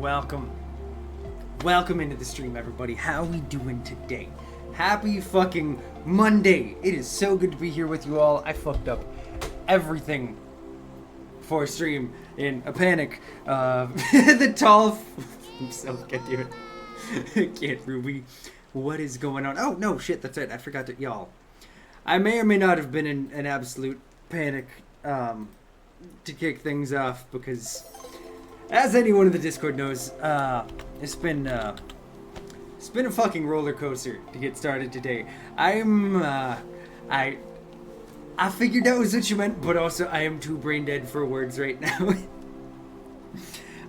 welcome. Welcome into the stream, everybody. How we doing today? Happy fucking Monday. It is so good to be here with you all. I fucked up everything for a stream in a panic. The tall... I'm so can't do it. Can't, Ruby. What is going on? Oh, no, shit, that's right. I forgot to... Y'all. I may or may not have been in an absolute panic to kick things off because... As anyone in the Discord knows, it's been a fucking roller coaster to get started today. I figured that was what you meant, but also I am too brain dead for words right now.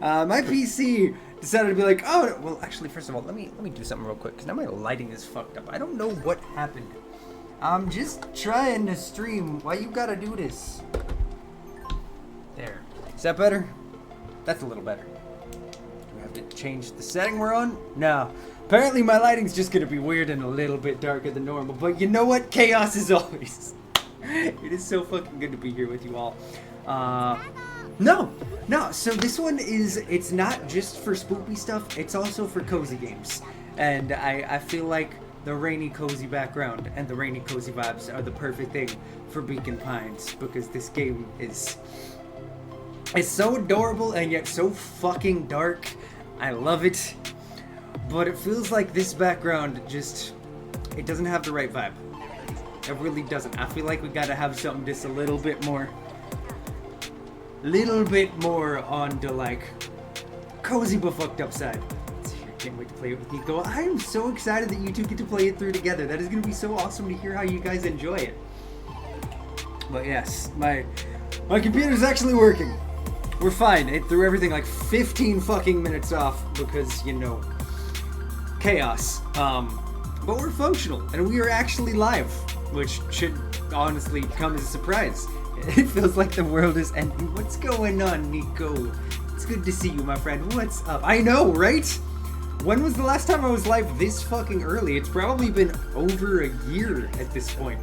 My PC decided to be like, oh, well, actually, first of all, let me do something real quick, because now my lighting is fucked up. I don't know what happened. I'm just trying to stream. Why you gotta do this? There. Is that better? That's a little better. Do we have to change the setting we're on? No. Apparently my lighting's just gonna be weird and a little bit darker than normal, but you know what? Chaos is always. It is so fucking good to be here with you all. No, so this one it's not just for spoopy stuff, it's also for cozy games. And I feel like the rainy cozy background and the rainy cozy vibes are the perfect thing for Beacon Pines, because this game is... It's so adorable and yet so fucking dark. I love it. But it feels like this background just... It doesn't have the right vibe. It really doesn't. I feel like we gotta have something just a little bit more... on the, like, cozy but fucked up side. I can't wait to play it with Nico. I am so excited that you two get to play it through together. That is gonna be so awesome to hear how you guys enjoy it. But yes, my computer's actually working. We're fine. It threw everything like 15 fucking minutes off because, you know, chaos. But we're functional and we are actually live, which should honestly come as a surprise. It feels like the world is ending. What's going on, Nico? It's good to see you, my friend. What's up? I know, right? When was the last time I was live this fucking early? It's probably been over a year at this point.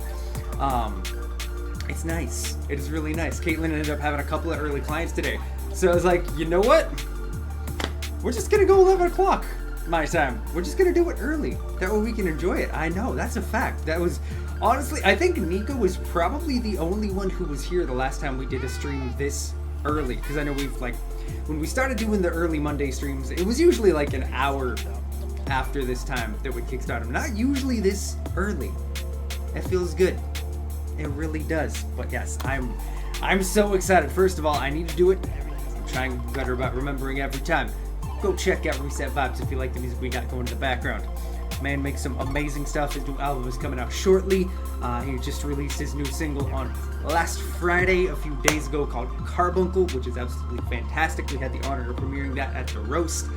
It's nice. It is really nice. Caitlin ended up having a couple of early clients today. So I was like, you know what? We're just gonna go 11 o'clock my time. We're just gonna do it early. That way we can enjoy it. I know, that's a fact. That was, honestly, I think Nico was probably the only one who was here the last time we did a stream this early. Because I know we've, like, when we started doing the early Monday streams, it was usually like an hour after this time that we kickstart them. Not usually this early. It feels good. It really does. But yes, I'm so excited. First of all, I need to do it. I'm trying to be better about remembering every time. Go check out Reset Vibes if you like the music we got going in the background. Man makes some amazing stuff. His new album is coming out shortly. He just released his new single on last Friday, a few days ago, called Carbuncle, which is absolutely fantastic. We had the honor of premiering that at the Roast.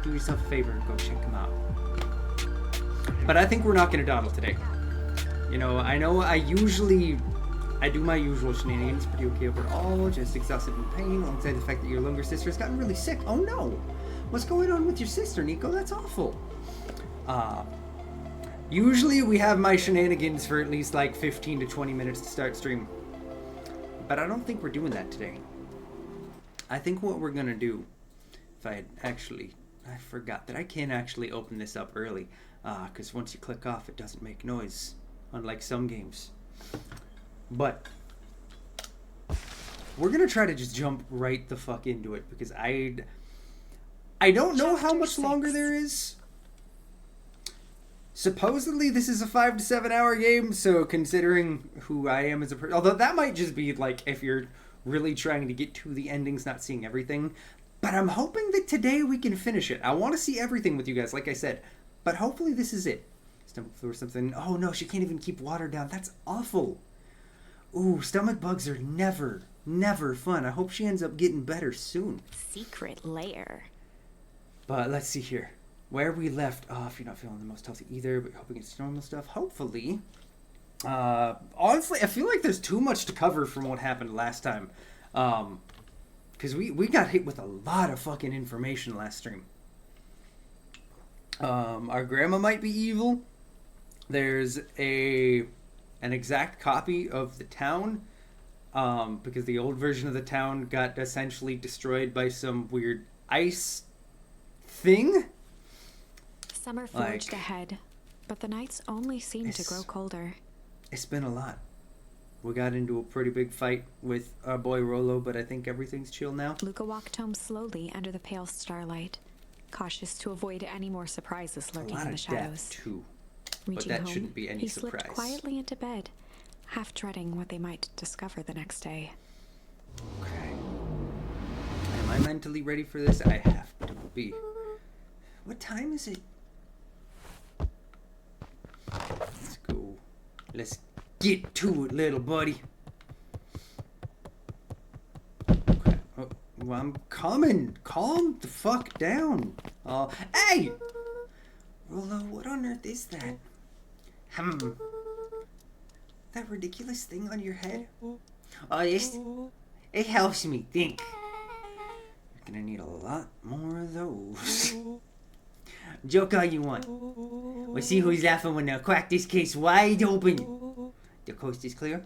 Do yourself a favor and go check him out. But I think we're not going to dawdle today. You know I do my usual shenanigans, pretty okay overall, just exhausted in pain, alongside the fact that your younger sister has gotten really sick. Oh no! What's going on with your sister, Nico? That's awful. Usually we have my shenanigans for at least like 15 to 20 minutes to start stream. But I don't think we're doing that today. I think what we're gonna do, I forgot that I can't actually open this up early, because once you click off it doesn't make noise. Unlike some games. But we're gonna try to just jump right the fuck into it because I don't know how much longer there is. Supposedly this is a 5 to 7 hour game, so considering who I am as a person, although that might just be like if you're really trying to get to the endings, not seeing everything. But I'm hoping that today we can finish it. I want to see everything with you guys, like I said. But hopefully this is it. Stomach flu or something. Oh no, she can't even keep water down. That's awful. Ooh, stomach bugs are never fun. I hope she ends up getting better soon. Secret lair. But let's see here. Where we left off, you're not feeling the most healthy either, but hoping it's normal stuff. Hopefully. Honestly, I feel like there's too much to cover from what happened last time. Because we got hit with a lot of fucking information last stream. Our grandma might be evil. There's an exact copy of the town, because the old version of the town got essentially destroyed by some weird ice thing. Summer forged ahead, but the nights only seemed to grow colder. It's been a lot. We got into a pretty big fight with our boy Rollo, but I think everything's chill now. Luca walked home slowly under the pale starlight, cautious to avoid any more surprises lurking in the shadows. Too. Reaching but that home, shouldn't be any he surprise. slipped quietly into bed, half dreading what they might discover the next day. Okay. Am I mentally ready for this? I have to be. What time is it? Let's go. Let's get to it, little buddy. Okay. Oh, well, I'm coming. Calm the fuck down. Oh, hey! Rollo, what on earth is that? That ridiculous thing on your head? Oh, this? It helps me think. You're gonna need a lot more of those. Joke all you want. We'll see who's laughing when I crack this case wide open. The coast is clear?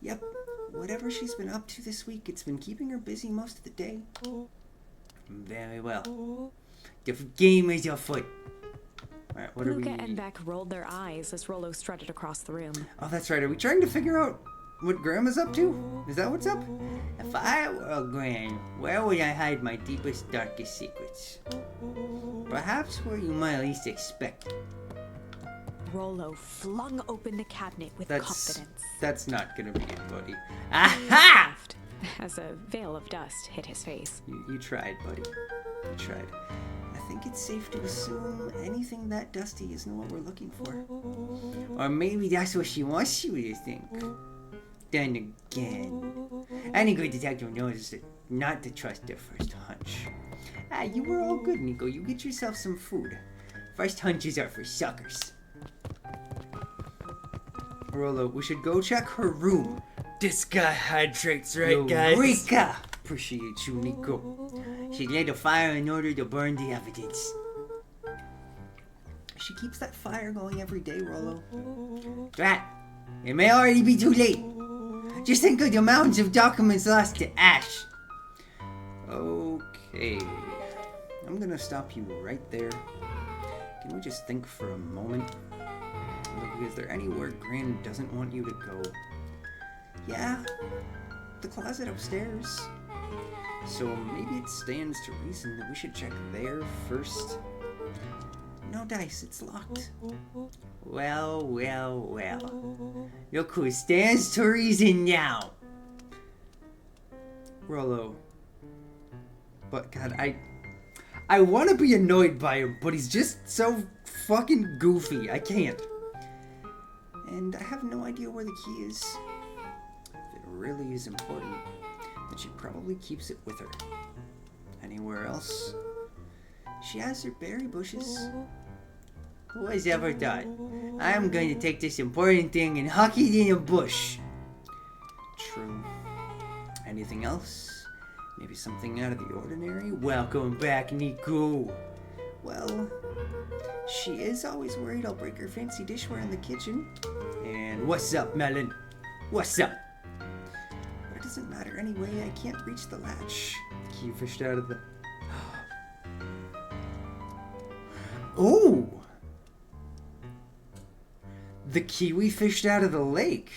Yep. Whatever she's been up to this week, it's been keeping her busy most of the day. Very well. The game is afoot. Alright, what Luca are we... and Beck rolled their eyes as Rollo strutted across the room. Oh, that's right. Are we trying to figure out what Grandma's up to? Is that what's up? If I were a Gran, where would I hide my deepest, darkest secrets? Perhaps where you might least expect. Rollo flung open the cabinet with confidence. That's not gonna be it, buddy. Aha! As a veil of dust hit his face. You tried, buddy. You tried. I think it's safe to assume anything that dusty isn't what we're looking for. Or maybe that's what she wants you to think. Then again, any good detective knows not to trust their first hunch. Ah, you were all good, Nico. You get yourself some food. First hunches are for suckers. Rollo, we should go check her room. This guy hydrates, right, guys? Eureka! Appreciate you, Nico. She lit a fire in order to burn the evidence. She keeps that fire going every day, Rollo. Drat! It may already be too late. Just think of the mountains of documents lost to ash. Okay. I'm gonna stop you right there. Can we just think for a moment? Look, is there anywhere Gran doesn't want you to go? Yeah, the closet upstairs. So maybe it stands to reason that we should check there first. No dice, it's locked. Well. Look who stands to reason now. Rollo. But God, I want to be annoyed by him, but he's just so fucking goofy. I can't. And I have no idea where the key is. If it really is important, then she probably keeps it with her. Anywhere else? She has her berry bushes. Who has ever thought? I'm going to take this important thing and huck it in a bush. True. Anything else? Maybe something out of the ordinary? Welcome back, Nico. Well, she is always worried I'll break her fancy dishware in the kitchen. And what's up, Melon? What's up? But it doesn't matter anyway, I can't reach the latch. The key fished out of the... Oh! The kiwi fished out of the lake.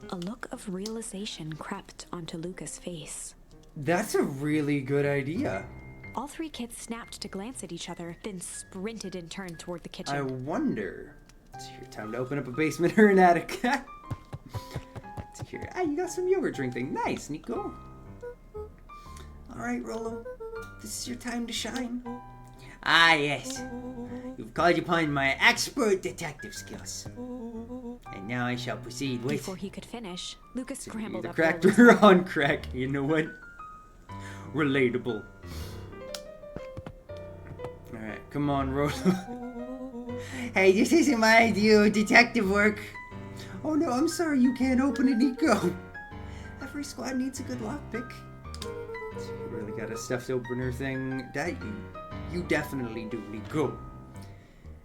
A look of realization crept onto Luca's face. That's a really good idea. All three kids snapped to glance at each other, then sprinted in turn toward the kitchen. I wonder... It's your time to open up a basement or an attic. Let's hear it. Ah, you got some yogurt drink thing. Nice, Nico. Alright, Rollo. This is your time to shine. Ah, yes. You've called upon my expert detective skills. And now I shall proceed with... Before he could finish, Luca scrambled up. Cracked or on crack. You know what? Relatable. Alright, come on, Rollo. Hey, this isn't my idea of detective work. Oh no, I'm sorry, you can't open it, Nico. Every squad needs a good lockpick. You really got a stuffed opener thing. That you definitely do, Nico.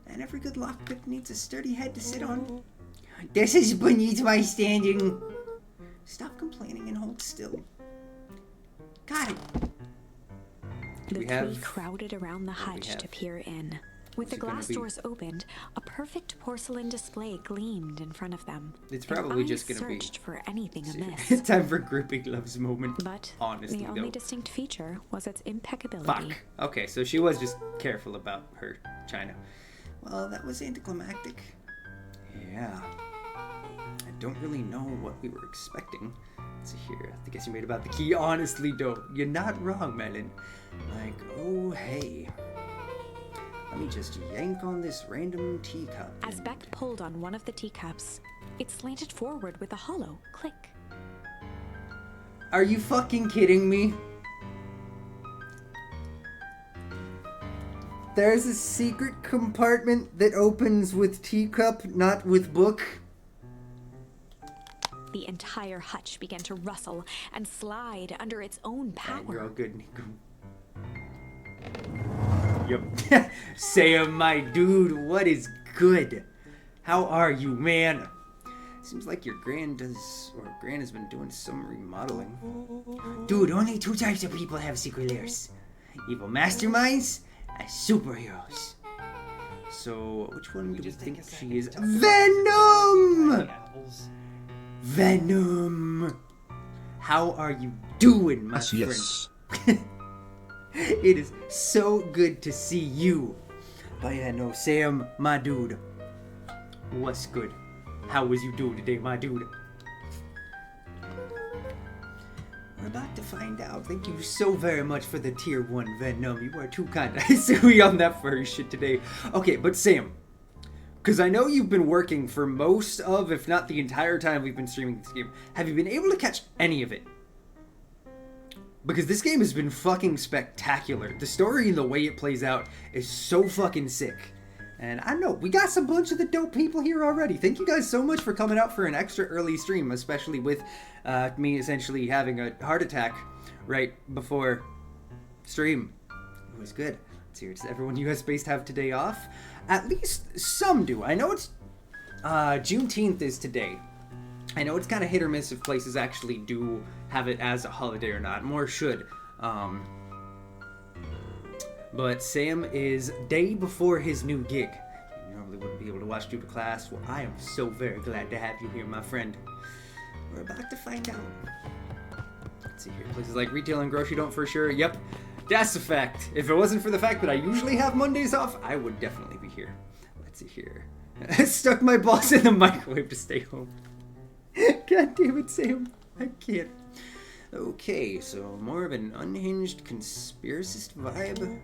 And every good lockpick needs a sturdy head to sit on. This is beneath my standing. Stop complaining and hold still. Got it. The we three have? crowded around the What do we hutch have? to peer in. With the it gonna glass be? doors opened, a perfect porcelain display gleamed in front of them. It's Their probably eyes just gonna be searched for anything amiss. time for groupie gloves moment. But Honestly, the only though. distinct feature was its impeccability. Fuck. Okay, so she was just careful about her china. Well, that was anticlimactic. Yeah. I don't really know what we were expecting. Let's see here. I guess you made about the key. Honestly, though, you're not wrong, Melon. Like, oh, hey. Let me just yank on this random teacup. As Beck pulled on one of the teacups, it slanted forward with a hollow click. Are you fucking kidding me? There's a secret compartment that opens with teacup, not with book. The entire hutch began to rustle and slide under its own And you're all power. good, Nico. Yep. Sam, my dude, what is good? How are you, man? Seems like your gran has been doing some remodeling. Dude, only 2 types of people have secret lairs. Evil masterminds and superheroes. So, which one do we think she is? Venom! Venom! How are you doing, my friend? Yes. It is so good to see you. But yeah, no, Sam, my dude. What's good? How was you doing today, my dude? We're about to find out. Thank you so very much for the tier 1 Venom. You are too kind. I see we on that furry shit today. Okay, but Sam, because I know you've been working for most of, if not the entire time we've been streaming this game. Have you been able to catch any of it? Because this game has been fucking spectacular. The story and the way it plays out is so fucking sick. And I know, we got some bunch of the dope people here already. Thank you guys so much for coming out for an extra early stream, especially with me essentially having a heart attack right before stream. It was good. Let's hear it. Does everyone US-based have today off? At least some do. I know it's Juneteenth is today. I know it's kind of hit or miss if places actually do have it as a holiday or not. More should. But Sam is day before his new gig. You normally wouldn't be able to watch due to class. Well, I am so very glad to have you here, my friend. We're about to find out. Let's see here. Places like retail and grocery don't for sure. Yep, that's a fact. If it wasn't for the fact that I usually have Mondays off, I would definitely be here. Let's see here. I stuck my balls in the microwave to stay home. God damn it, Sam. I can't. Okay, so more of an unhinged conspiracist vibe.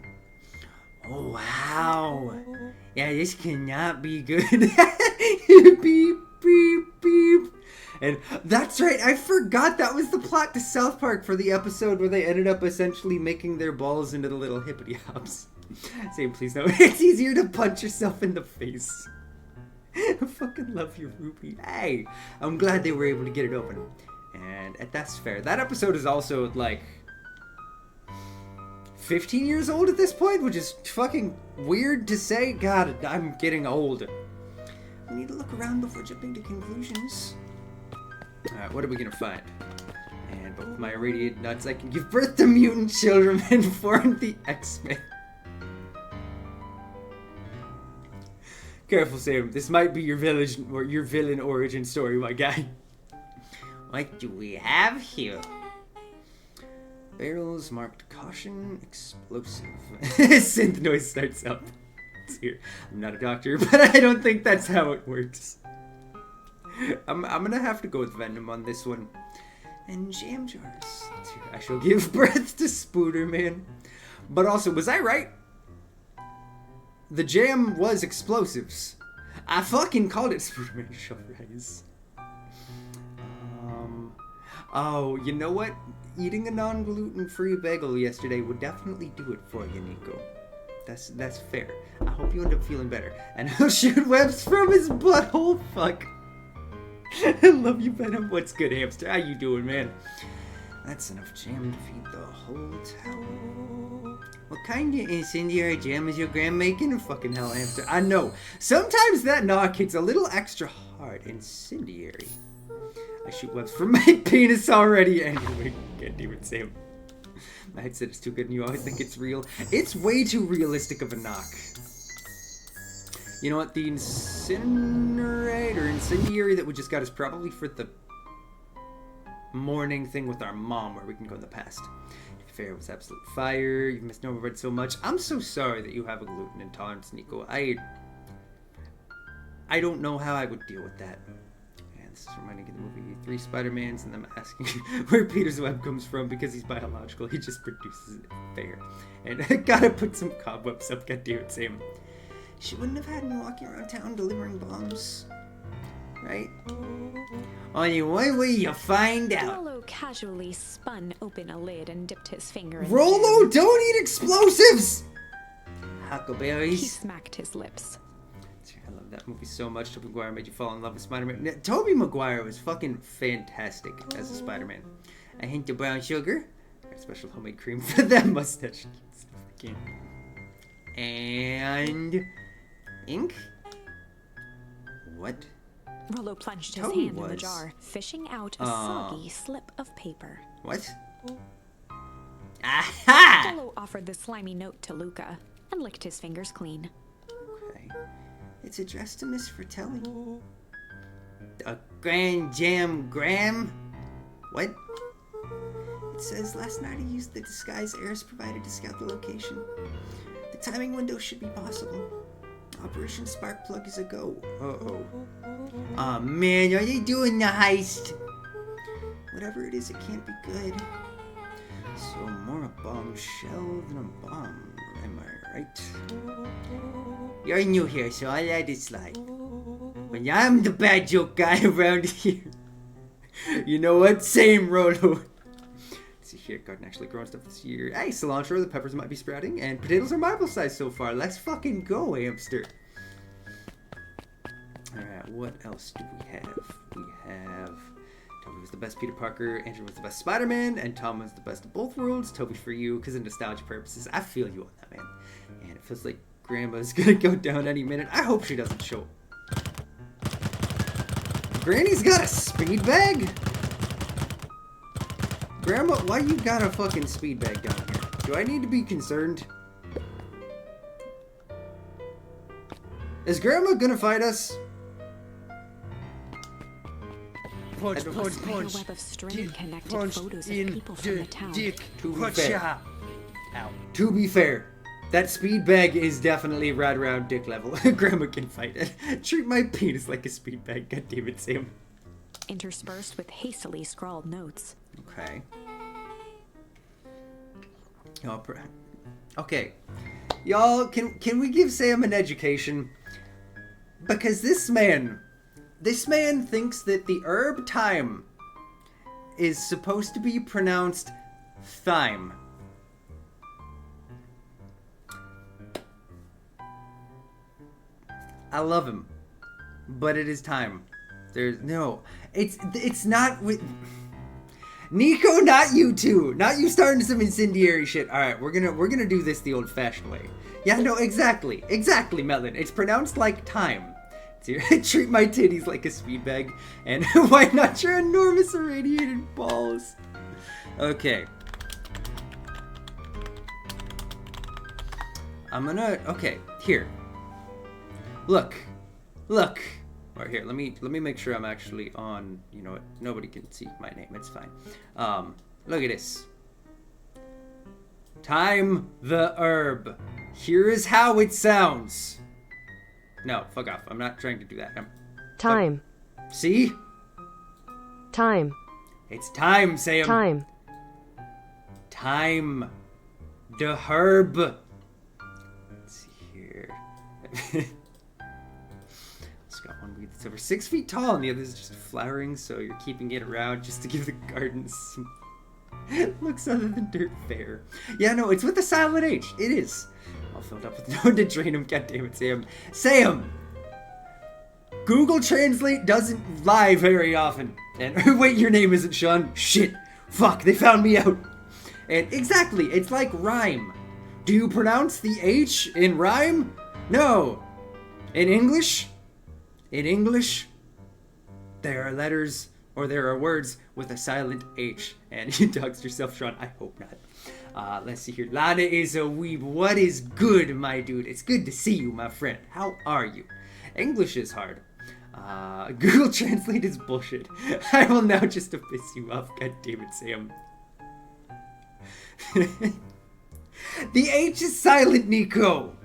Oh, wow. Yeah, this cannot be good. Beep, beep, beep. And that's right, I forgot that was the plot to South Park for the episode where they ended up essentially making their balls into the little hippity hops. Sam, please no. It's easier to punch yourself in the face. I fucking love you, Ruby. Hey, I'm glad they were able to get it open. And that's fair. That episode is also, like, 15 years old at this point, which is fucking weird to say. God, I'm getting old. We need to look around before jumping to conclusions. Alright, what are we gonna find? And but with my irradiated nuts, I can give birth to mutant children and form the X-Men. Careful, Sam. This might be your villain origin story, my guy. What do we have here? Barrels marked caution explosive. Synth noise starts up. It's here. I'm not a doctor, but I don't think that's how it works. I'm gonna have to go with Venom on this one. And jam jars. Let's hear. I shall give birth to Spooderman. But also, was I right? The jam was explosives. I fucking called it Spooderman Shall Rise. Oh, you know what? Eating a non-gluten-free bagel yesterday would definitely do it for you, Nico. That's fair. I hope you end up feeling better. And he'll shoot webs from his butthole. Fuck. I love you, Venom. What's good, hamster? How you doing, man? That's enough jam to feed the whole tower. What kind of incendiary jam is your gran making? Fucking hell, hamster. I know. Sometimes that knock hits a little extra hard. Incendiary. I shoot webs from my penis already. Anyway, can't even say him. My headset is too good and you always think it's real. It's way too realistic of a knock. You know what? The incinerate or incendiary that we just got is probably for the morning thing with our mom where we can go in the past. To be fair, it was absolute fire. You've missed Nova Bread so much. I'm so sorry that you have a gluten intolerance, Nico. I don't know how I would deal with that. This is reminding me of the movie Three Spider-Mans and them asking where Peter's web comes from because he's biological. He just produces it fair. And I gotta put some cobwebs up, goddammit, Sam. She wouldn't have had me walking around town delivering bombs. Right? Only one way you find out. Rollo casually spun open a lid and dipped his finger in the Rollo, jam. don't eat explosives! He Huckleberries. smacked his lips. I love that movie so much. Tobey Maguire made you fall in love with Spider-Man. Tobey Maguire was fucking fantastic as a Spider-Man. A hint of brown sugar. A special homemade cream for that mustache. And ink. What? Rollo plunged his Toby hand in the was- jar, fishing out a soggy slip of paper. What? Aha! Rollo offered the slimy note to Luca and licked his fingers clean. Okay. It's addressed to Miss Fratelli. A Grand Jam Graham? What? It says last night he used the disguise Eris provided to scout the location. The timing window should be possible. Operation Sparkplug is a go. Uh-oh. Aw, man, are they doing the heist? Whatever it is, it can't be good. So more a bombshell than a bomb, am I right? You're new here, so I let it slide. But I'm the bad joke guy around here. You know what? Same, Rollo. Let's see here, garden actually growing stuff this year. Hey, cilantro, the peppers might be sprouting, and potatoes are marble size so far. Let's fucking go, hamster. Alright, what else do we have? We have... Toby was the best Peter Parker, Andrew was the best Spider-Man, and Tom was the best of both worlds. Toby for you, because of nostalgia purposes. I feel you on that, man. And it feels like Grandma's gonna go down any minute. I hope she doesn't show. Granny's got a speed bag? Grandma, why you got a fucking speed bag down here? Do I need to be concerned? Is Grandma gonna fight us? Punch, A punch, spider punch. web of string Get connected punched photos of in people from the town. dick. To be Punch fair. ya. Ow. To be fair, that speed bag is definitely right around dick level. Grandma can fight it. Treat my penis like a speed bag, goddammit, Sam. Interspersed with hastily scrawled notes. Okay. Okay. Y'all, can we give Sam an education? Because this man thinks that the herb thyme is supposed to be pronounced thyme. I love him, but it is time. There's no, it's not with Nico, not you two, not you starting some incendiary shit. All right, we're gonna do this the old-fashioned way. Yeah, no, exactly, Melon. It's pronounced like time. Treat my titties like a speed bag, and why not your enormous irradiated balls? Okay. Okay, here. Look. Right here, let me make sure I'm actually on, you know what, nobody can see my name, it's fine. Look at this. Time the herb. Here is how it sounds. No, fuck off. I'm not trying to do that. Time. See? Time. It's time, Sam. Time. Time. The herb. Let's see here. It's got one weed that's over 6 feet tall and the other is just flowering, so you're keeping it around just to give the garden some looks other than dirt fair. Yeah, no, it's with the silent H. It is. All filled up with no one to drain him. God damn it, Sam. Sam! Google Translate doesn't lie very often. And wait, your name isn't Sean? Shit. Fuck, they found me out. And exactly, it's like rhyme. Do you pronounce the H in rhyme? No. In English? In English, there are letters or there are words with a silent H. And you doxed yourself, Sean. I hope not. Let's see here. Lana is a weeb. What is good, my dude? It's good to see you, my friend. How are you? English is hard. Google Translate is bullshit. I will now just to piss you off. God damn it, Sam. The H is silent, Nico.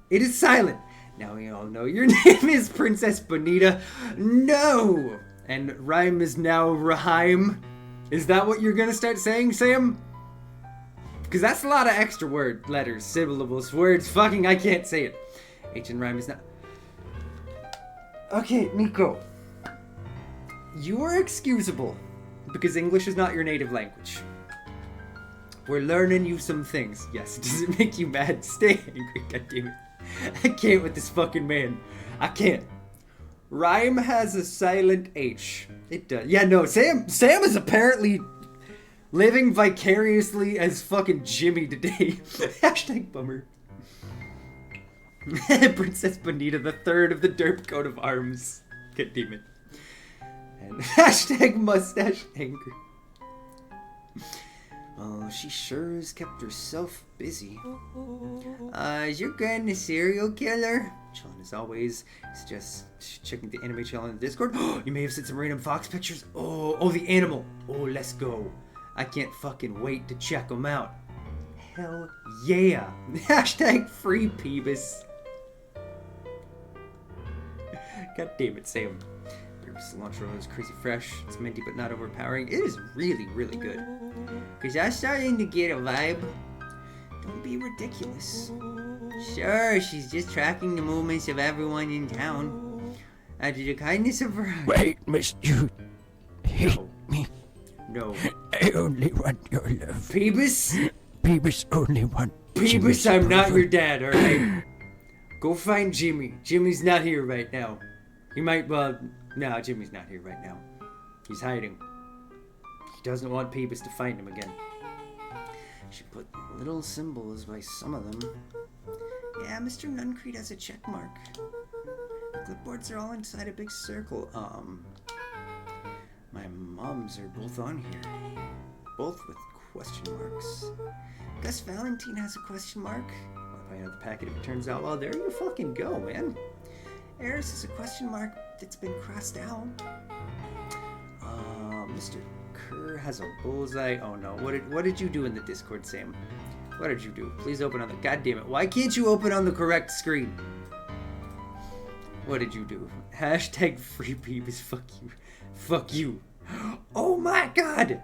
It is silent. Now we all know your name is Princess Bonita. No! And rhyme is now rhyme. Is that what you're gonna start saying, Sam? Because that's a lot of extra letters, syllables, words. Fucking, I can't say it. H and rhyme is not... Okay, Nico. You are excusable. Because English is not your native language. We're learning you some things. Yes, does it make you mad? Stay angry, goddammit. I can't with this fucking man. I can't. Rhyme has a silent H. It does. Yeah, no, Sam is apparently living vicariously as fucking Jimmy today. Hashtag bummer. Princess Bonita, the third of the derp coat of arms. God damn it. And hashtag mustache anger. Oh, she sure has kept herself busy. Is your grand a serial killer? Chillin' as always. It's just checking the anime channel in the Discord. You may have seen some random Fox pictures. Oh, the animal. Oh, let's go. I can't fucking wait to check them out. Hell yeah. Hashtag free Peebus. God damn it, Sam. Your cilantro is crazy fresh. It's minty but not overpowering. It is really, really good. Cause I'm starting to get a vibe. Don't be ridiculous. Sure, she's just tracking the movements of everyone in town. Out of the kindness of her heart. Wait, miss, you hate me. No. I only want your love. Peebus? Peebus only want Peebus, I'm not your dad, alright? Go find Jimmy. Jimmy's not here right now. He might, no, Jimmy's not here right now. He's hiding. He doesn't want Peebus to find him again. She put little symbols by some of them. Yeah, Mr. Nuncreed has a check mark. The clipboards are all inside a big circle. My moms are both on here. Both with question marks. Gus Valentine has a question mark. I'll find out the packet if it turns out well. There you fucking go, man. Eris is a question mark that's been crossed out. Mr. Kerr has a bullseye. Oh no, what did you do in the Discord, Sam? What did you do? Please open on the... God damn it. Why can't you open on the correct screen? What did you do? Hashtag free Peebus. Fuck you. Fuck you. Oh my god!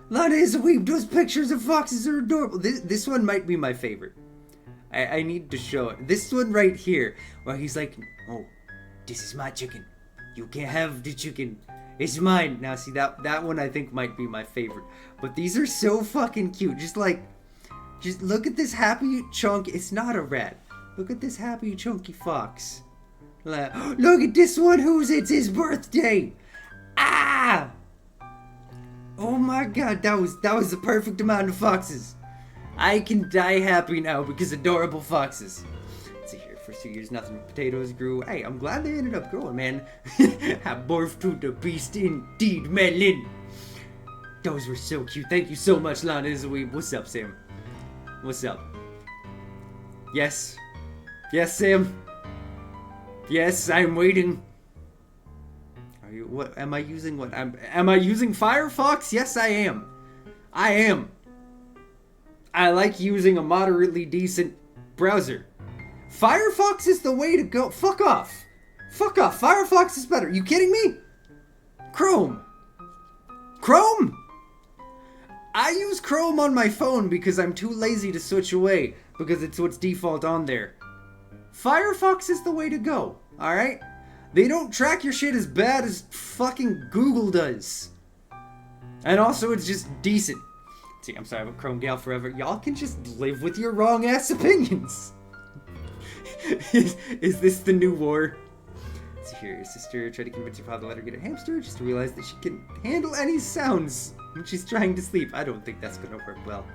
Lana is a weeb. Those pictures of foxes are adorable. This one might be my favorite. I need to show it. This one right here, where he's like, oh, this is my chicken. You can't have the chicken. It's mine. Now see, that one I think might be my favorite. But these are so fucking cute. Just look at this happy chunk. It's not a rat. Look at this happy chunky fox. Look at this one it's his birthday. Ah! Oh my god, that was the perfect amount of foxes. I can die happy now because adorable foxes. Let's see here, first 2 years nothing but potatoes grew. Hey, I'm glad they ended up growing, man. I morphed to the beast indeed, Melon. Those were so cute. Thank you so much, Lana is a weeb. What's up, Sam? What's up? Yes. Yes, Sam. Yes, I'm waiting. Are you, what, am I using what? Am I using Firefox? Yes, I am. I am. I like using a moderately decent browser. Firefox is the way to go. Fuck off. Fuck off. Firefox is better. You kidding me? Chrome. Chrome? I use Chrome on my phone because I'm too lazy to switch away because it's what's default on there. Firefox is the way to go, alright? They don't track your shit as bad as fucking Google does. And also, it's just decent. See, I'm sorry, but Chrome Gal forever. Y'all can just live with your wrong ass opinions. Is this the new war? Let's see here. Your sister tried to convince her father to let her get a hamster just to realize that she can handle any sounds when she's trying to sleep. I don't think that's gonna work well.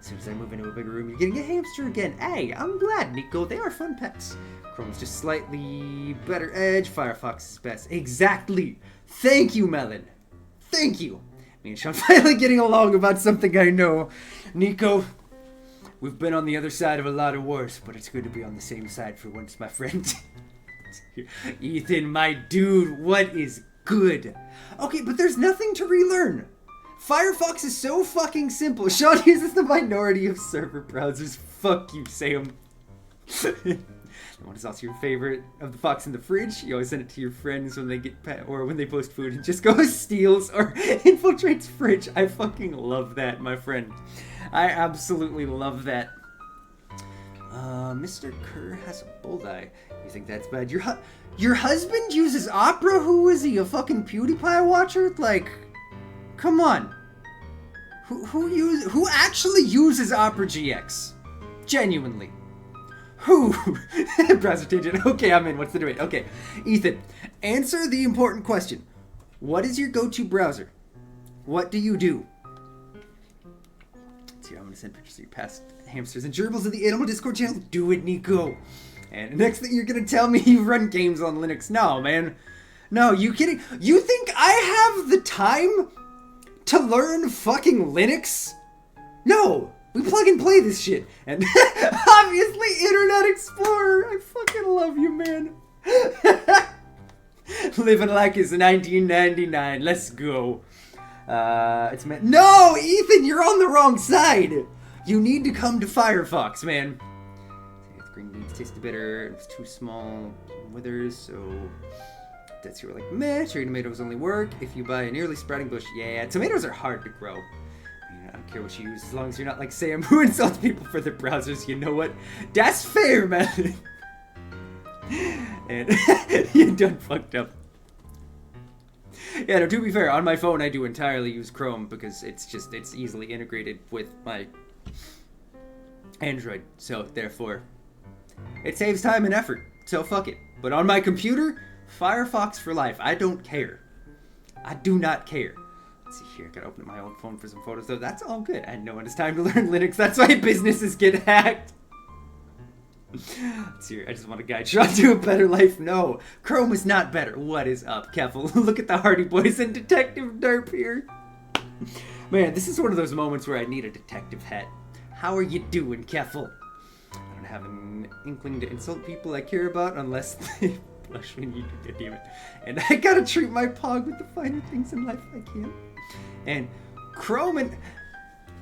As soon as I move into a bigger room, you're getting a hamster again. Hey, I'm glad, Nico. They are fun pets. Chrome's just slightly better edge. Firefox is best. Exactly. Thank you, Melon. Thank you. Me and Sean finally getting along about something I know. Nico, we've been on the other side of a lot of wars, but it's good to be on the same side for once, my friend. Ethan, my dude, what is good? Okay, but there's nothing to relearn. Firefox is so fucking simple. Sean uses the minority of server browsers. Fuck you, Sam. What is also your favorite of the fox in the fridge? You always send it to your friends when they get or when they post food and just goes steals or infiltrates fridge. I fucking love that, my friend. I absolutely love that. Mr. Kerr has a bullseye. You think that's bad? Your husband uses Opera? Who is he? A fucking PewDiePie watcher? Like, come on. Who actually uses Opera GX? Genuinely. Who? Browser tangent. Okay, I'm in. What's the debate? Okay. Ethan, answer the important question. What is your go-to browser? What do you do? Let's see, I'm going to send pictures of your past hamsters and gerbils in the Animal Discord channel. Do it, Nico. And next thing you're going to tell me you run games on Linux. No, man. No, you kidding? You think I have the time to learn fucking Linux? No. We plug and play this shit. And obviously Internet Explorer. I fucking love you, man. Living like it's 1999. Let's go. It's meant. No, Ethan, you're on the wrong side. You need to come to Firefox, man. Green beans taste bitter. It's too small. Withers, so that's your like meh. Cherry tomatoes only work if you buy a nearly sprouting bush. Yeah, tomatoes are hard to grow. I don't care what you use, as long as you're not like Sam, who insults people for their browsers. You know what? That's fair, man. And you done fucked up. Yeah, no, to be fair, on my phone I do entirely use Chrome because it's easily integrated with my Android. So, therefore, it saves time and effort. So, fuck it. But on my computer, Firefox for life. I don't care. I do not care. Let's see here, I gotta open up my own phone for some photos though. That's all good. I know when it's time to learn Linux. That's why businesses get hacked. Let's see here, I just want to guide Sean to a better life. No, Chrome is not better. What is up, Keffel? Look at the Hardy Boys and Detective Derp here. Man, this is one of those moments where I need a detective hat. How are you doing, Keffel? I don't have an inkling to insult people I care about unless they blush when you do. God damn it. And I gotta treat my pog with the finer things in life I can. And Chrome and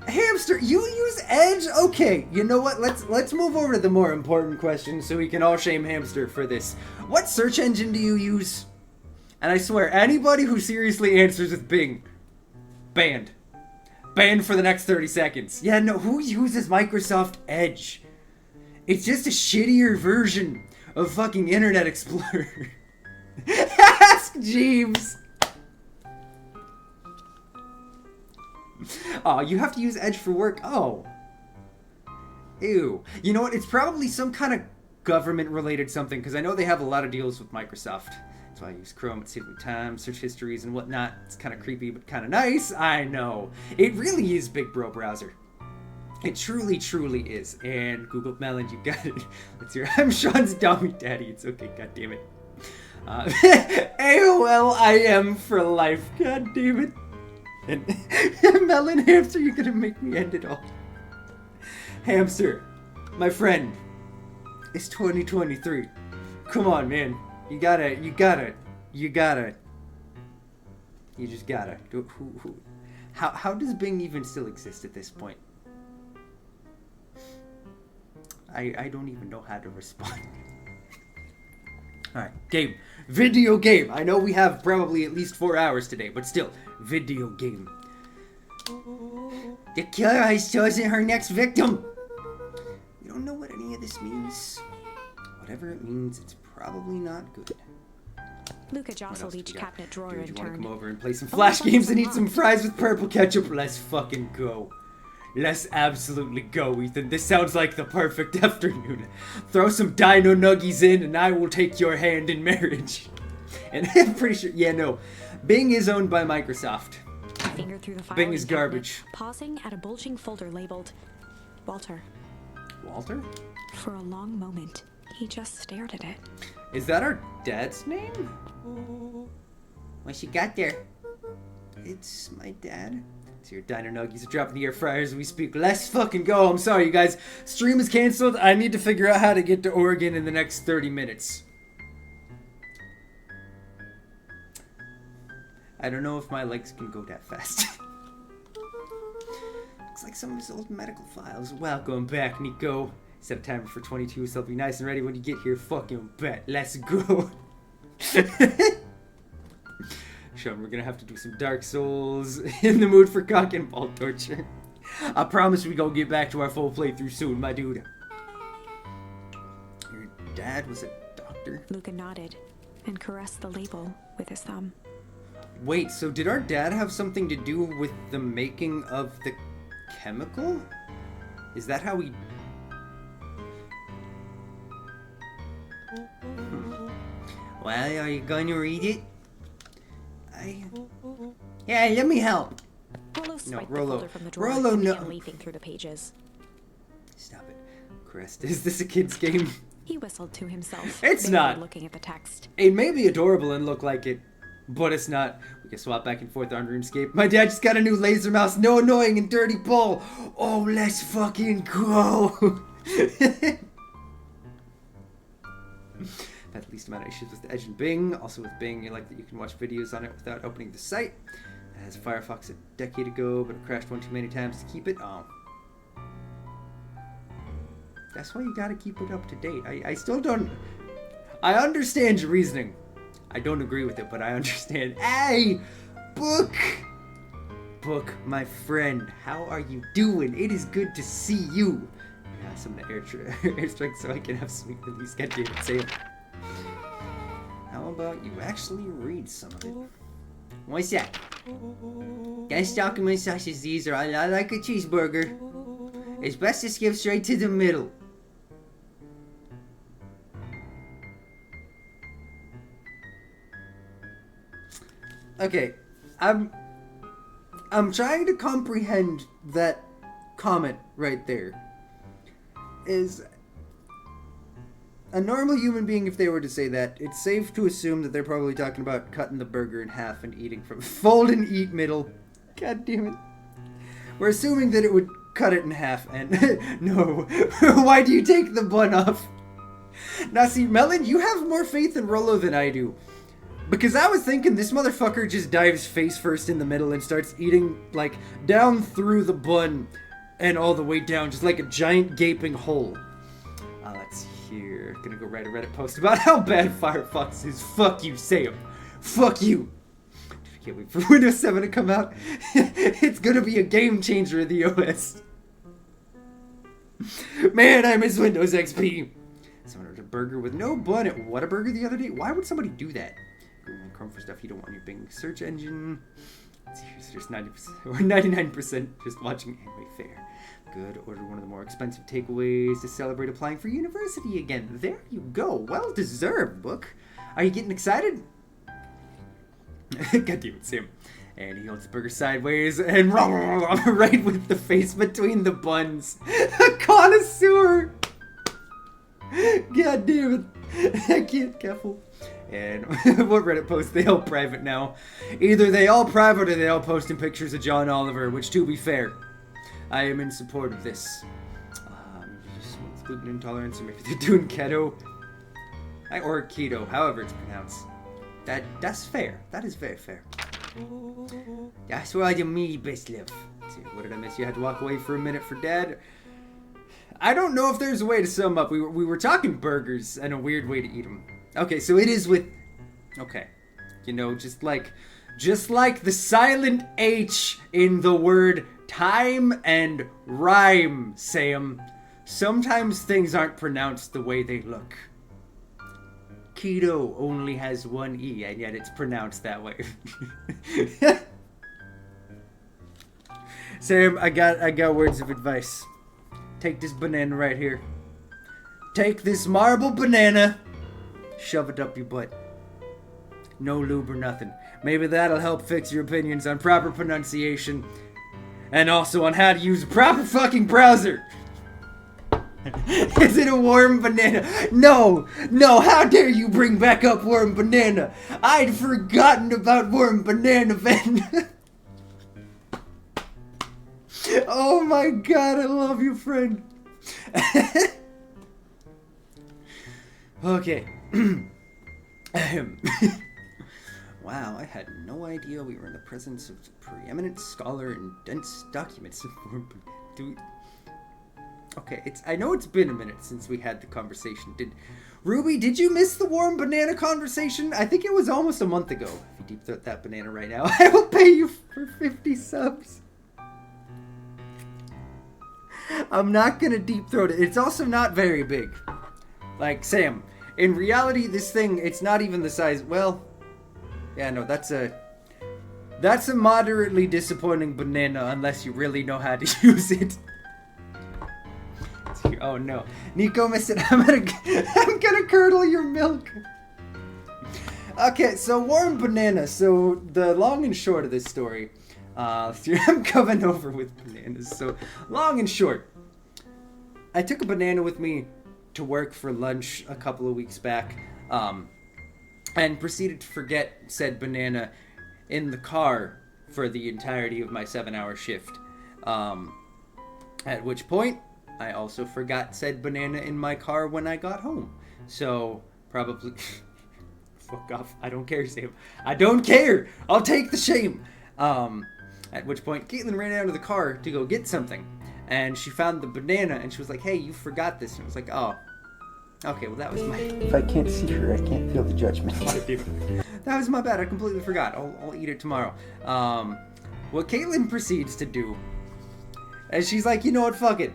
Hamster, you use Edge? Okay, you know what? Let's move over to the more important question so we can all shame Hamster for this. What search engine do you use? And I swear, anybody who seriously answers with Bing, banned. Banned for the next 30 seconds. Yeah, no, who uses Microsoft Edge? It's just a shittier version of fucking Internet Explorer. Ask Jeeves. Oh, you have to use Edge for work? Oh. Ew. You know what? It's probably some kind of government-related something, because I know they have a lot of deals with Microsoft. That's why I use Chrome. It saves me time, search histories and whatnot. It's kind of creepy, but kind of nice. I know. It really is Big Bro Browser. It truly, truly is. And Google Melon, you got it. Let's hear. I'm Sean's dummy daddy. It's okay, god damn it. AOL IM for life. God damn it. And Melon Hamster, you're gonna make me end it all. Hamster, my friend, it's 2023. Come on, man. You just gotta. How does Bing even still exist at this point? I don't even know how to respond. Alright, game. Video game. I know we have probably at least 4 hours today, but still, video game. The killer has chosen her next victim. You don't know what any of this means. Whatever it means, it's probably not good. Luca jostled each cabinet drawer Dude, and you wanna turned. come over and play some Flash games and eat some fries with purple ketchup? Let's fucking go. Let's absolutely go, Ethan. This sounds like the perfect afternoon. Throw some Dino Nuggies in and I will take your hand in marriage. And I'm pretty sure, yeah, no. Bing is owned by Microsoft. He fingered through the files Bing is in the cabinet, garbage. pausing at a bulging folder labeled Walter. Walter? For a long moment, he just stared at it. Is that our dad's name? What you got there? It's my dad. So your diner nuggies are dropping the air fryer as we speak. Let's fucking go. I'm sorry, you guys. Stream is canceled. I need to figure out how to get to Oregon in the next 30 minutes. I don't know if my legs can go that fast. Looks like some of his old medical files. Welcome back, Nico. Set a timer for 22, so I'll be nice and ready when you get here. Fucking bet. Let's go. Sean, we're gonna have to do some Dark Souls. In the mood for cock and ball torture. I promise we gonna get back to our full playthrough soon, my dude. Your dad was a doctor? Luca nodded and caressed the label with his thumb. Wait, so did our dad have something to do with the making of the chemical? Is that how he... Well, are you going to read it? Yeah, let me help. Rollo swiped the Rollo. folder from the drawer Rollo, and no. began leafing through the pages. Stop it. Crest, is this a kid's game? He whistled to himself. It's barely not. Looking at the text. It may be adorable and look like it, but it's not. We can swap back and forth on RuneScape. My dad just got a new laser mouse. No annoying and dirty bull. Oh, let's fucking go. Had the least amount of issues with Edge and Bing. Also with Bing, you like that you can watch videos on it without opening the site. It has Firefox a decade ago, but it crashed one too many times to keep it. Oh. That's why you gotta keep it up to date. I still don't... I understand your reasoning. I don't agree with it, but I understand. Hey! Book! Book, my friend, how are you doing? It is good to see you. Yeah, some airstrike so I can have sweet release. God damn it, Sam. How about you actually read some of it? What's that? Guess document such as these are I like a cheeseburger. It's best to skip straight to the middle. Okay, I'm trying to comprehend that comment right there. Is a normal human being, if they were to say that, it's safe to assume that they're probably talking about cutting the burger in half and eating from fold and eat middle. God damn it. We're assuming that it would cut it in half and no. Why do you take the bun off? Now see, Melon, you have more faith in Rollo than I do. Because I was thinking this motherfucker just dives face first in the middle and starts eating, like, down through the bun and all the way down, just like a giant gaping hole. Let's hear. Gonna go write a Reddit post about how bad Firefox is. Fuck you, Sam. Fuck you. I can't wait for Windows 7 to come out. It's gonna be a game changer in the OS. Man, I miss Windows XP. Someone ordered a burger with no bun at Whataburger the other day. Why would somebody do that? Google and Chrome for stuff you don't want your Bing search engine. Let's see, here's just 90% or 99% just watching anime fair. Good. Order one of the more expensive takeaways to celebrate applying for university again. There you go. Well deserved, book. Are you getting excited? God damn it, Sam. And he holds the burger sideways and right with the face between the buns. A connoisseur. God damn it. I can't careful. And what Reddit post? They all private now. Either they all private or they all posting pictures of John Oliver, which, to be fair, I am in support of this. Just with gluten intolerance, or maybe they're doing keto. Or keto, however it's pronounced. That's fair. That is very fair. That's why the me best live. Let's see, what did I miss? You had to walk away for a minute for Dad. I don't know if there's a way to sum up. We were talking burgers and a weird way to eat them. Okay, so it is with... Okay. You know, just like the silent H in the word time and rhyme, Sam. Sometimes things aren't pronounced the way they look. Keto only has one E, and yet it's pronounced that way. Sam, I got words of advice. Take this banana right here. Take this marble banana. Shove it up your butt. No lube or nothing. Maybe that'll help fix your opinions on proper pronunciation. And also on how to use a proper fucking browser. Is it a warm banana? No, how dare you bring back up warm banana? I'd forgotten about warm banana, Ben. Oh my god, I love you, friend. Okay. Wow, I had no idea we were in the presence of a preeminent scholar in dense documents. Dude. Okay, I know it's been a minute since we had the conversation. Ruby, did you miss the warm banana conversation? I think it was almost a month ago. If you deep throat that banana right now, I will pay you for 50 subs. I'm not gonna deep throat it. It's also not very big. Like, Sam, in reality, this thing, it's not even the size, well, yeah, no, that's a moderately disappointing banana unless you really know how to use it. Oh no. Nico missed it. I'm gonna curdle your milk. Okay, so warm banana. So the long and short of this story, I'm coming over with bananas. So long and short, I took a banana with me to work for lunch a couple of weeks back, and proceeded to forget said banana in the car for the entirety of my 7-hour shift. At which point, I also forgot said banana in my car when I got home. So, probably... Fuck off. I don't care, Sam. I don't care! I'll take the shame! At which point, Caitlin ran out of the car to go get something. And she found the banana, and she was like, hey, you forgot this. And I was like, oh. Okay, well that was my... If I can't see her, I can't feel the judgment. That was my bad. I completely forgot. I'll eat it tomorrow. What Caitlin proceeds to do... And she's like, you know what, fuck it.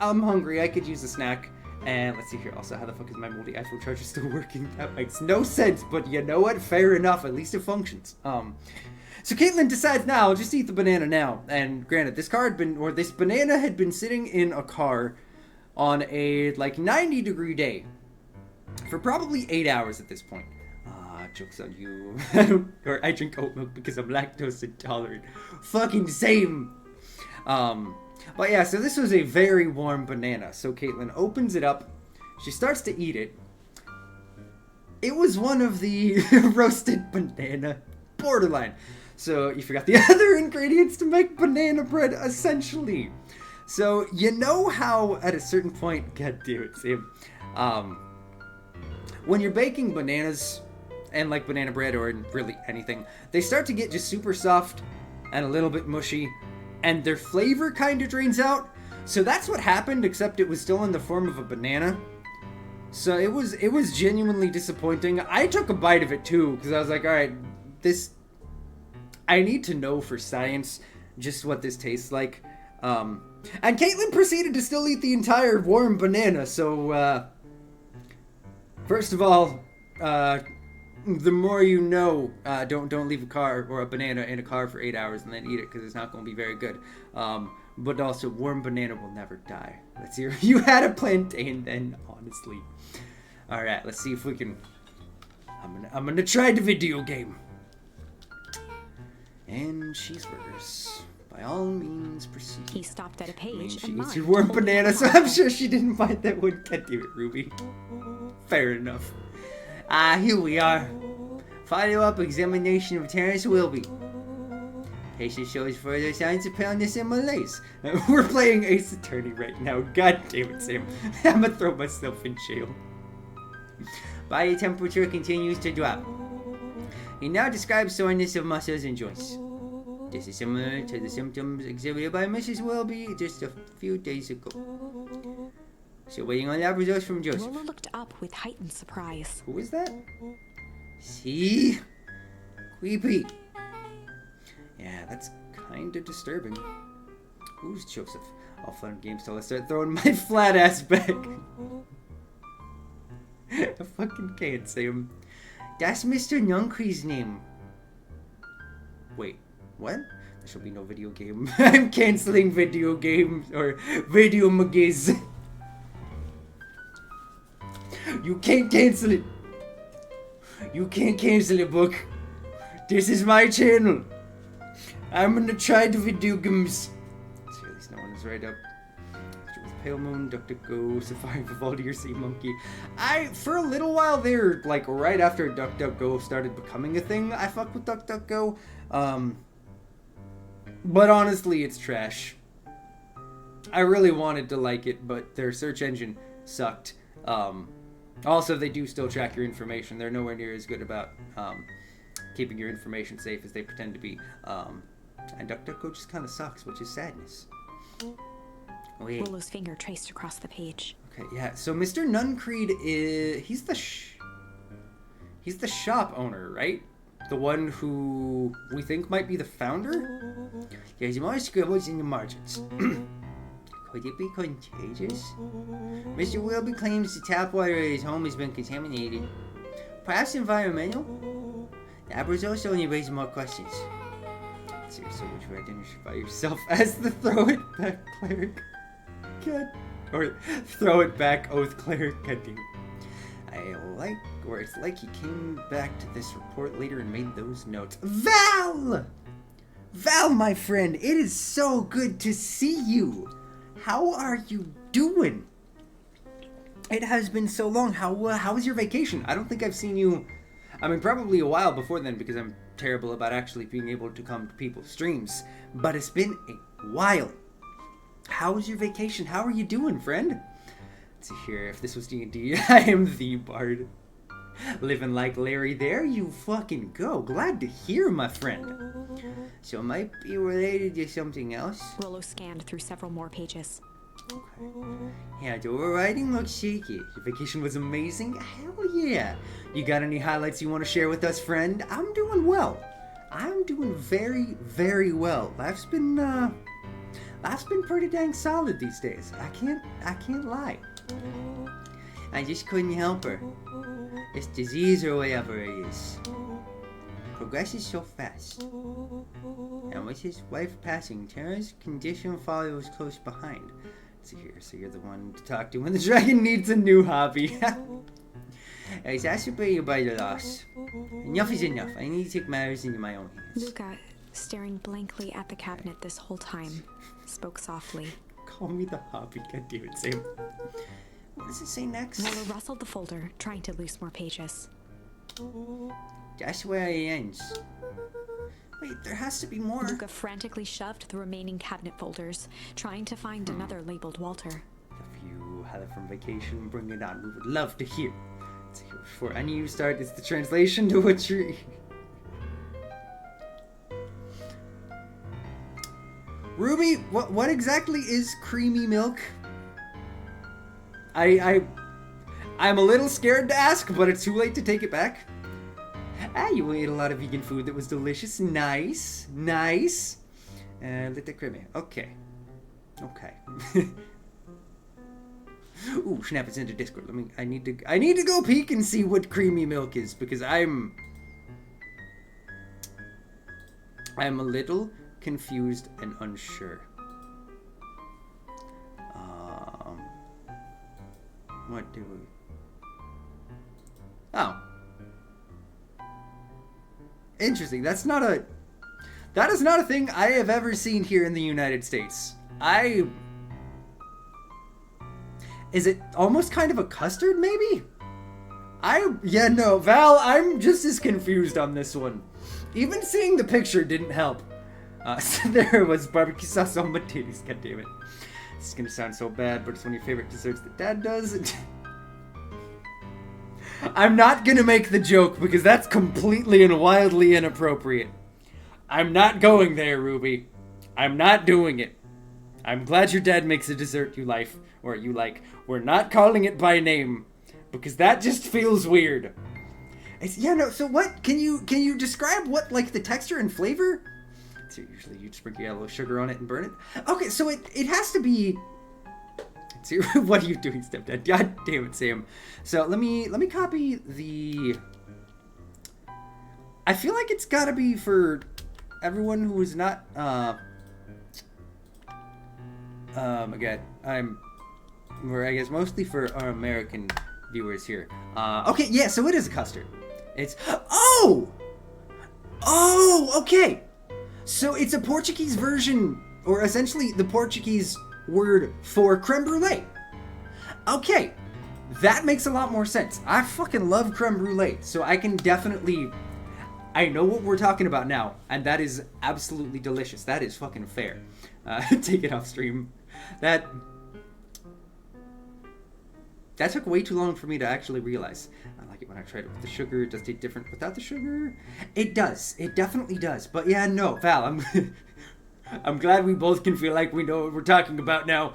I'm hungry, I could use a snack. And let's see here, also, how the fuck is my moldy iPhone charger still working? That makes no sense, but you know what? Fair enough, at least it functions. So Caitlin decides now, I'll just eat the banana now. And granted, this banana had been sitting in a car on a, 90-degree day for probably 8 hours at this point. Joke's on you. I drink oat milk because I'm lactose intolerant. Fucking same! But yeah, so this was a very warm banana. So Caitlin opens it up. She starts to eat it. It was one of the roasted banana. Borderline. So you forgot the other ingredients to make banana bread, essentially. So you know how at a certain point, god damn it, Sam. When you're baking bananas and like banana bread or really anything, they start to get just super soft and a little bit mushy. And their flavor kind of drains out. So that's what happened, except it was still in the form of a banana. So it was genuinely disappointing. I took a bite of it too, because I was like, alright, I need to know for science just what this tastes like. And Caitlin proceeded to still eat the entire warm banana, so, first of all, the more you know, don't leave a car or a banana in a car for 8 hours and then eat it because it's not going to be very good. But also, warm banana will never die. Let's hear you had a plantain then, honestly. All right, let's see if we can. I'm gonna try the video game. And cheeseburgers, by all means, proceed. He stopped at a page She and eats your marked warm holding banana, the so line. I'm sure she didn't find that one. God damn it, Ruby. Fair enough. Here we are. Follow-up examination of Terrence Wilby. Patient shows further signs of paleness and malaise. We're playing Ace Attorney right now. God damn it, Sam. I'm gonna throw myself in jail. Body temperature continues to drop. He now describes soreness of muscles and joints. This is similar to the symptoms exhibited by Mrs. Wilby just a few days ago. Still waiting on lab results from Joseph. Lola looked up with heightened surprise. Who is that? See? Creepy. Yeah, that's kind of disturbing. Who's Joseph? All fun and games till I start throwing my flat ass back. I fucking can't say him. That's Mr. Nunkree's name. Wait, what? There shall be no video game. I'm canceling video games or video magiz. You can't cancel it. You can't cancel it, book. This is my channel. I'm gonna try the video games. See, at least no one is right up. With Pale Moon, DuckDuckGo, Safari, Vivaldi, or Sea Monkey. For a little while there, like right after DuckDuckGo started becoming a thing, I fucked with DuckDuckGo. But honestly, it's trash. I really wanted to like it, but their search engine sucked. Also, they do still track your information. They're nowhere near as good about keeping your information safe as they pretend to be. And DuckDuckGo just kind of sucks, which is sadness. Wait. Willow's finger traced across the page. Okay, yeah. So Mr. Nuncreed is he's the shop owner, right? The one who we think might be the founder? There's more scribbles in the margins. Could it be contagious? Mr. Wilby claims the tap water at his home has been contaminated. Perhaps environmental? That results only raise more questions. Seriously, would you identify yourself as the throw it back cleric? God. Or throw it back oath cleric? God damn it. It's like he came back to this report later and made those notes. Val! Val, my friend, it is so good to see you. How are you doing? It has been so long. How was your vacation? I don't think I've seen you. I mean, probably a while before then because I'm terrible about actually being able to come to people's streams. But it's been a while. How was your vacation? How are you doing, friend? Let's see here. If this was D&D, I am the bard. Living like Larry, there you fucking go. Glad to hear, my friend. So it might be related to something else. Willow scanned through several more pages. Okay. Yeah, the writing looks shaky. Your vacation was amazing? Hell yeah. You got any highlights you want to share with us, friend? I'm doing well. I'm doing very, very well. Life's been pretty dang solid these days. I can't lie. I just couldn't help her. This disease or whatever it is progresses so fast. And with his wife passing, Tara's condition follows close behind. Let's see here, so you're the one to talk to when the dragon needs a new hobby. Exacerbated by the loss. Enough is enough. I need to take matters into my own hands. Luca, staring blankly at the cabinet this whole time, spoke softly. Call me the hobby, goddammit, Sam. What does it say next? Willow rustled the folder, trying to loose more pages. That's where it ends. Wait, there has to be more. Luca frantically shoved the remaining cabinet folders, trying to find another labeled Walter. If you had it from vacation, bring it on. We would love to hear. Let's hear before any of you start. It's the translation to what you're... Ruby, what exactly is creamy milk? I'm a little scared to ask, but it's too late to take it back. You ate a lot of vegan food that was delicious. Nice. Little creamy. Okay. Ooh, snap! It's into Discord. I need to go peek and see what creamy milk is because I'm a little confused and unsure. What do we? Oh. Interesting. That is not a thing I have ever seen here in the United States. Is it almost kind of a custard, maybe? Val, I'm just as confused on this one. Even seeing the picture didn't help. So there was barbecue sauce on my titties, goddammit. This is gonna sound so bad, but it's one of your favorite desserts that Dad does. I'm not gonna make the joke because that's completely and wildly inappropriate. I'm not going there, Ruby. I'm not doing it. I'm glad your dad makes a dessert you like. We're not calling it by name because that just feels weird. So what? Can you describe what, like, the texture and flavor? So usually you sprinkle a little sugar on it and burn it. Okay, so it has to be. See, what are you doing, stepdad? God damn it, Sam. So let me copy the. I feel like it's gotta be for everyone who is not. Again, I guess mostly for our American viewers here. Okay, yeah. So it is a custard. It's okay. So it's a Portuguese version, or essentially the Portuguese word for creme brulee. Okay, that makes a lot more sense. I fucking love creme brulee, so I can definitely... I know what we're talking about now, and that is absolutely delicious. That is fucking fair. Take it off stream. That took way too long for me to actually realize. I like it when I tried it with the sugar. It does taste different without the sugar. It does. It definitely does. But yeah, no, Val, I'm glad we both can feel like we know what we're talking about now.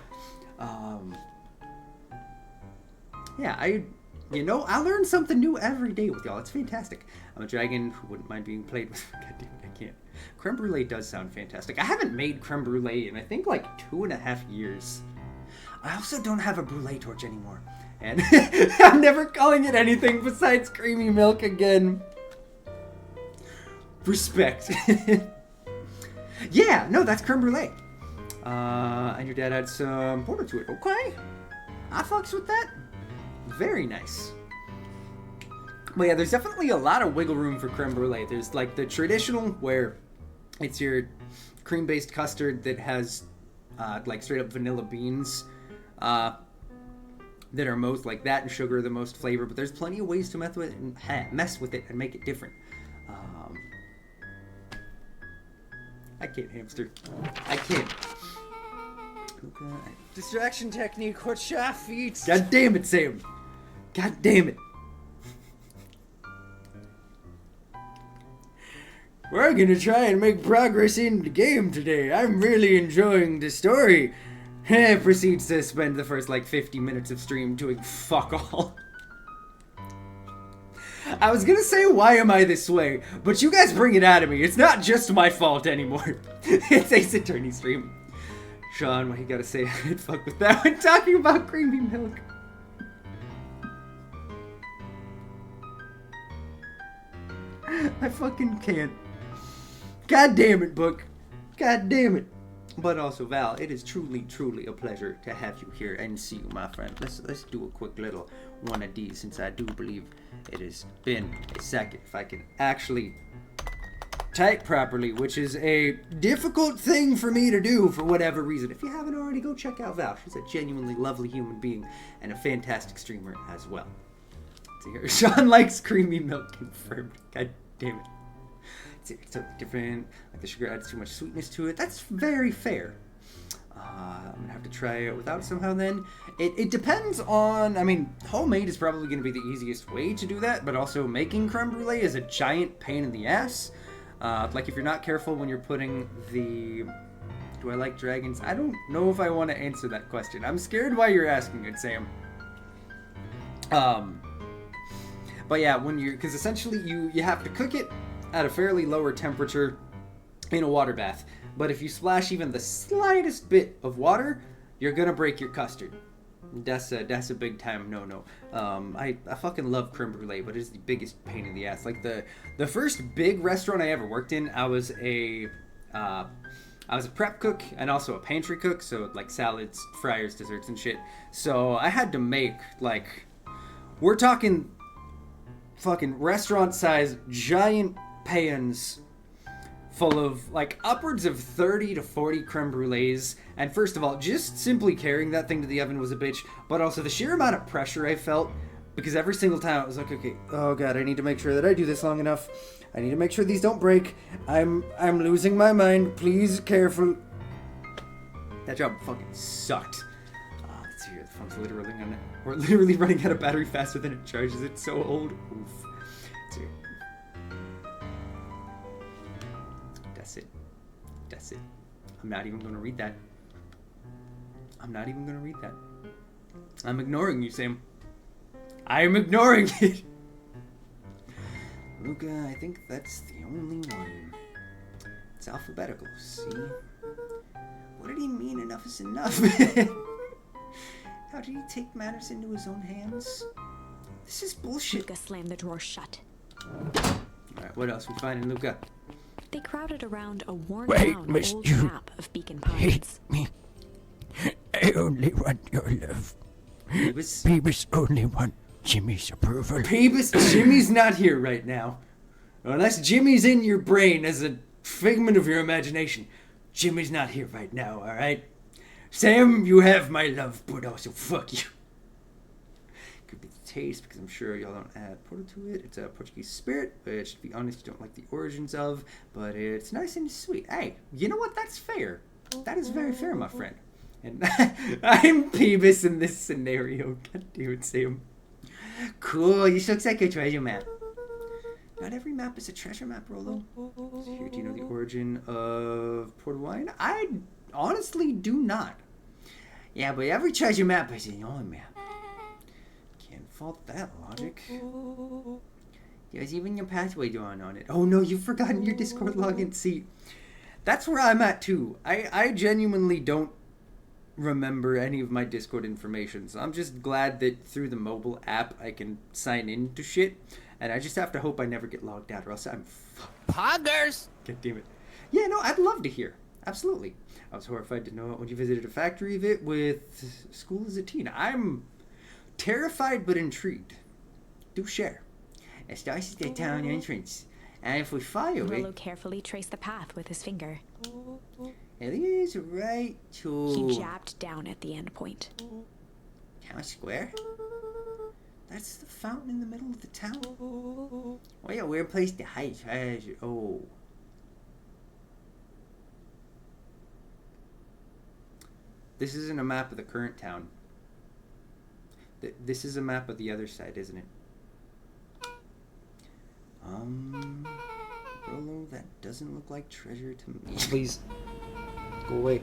Yeah, I learn something new every day with y'all. It's fantastic. I'm a dragon who wouldn't mind being played with. God damn it, I can't. Creme brulee does sound fantastic. I haven't made creme brulee in I think like 2.5 years. I also don't have a brulee torch anymore. And I'm never calling it anything besides creamy milk again. Respect. Yeah, no, that's creme brulee. And your dad had some porter to it. Okay. I fucks with that. Very nice. But yeah, there's definitely a lot of wiggle room for creme brulee. There's like the traditional where it's your cream-based custard that has like straight up vanilla beans that are most like that, and sugar are the most flavor. But there's plenty of ways to mess with it and make it different. I can't, hamster. I can't. Okay. Distraction technique, what shaft feet? God damn it, Sam. God damn it. We're gonna try and make progress in the game today. I'm really enjoying the story. Proceeds to spend the first like 50 minutes of stream doing fuck all. I was gonna say, why am I this way? But you guys bring it out of me. It's not just my fault anymore. It's Ace Attorney stream. Sean, what you gotta say? I'd fuck with that when talking about creamy milk. I fucking can't. God damn it, Book. God damn it. But also, Val, it is truly, truly a pleasure to have you here and see you, my friend. Let's do a quick little one of these, since I do believe it has been a second. If I can actually type properly, which is a difficult thing for me to do for whatever reason. If you haven't already, go check out Val. She's a genuinely lovely human being and a fantastic streamer as well. Let's see here. Sean likes creamy milk, confirmed. God damn it. It's totally different. Like the sugar adds too much sweetness to it. That's very fair. I'm gonna have to try it without somehow then. It depends on, I mean, homemade is probably gonna be the easiest way to do that, but also making creme brulee is a giant pain in the ass. Like if you're not careful when you're putting the, do I like dragons? I don't know if I want to answer that question. I'm scared why you're asking it, Sam. But yeah, when you're, because essentially you have to cook it at a fairly lower temperature in a water bath. But if you splash even the slightest bit of water, you're gonna break your custard. That's a big time no. I fucking love creme brulee, but it's the biggest pain in the ass. Like the first big restaurant I ever worked in, I was a prep cook and also a pantry cook, so like salads, fryers, desserts, and shit. So I had to make like, we're talking fucking restaurant size giant pans full of like upwards of 30 to 40 creme brulees. And first of all, just simply carrying that thing to the oven was a bitch, but also the sheer amount of pressure I felt, because every single time I was like, okay, oh god, I need to make sure that I do this long enough. I need to make sure these don't break. I'm losing my mind. Please, careful. That job fucking sucked. Let's see here, the phone's literally running out of battery faster than it charges. It's so old. Oof. Let's see here. That's it. I'm not even gonna read that. I'm ignoring you, Sam. I'm ignoring it. Luca, I think that's the only one. It's alphabetical, see? What did he mean enough is enough? How did he take matters into his own hands? This is bullshit. Luca slammed the drawer shut. Alright, what else we find in Luca? They crowded around a Wait, worn-down miss, old you map of Beacon hate Pines. me. I only want your love. Peebus? Peebus only want Jimmy's approval. Peebus, Jimmy's not here right now. Unless Jimmy's in your brain as a figment of your imagination. Jimmy's not here right now, alright? Sam, you have my love, but also fuck you. Could be the taste, because I'm sure y'all don't add Porto to it. It's a Portuguese spirit, which, to be honest, you don't like the origins of, but it's nice and sweet. Hey, you know what? That's fair. That is very fair, my friend. And I'm Peebus in this scenario. God damn it, Sam. Cool, this looks like a treasure map. Not every map is a treasure map, Rolo. So here, do you know the origin of Port Wine? I honestly do not. Yeah, but every treasure map is an own map. Can't fault that logic. There's even your pathway drawn on it. Oh no, you've forgotten your Discord login. See, that's where I'm at too. I genuinely don't remember any of my Discord information. So I'm just glad that through the mobile app I can sign into shit. And I just have to hope I never get logged out or else I'm Poggers! God damn it. Yeah, no, I'd love to hear. Absolutely. I was horrified to know when you visited a factory of it with school as a teen. I'm terrified but intrigued. Do share. It starts at the town entrance. And if we follow Rolo it, carefully traced the path with his finger. it leads right to He jabbed down at the end point. Town Square? That's the fountain in the middle of the town? What a weird place to hide treasure. Oh. This isn't a map of the current town. This is a map of the other side, isn't it? Rolo, that doesn't look like treasure to me. Please. Go away.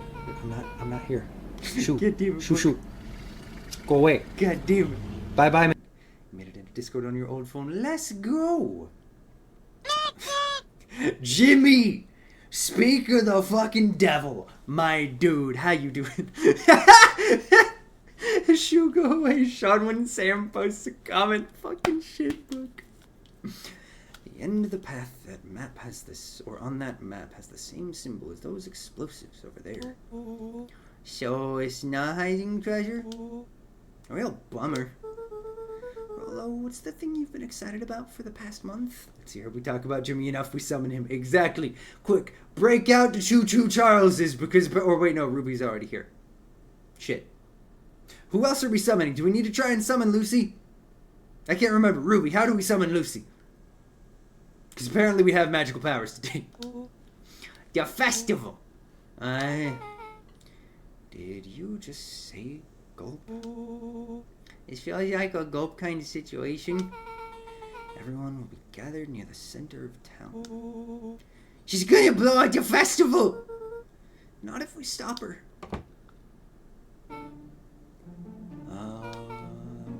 I'm not here. Shoot. God damn it, Shoot. Go away. God damn it. Bye-bye, man. You made it into Discord on your old phone. Let's go. Jimmy! Speak of the fucking devil. My dude, how you doing? Shoo, go away, Sean, when Sam posts a comment. Fucking shit book. The end of the path, that map has this, or on that map, has the same symbol as those explosives over there. So it's not hiding treasure? A real bummer. Rolo, what's the thing you've been excited about for the past month? Let's hear we talk about Jimmy enough, we summon him. Exactly. Quick, break out to Choo Choo Charles's because... Or wait, no, Ruby's already here. Shit. Who else are we summoning? Do we need to try and summon Lucy? I can't remember. Ruby, how do we summon Lucy? Because apparently we have magical powers today. The festival. Did you just say gulp? It feels like a gulp kind of situation. Everyone will be gathered near the center of town. She's gonna blow out the festival! Not if we stop her.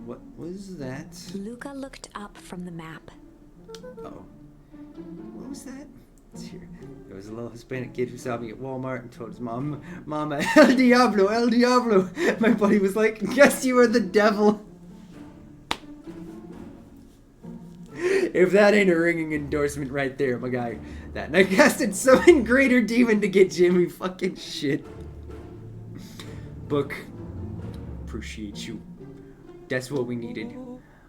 What was that? Luca looked up from the map. Uh-oh. What was that? Let's hear. There was a little Hispanic kid who saw me at Walmart and told his mom, Mama, El Diablo, El Diablo. My buddy was like, guess you are the devil. If that ain't a ringing endorsement right there, my guy. That and I casted summon greater demon to get Jimmy. Fucking shit. Book. Appreciate you. That's what we needed.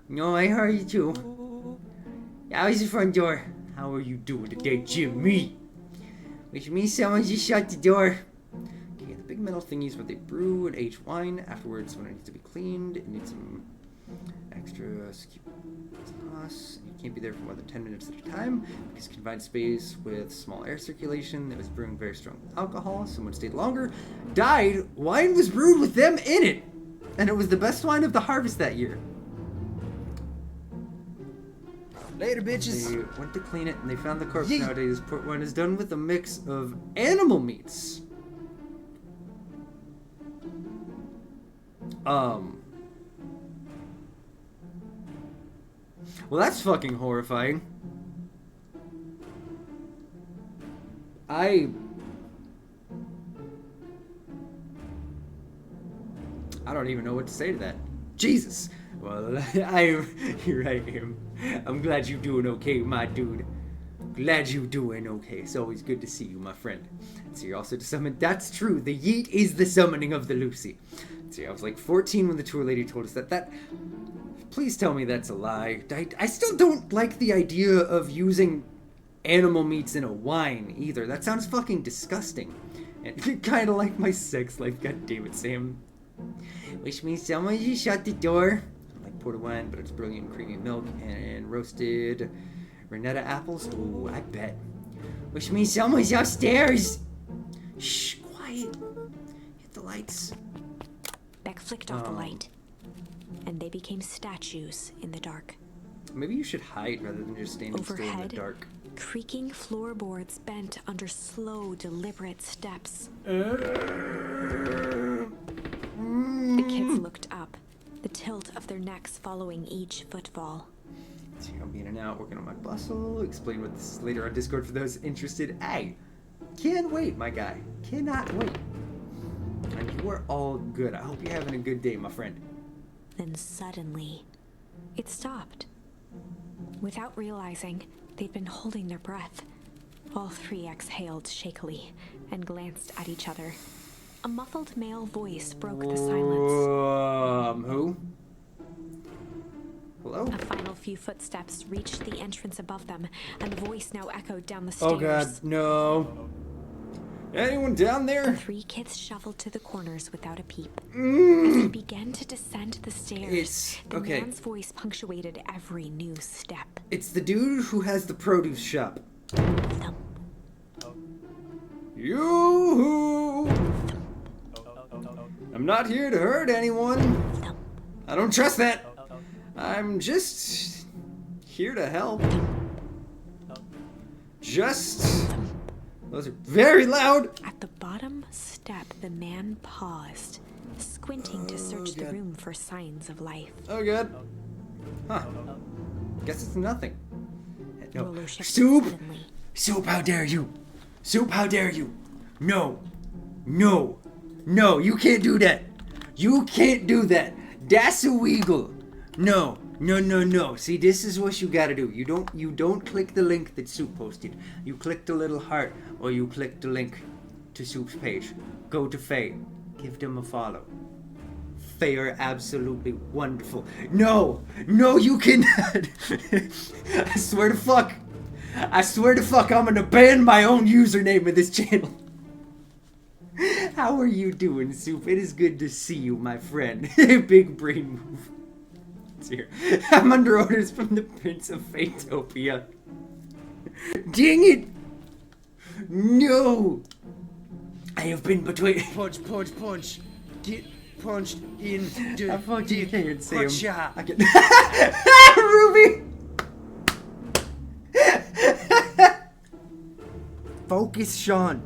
No, I heard you too. How's the front door? How are you doing today, Jimmy? Which means someone just shut the door. Okay, the big metal thingies where they brew and age wine. Afterwards, when it needs to be cleaned, it needs some extra sauce. You can't be there for more than 10 minutes at a time because confined space with small air circulation. It was brewing very strong alcohol. Someone stayed longer, died. Wine was brewed with them in it, and it was the best wine of the harvest that year. Later, bitches. They went to clean it and they found the corpse. Nowadays, port wine is done with a mix of animal meats. Well, that's fucking horrifying. I don't even know what to say to that. Jesus. Well, here I am. I'm glad you're doing okay, my dude. Glad you're doing okay. It's always good to see you, my friend. So you're also to summon. That's true. The yeet is the summoning of the Lucy. See, I was like 14 when the tour lady told us that. Please tell me that's a lie. I still don't like the idea of using animal meats in a wine either. That sounds fucking disgusting. And kind of like my sex life. God damn it, Sam. Which means someone just shut the door. I'm like Port wine, but it's brilliant creamy milk and roasted Renetta apples. Ooh, I bet. Which means someone's upstairs. Shh, quiet. Hit the lights. Beck flicked off the light, and they became statues in the dark. Maybe you should hide rather than just standing still in the Overhead, dark. creaking floorboards bent under slow, deliberate steps. The kids looked up, the tilt of their necks following each footfall. So I'll be in and out, working on my bustle. Explain what this is later on Discord for those interested. Hey, can't wait, my guy. Cannot wait. And you are all good. I hope you're having a good day, my friend. Then suddenly, it stopped. Without realizing, they'd been holding their breath. All three exhaled shakily and glanced at each other. A muffled male voice broke the silence. Who? Hello? A final few footsteps reached the entrance above them, and the voice now echoed down the stairs. Oh god, no. Anyone down The there? three kids shuffled to the corners without a peep. As they began to descend the stairs, the okay. man's voice punctuated every new step. It's the dude who has the produce shop. Thump, Yoo-hoo! I'm not here to hurt anyone. thump, I don't trust that. I'm just here to help. Just... Those are very loud. At the bottom step, the man paused, squinting to search the God. room for signs of life. Oh god. Huh. Guess it's nothing. No. Rolo shifted Soup! suddenly. Soup, how dare you? Soup, how dare you? No. No. No, you can't do that. You can't do that. That's illegal. No. No, no, no. See, this is what you gotta do. You don't click the link that Soup posted. You click the little heart, or you click the link to Soup's page. Go to Faye. Give them a follow. They are absolutely wonderful. No! No, you cannot! I swear to fuck! I swear to fuck, I'm gonna ban my own username in this channel. How are you doing, Soup? It is good to see you, my friend. Big brain move. It's here. I'm under orders from the Prince of Fatopia. Dang it! No! I have been betrayed. Punch, punch, punch. Get punched in the I fucking can't say him. shot. I can. Ruby! Focus, Sean.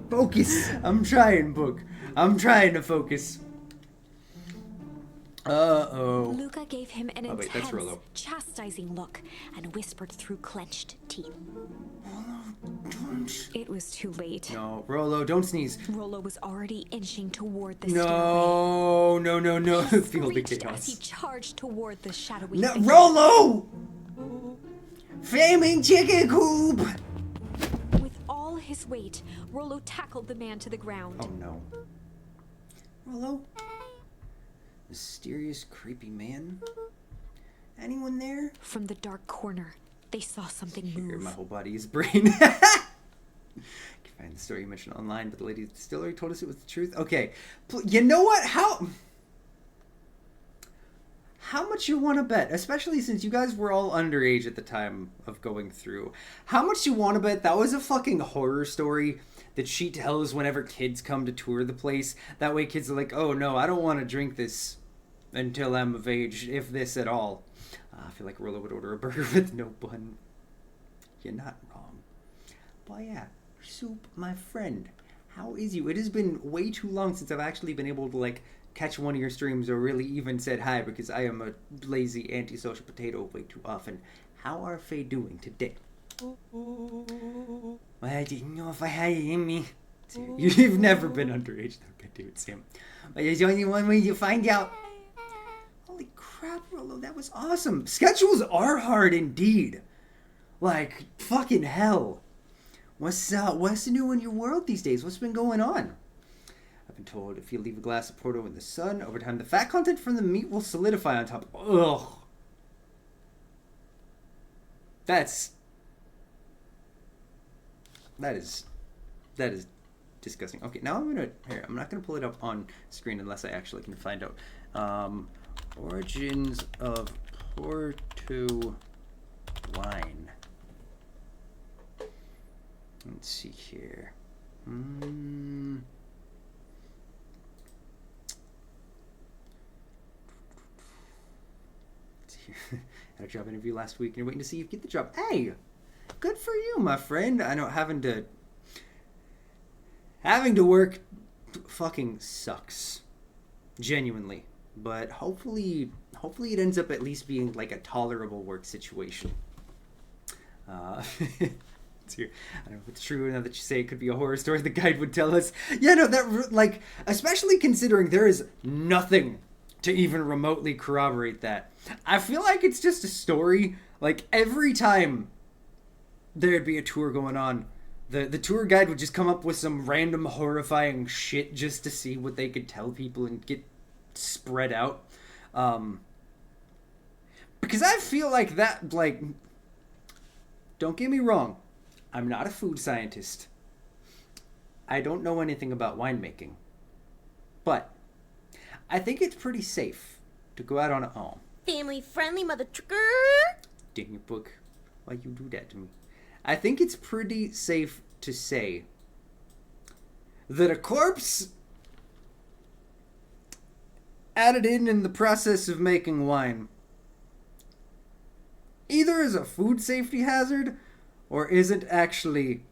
Focus. I'm trying, Book. I'm trying to focus. Uh-oh. Luca gave him an Oh, wait, that's intense, Rolo. chastising look and whispered through clenched teeth. Don't. It was too late. No, Rolo, don't sneeze. Rolo was already inching toward the stairway. No, no, no, no. He Feel the screeched as he chaos. charged toward the shadowy No, figure. Rolo! Flaming chicken coop! With all his weight, Rolo tackled the man to the ground. Oh no. Rolo? Mysterious, creepy man? Anyone there? From the dark corner, they saw something Here, move. my whole body is brain. I can find the story you mentioned online, but the lady distillery told us it was the truth. Okay, you know what? How much you want to bet? Especially since you guys were all underage at the time of going through. How much you want to bet that was a fucking horror story that she tells whenever kids come to tour the place? That way kids are like, oh no, I don't want to drink this until I'm of age, if this at all. I feel like Rolo would order a burger with no bun. You're not wrong. But yeah, Soup, my friend, how is you? It has been way too long since I've actually been able to, like, catch one of your streams or really even said hi, because I am a lazy, antisocial potato way too often. How are Faye doing today? Well, I didn't know if I had it in me. You've never been underage, though, God damn it, Sam. But there's only one way to find out. Holy crap, Rolo, that was awesome. Schedules are hard indeed. Like, fucking hell. What's new in your world these days? What's been going on? I've been told if you leave a glass of Porto in the sun, over time the fat content from the meat will solidify on top. Ugh. That is disgusting. Okay, now I'm not gonna pull it up on screen unless I actually can find out Origins of Porto wine. Let's see here. Had a job interview last week and you're waiting to see if you get the job. Hey, good for you, my friend. I know having to work fucking sucks. Genuinely. But hopefully it ends up at least being like a tolerable work situation. It's here. I don't know if it's true now that you say it could be a horror story. The guide would tell us. Yeah, no, that like, especially considering there is nothing to even remotely corroborate that. I feel like it's just a story. Like every time there'd be a tour going on, the tour guide would just come up with some random horrifying shit just to see what they could tell people and get spread out. Because I feel like that, like, don't get me wrong, I'm not a food scientist. I don't know anything about winemaking. But I think it's pretty safe to go out on a own. Family friendly, mother trucker. Dang it, book. Why you do that to me? I think it's pretty safe to say that a corpse added in the process of making wine either is a food safety hazard or isn't actually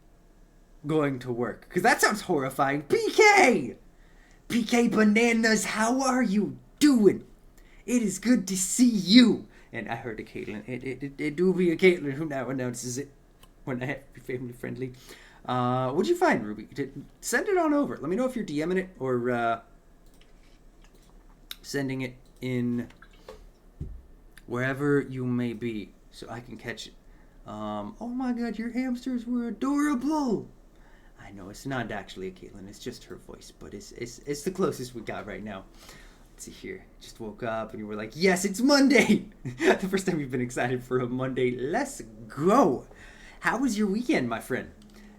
going to work. Because that sounds horrifying. PK! PK Bananas, how are you doing? It is good to see you. And I heard a Caitlin. It do be a Caitlin who now announces it when I have to be family friendly. What'd you find, Ruby? Send it on over. Let me know if you're DMing it or sending it in wherever you may be so I can catch it. Oh my god, your hamsters were adorable. I know it's not actually a Caitlin, it's just her voice, but it's the closest we got right now. Let's see here. Just woke up and you were like, yes, it's Monday! The first time you've been excited for a Monday. Let's go! How was your weekend, my friend?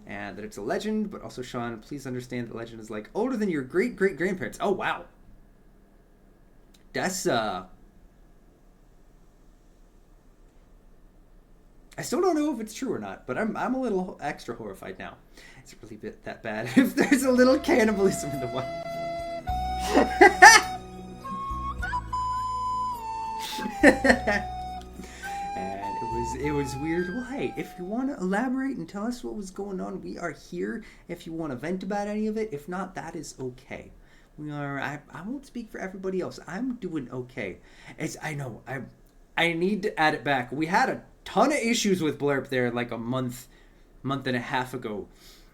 And that it's a legend, but also, Sean, please understand that legend is like older than your great-great-grandparents. Oh, wow. That's, I still don't know if it's true or not, but I'm a little extra horrified now. Is it really that bad? If there's a little cannibalism in the one. And it was weird. Well, hey, if you want to elaborate and tell us what was going on, we are here. If you want to vent about any of it, if not, that is okay. We are. I won't speak for everybody else. I'm doing okay. I know. I need to add it back. We had a ton of issues with Blurb there like a month and a half ago,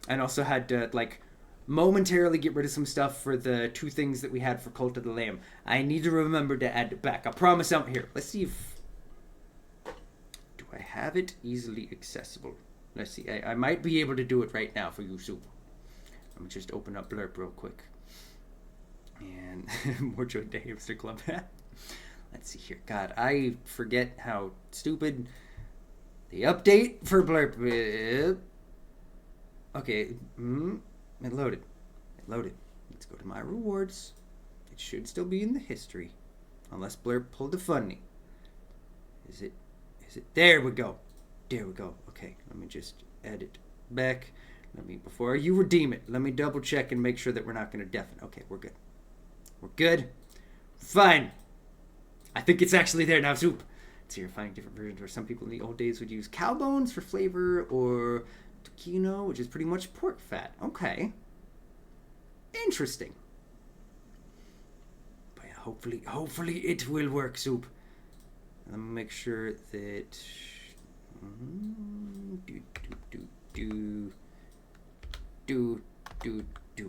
and also had to like momentarily get rid of some stuff for the 2 things that we had for Cult of the Lamb. I need to remember to add it back. I promise I'm here. Let's see if do I have it easily accessible. Let's see. I might be able to do it right now for you, Soup. Let me just open up Blurb real quick. And more joy to Hamster Club. Let's see here. God, I forget how stupid the update for Blurb. Okay. It loaded. Let's go to my rewards. It should still be in the history. Unless Blurb pulled a funny. Is it? There we go. Okay, let me just edit back. Before you redeem it, let me double check and make sure that we're not going to deafen. Okay, we're good. Fine. I think it's actually there now, Soup. So you're finding different versions where some people in the old days would use cow bones for flavor or tocino, which is pretty much pork fat. Okay. Interesting. But yeah, hopefully it will work, Soup. Let me make sure that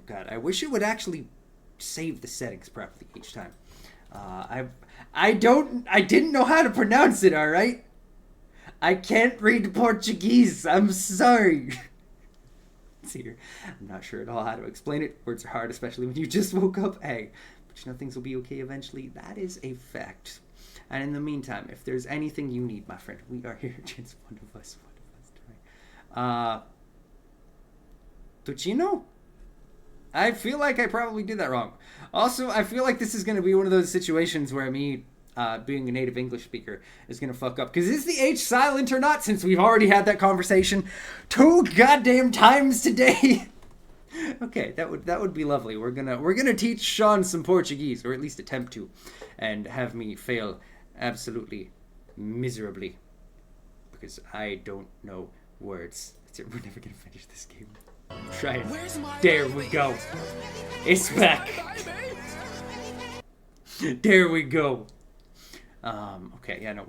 God, I wish it would actually save the settings properly each time. I didn't know how to pronounce it, alright? I can't read Portuguese. I'm sorry. Let's see here. I'm not sure at all how to explain it. Words are hard, especially when you just woke up. Hey, but you know things will be okay eventually. That is a fact. And in the meantime, if there's anything you need, my friend, we are here. Just one of us. Tocino? I feel like I probably did that wrong. Also, I feel like this is going to be one of those situations where me being a native English speaker, is gonna fuck up. Because is the H silent or not? Since we've already had that conversation 2 goddamn times today. Okay, that would be lovely. We're gonna teach Sean some Portuguese, or at least attempt to, and have me fail absolutely miserably because I don't know words. That's it. We're never gonna finish this game. Try it. There we go. It's back. There we go. Okay, yeah, no,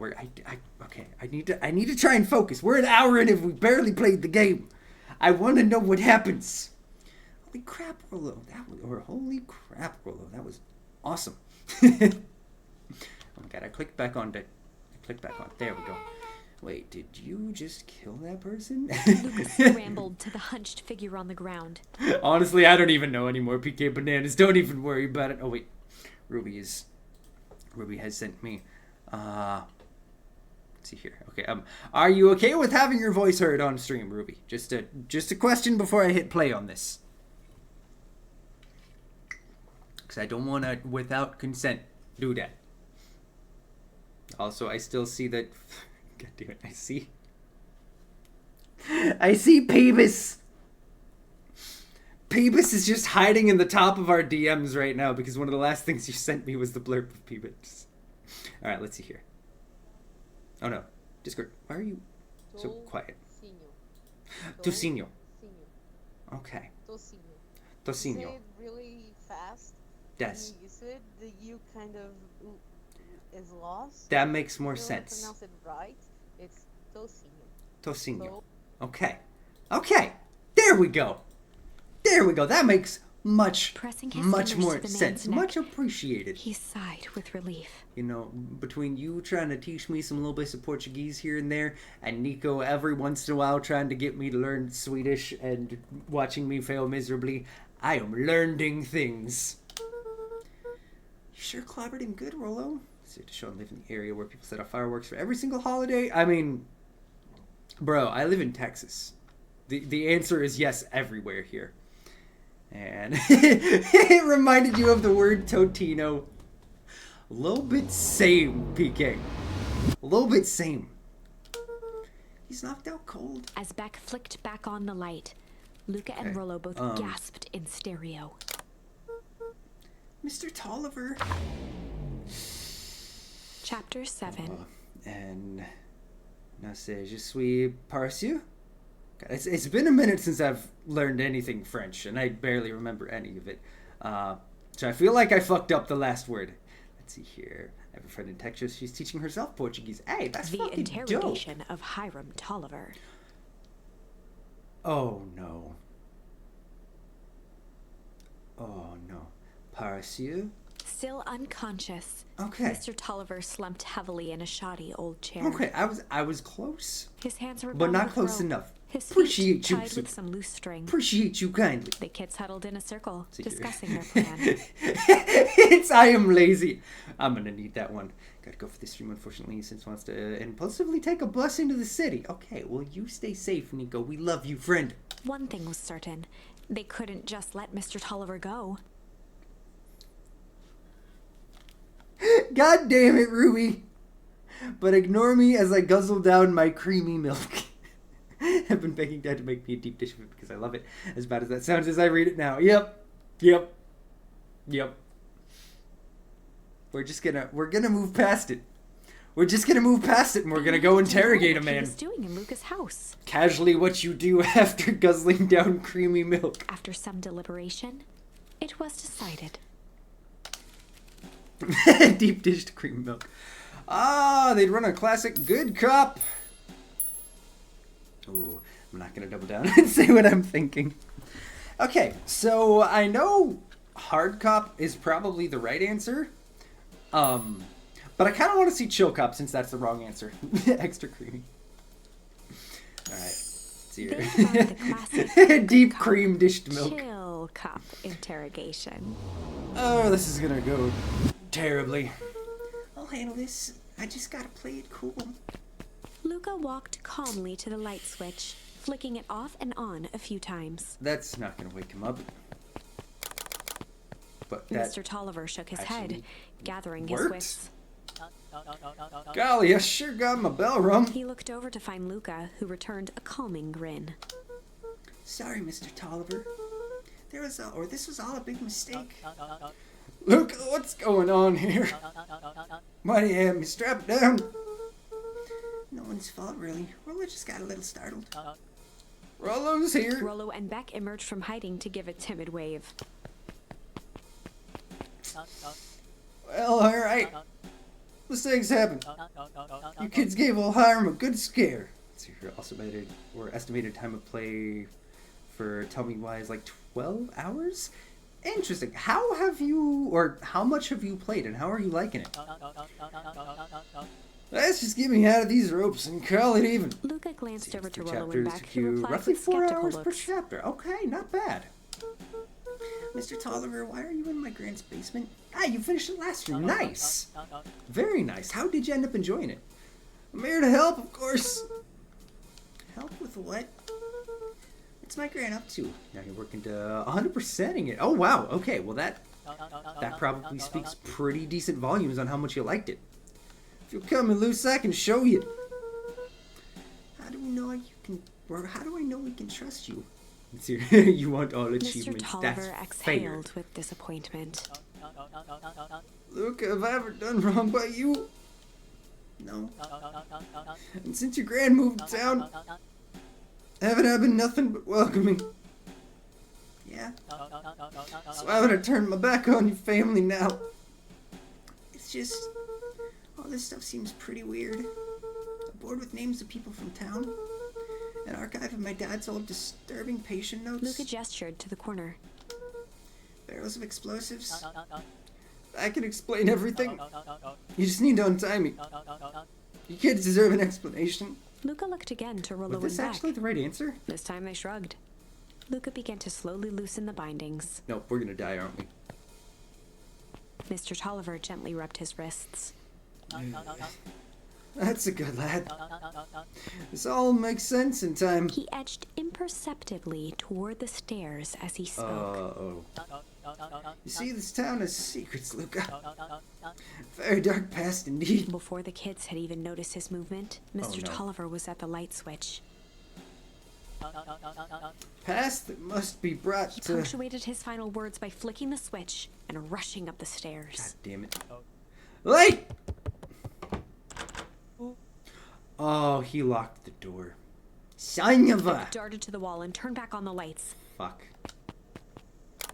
I need to try and focus. We're an hour in if we barely played the game. I want to know what happens. Holy crap, Rollo. Holy crap, Rollo. That was awesome. Oh my god, I clicked back on. There we go. Wait, did you just kill that person? Lucas scrambled to the hunched figure on the ground. Honestly, I don't even know anymore. PK Bananas, don't even worry about it. Oh wait, Ruby has sent me. Let's see here. Okay, are you okay with having your voice heard on stream, Ruby? Just a question before I hit play on this. Because I don't want to, without consent, do that. Also, I still see that. God damn it! I see Peebus. Peebus is just hiding in the top of our DMs right now because one of the last things you sent me was the blurb of Peebus. All right, let's see here. Oh no, Discord. Why are you so quiet? Tocinho. Okay. Tocinho. You say it really fast. Yes. When you use it, the U kind of is lost. That makes more If you sense. pronounce it right. It's Tocinho. Tocinho. Okay. There we go. That makes much Pressing his more fingers to the sense. man's neck, Much appreciated. He sighed with relief. You know, between you trying to teach me some little bits of Portuguese here and there, and Nico every once in a while trying to get me to learn Swedish and watching me fail miserably, I am learning things. You sure clobbered him good, Rollo? So to show him live in the area where people set off fireworks for every single holiday? I mean, bro, I live in Texas. The answer is yes everywhere here. And it reminded you of the word Totino. A little bit same, PK. A little bit same. He's knocked out cold. As Beck flicked back on the light, Luca and Rollo both gasped in stereo. Mr. Tolliver. Chapter 7. And now say, je suis paresseux? God, it's been a minute since I've learned anything French, and I barely remember any of it. So I feel like I fucked up the last word. Let's see here. I have a friend in Texas. She's teaching herself Portuguese. Hey, that's The fucking interrogation dope. of Hiram Tolliver. Oh no. Paresseux? Still unconscious, Okay. Mr. Tolliver slumped heavily in a shoddy old chair. Okay, I was close. His hands were But bound not with close rope, enough. His feet Appreciate you, tied Sue. with some loose string. Appreciate you kindly. The kids huddled in a circle, See here. discussing their plan. I am lazy. I'm gonna need that one. Gotta go for this stream, unfortunately, since wants to impulsively take a bus into the city. Okay, well, you stay safe, Nico. We love you, friend. One thing was certain. They couldn't just let Mr. Tolliver go. God damn it, Ruby. But ignore me as I guzzle down my creamy milk. I've been begging Dad to make me a deep dish of it because I love it. As bad as that sounds as I read it now. Yep. We're gonna move past it. We're just gonna move past it and we're gonna go interrogate a What he man. was doing in Luca's house. Casually what you do after guzzling down creamy milk. After some deliberation, it was decided. Deep dished cream milk. They'd run a classic good cop. Ooh, I'm not gonna double down and say what I'm thinking. Okay, so I know hard cop is probably the right answer. But I kind of want to see chill cop since that's the wrong answer. Extra creamy. All right, let's see They here. found the classic Deep cup cream dished milk. Chill cup interrogation. Oh, this is gonna go terribly. I'll handle this. I just gotta play it cool. Luca walked calmly to the light switch, flicking it off and on a few times. That's not gonna wake him up. But that Mr. Tolliver shook his head, actually gathering his worked. wits. Golly, I sure got my bell rung. He looked over to find Luca, who returned a calming grin. Sorry, Mr. Tolliver. This was all a big mistake. Luca, what's going on here? Why do you have me strapped down? No one's fault, really. Rollo just got a little startled. Rollo's here. Rollo and Beck emerged from hiding to give a timid wave. Well, alright. Mistakes happen. You kids gave old Hiram a good scare. So your estimated time of play for Tell Me Why is like 12 hours? Interesting. How much have you played and how are you liking it? Let's just get me out of these ropes and call it even. Luca glanced over to Two Rollo and chapters Beck, took who you replied roughly with 4 skeptical hours per looks. chapter. Okay, not bad. Mr. Tolliver, why are you in my grand's basement? Ah, you finished it last year. Nice. Very nice. How did you end up enjoying it? I'm here to help, of course. Help with what? What's my grand up to? Now you're working to 100%ing it. Oh, wow. Okay, well that probably speaks pretty decent volumes on how much you liked it. If you'll come in loose, I can show you. How do we know how do I know we can trust you? You want all Mr. achievements. Tolliver That's fair. exhaled with disappointment. Look, have I ever done wrong by you? No. And since your grand moved to town, haven't I been nothing but welcoming? Yeah? So haven't I turned my back on your family now? It's just... all this stuff seems pretty weird. A board with names of people from town. An archive of my dad's old disturbing patient notes. Luca gestured to the corner. Barrels of explosives. I can explain everything. You just need to untie me. You kids deserve an explanation. Luca looked again to Rollo Was this and Beck. actually the right answer? This time they shrugged. Luca began to slowly loosen the bindings. Nope, we're gonna die, aren't we? Mr. Tolliver gently rubbed his wrists. That's a good lad. This all makes sense in time. He edged imperceptibly toward the stairs as he spoke. Oh. You see, this town has secrets, Luca. Very dark past indeed. Before the kids had even noticed his movement, Mr. no. Tolliver was at the light switch. Past that must be brought He to... punctuated his final words by flicking the switch and rushing up the God stairs. damn it. Light! Oh, he locked the door. Son of a... Darted to the wall and turned back on the lights. Fuck.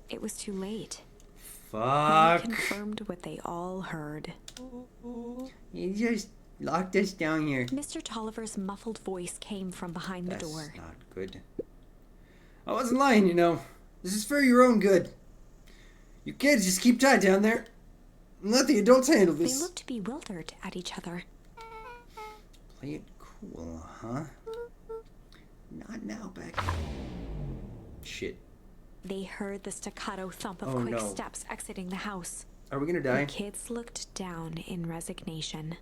It was too late. Fuck. He confirmed what they all heard. You just locked us down here. Mr. Tolliver's muffled voice came from behind the That's door. not good. I wasn't lying, you know. This is for your own good. You kids just keep tight down there. And let the adults handle They this. looked bewildered at each other. Play it cool, huh? Not now, Beck. Shit. They heard the staccato thump of Oh, quick no. steps exiting the house. Are we gonna The die? kids looked down in resignation.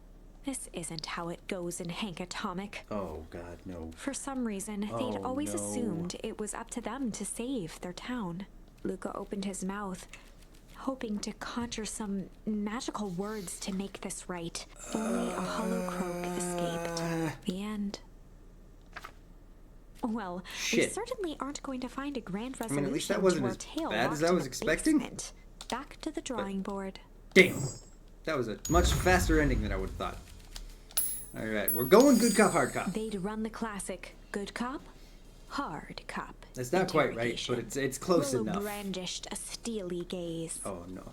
This isn't how it goes in Hank Atomic. Oh, God, no. For some reason, Oh, they'd always no. assumed it was up to them to save their town. Luca opened his mouth, hoping to conjure some magical words to make this right. Only a hollow croak escaped. The end. Well, we Shit. certainly aren't going to find a grand mean, resolution at least that to wasn't our as tale bad as locked I in was the expecting. basement. Back to the drawing board. Damn. That was a much faster ending than I would have thought. Alright, we're going good cop, hard cop. They'd run the classic good cop, hard cop. That's not quite right, but it's close Rollo enough. brandished a steely gaze. Oh, no.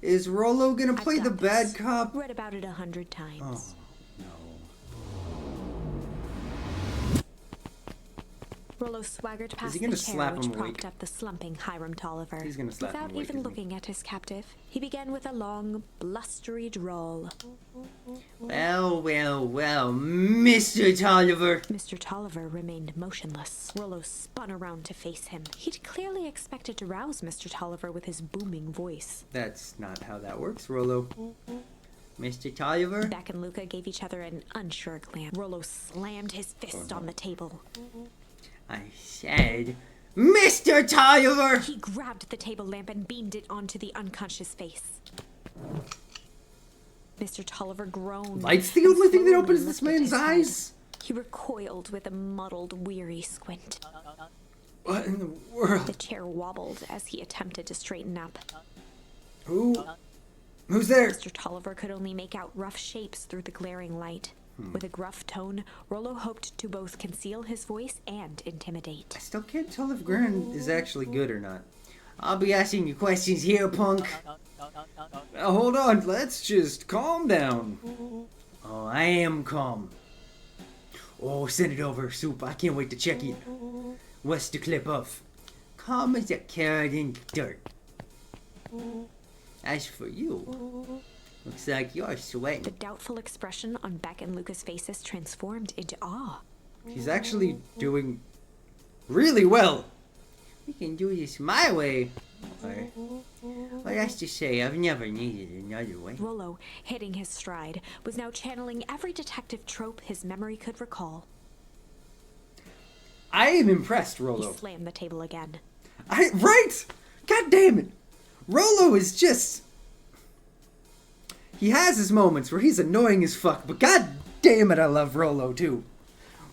Is Rollo gonna I've play got the bad this. cop? Read about it 100 times. Oh, no. Rollo swaggered past he gonna the chair slap which him propped awake? up the slumping Hiram Tolliver. He's gonna slap him Without awake, even isn't he? looking at his captive, he began with a long, blustery drawl. Well, Mr. Tolliver. Mr. Tolliver remained motionless. Rollo spun around to face him. He'd clearly expected to rouse Mr. Tolliver with his booming voice. That's not how that works, Rollo. Mr. Tolliver? Beck and Luca gave each other an unsure glance. Rollo slammed his fist on the table. I said, Mr. Tolliver! He grabbed the table lamp and beamed it onto the unconscious face. Mr. Tolliver groaned. Light's the and only thing that slowly opens this lifted man's his head. eyes? He recoiled with a muddled, weary squint. What in the The world? chair wobbled as he attempted to straighten up. Who's there? Mr. Tolliver could only make out rough shapes through the glaring light. With a gruff tone, Rollo hoped to both conceal his voice and intimidate. I still can't tell if Gran is actually good or not. I'll be asking you questions here, punk. Now, hold on, let's just calm down. Oh, I am calm. Oh, send it over, Soup. I can't wait to check it. What's the clip of? Calm as a carrot in the dirt. As for you, looks like you're The sweating. doubtful expression on Beck and Lucas' faces transformed into awe. He's actually doing really well. We can do this my way. Or, well, that's to say, I've never needed another way. Rollo, hitting his stride, was now channeling every detective trope his memory could recall. I am impressed, He Rollo. slammed the table again. Right? God damn it. Rollo is just... He has his moments where he's annoying as fuck, but god damn it, I love Rollo too.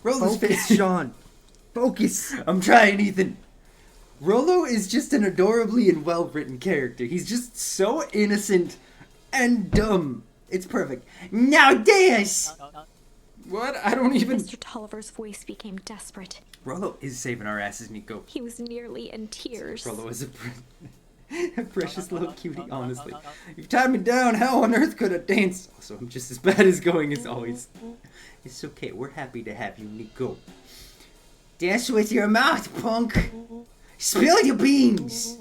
Rollo's Focus, face... Sean. Focus. I'm trying, Ethan. Rollo is just an adorably and well-written character. He's just so innocent and dumb. It's perfect. Now dance! What? I don't even... Mr. Tolliver's voice became desperate. Rollo is saving our asses, Nico. He was nearly in tears. Rollo is a precious little cutie, honestly. You've tied me down. How on earth could I dance? Also, I'm just as bad as going as always. It's okay. We're happy to have you, Nico. Dance with your mouth, punk. Spill your beans.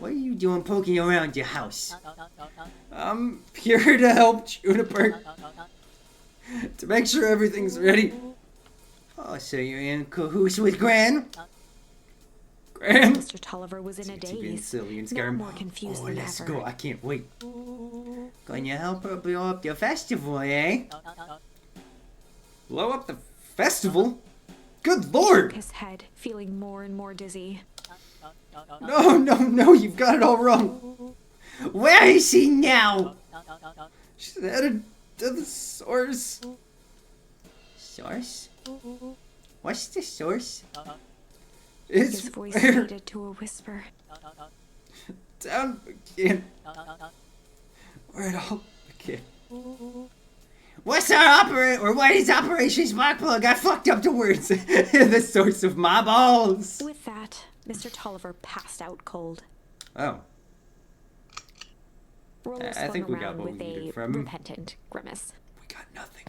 What are you doing poking around your house? I'm here to help Juniper. To make sure everything's ready. Oh, so you're in cahoots with Gran? Gran? Mr. Tolliver was in a It's being daze, silly and now scared. more confused Oh, than let's ever. go. I can't wait. Gonna help her blow up the festival, eh? Blow up the festival? Good lord! His head, feeling more and more dizzy. No, you've got it all wrong. Where is he now? She's headed to the source. Source? What's the source? It's His voice where faded to a whisper. down again. Where it all began. What's what is Operation Sparkplug? I fucked up the words. The source of my balls. With that, Mr. Tolliver passed out cold. Oh. Rollo I swung think we got around what with we needed a from him. repentant grimace. We got nothing.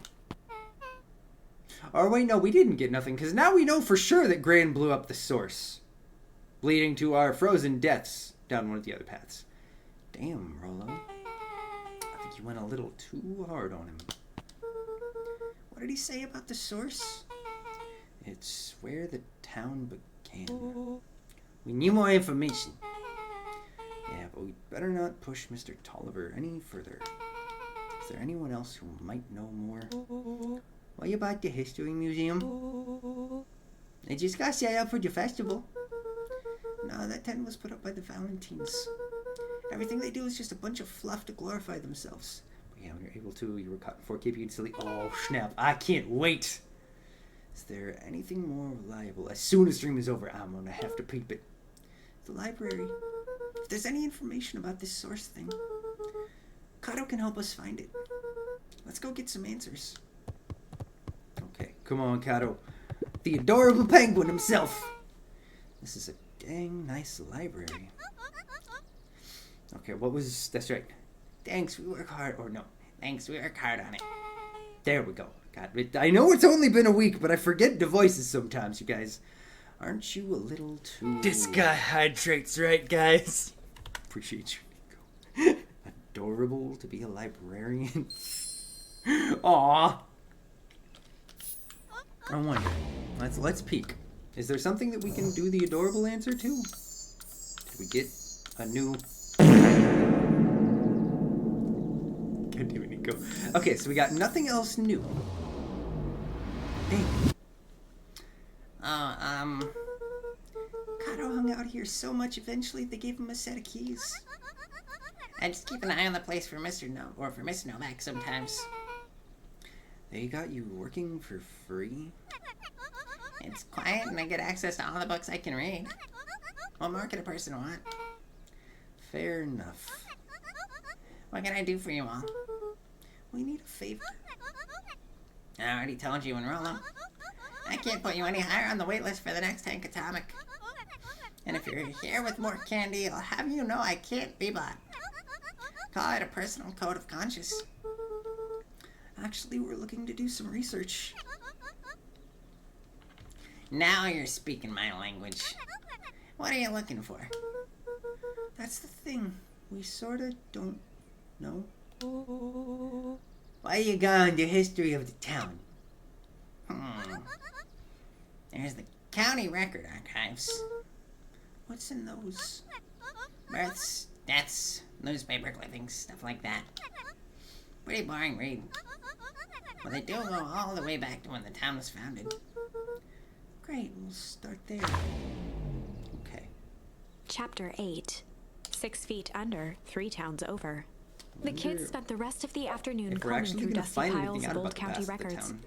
Or wait, no, we didn't get nothing, because now we know for sure that Gran blew up the source, leading to our frozen deaths down one of the other paths. Damn, Rollo. I think you went a little too hard on him. What did he say about the source? It's where the town began. We need more information. Yeah, but we better not push Mr. Tolliver any further. Is there anyone else who might know more? What about the History Museum? They just got set up for the festival. No, that tent was put up by the Valentines. Everything they do is just a bunch of fluff to glorify themselves. But yeah, when you're able to, you were caught before keeping it silly. Oh, snap. I can't wait. Is there anything more reliable? As soon as stream is over, I'm gonna have to peep it. The library. If there's any information about this source thing, Kato can help us find it. Let's go get some answers. Okay, come on, Kato. The adorable penguin himself. This is a dang nice library. Okay, that's right. Thanks, we work hard, or no. Thanks, we work hard on it. There we go. God, I know it's only been a week, but I forget the voices sometimes, you guys. Aren't you a little too... This guy hydrates, right, guys? Appreciate you, Nico. Adorable to be a librarian. Aww. I wonder. Let's peek. Is there something that we can do the adorable answer to? Did we get a new... God damn it, Nico. Okay, so we got nothing else new. Dang. Kato hung out here so much, eventually they gave him a set of keys. I just keep an eye on the place for Mr. No or for Miss Novak sometimes. They got you working for free? It's quiet and I get access to all the books I can read. What more could a person want? Fair enough. What can I do for you all? We need a favor. I already told you, Enrollo. I can't put you any higher on the wait list for the next Tank Atomic. And if you're here with more candy, I'll have you know I can't be bought. Call it a personal code of conscience. Actually, we're looking to do some research. Now you're speaking my language. What are you looking for? That's the thing. We sorta don't know. Why you got on the history of the town? There's the county record archives. What's in those? Births, deaths, newspaper clippings, stuff like that. Pretty boring read. But they do go all the way back to when the town was founded. Great, we'll start there. Okay. Chapter 8. 6 feet under, 3 towns over. The kids spent the rest of the afternoon If we're combing actually through gonna dusty find piles anything of out old about the county past of the records, town.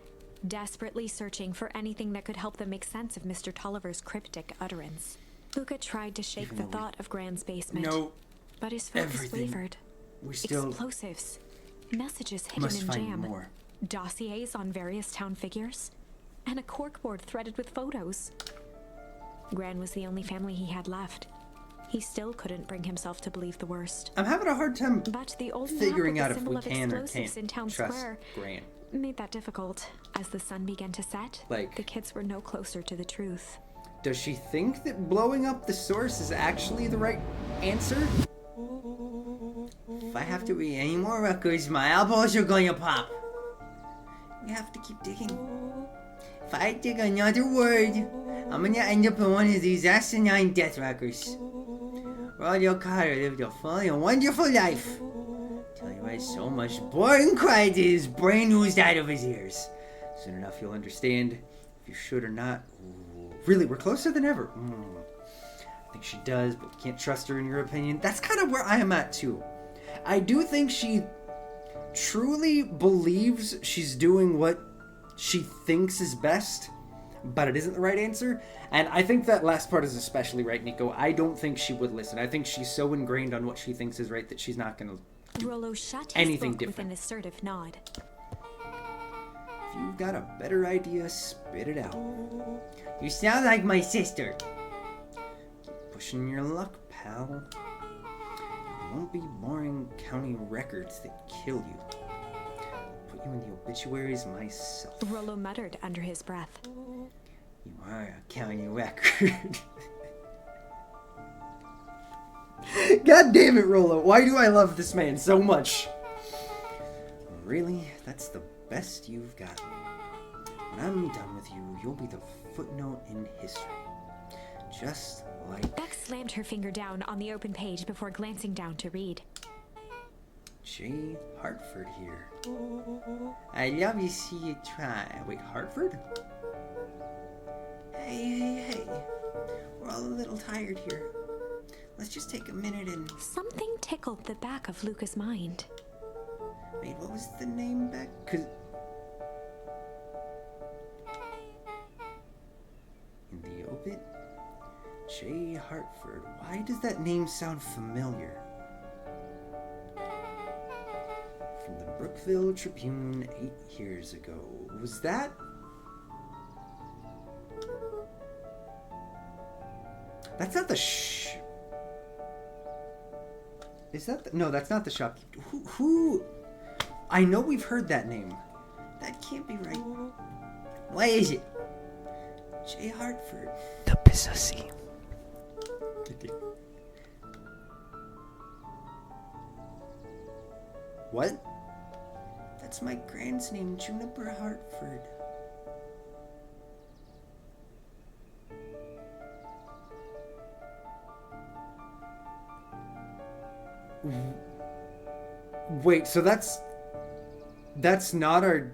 desperately searching for anything that could help them make sense of Mr. Tolliver's cryptic utterance. Luca tried to shake Even the though we thought of Gran's basement, No, but his focus everything. wavered. we still Explosives, messages hidden must in find jam, more. dossiers on various town figures, and a corkboard threaded with photos. Gran was the only family he had left. He still couldn't bring himself to believe the worst. I'm having a hard time But the old figuring map out with if the we symbol can of or explosives in can't town trust square Grant. made that difficult. As the sun began to set, Like- the kids were no closer to the truth. Does she think that blowing up the source is actually the right answer? If I have to read any more records, my elbows are going to pop. We have to keep digging. If I dig another word, I'm gonna end up in one of these asinine death records. Royal Carter lived a full and wonderful life. Till he read so much boring cried that his brain oozed out of his ears. Soon enough you'll understand if you should or not. Ooh, really, we're closer than ever. I think she does, but we can't trust her in your opinion. That's kind of where I am at too. I do think she truly believes she's doing what she thinks is best, but it isn't the right answer. And I think that last part is especially right, Nico. I don't think she would listen. I think she's so ingrained on what she thinks is right that she's not going to. Rollo shut his anything book with different. an assertive nod. If you've got a better idea, spit it out. You sound like my sister. Keep pushing your luck, pal. It won't be boring county records that kill you. I'll put you in the obituaries myself. Rollo muttered under his breath. You are a county record. God damn it, Rollo. Why do I love this man so much? Really? That's the best you've got. When I'm done with you, you'll be the footnote in history. Just like Beck slammed her finger down on the open page before glancing down to read. J. Hartford here. I love to see you try. Wait, Hartford? Hey. We're all a little tired here. Let's just take a minute and... Something tickled the back of Luca's mind. Wait, what was the name back? 'Cause in the obit, J. Hartford. Why does that name sound familiar? From the Brookville Tribune 8 years ago. Was that? That's not the Is that the... No, that's not the shopkeeper. Who? I know we've heard that name. That can't be right. What is it? J. Hartford. The Pissassi. What? That's my grand's name, Juniper Hartford. Wait, so that's not our...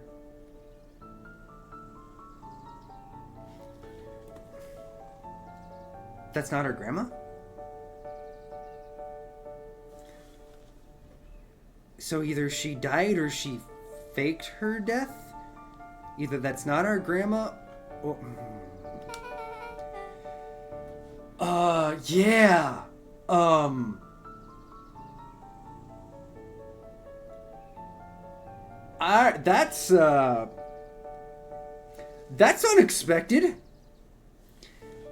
That's not our grandma? So either she died or she faked her death. Either that's not our grandma or... yeah. That's unexpected.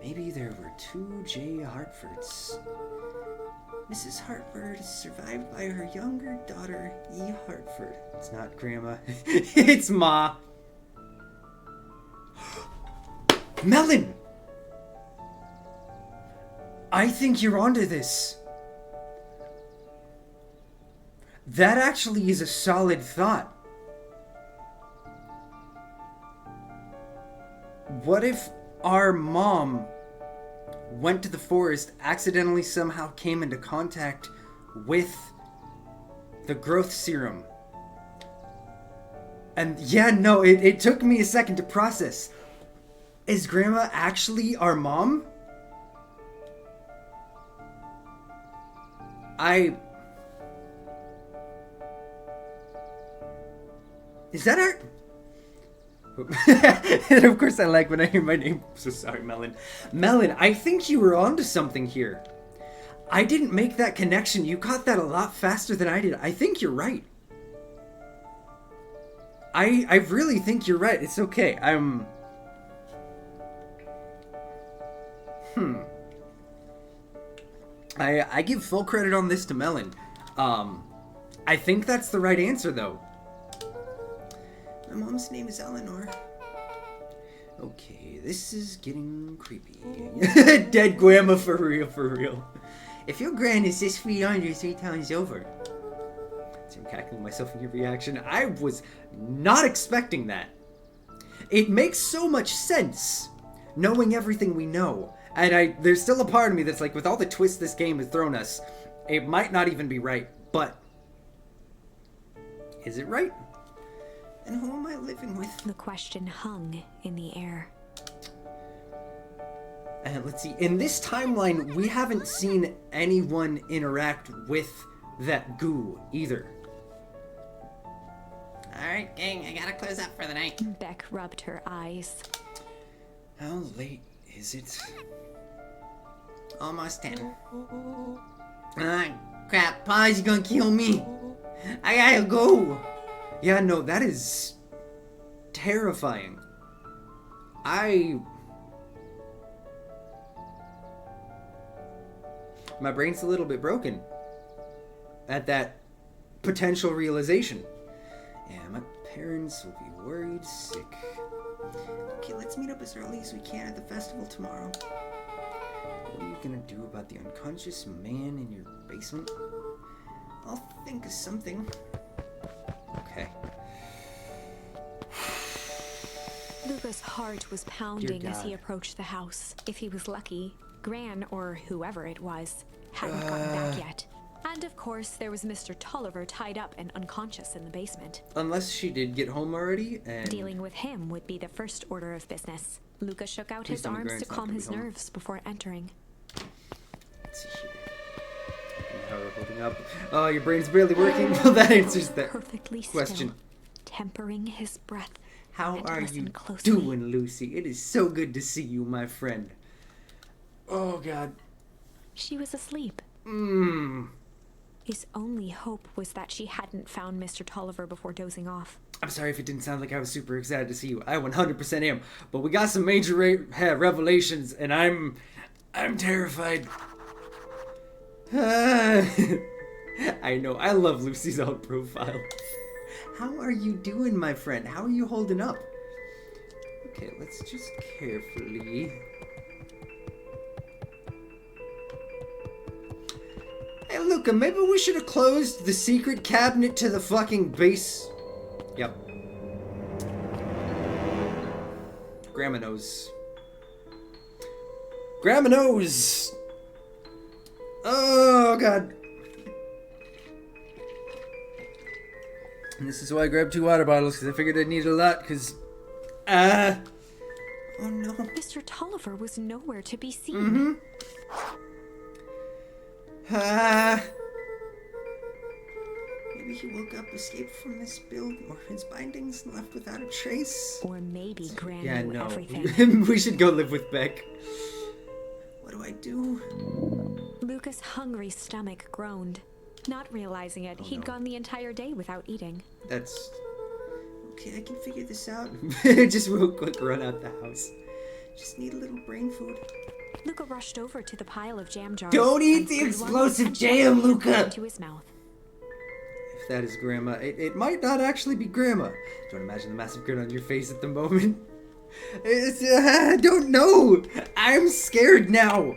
Maybe there were two J. Hartfords. Mrs. Hartford is survived by her younger daughter, E. Hartford. It's not Grandma. It's Ma. Melon! I think you're onto this. That actually is a solid thought. What if our mom went to the forest, accidentally somehow came into contact with the growth serum? And yeah, no, it took me a second to process. Is Grandma actually our mom? Is that her? And of course I like when I hear my name. So sorry, Melon. Melon, I think you were onto something here. I didn't make that connection. You caught that a lot faster than I did. I think you're right. I really think you're right. It's okay. I give full credit on this to Melon. I think that's the right answer, though. My mom's name is Eleanor. Okay, this is getting creepy. Dead grandma, for real, for real. If your grand is 6 feet under 3 times over. I'm cackling myself in your reaction. I was not expecting that. It makes so much sense, knowing everything we know. And there's still a part of me that's like, with all the twists this game has thrown us, it might not even be right, but is it right? And who am I living with? The question hung in the air. And let's see, in this timeline, we haven't seen anyone interact with that goo either. Alright, gang, I gotta close up for the night. Beck rubbed her eyes. How late is it? Almost 10. Ah, crap, Pa's gonna kill me. I gotta go. Yeah, no, that is terrifying. My brain's a little bit broken at that potential realization. Yeah, my parents will be worried sick. Okay, let's meet up as early as we can at the festival tomorrow. What are you gonna do about the unconscious man in your basement? I'll think of something. Okay. Luca's heart was pounding as he approached the house. If he was lucky, Gran, or whoever it was, hadn't gotten back yet. And of course, there was Mr. Tolliver tied up and unconscious in the basement. Unless she did get home already, and... Dealing with him would be the first order of business. Luca shook out his arms to calm his nerves before entering. Let's see here. How are we holding up? Oh, your brain's barely working. Well, that answers that Perfectly question. still, tempering his breath. How and are you listened closely. doing, Lucy? It is so good to see you, my friend. Oh, God. She was asleep. His only hope was that she hadn't found Mr. Tolliver before dozing off. I'm sorry if it didn't sound like I was super excited to see you. I 100% am. But we got some major revelations, and I'm terrified. I know. I love Lucy's old profile. How are you doing, my friend? How are you holding up? Okay, let's just carefully... Hey, Luca, maybe we should have closed the secret cabinet to the fucking base. Yep. Grandma knows. Grandma knows! Oh, God. And this is why I grabbed 2 water bottles, because I figured I'd need a lot, because... Oh, no. Mr. Tolliver was nowhere to be seen. Maybe he woke up, escaped from this building or his bindings, and left without a trace. Or maybe Gran Yeah, knew no. everything. We should go live with Beck. What do I do? Lucas' hungry stomach groaned. Not realizing it, he'd no. gone the entire day without eating. That's... Okay, I can figure this out. Just real quick, run out the house. Just need a little brain food. Luca rushed over to the pile of jam jars. Don't eat and the screwed one explosive and jam, put it Luca! into his mouth. If that is Grandma, it might not actually be Grandma. Don't imagine the massive grin on your face at the moment. It's, I don't know. I'm scared now.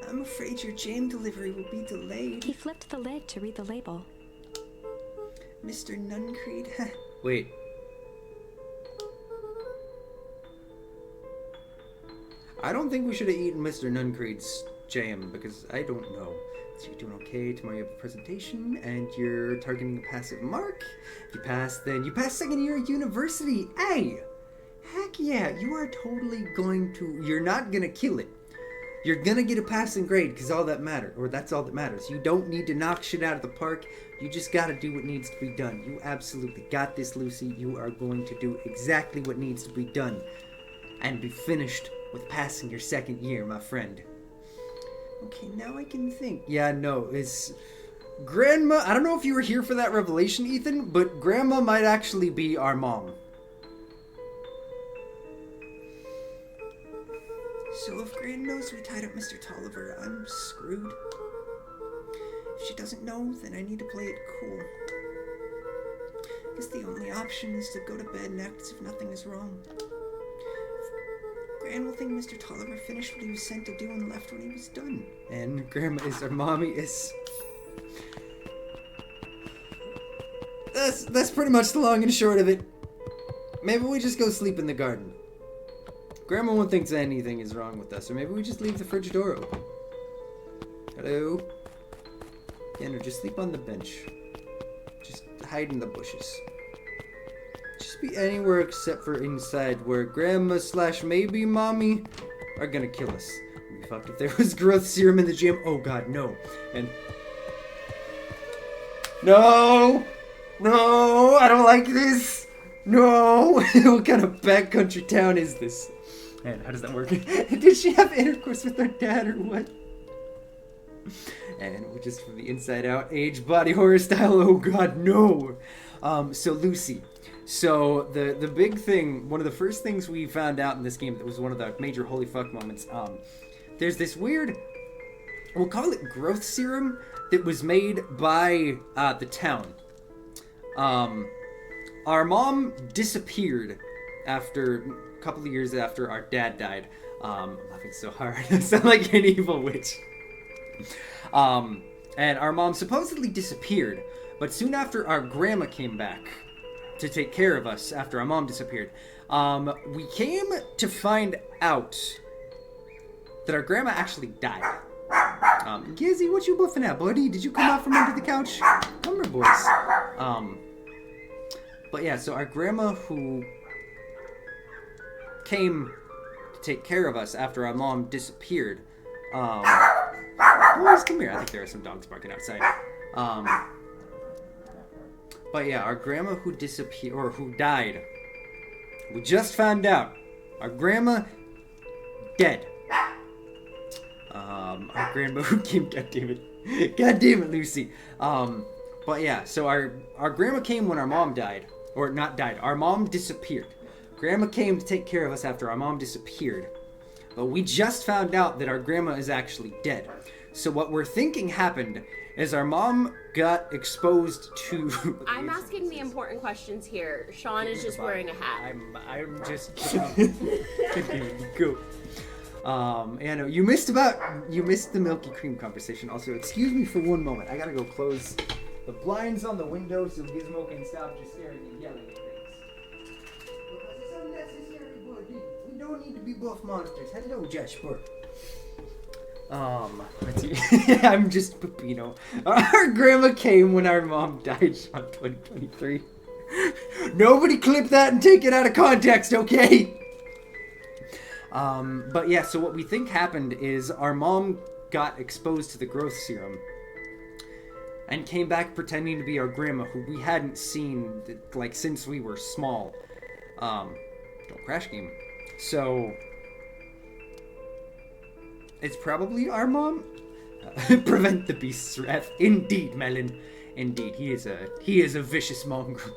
I'm afraid your jam delivery will be delayed. He flipped the lid to read the label. Mr. Nuncreed. Wait. I don't think we should have eaten Mr. Nuncreed's jam because I don't know. So you're doing okay. Tomorrow you have a presentation and you're targeting a passive mark. If you pass, then you pass second year at university. Hey! Heck yeah, you are totally going to... You're not gonna kill it. You're gonna get a passing grade because all that matters. Or that's all that matters. You don't need to knock shit out of the park. You just gotta do what needs to be done. You absolutely got this, Lucy. You are going to do exactly what needs to be done. And be finished with passing your second year, my friend. Okay, now I can think. Yeah, no, it's... Grandma... I don't know if you were here for that revelation, Ethan, but Grandma might actually be our mom. So if Gran knows we tied up Mr. Tolliver, I'm screwed. If she doesn't know, then I need to play it cool. Guess the only option is to go to bed and act as if nothing is wrong. Gran will think Mr. Tolliver finished what he was sent to do and left when he was done. And Grandma is our mommy is... That's pretty much the long and short of it. Maybe we just go sleep in the garden. Grandma won't think anything is wrong with us, or maybe we just leave the fridge door open. Hello? Yeah, no, just sleep on the bench. Just hide in the bushes. Just be anywhere except for inside, where Grandma / maybe Mommy are gonna kill us. We'd be fucked if there was growth serum in the gym. Oh god, no. And... No! No! I don't like this! No! What kind of backcountry town is this? And how does that work? Did she have intercourse with her dad or what? And we're just from the inside out, age, body horror style. Oh god, no! So Lucy. So the big thing, one of the first things we found out in this game that was one of the major holy fuck moments, there's this weird, we'll call it growth serum, that was made by the town. Our mom disappeared after a couple of years after our dad died. I'm laughing so hard. I sound like an evil witch. And our mom supposedly disappeared, but soon after our grandma came back to take care of us after our mom disappeared, we came to find out that our grandma actually died. Gizzy, what you buffing at, buddy? Did you come out from under the couch? Come here, boys. But yeah, so our grandma who came to take care of us after our mom disappeared, boys, come here. I think there are some dogs barking outside. But yeah, our grandma who disappeared, or who died, we just found out. Our grandma, dead. Our grandma who came, God damn it, Lucy. But yeah, so our grandma came when our mom died. Or not died, our mom disappeared. Grandma came to take care of us after our mom disappeared. But we just found out that our grandma is actually dead. So what we're thinking happened is our mom got exposed to... I'm asking the important questions here. Sean is just wearing a hat. I'm just... Go. Yeah, no, you missed the Milky Cream conversation. Also, excuse me for one moment. I gotta go close the blinds on the window so Gizmo can stop just staring and yelling at things. Because it's unnecessary, buddy. We don't need to be buff monsters. Hello, Jasper. Let's see. I'm just, you know, our grandma came when our mom died, Sean 2023. Nobody clip that and take it out of context, okay? But yeah, so what we think happened is our mom got exposed to the growth serum. and came back pretending to be our grandma, who we hadn't seen like since we were small. Don't crash game. So it's probably our mom. Prevent the beast's wrath. Indeed, Melon. Indeed, he is a vicious mongrel.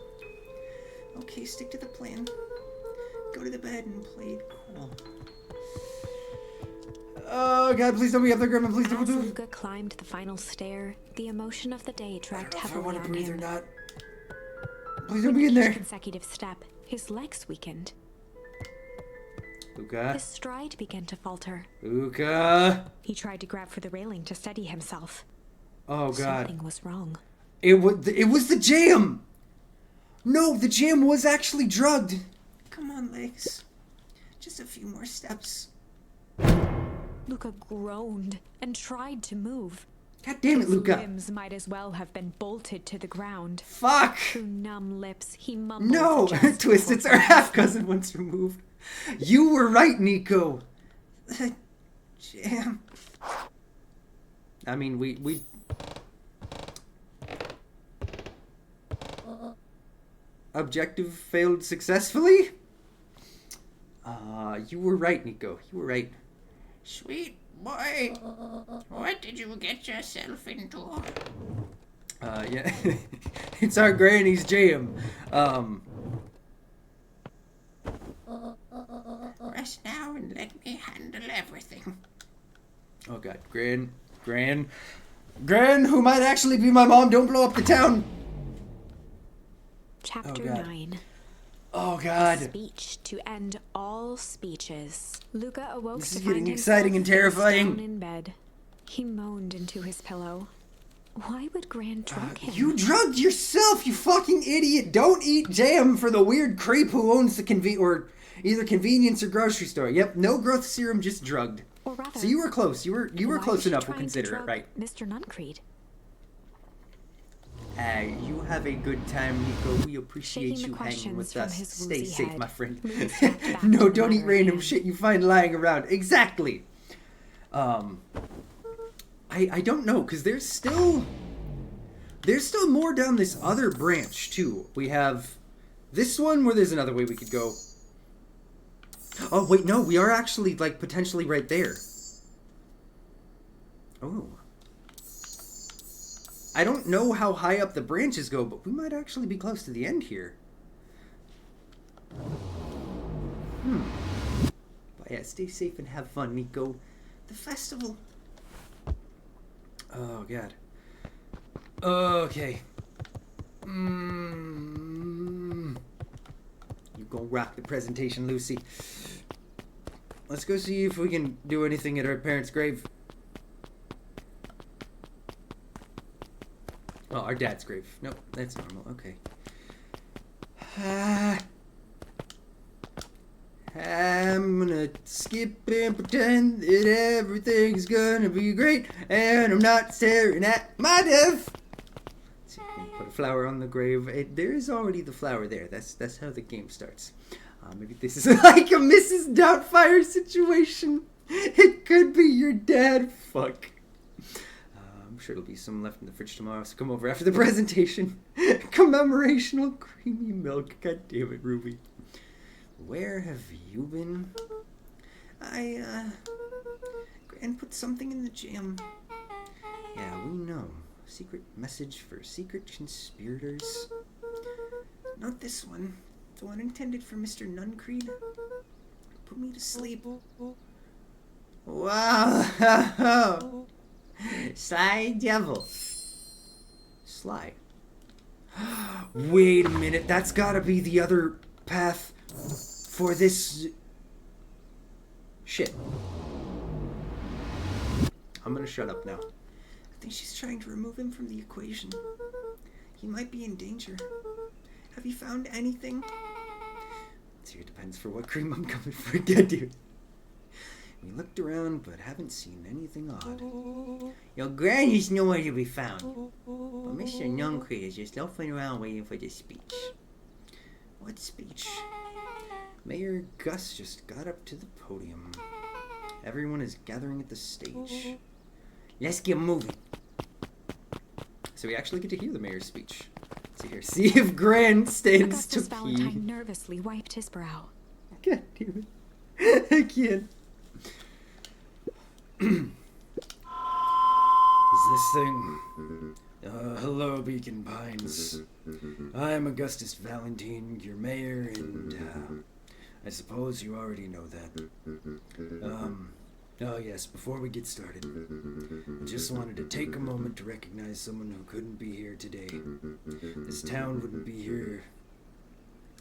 Okay, stick to the plan. Go to the bed and play it cool. Oh God, please don't be up there, Grandma. Please don't As do it. Luca climbed the final stair, the emotion of the day dragged If I heavily want to on breathe or him. not. Please don't With be in each there. consecutive step, his legs weakened. Luca. His stride began to falter. Luca. He tried to grab for the railing to steady himself. Oh God. Something was wrong. It was the jam. No, the jam was actually drugged. Come on, legs. Just a few more steps. Luca groaned and tried to move. God damn it, His Luca. limbs might as well have been bolted to the ground. Fuck. Through numb lips, he mumbled. No, suggestive Twist, it's our half cousin once removed. You were right, Nico. Jam. I mean, we. Objective failed successfully? You were right, Nico. You were right. Sweet boy. What did you get yourself into? Yeah. It's our granny's jam. Rest now and let me handle everything. Oh God, Gran, who might actually be my mom, don't blow up the town. Chapter God. 9. Oh God. Speech to end all speeches. Luca awoke This to is find getting himself exciting and face terrifying. down in bed. He moaned into his pillow. Why would Gran drug him? You drugged yourself, you fucking idiot! Don't eat jam for the weird creep who owns the or either convenience or grocery store. Yep, no growth serum, just drugged. Or rather, So you were close. You were why close was she enough. We'll trying to consider it, drug right? Mr. Nuncreed. You have a good time, Nico. We appreciate Shaking the you hanging questions with from us. his Stay woozy safe, head, my friend. Louis stepped back No, to the don't eat matter at random hand. shit you find lying around. Exactly. I don't know, because there's still more down this other branch too. We have this one where there's another way we could go. Oh wait, no, we are actually like potentially right there. Oh. I don't know how high up the branches go, but we might actually be close to the end here. But yeah, stay safe and have fun, Nico. The festival. Oh God. Okay. You gonna rock the presentation, Lucy. Let's go see if we can do anything at our parents' grave. Oh, our dad's grave. Nope, that's normal. Okay. I'm gonna skip and pretend that everything's gonna be great, and I'm not staring at my death. Let's see if we can put a flower on the grave. There is already the flower there. That's how the game starts. Maybe this is like a Mrs. Doubtfire situation. It could be your dad. Fuck. I'm sure there'll be some left in the fridge tomorrow, so come over after the presentation. Commemorational creamy milk. God damn it, Ruby. Where have you been? Gran put something in the jam. Yeah, we know. Secret message for secret conspirators. Not this one. The one intended for Mr. Nuncreed. Put me to sleep. Wow! Sly devil. Sly. Wait a minute, that's gotta be the other path for this shit. I'm gonna shut up now. I think she's trying to remove him from the equation. He might be in danger. Have you found anything? See, it depends for what cream I'm coming for. Yeah, dude. We looked around, but haven't seen anything odd. Your granny's nowhere to be found. But Mr. Nuncreed is just loafing around waiting for the speech. What speech? Mayor Gus just got up to the podium. Everyone is gathering at the stage. Let's get moving. So we actually get to hear the mayor's speech. Let's see here. See if Gran stands Augustus to Valentine pee. nervously wiped his brow. God damn it. I can't. Is this thing? Hello, Beacon Pines. I'm Augustus Valentine, your mayor, and I suppose you already know that. Oh yes, before we get started, I just wanted to take a moment to recognize someone who couldn't be here today. This town wouldn't be here,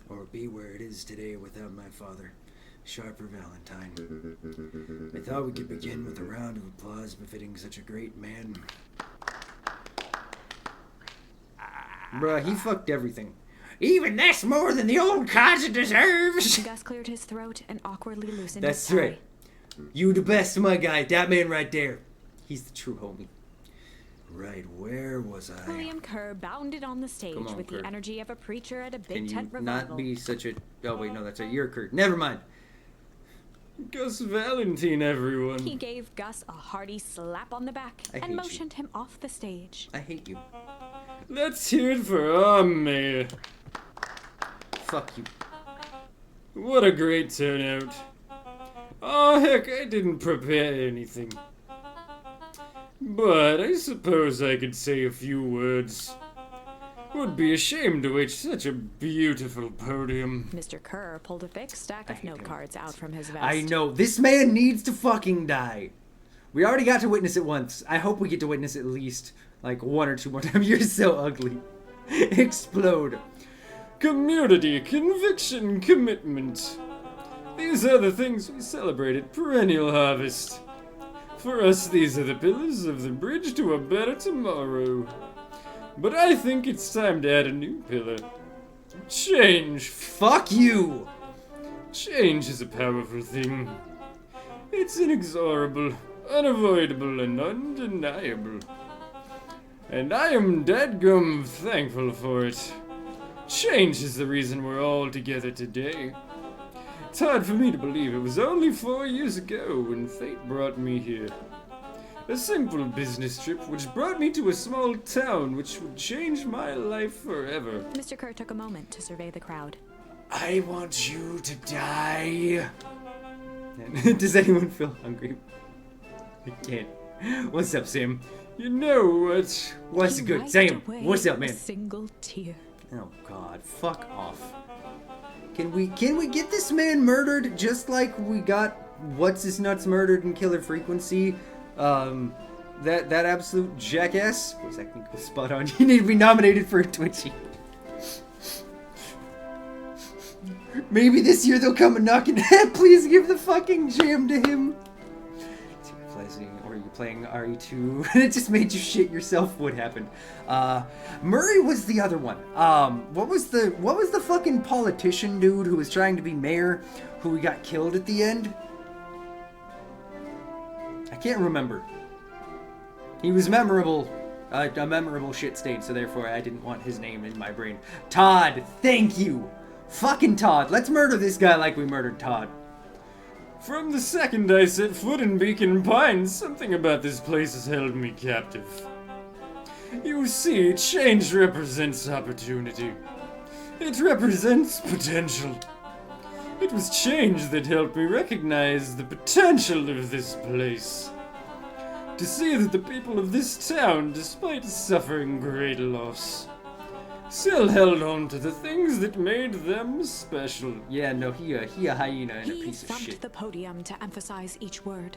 or be where it is today without my father, Sharper Valentine. I thought we could begin with a round of applause befitting such a great man. Bruh, he fucked everything. Even that's more than the old codger deserves! Gus cleared his throat and awkwardly loosened That's his tie. right. You the best, my guy. That man right there. He's the true homie. Right, where was I? William Kerr bounded on the stage Come on, with Kerr. the energy of a preacher at a big Can you tent not revival. be such a... Oh, wait, no, that's right. You're Kurt. Never mind. Gus Valentine, everyone. He gave Gus a hearty slap on the back I hate and you. motioned him off the stage. I hate you. Let's hear it for our mayor. Fuck you. What a great turnout. Oh, heck, I didn't prepare anything. But I suppose I could say a few words. Would be ashamed to waste such a beautiful podium. Mr. Kerr pulled a thick stack I of hate note him. cards out from his vest. I know. This man needs to fucking die. We already got to witness it once. I hope we get to witness at least, like, one or two more times. You're so ugly. Explode. Community, conviction, commitment. These are the things we celebrate at Perennial Harvest. For us, these are the pillars of the bridge to a better tomorrow. But I think it's time to add a new pillar. Change. Fuck you. Change is a powerful thing. It's inexorable, unavoidable, and undeniable. And I am dadgum thankful for it. Change is the reason we're all together today. It's hard for me to believe it was only 4 years ago when fate brought me here. A simple business trip which brought me to a small town which would change my life forever. Mr. Kerr took a moment to survey the crowd. I want you to die. Does anyone feel hungry? I can't. What's up, Sam? You know what? What's He good? wiped Sam, away what's up, a man? single tear. Oh God, fuck off. Can we get this man murdered just like we got what's his nuts murdered in Killer Frequency? That absolute jackass was I think was spot on. You need to be nominated for a Twitchy. Maybe this year they'll come and knock it. Please give the fucking jam to him. Or are you playing RE2? It just made you shit yourself. What happened? Murray was the other one. What was the fucking politician dude who was trying to be mayor, who got killed at the end? I can't remember. He was memorable, a memorable shit stain, so therefore I didn't want his name in my brain. Todd, thank you. Fucking Todd. Let's murder this guy like we murdered Todd. From the second I set foot in Beacon Pines, something about this place has held me captive. You see, change represents opportunity. It represents potential. It was change that helped me recognize the potential of this place. To see that the people of this town, despite suffering great loss, still held on to the things that made them special. Yeah, no, he a hyena and a He piece of thumped shit. the podium to emphasize each word.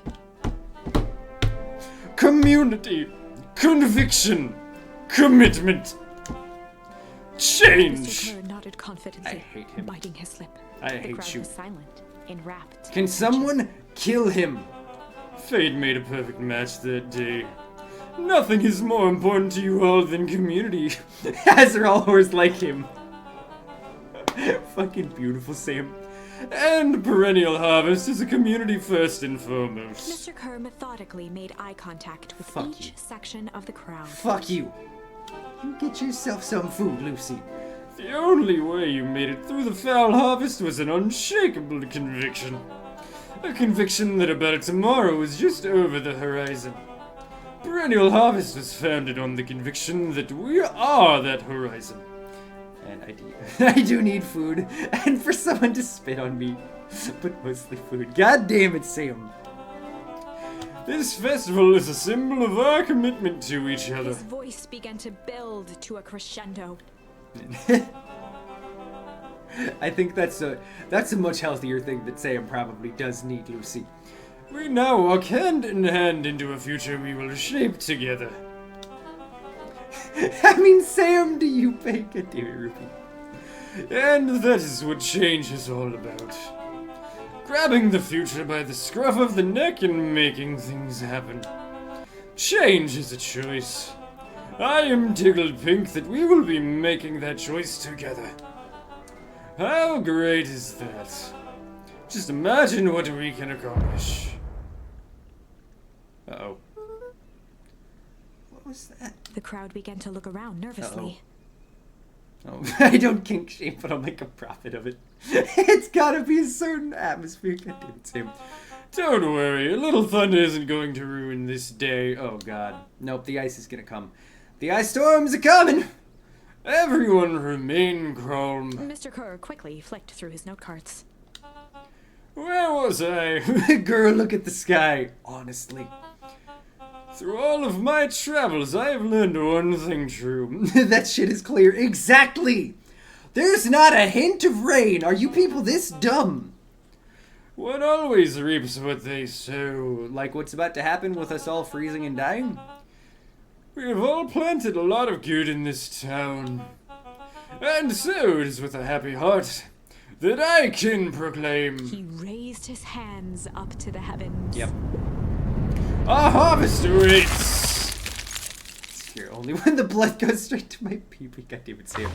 Community, conviction, commitment, change. Mr. Kerr nodded confidently, I hate him. biting his lip. I The hate crowd you. was silent, enwrapped. Can someone kill him? Fate made a perfect match that day. Nothing is more important to you all than community. As are all whores like him. Fucking beautiful, Sam. And Perennial Harvest is a community first and foremost. Mr. Kerr methodically made eye contact with Fuck each you. section of the crowd. Fuck you. You get yourself some food, Lucy. The only way you made it through the foul harvest was an unshakable conviction. A conviction that a better tomorrow was just over the horizon. Perennial Harvest was founded on the conviction that we are that horizon. And I do need food, and for someone to spit on me, but mostly food. God damn it, Sam. This festival is a symbol of our commitment to each other. His voice began to build to a crescendo. I think that's a much healthier thing that Sam probably does need, Lucy. We now walk hand in hand into a future we will shape together. I mean, Sam, do you bake a dear Ruby? And that is what change is all about. Grabbing the future by the scruff of the neck and making things happen. Change is a choice. I am tickled pink that we will be making that choice together. How great is that? Just imagine what we can accomplish. Uh-oh. What was that? The crowd began to look around nervously. Oh, I don't kink shame, but I'll make a profit of it. It's gotta be a certain atmosphere. God damn it, Sam. Don't worry, a little thunder isn't going to ruin this day. Oh god. Nope, the ice is gonna come. The ice storms are coming! Everyone remain calm. Mr. Kerr quickly flicked through his note cards. Where was I? Girl, look at the sky. Honestly. Through all of my travels, I have learned one thing true. That shit is clear. Exactly! There's not a hint of rain. Are you people this dumb? One always reaps what they sow. Like what's about to happen with us all freezing and dying? We have all planted a lot of good in this town. And so it is with a happy heart that I can proclaim. He raised his hands up to the heavens. Yep. A harvest awaits! It's here only when the blood goes straight to my pee-pee. God damn it, Sam.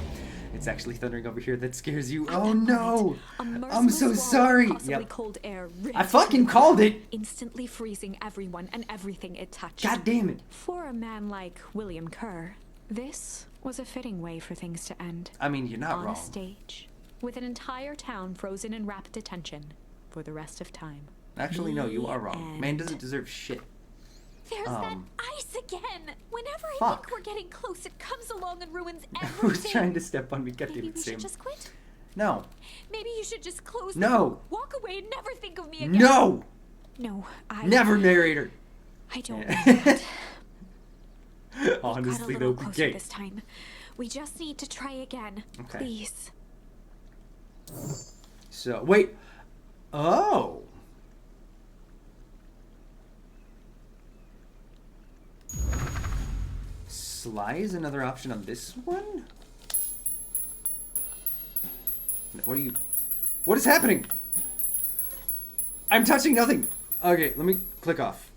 It's actually thundering over here. That scares you. Oh no! I'm so sorry. Yep. Cold air I fucking called it! instantly freezing everyone and everything it touched. God damn it. For a man like William Kerr, this was a fitting way for things to end. I mean, you're not On wrong. a stage, with an entire town frozen in rapt attention for the rest of time. Actually, no, you are The wrong. Man end. doesn't deserve shit. There's that ice again! Whenever I Fuck. think we're getting close, it comes along and ruins Who's everything. trying to step on me? God damn Maybe it, we Sam. should just quit? No. Maybe you should just close the No. door, walk away, and never think of me again. No! No, I Never, narrator. I don't Yeah. know that. Got a Honestly, little though, closer okay. this time. We just need to try again. Okay. Please. So, wait. Oh. Sly is another option on this one? What are you... What is happening? I'm touching nothing. Okay, let me click off.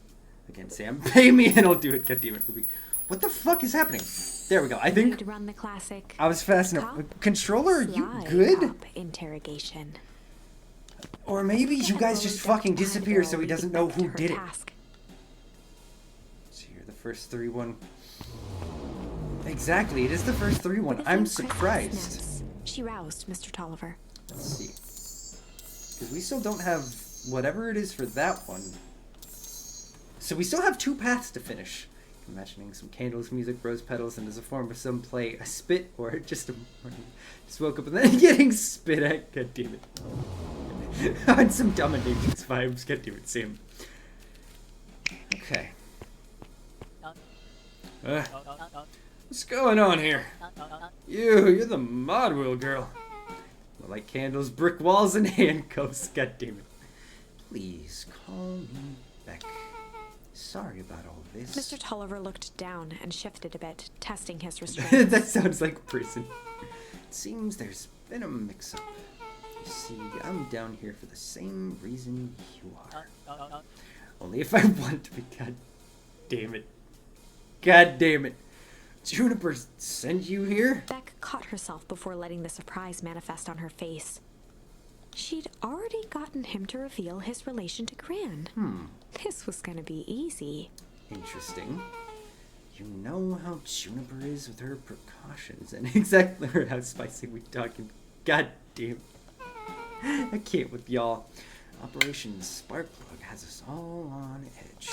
Again, Sam, pay me and I'll do it. God damn it, Ruby. What the fuck is happening? There we go. I think You'd run the classic. I was fast enough. Cop, Controller, are you Sly good? cop interrogation. Or maybe you guys just fucking disappear so he doesn't know who did it. Task. So you're the first 3-1. Exactly, it is the first 3-1. With a I'm few quick surprised. snaps, she roused Mr. Tolliver. Let's see. Because we still don't have whatever it is for that one. So we still have 2 paths to finish. Imagining some candles, music, rose petals, and as a form of some play, a spit, or just a... Just woke up and then getting spit at. God damn it. On some dominatrix vibes. God damn it, Sam. Okay. What's going on here? You're the Modwell girl. Like candles, brick walls, and handcuffs. God damn it. Please call me back. Sorry about all this. Mr. Tolliver looked down and shifted a bit, testing his restraint. That sounds like prison. It seems there's been a mix-up. You see, I'm down here for the same reason you are. Only if I want to be. God damn it. God damn it. Juniper sent you here? Beck caught herself before letting the surprise manifest on her face. She'd already gotten him to reveal his relation to Gran. This was gonna be easy. Interesting. You know how Juniper is with her precautions and exactly how spicy we talking. God damn. I can't with y'all. Operation Sparkplug has us all on edge.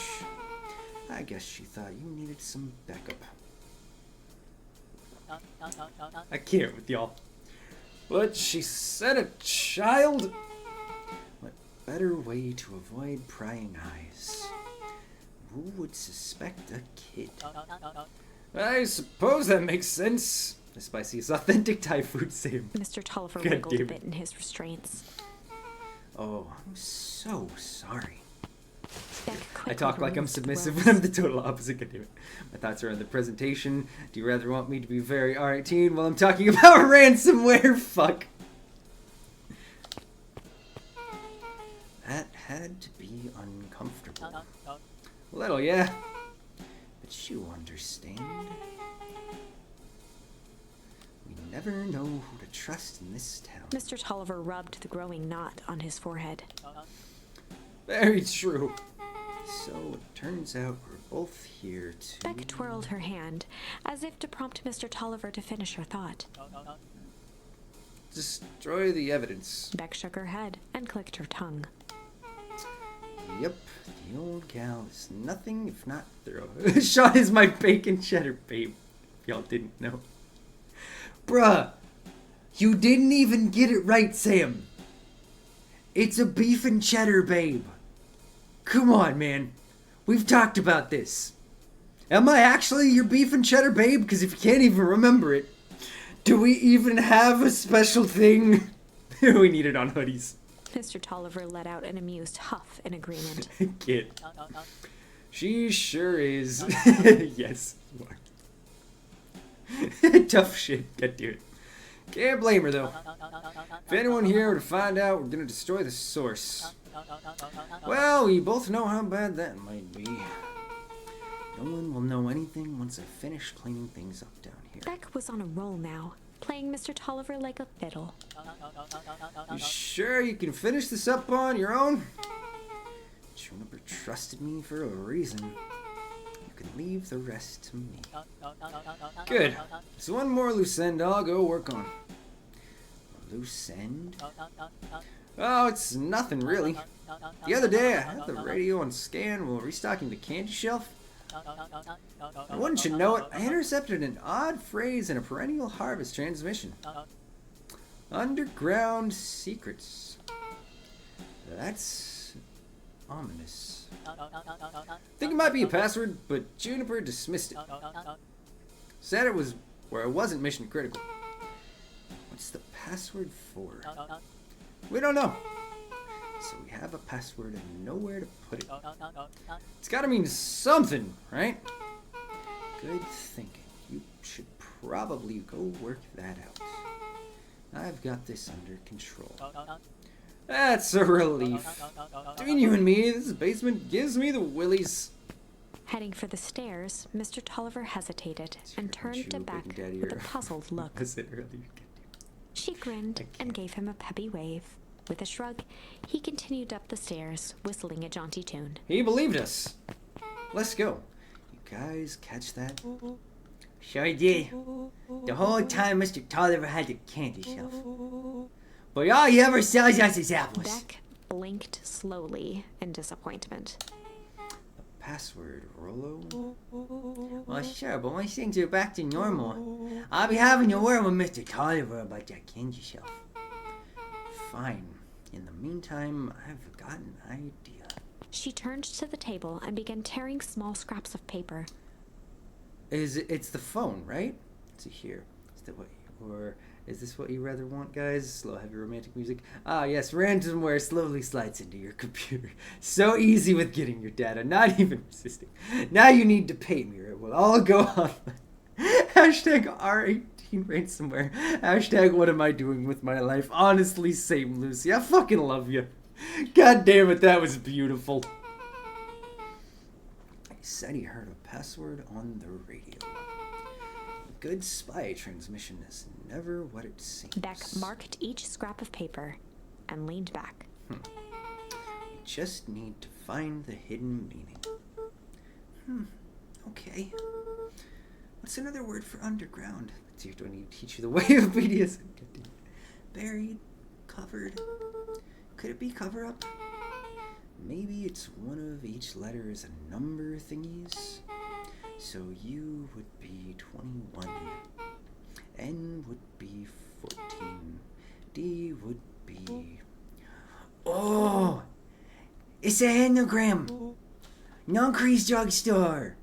I guess she thought you needed some backup. I can't with y'all. But she said a child? What better way to avoid prying eyes? Who would suspect a kid? I suppose that makes sense. The spiciest authentic Thai food, Sam. Mr. Tolliver God wiggled a damn bit it. in his restraints. Oh, I'm so sorry. Beck I quickly talk like I'm removed the submissive, rose. but I'm the total opposite. God damn it. My thoughts are on the presentation. Do you rather want me to be very R18 while I'm talking about ransomware? Fuck. That had to be uncomfortable. A little, yeah. But you understand. We never know who to trust in this town. Mr. Tolliver rubbed the growing knot on his forehead. Very true. So it turns out we're both here to... Beck twirled her hand, as if to prompt Mr. Tolliver to finish her thought. destroy the evidence. Beck shook her head and clicked her tongue. Yep, the old gal is nothing if not thorough. Sean is my bacon cheddar babe, if y'all didn't know. Bruh, you didn't even get it right, Sam. It's a beef and cheddar babe. Come on, man. We've talked about this. Am I actually your beef and cheddar babe? Because if you can't even remember it, do we even have a special thing? We need it on hoodies. Mr. Tolliver let out an amused huff in agreement. Kid. She sure is. Yes, you are. Tough shit. God damn it. Can't blame her, though. If anyone here were to find out, we're gonna destroy the source. Well, we both know how bad that might be. No one will know anything once I finish cleaning things up down here. Beck was on a roll now, playing Mr. Tolliver like a fiddle. You sure you can finish this up on your own? Juniper trusted me for a reason. You can leave the rest to me. Good. So one more loose end I'll go work on. A loose end? Oh, it's nothing really. The other day I had the radio on scan while restocking the candy shelf. And wouldn't you know it, I intercepted an odd phrase in a perennial harvest transmission. Underground secrets. That's ominous. Think it might be a password, but Juniper dismissed it. Said it was where it wasn't mission critical. What's the password for? We don't know. So we have a password and nowhere to put it. It's gotta mean something, right? Good thinking. You should probably go work that out. I've got this under control. That's a relief. Between you and me, this basement gives me the willies. Heading for the stairs, Mr. Tolliver hesitated and turned to Beck with a puzzled look. Was it earlier? She grinned and gave him a peppy wave. With a shrug, he continued up the stairs, whistling a jaunty tune. He believed us. Let's go. You guys catch that? Sure did. The whole time Mr. Tolliver had the candy shelf. But all he ever sells us is apples. Beck blinked slowly in disappointment. The password, Rollo? Well, sure, but once things are back to normal, I'll be having a word with Mr. Tolliver about that candy shelf. Fine. In the meantime, I've got an idea. She turned to the table and began tearing small scraps of paper. It's the phone, right? Let's see here. Is that what or is this what you rather want, guys? Slow, heavy romantic music. Ah, yes, ransomware slowly slides into your computer. So easy with getting your data, not even resisting. Now you need to pay me or it will all go on. Hashtag R18 ransomware. Hashtag what am I doing with my life? Honestly, same, Lucy. I fucking love you. God damn it, that was beautiful. He said he heard a password on the radio. A good spy transmission is never what it seems. Beck marked each scrap of paper and leaned back. We just need to find the hidden meaning. Okay. What's another word for underground? Let's see, do I need to teach you the way of BDSM? Buried? Covered? Could it be cover up? maybe it's one of each letter is a number thingies. So U would be 21. N would be 14. D would be... Oh! It's a anagram! Nuncrease Drugstore!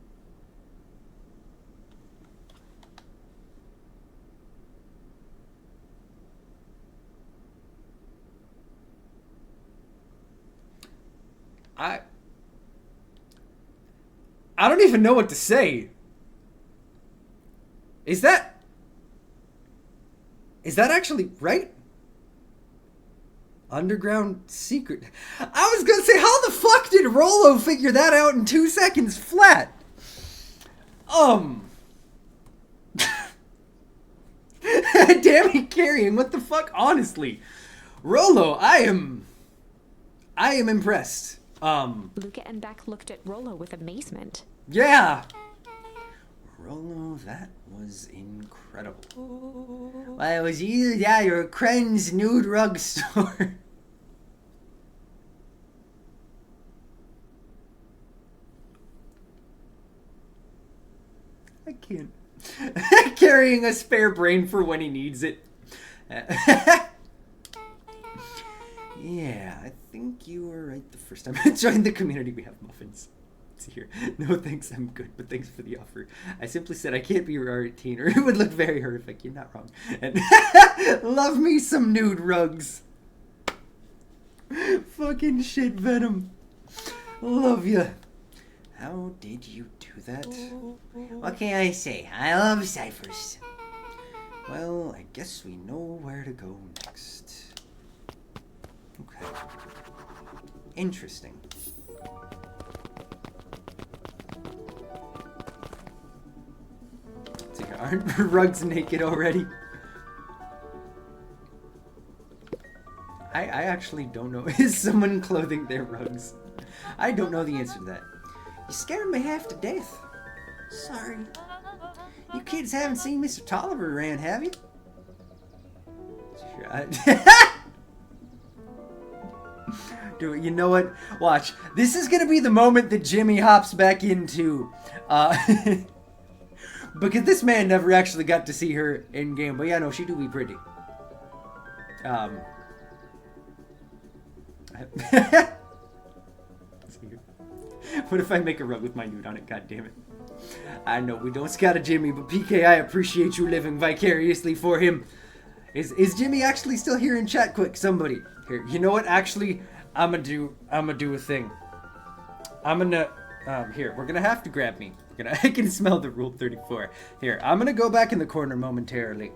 I don't even know what to say. Is that actually right? Underground secret. I was gonna say, how the fuck did Rolo figure that out in 2 seconds flat? Dammy carrying, what the fuck? Honestly, Rolo, I am impressed. Luca and Beck looked at Rolo with amazement. Yeah. Rolo, that was incredible. Well, it was either that or Kren's nude rug store. I can't. Carrying a spare brain for when he needs it. Yeah, I think you were right the first time I joined the community. We have muffins. It's here. No thanks, I'm good, but thanks for the offer. I simply said I can't be your 18 or it would look very horrific. You're not wrong. And love me some nude rugs. Fucking shit, Venom. Love ya. How did you do that? What can I say? I love ciphers. Well, I guess we know where to go next. Okay. Interesting. See, aren't rugs naked already? I actually don't know. Is someone clothing their rugs? I don't know the answer to that. You scared me half to death. Sorry. You kids haven't seen Mr. Tolliver around, have you? Dude, you know what? Watch. This is gonna be the moment that Jimmy hops back into. Because this man never actually got to see her in game. But yeah, no, she do be pretty. What if I make a rug with my nude on it? God damn it. I know we don't scout a Jimmy, but PK, I appreciate you living vicariously for him. Is Jimmy actually still here in chat? Quick, somebody. Here, you know what? Actually, I'm gonna do a thing. Here, we're gonna have to grab me. I can smell the Rule 34. Here, I'm gonna go back in the corner momentarily.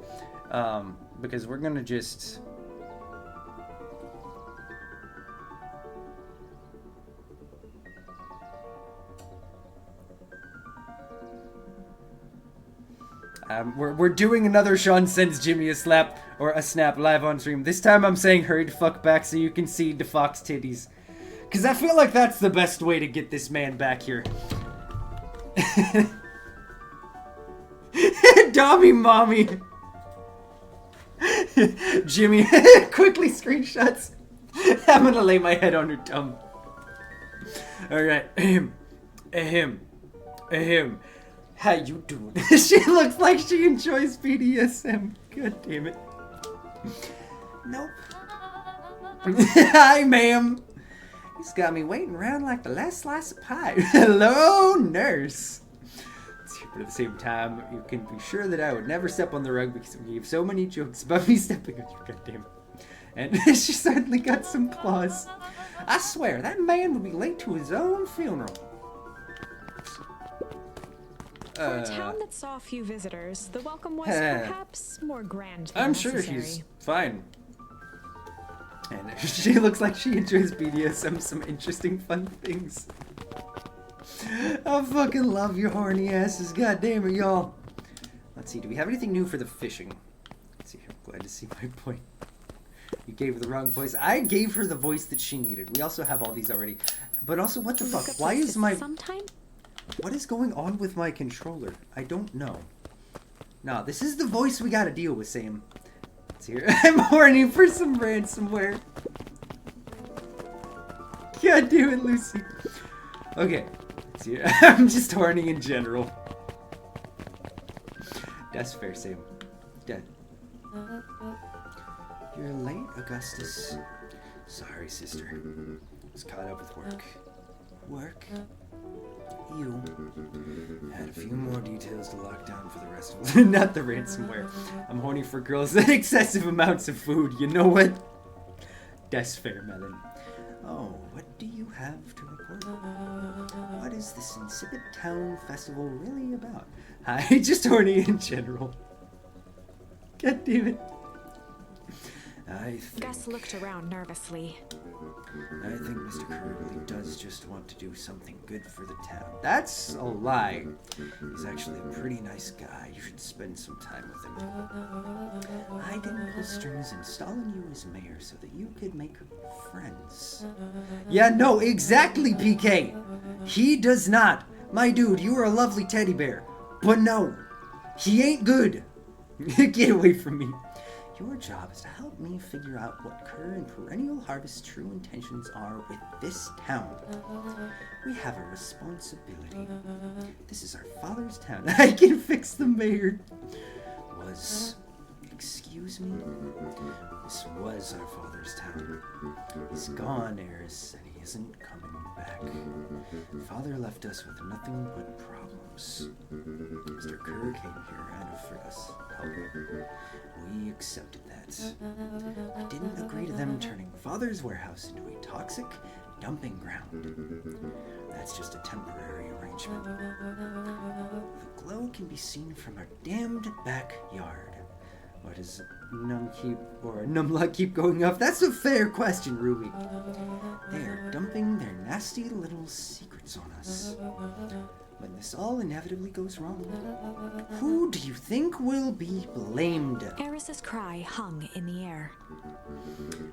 Because we're gonna just... We're doing another Sean sends Jimmy a slap or a snap live on stream. This time I'm saying hurry the fuck back so you can see the fox titties. Cause I feel like that's the best way to get this man back here. Dommy mommy. Jimmy quickly screenshots. I'm gonna lay my head on her tongue. Alright. Ahem. How you doing? She looks like she enjoys BDSM. God damn it. Nope. Hi, ma'am. He's got me waiting around like the last slice of pie. Hello, nurse. But at the same time, you can be sure that I would never step on the rug because we gave so many jokes about me stepping on your goddamn. And she certainly got some claws. I swear, that man would be late to his own funeral. For a town that saw a few visitors, the welcome was perhaps more grand than I'm necessary. sure he's fine. And she looks like she enjoys BDSM, some interesting fun things. I fucking love your horny asses, god damn it, y'all. Let's see, do we have anything new for the fishing? Let's see, I'm glad to see my point. You gave her the wrong voice. I gave her the voice that she needed. We also have all these already. But also, what the fuck? Why is my... Sometime? What is going on with my controller? I don't know. No, this is the voice we gotta deal with, Sam. Let's hear. I'm horny for some ransomware. God damn it, Lucy. Okay. See, I'm just horny in general. That's fair, Sam. Dead. You're late, Augustus. Sorry, sister. Was caught up with work. Work? You had a few more details to lock down for the rest of it. Not the ransomware. I'm horny for girls and excessive amounts of food. You know what? That's fair, Melon. Oh, what do you have to report? What is this insipid town festival really about? Hi, just horny in general. God damn it. Gus looked around nervously. I think Mr. Kerr really does just want to do something good for the town. That's a lie. He's actually a pretty nice guy. You should spend some time with him. I didn't pull strings installing you as mayor so that you could make friends. Yeah, no, exactly, PK. He does not. My dude, you are a lovely teddy bear. But no, he ain't good. Get away from me. Your job is to help me figure out what Kerr and Perennial Harvest's true intentions are with this town. We have a responsibility. This is our father's town. I can fix the mayor. Excuse me? This was our father's town. He's gone, Eris, and he isn't coming back. Father left us with nothing but problems. Mr. Kerr came here and offered us help. We accepted that. I didn't agree to them turning Father's warehouse into a toxic dumping ground. That's just a temporary arrangement. The glow can be seen from our damned backyard. Why does Numluck keep going up? That's a fair question, Ruby. They are dumping their nasty little secrets on us. When this all inevitably goes wrong, who do you think will be blamed? Eris's cry hung in the air.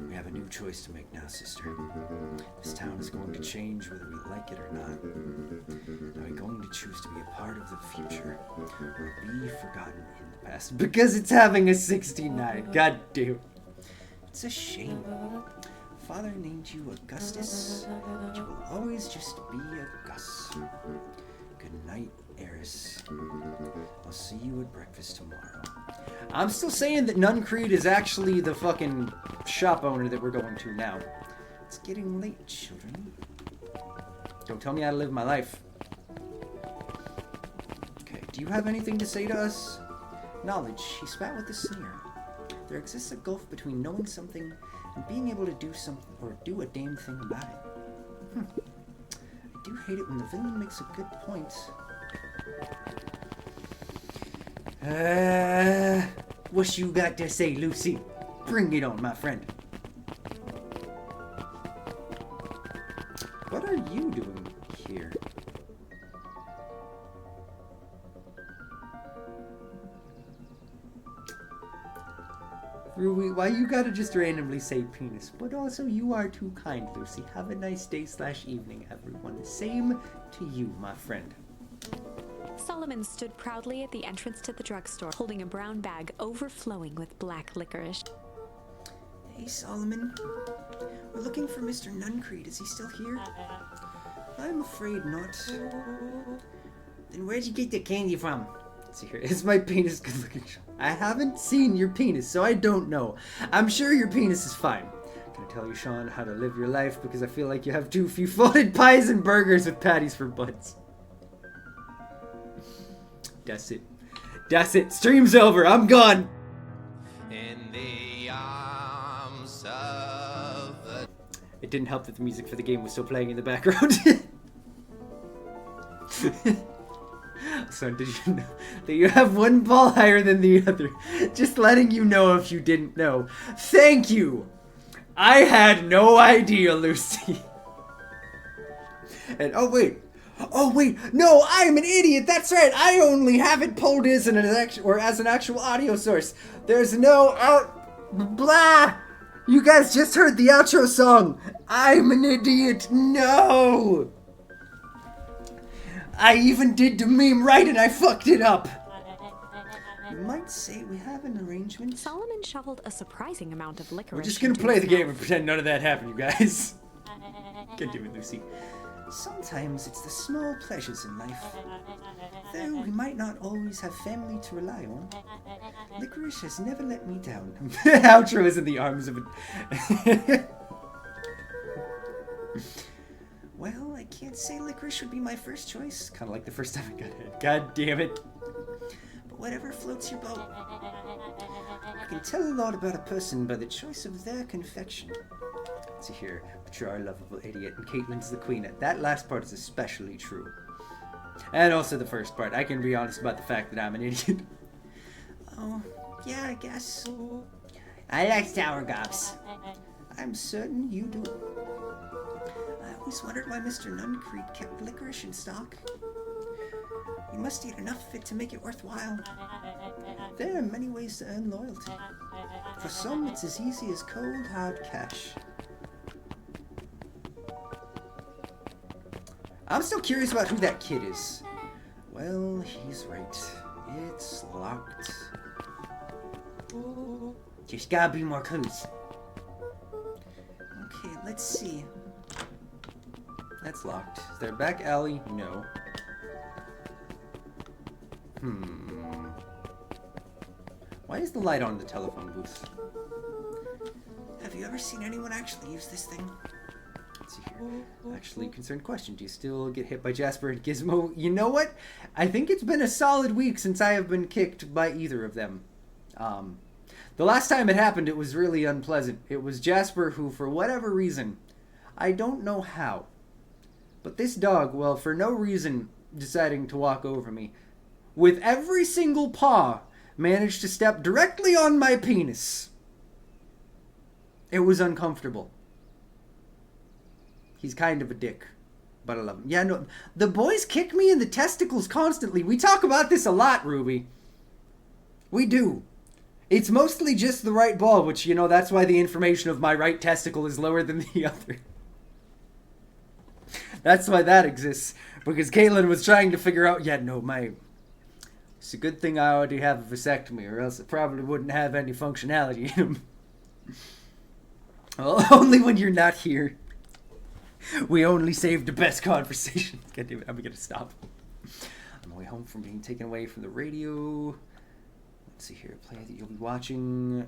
We have a new choice to make now, sister. This town is going to change whether we like it or not. Are we going to choose to be a part of the future or be forgotten in the past? Because it's having a 69. God damn. It's a shame. Father named you Augustus, but you will always just be a Gus. Good night, Eris. I'll see you at breakfast tomorrow. I'm still saying that Nuncreed is actually the fucking shop owner that we're going to now. It's getting late, children. Don't tell me how to live my life. Okay, do you have anything to say to us? Knowledge, he spat with a sneer. There exists a gulf between knowing something and being able to do something or do a damn thing about it. I do hate it when the villain makes a good point. What you got to say, Lucy? Bring it on, my friend. What are you doing here? Ruby, why you gotta just randomly say penis? But also, you are too kind, Lucy. Have a nice day/evening, everyone. Same to you, my friend. Solomon stood proudly at the entrance to the drugstore, holding a brown bag overflowing with black licorice. Hey, Solomon. We're looking for Mr. Nuncreed. Is he still here? I'm afraid not. Then where'd you get the candy from? Let's see here. Is my penis good looking? I haven't seen your penis, so I don't know. I'm sure your penis is fine. Can I tell you, Sean, how to live your life? Because I feel like you have too few folded pies and burgers with patties for butts. That's it. That's it. Stream's over. I'm gone. In the arms of the... It didn't help that the music for the game was still playing in the background. So did you know that you have one ball higher than the other? Just letting you know if you didn't know. Thank you! I had no idea, Lucy. And oh wait, no, I'm an idiot. That's right. I only have it pulled as an actual audio source. There's no blah. You guys just heard the outro song. I'm an idiot. No. I even did the meme right and I fucked it up. You might say we have an arrangement. Solomon shoveled a surprising amount of liquor. We're just gonna play the game and pretend none of that happened, you guys. God damn it, Lucy. Sometimes it's the small pleasures in life. Though we might not always have family to rely on, licorice has never let me down. Outro is in the arms of a... Well, I can't say licorice would be my first choice, Kind of like the first time I got hit. God damn it. but whatever floats your boat. You can tell a lot about a person by the choice of their confection. See here, but you're our lovable idiot, and Caitlin's the queen. That last part is especially true. And also the first part. I can be honest about the fact that I'm an idiot. Oh, yeah, I guess. I like sour gops. I'm certain you do. I always wondered why Mr. Nuncreed kept licorice in stock. You must eat enough of it to make it worthwhile. There are many ways to earn loyalty. For some, it's as easy as cold, hard cash. I'm still curious about who that kid is. Well, he's right. It's locked. Just gotta be more clues. Okay, let's see. That's locked. Is there a back alley? No. Why is the light on in the telephone booth? Have you ever seen anyone actually use this thing? Let's see here. Actually, concerned question. Do you still get hit by Jasper and Gizmo? You know what? I think it's been a solid week since I have been kicked by either of them. The last time it happened, it was really unpleasant. It was Jasper who, for whatever reason, I don't know how, but this dog, well, for no reason, deciding to walk over me, with every single paw, managed to step directly on my penis. It was uncomfortable. He's kind of a dick, but I love him. Yeah, no, the boys kick me in the testicles constantly. We talk about this a lot, Ruby. We do. It's mostly just the right ball, which, you know, that's why the information of my right testicle is lower than the other. That's why that exists. Because Caitlin was trying to figure out, it's a good thing I already have a vasectomy, or else it probably wouldn't have any functionality in them. Well, only when you're not here. We only save the best conversations. God damn it, I'm gonna stop. On my way home from being taken away from the radio. Let's see here, play that you'll be watching.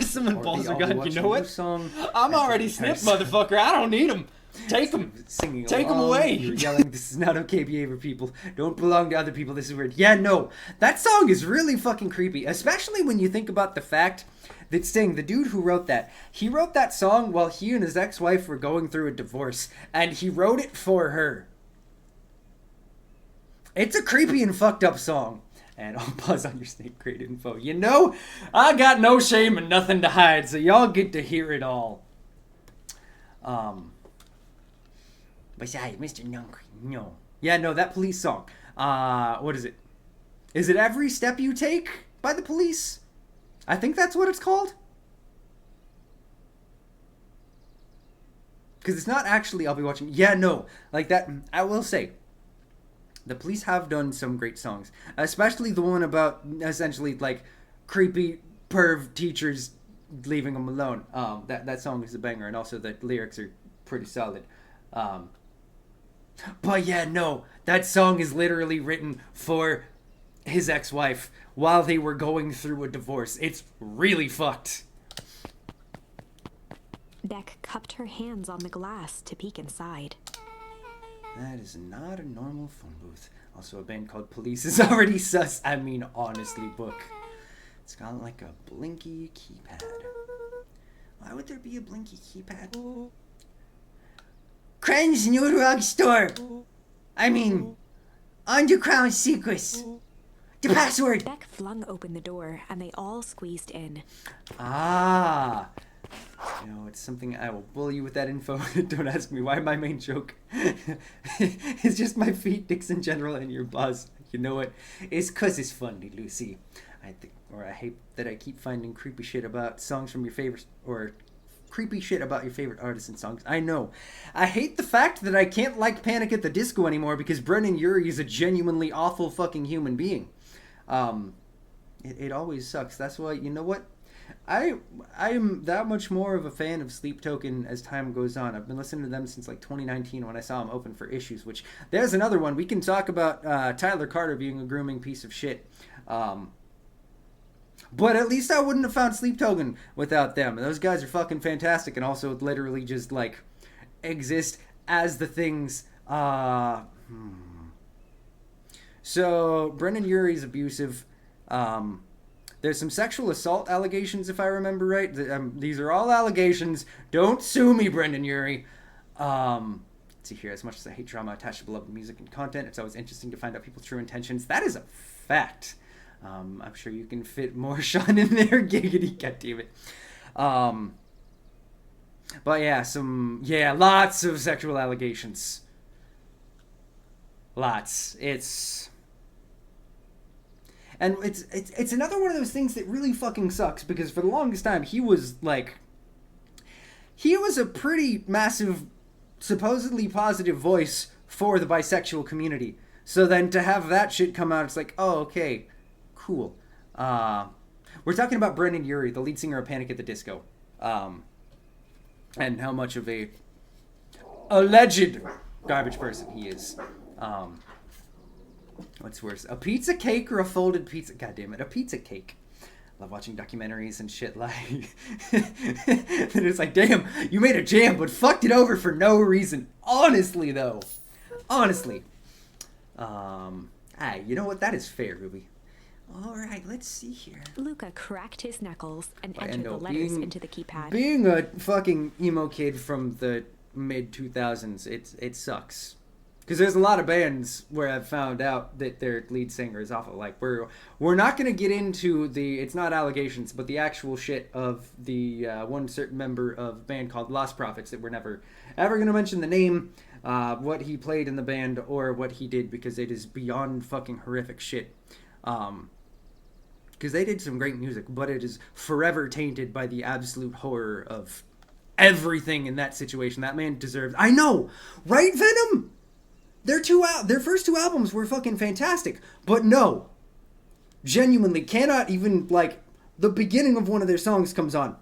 Someone balls are gone. You know what? Song. I'm already snipped, motherfucker. I don't need them. Take them. Singing Take them along. away. You're yelling, this is not okay behavior, people. Don't belong to other people. This is weird. Yeah, no. That song is really fucking creepy. Especially when you think about the fact that Sting, the dude who wrote that, he wrote that song while he and his ex-wife were going through a divorce. And he wrote it for her. It's a creepy and fucked up song. And I'll pause on your snake crate info. You know, I got no shame and nothing to hide, so y'all get to hear it all. Besides, Mr. Nuncreed, no. Yeah, no, that police song. What is it? Is it Every Step You Take by the Police? I think that's what it's called. Because it's not actually I'll Be Watching. Yeah, no. Like that, I will say. The Police have done some great songs. Especially the one about, essentially, like, creepy perv teachers leaving them alone. That song is a banger, and also the lyrics are pretty solid. But yeah, no, that song is literally written for his ex-wife while they were going through a divorce. It's really fucked. Beck cupped her hands on the glass to peek inside. That is not a normal phone booth. Also, a band called Police is already sus. I mean, honestly, book. It's got like a blinky keypad. Why would there be a blinky keypad? Kren's New Drug Store! I mean, Underground Secrets! The password! Beck flung open the door, and they all squeezed in. Ah! You know, it's something I will bully you with that info. Don't ask me why my main joke is just my feet, dicks in general, and your buzz. You know what? It's 'cause it's funny, Lucy. I hate that I keep finding creepy shit about songs from your favorite, or creepy shit about your favorite artists and songs. I know. I hate the fact that I can't like Panic at the Disco anymore because Brennan Urie is a genuinely awful fucking human being. It always sucks. That's why, you know what? I'm that much more of a fan of Sleep Token as time goes on. I've been listening to them since like 2019 when I saw them open for Issues, which there's another one. We can talk about Tyler Carter being a grooming piece of shit. But at least I wouldn't have found Sleep Token without them. Those guys are fucking fantastic and also literally just like exist as the things. So Brendan Urie's abusive. There's some sexual assault allegations, if I remember right. These are all allegations. Don't sue me, Brendan Urie. Let's see here. As much as I hate drama attached to beloved music and content, it's always interesting to find out people's true intentions. That is a fact. I'm sure you can fit more Sean in there. Giggity, goddammit. But yeah, lots of sexual allegations. Lots. And it's another one of those things that really fucking sucks, because for the longest time he was a pretty massive, supposedly positive voice for the bisexual community. So then to have that shit come out, it's like, oh, okay, cool. We're talking about Brendan Urie, the lead singer of Panic at the Disco, and how much of a alleged garbage person he is. What's worse, a pizza cake or a folded pizza? God damn it, a pizza cake. Love watching documentaries and shit like... and it's like, damn, you made a jam but fucked it over for no reason. Honestly, though. Honestly. You know what? That is fair, Ruby. Alright, let's see here. Luca cracked his knuckles and entered the letters into the keypad. Being a fucking emo kid from the mid-2000s, it sucks. Because there's a lot of bands where I've found out that their lead singer is awful. Like, we're not going to get into it's not allegations, but the actual shit of the one certain member of a band called Lost Prophets that we're never ever going to mention the name, what he played in the band, or what he did, because it is beyond fucking horrific shit. Because they did some great music, but it is forever tainted by the absolute horror of everything in that situation. That man deserves... I know! Right, Venom? Their first two albums were fucking fantastic, but no, genuinely cannot even, like, the beginning of one of their songs comes on,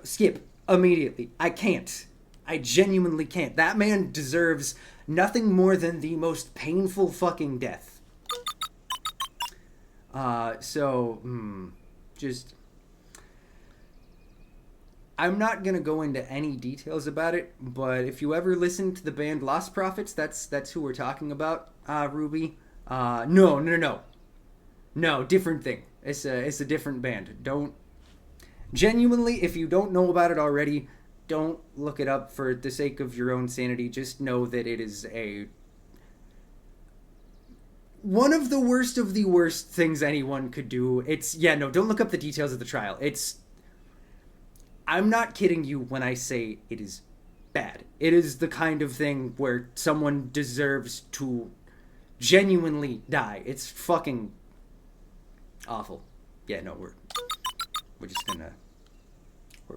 skip immediately. I can't. I genuinely can't. That man deserves nothing more than the most painful fucking death. Just... I'm not going to go into any details about it, but if you ever listen to the band Lost Prophets, that's who we're talking about, Ruby. No, different thing. It's a different band. Genuinely, if you don't know about it already, don't look it up for the sake of your own sanity. Just know that it is one of the worst things anyone could do. Don't look up the details of the trial. I'm not kidding you when I say it is bad. It is the kind of thing where someone deserves to genuinely die. It's fucking awful. Yeah, no, we're just gonna...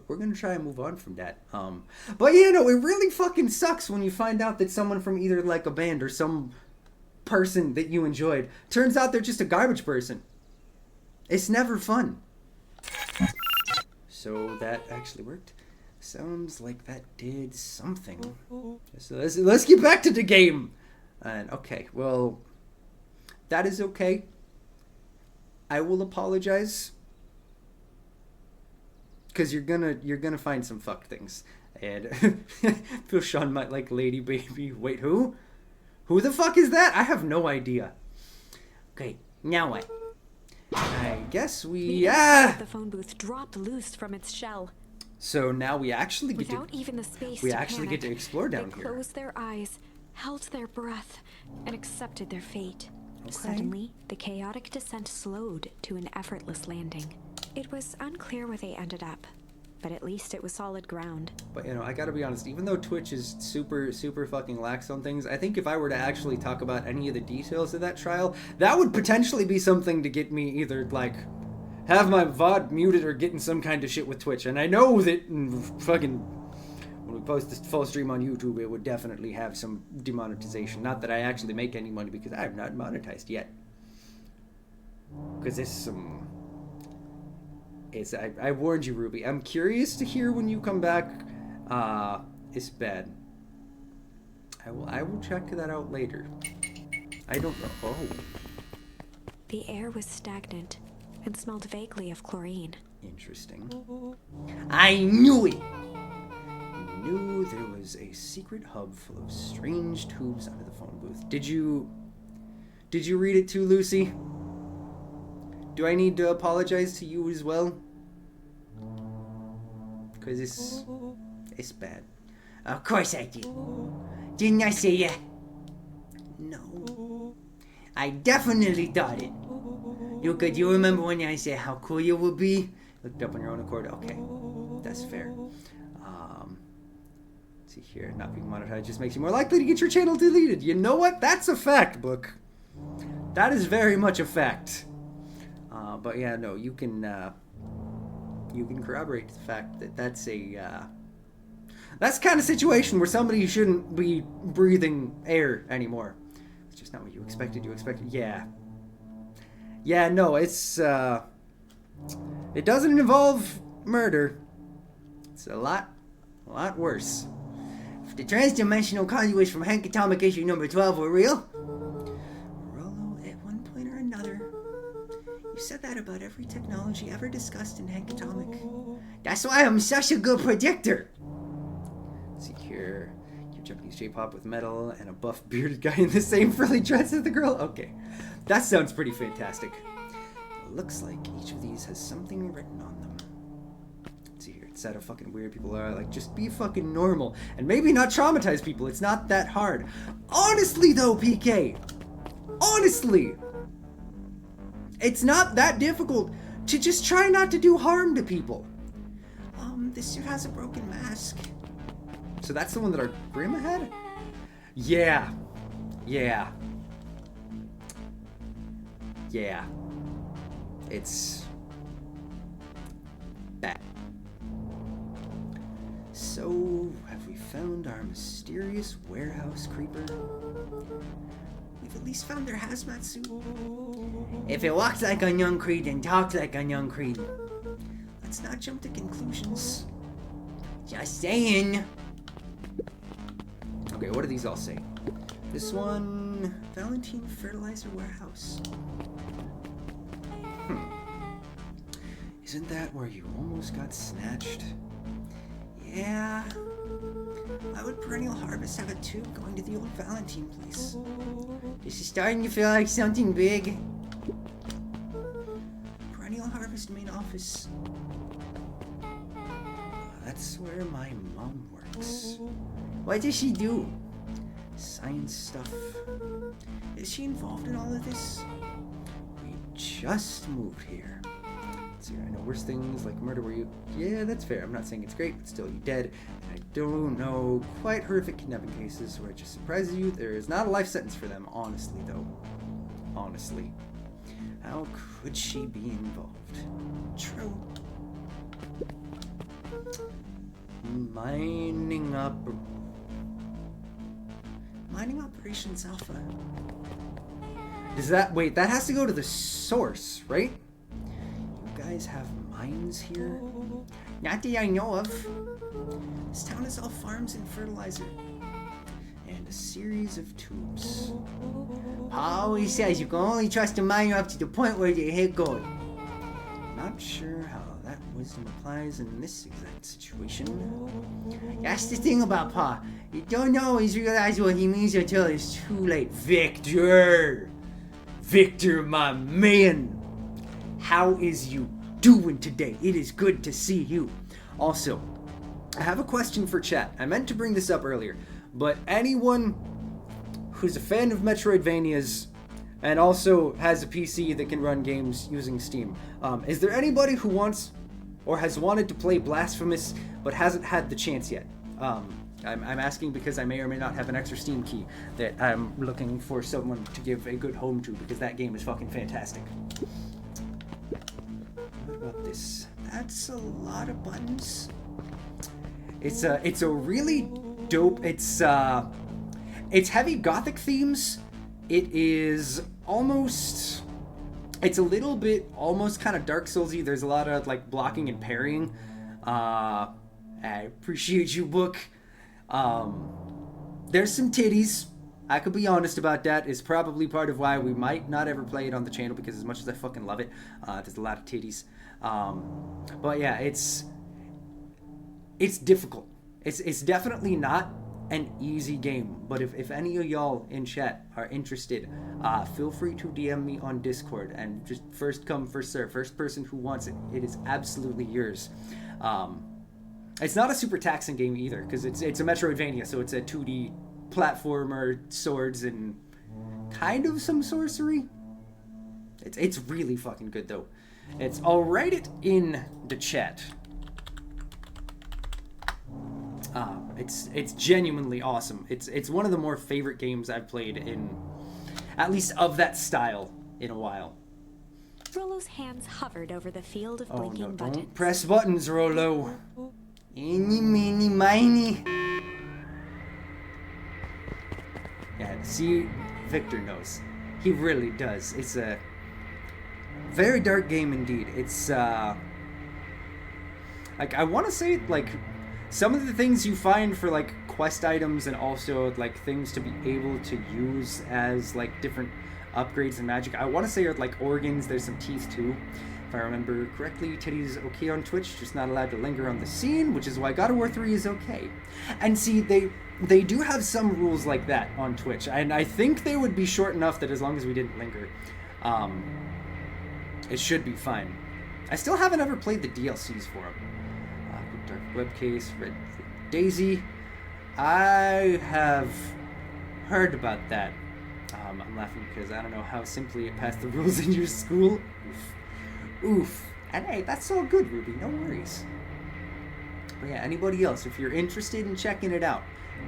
We're gonna try and move on from that. But yeah, no, it really fucking sucks when you find out that someone from either, like, a band or some person that you enjoyed turns out they're just a garbage person. It's never fun. So that actually worked. Sounds like that did something. So let's get back to the game. And okay, well, that is okay. I will apologize, because you're gonna find some fucked things. And feel Sean might like Lady Baby. Wait, who? Who the fuck is that? I have no idea. Okay, now what? I guess the phone booth dropped loose from its shell. So now we actually get Without even the space we to actually panic, get to explore down they here. closed their eyes, held their breath, and accepted their fate. Okay. Suddenly, the chaotic descent slowed to an effortless landing. It was unclear where they ended up, but at least it was solid ground. But I gotta be honest, even though Twitch is super fucking lax on things, I think if I were to actually talk about any of the details of that trial, that would potentially be something to get me either, like, have my VOD muted or getting some kind of shit with Twitch. And I know that fucking when we post this full stream on YouTube, it would definitely have some demonetization. Not that I actually make any money, because I have not monetized yet. Because there's some I warned you, Ruby. I'm curious to hear when you come back. It's bad. I will check that out later. I don't know. Oh. The air was stagnant and smelled vaguely of chlorine. Interesting. I knew it! You knew there was a secret hub full of strange tubes under the phone booth. Did you read it too, Lucy? Do I need to apologize to you as well? Because it's bad. Of course I did. Didn't I say yeah? No. I definitely thought it. Luca, do you remember when I said how cool you would be? Looked up on your own accord. Okay, that's fair. Let's see here. Not being monetized just makes you more likely to get your channel deleted. You know what? That's a fact, book. That is very much a fact. But yeah, no, you can corroborate the fact that that's the kind of situation where somebody shouldn't be breathing air anymore. It's just not what you expected. Yeah, no, it's it doesn't involve murder. It's a lot worse. If the transdimensional conduits from Hank Atomic issue number 12 were real, Rollo, at one point or another, you said that about every technology ever discussed in Hank Atomic. that's why I'm such a good predictor. Let's see here. You're Japanese J-pop with metal and a buff bearded guy in the same frilly dress as the girl? Okay. That sounds pretty fantastic. It looks like each of these has something written on them. Let's see here. It's sad how fucking weird people are. Like, just be fucking normal. And maybe not traumatize people. It's not that hard. Honestly, though, PK. Honestly. It's not that difficult to just try not to do harm to people. This suit has a broken mask. So that's the one that our grandma had? Yeah. It's bad. So, have we found our mysterious warehouse creeper? We've at least found their hazmat suit. If it walks like a young Creed and talks like a young Creed. Let's not jump to conclusions. Just saying. Okay, what do these all say? This one, Valentine Fertilizer Warehouse. Isn't that where you almost got snatched? Yeah. Why would Perennial Harvest have a tube going to the old Valentine place? This is starting to feel like something big. Perennial Harvest main office. That's where my mom works. What does she do? Science stuff. Is she involved in all of this? We just moved here. Let's see, I know worse things like murder where you... Yeah, that's fair. I'm not saying it's great, but still, you dead. And I don't know quite horrific kidnapping cases where it just surprises you. There is not a life sentence for them, honestly, though. Honestly. How could she be involved? True. Mining Operations Alpha. Does that... Wait, that has to go to the source, right? You guys have mines here? Not that I know of. This town is all farms and fertilizer. And a series of tubes. Pa always says you can only trust a miner up to the point where they hit gold. Not sure how that wisdom applies in this exact situation. That's the thing about Pa. You don't always realize what he means until it's too late. Victor! Victor, my man! How is you doing today? It is good to see you. Also, I have a question for chat. I meant to bring this up earlier, but anyone who's a fan of Metroidvanias and also has a PC that can run games using Steam, is there anybody who wants or has wanted to play Blasphemous but hasn't had the chance yet? I'm asking because I may or may not have an extra Steam key that I'm looking for someone to give a good home to because that game is fucking fantastic. What about this? That's a lot of buttons. It's a really dope. It's heavy gothic themes. It is almost It's a little bit almost kind of Dark Soulsy. There's a lot of like blocking and parrying. I appreciate you, book. There's some titties. I could be honest about that. It's probably part of why we might not ever play it on the channel, because as much as I fucking love it, there's a lot of titties. But yeah, it's difficult. It's definitely not an easy game, but if any of y'all in chat are interested, feel free to DM me on Discord, and just first come, first serve. First person who wants it, it is absolutely yours. It's not a super taxing game either, because it's a Metroidvania, so it's a 2D platformer, swords, and kind of some sorcery. It's really fucking good though. I'll write it in the chat. It's genuinely awesome. It's one of the more favorite games I've played in, at least of that style, in a while. Rollo's hands hovered over the field of blinking Oh no, buttons. don't press buttons, Rollo. Eeny, meeny, miny. Yeah, see, Victor knows. He really does. It's a very dark game indeed. It's, like, I want to say, like, some of the things you find for, like, quest items and also, like, things to be able to use as, like, different upgrades and magic, I want to say are, like, organs. There's some teeth, too. If I remember correctly, Teddy's okay on Twitch, just not allowed to linger on the scene, which is why God of War 3 is okay. And see, they do have some rules like that on Twitch, and I think they would be short enough that as long as we didn't linger, it should be fine. I still haven't ever played the DLCs for them. Dark Webcase, Red Daisy. I have heard about that. I'm laughing because I don't know how simply it passed the rules in your school. Oof. Oof. And hey, that's all good, Ruby. No worries. But yeah, anybody else, if you're interested in checking it out,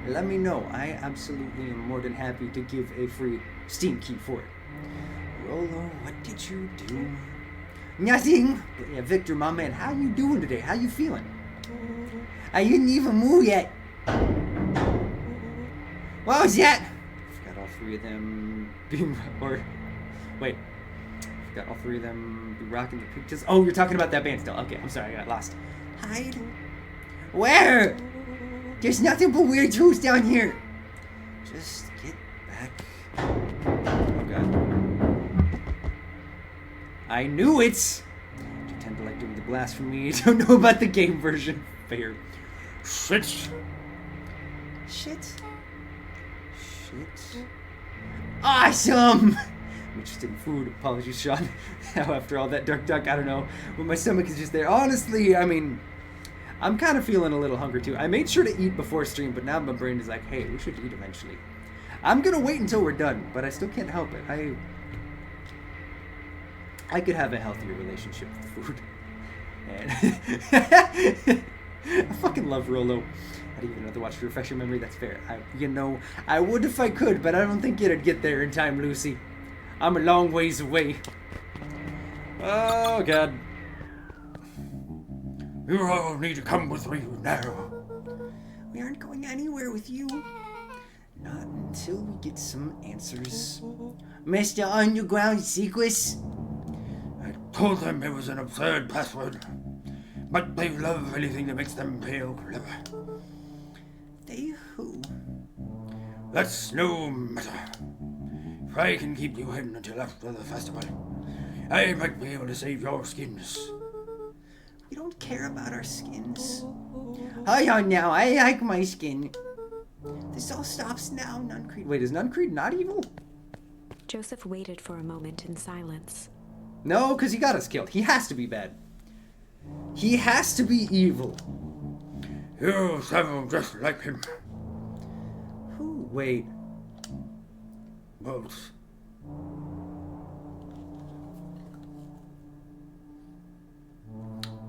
let me know. I absolutely am more than happy to give a free Steam key for it. Rollo, what did you do? Nothing. But yeah, Victor, my man, how you doing today? How you feeling? I didn't even move yet. What was that? Forgot all three of them being, or, wait. Forgot all three of them be rocking the pictures. Oh, you're talking about that band still. Okay, I'm sorry, I got lost. Hide. Where? There's nothing but weird tools down here. Just get back. Oh god. I knew it! You tend to like doing the blasphemy. Don't know about the game version. Fair. Shit. Shit. Awesome! I'm interested in food. Apologies, Sean. Now, after all that Dark Duck, I don't know. But my stomach is just there. Honestly, I mean, I'm kind of feeling a little hungry too. I made sure to eat before stream, but now my brain is like, hey, we should eat eventually. I'm gonna wait until we're done, but I still can't help it. I could have a healthier relationship with food. And I fucking love Rollo. I didn't even know to watch to refresh your memory. That's fair. I would if I could, but I don't think it'd get there in time, Lucy. I'm a long ways away. Oh god. You all need to come with me now. We aren't going anywhere with you. Not until we get some answers. Mr. Underground Sequus? I told them it was an absurd password, but they love anything that makes them feel clever. They who? That's no matter. If I can keep you hidden until after the festival, I might be able to save your skins. We don't care about our skins. Hold on now, I like my skin. This all stops now, Nuncreed. Wait, is Nuncreed not evil? Joseph waited for a moment in silence. No, because he got us killed. He has to be bad. He has to be evil. You sound just like him. Who? Wait. Both.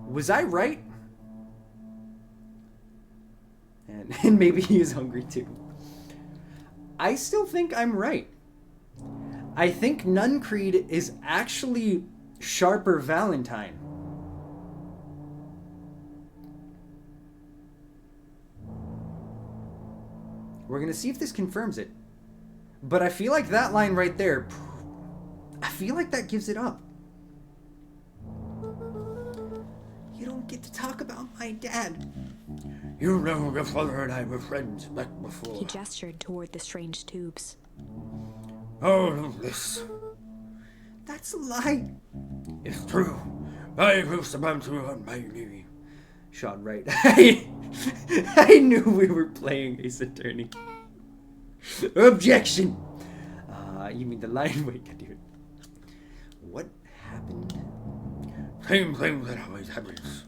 Was I right? And maybe he is hungry too. I still think I'm right. I think Nuncreed is actually Sharper Valentine. We're gonna see if this confirms it. But I feel like that line right there, I feel like that gives it up. my dad. You know your father and I were friends back before. He gestured toward the strange tubes. All of this That's a lie. is true. I used to bounce you on my knee. Sean, right. I knew we were playing Ace Attorney. Objection! You mean the line? Wait, God damn it. What happened? Same thing that always happens.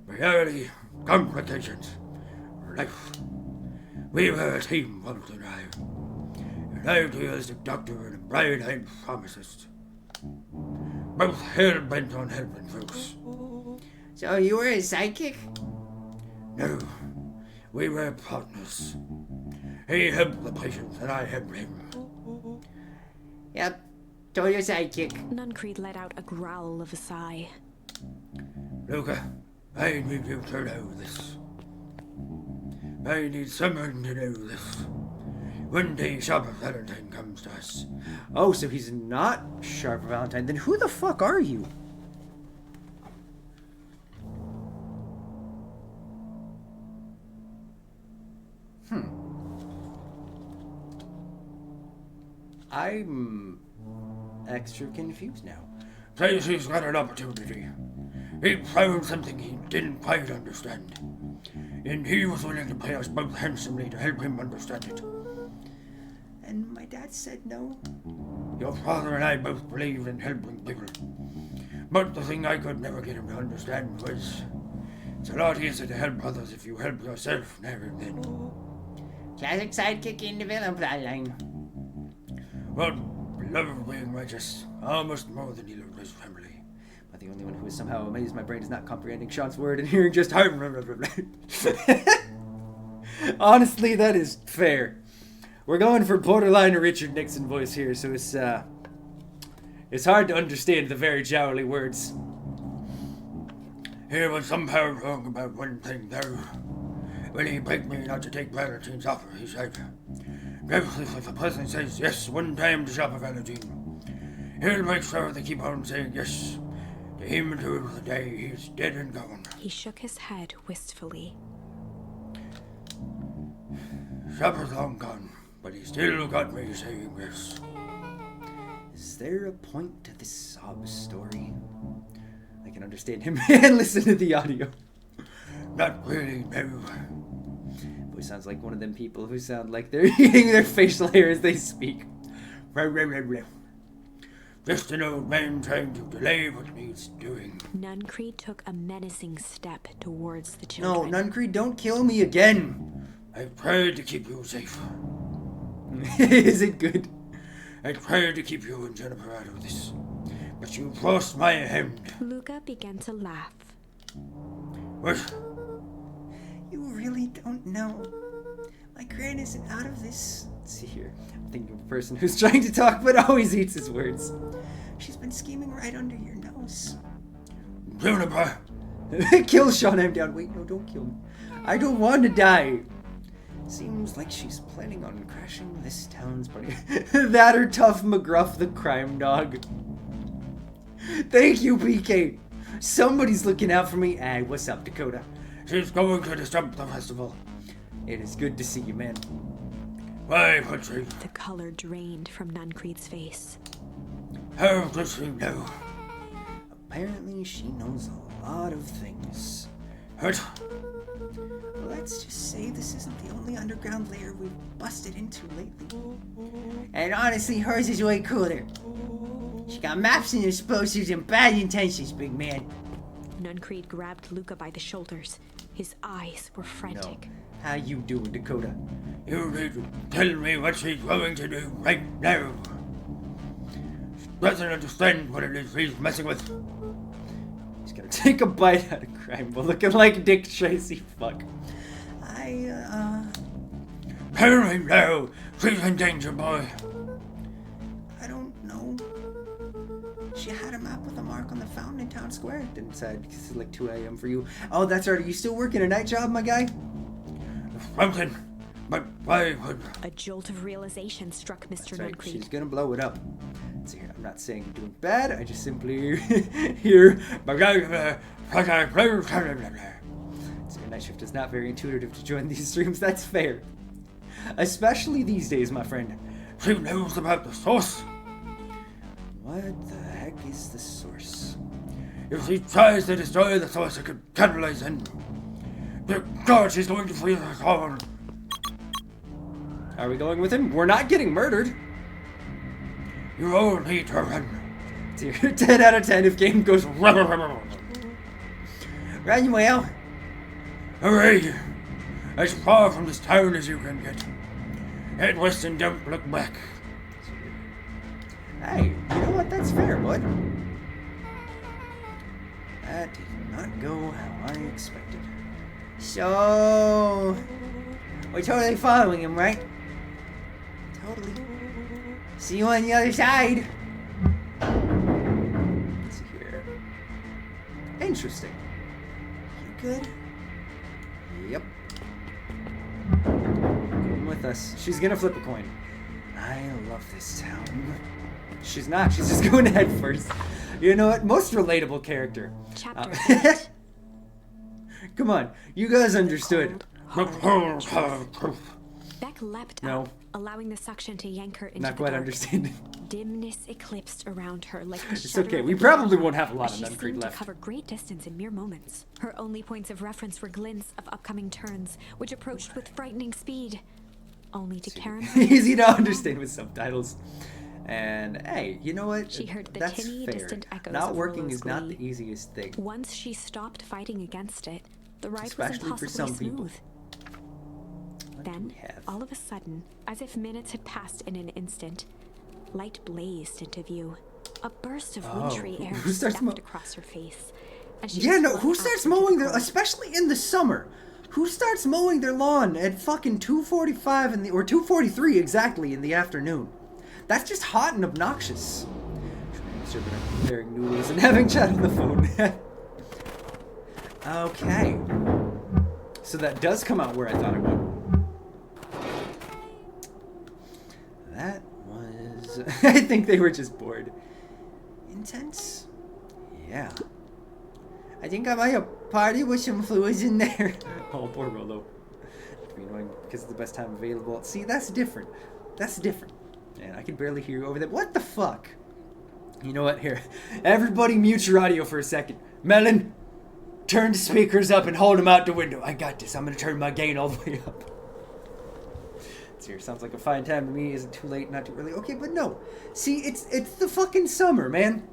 Reality, complications, life. We were a team, Walt and I. An idealistic doctor and a bright-eyed pharmacist. Both hell-bent on helping folks. So you were his sidekick? No, we were partners. He helped the patients and I helped him. Yep, total sidekick. Nuncreed let out a growl of a sigh. Luca, I need you to know this. I need someone to know this. One day Sharper Valentine comes to us. Oh, so he's not Sharper Valentine. Then who the fuck are you? I'm extra confused now. Tracy's got an opportunity. He found something he didn't quite understand. And he was willing to pay us both handsomely to help him understand it. And my dad said no. Your father and I both believed in helping people. But the thing I could never get him to understand was it's a lot easier to help others if you help yourself now and then. Classic sidekick in the villain plotline. Well, loved being righteous, almost more than he loved his family. But the only one who is somehow amazed my brain is not comprehending Sean's word and hearing just honestly, that is fair. We're going for borderline Richard Nixon voice here, so it's hard to understand the very jowly words. He was somehow wrong about one thing, though. When he begged me not to take Valentine's offer, he said, if a person says yes one time to Sharper Valentine, he'll make sure they keep on saying yes to him until the day he's dead and gone. He shook his head wistfully. Sharper's long gone, but he still got me saying yes. Is there a point to this sob story? I can understand him and listen to the audio. Not really, no. Boy, sounds like one of them people who sound like they're eating their facial hair as they speak. Just an old man trying to delay what needs doing. Nuncreed took a menacing step towards the No, children. Nuncreed, don't kill me again. I've tried to keep you safe. Is it good? I tried to keep you and Jennifer out of this, but you forced my hand. Luca began to laugh. What? You really don't know. My gran isn't out of this. Let's see here. I'm thinking of a person who's trying to talk but always eats his words. She's been scheming right under your nose. Juniper! Kill Sean, I'm down. Wait, no, don't kill me. I don't want to die. Seems like she's planning on crashing this town's party. That or Tough McGruff the crime dog. Thank you, PK. Somebody's looking out for me. Hey, what's up, Dakota? She's going to disrupt the festival. It is good to see you, man. Why would she? The color drained from Nuncreed's face. How does she know? Apparently, she knows a lot of things. What? Let's just say this isn't the only underground lair we've busted into lately. And honestly, hers is way cooler. She got maps and explosives and bad intentions, big man. Nuncreed grabbed Luca by the shoulders. His eyes were frantic. No. How you doing, Dakota? You need to tell me what she's going to do right now. She doesn't understand what it is he's messing with. He's gonna take a bite out of crime while looking like Dick Tracy. Fuck. Tell me now. She's in danger, boy. I don't know. She had a map with a mark on the fountain in town square. Didn't say it's like 2 a.m. for you. Oh, that's right. Are you still working a night job, my guy? Something. But why would... A jolt of realization struck Mr. That's right. Nuncreed. She's gonna blow it up. So here, I'm not saying you're doing bad. I just simply hear. night shift is not very intuitive to join these streams. That's fair. Especially these days, my friend. She knows about the source. What the heck is the source? If she tries to destroy the source, it could catalyze in. Dear God, she's going to feel us all. Are we going with him? We're not getting murdered. You all need to run. It's your 10 out of 10 if game goes Run, Will. Hurry! As far from this town as you can get. Head west and don't look back. Hey, you know what? That's fair, bud. That did not go how I expected. So, we're totally following him, right? Totally. See you on the other side. Let's see here. Interesting. You good? Yep. Come with us. She's gonna flip a coin. I love this town. She's not. She's just going head first. You know what? Most relatable character. Chapter 8. Come on. You guys understood. Beck leapt No. up, allowing the suction to yank her into Not the quite dark. understanding. Dimness eclipsed around her like the It's shudder okay. of We the probably dead, won't have a lot as of she Nuncreed seemed left. to cover great distance in mere moments. Her only points of reference were glints of upcoming turns, which approached with frightening speed. Only to Karen. Easy to understand with subtitles. And hey, you know what? She heard the That's tinny, fair. distant echoes Not of working Rolo's is not glee. the easiest thing. Once she stopped fighting against it, the ride Especially was for impossibly some people. smooth. What do Then, we have? all of a sudden, as if minutes had passed in an instant, light blazed into view. A burst of wintry air Who starts stepped mo- across her face. And she Yeah, was no, flung who out starts into the mowing their, cold. especially in the summer? Who starts mowing their lawn at fucking 2:45 in the, or 2:43 exactly in the afternoon? That's just hot and obnoxious. Preparing noodles and having chat on the phone. Okay. So that does come out where I thought it would. That was... I think they were just bored. Intense? Yeah. I think I might have party with some fluids in there. Oh, poor Rolo. It'd be annoying because it's the best time available. See, that's different. That's different. And I can barely hear you over there. What the fuck? You know what? Here. Everybody mute your audio for a second. Melon, turn the speakers up and hold them out the window. I got this. I'm going to turn my gain all the way up. Here, sounds like a fine time to me. Is it too late? Not too early? Okay, but no. See, it's the fucking summer, man.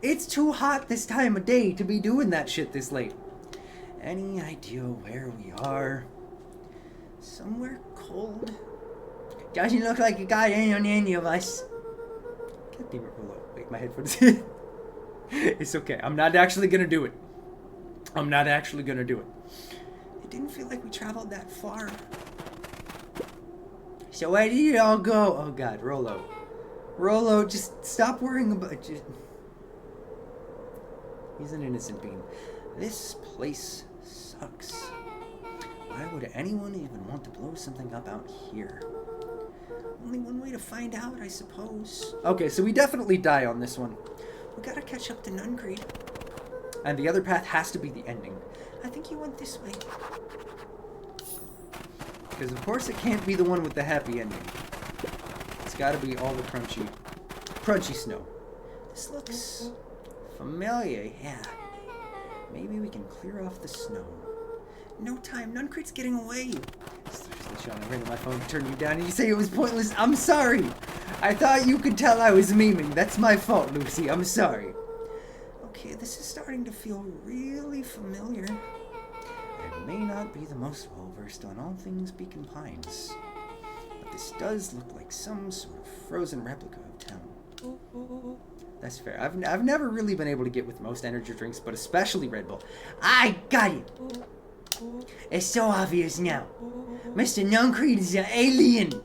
It's too hot this time of day to be doing that shit this late. Any idea where we are? Somewhere cold? Doesn't look like you got in on any of us. God damn it, Rolo. Wait, my headphones. It's okay. I'm not actually gonna do it. I'm not actually gonna do it. It didn't feel like we traveled that far. So where did it all go? Oh god, Rolo. Rolo, just stop worrying about just... He's an innocent being. This place sucks. Why would anyone even want to blow something up out here? Only one way to find out, I suppose. Okay, so we definitely die on this one. We gotta catch up to Nuncreed. And the other path has to be the ending. I think you went this way. Because of course it can't be the one with the happy ending. It's gotta be all the crunchy snow. This looks familiar, yeah. Maybe we can clear off the snow. No time, Nuncreed's getting away. Seriously, Sean, I ran to my phone to turn you down and you say it was pointless. I'm sorry. I thought you could tell I was memeing. That's my fault, Lucy. I'm sorry. Okay, this is starting to feel really familiar. I may not be the most well-versed on all things Beacon Pines, but this does look like some sort of frozen replica of town. That's fair. I've never really been able to get with most energy drinks, but especially Red Bull. I got it. It's so obvious now. Mr. Nuncreed is an alien. God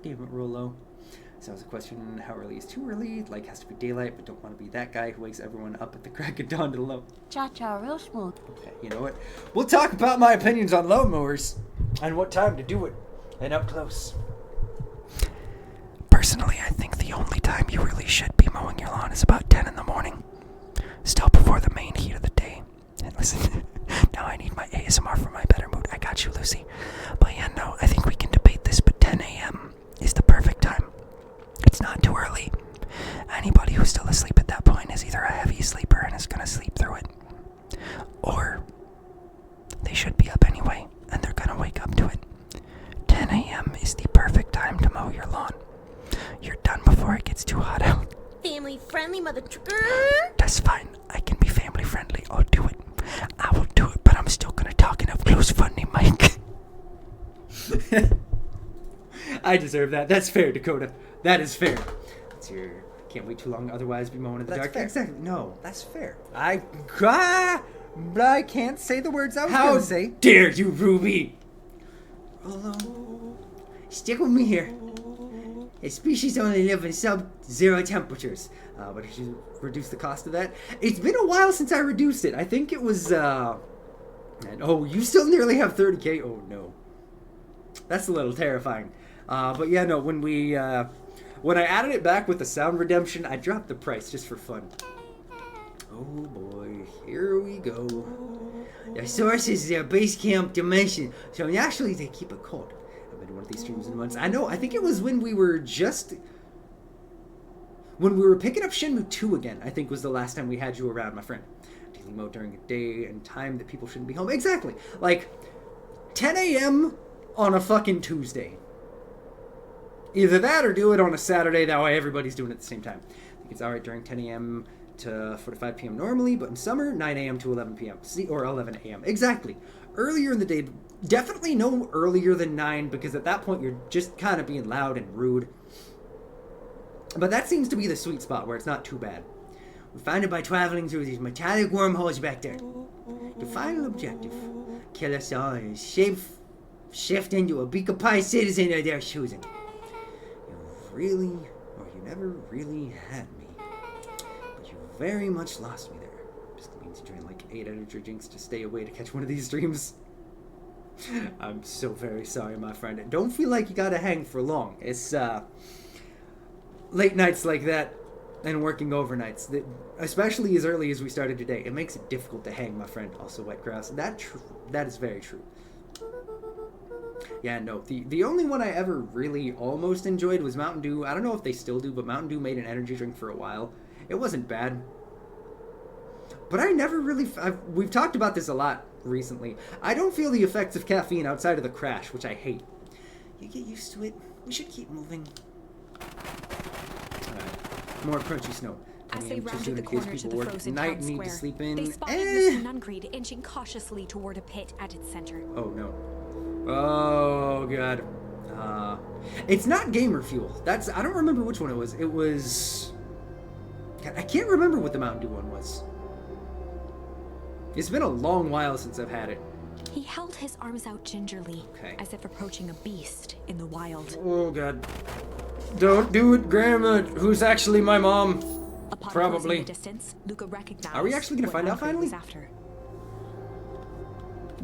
damn it, Rolo. So I was a question, how early is too early? Like, has to be daylight, but don't want to be that guy who wakes everyone up at the crack of dawn to low. Cha-cha, real smooth. Okay, you know what? We'll talk about my opinions on lawnmowers and what time to do it, and up close. Personally, I think the only time you really should be mowing your lawn is about 10 in the morning. Still before the main heat of the day. And listen, now I need my ASMR for my better mood. I got you, Lucy. But yeah, no, I think we can debate this, but 10 a.m. is the perfect time. It's not too early. Anybody who's still asleep at that point is either a heavy sleeper and is gonna sleep through it, or they should be up anyway, and they're gonna wake up to it. 10 a.m. is the perfect time to mow your lawn. You're done before it gets too hot out. Family friendly, mother trucker. That's fine. I can be family friendly. I'll do it. I will do it, but I'm still gonna talk in a close funding mic. I deserve that. That's fair, Dakota. That is fair. It's your... Can't wait too long, otherwise be mowing in the dark. fair. Exactly. No. That's fair. But I can't say the words I was How gonna say. Dare you, Ruby? Although, stick with me here. Its species only live in sub-zero temperatures. But if you reduce the cost of that, it's been a while since I reduced it. I think it was. And, oh, you still nearly have 30K. Oh no, that's a little terrifying. But yeah, no. When I added it back with the sound redemption, I dropped the price just for fun. Oh boy, here we go. The source is their base camp dimension, so naturally they keep it cold. I've been to one of these streams in months. I know, I think it was when we were picking up Shenmue 2 again, I think was the last time we had you around, my friend. Daily mode during a day and time that people shouldn't be home. Exactly. Like, 10 a.m. on a fucking Tuesday. Either that or do it on a Saturday, that way everybody's doing it at the same time. I think it's alright during 10 a.m. to 4 to 5 p.m. normally, but in summer, 9 a.m. to 11 p.m. Or 11 a.m. Exactly. Earlier in the day, definitely no earlier than 9, because at that point you're just kind of being loud and rude. But that seems to be the sweet spot where it's not too bad. We found it by traveling through these metallic wormholes back there. The final objective, kill us all and shift into a beaker pie citizen of their choosing. You never really had me. But you very much lost me there. Just means you drain like 8 energy drinks to stay away to catch one of these streams. I'm so very sorry, my friend. And don't feel like you gotta hang for long. It's, late nights like that and working overnights, that, especially as early as we started today, it makes it difficult to hang, my friend. Also, Wet Grass. That is very true. Yeah, no, the only one I ever really almost enjoyed was Mountain Dew. I don't know if they still do, but Mountain Dew made an energy drink for a while. It wasn't bad. But I never really... we've talked about this a lot recently. I don't feel the effects of caffeine outside of the crash, which I hate. You get used to it. We should keep moving. More crunchy snow. As they rounded the corner to the frozen night town need square, to sleep in. they spotted Mr. Nungreed inching cautiously toward a pit at its center. Oh no. Oh god. It's not Gamer Fuel. I don't remember which one it was. It was... God, I can't remember what the Mountain Dew one was. It's been a long while since I've had it. He held his arms out gingerly, as if approaching a beast in the wild. Oh god. Don't do it, Grandma, who's actually my mom. Upon Probably. the distance, Luca recognized Are we actually going to find out Nungreed finally? was after.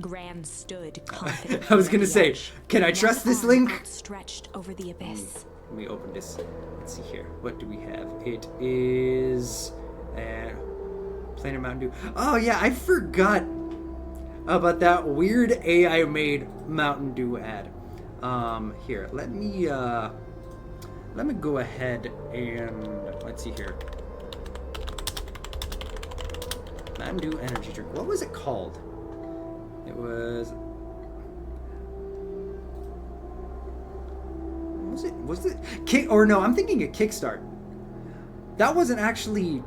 Gran stood confident. I was going to say, can I trust this link? Stretched over the abyss. Let me open this. Let's see here. What do we have? It is... Planet Mountain Dew. Oh yeah, I forgot about that weird AI-made Mountain Dew ad. Here, let me go ahead and... Let's see here. Mountain Dew energy drink. What was it called? It was... Was it Kick? Or no, I'm thinking a Kickstart. That wasn't actually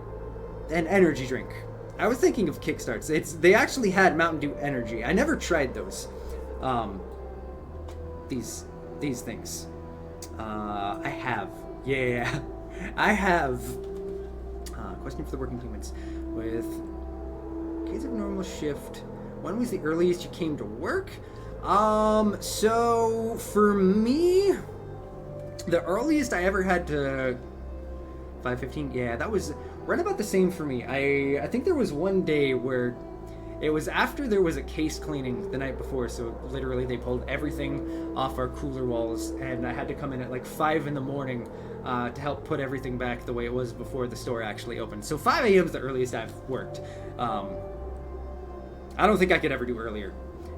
an energy drink. I was thinking of Kickstarts. They actually had Mountain Dew Energy. I never tried those. These things. I have. Yeah, I have. Question for the working humans. With kids of normal shift, when was the earliest you came to work? So for me, the earliest I ever had to 5:15. Yeah, that was right about the same for me. I think there was one day where it was after there was a case cleaning the night before, so literally they pulled everything off our cooler walls, and I had to come in at like 5 in the morning to help put everything back the way it was before the store actually opened. So 5 a.m. is the earliest I've worked. I don't think I could ever do earlier.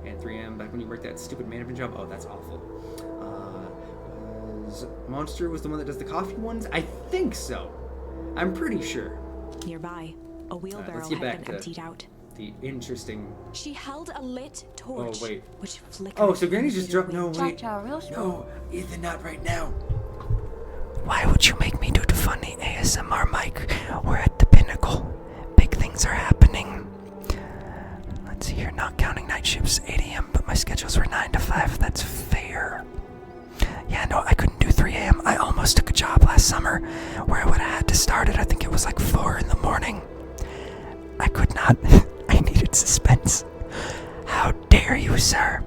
And 3 a.m. back when you worked that stupid management job. Oh, that's awful. Monster was the one that does the coffee ones? I think so. I'm pretty sure. Nearby, a wheelbarrow let's get had back been to- emptied out. The interesting... She held a lit torch, Oh, wait. which flickered. Oh, so Granny in just the dropped... No, wind. wait. real strong. No, Ethan, not right now. Why would you make me do the funny ASMR mic? We're at the pinnacle. Big things are happening. Let's see here, not counting night shifts, 8 a.m., but my schedules were 9 to 5. That's fair. Yeah, no, I couldn't do 3 a.m. I almost took a job last summer where I would have had to start at, I think it was like 4 in the morning. I could not. I needed suspense. How dare you, sir?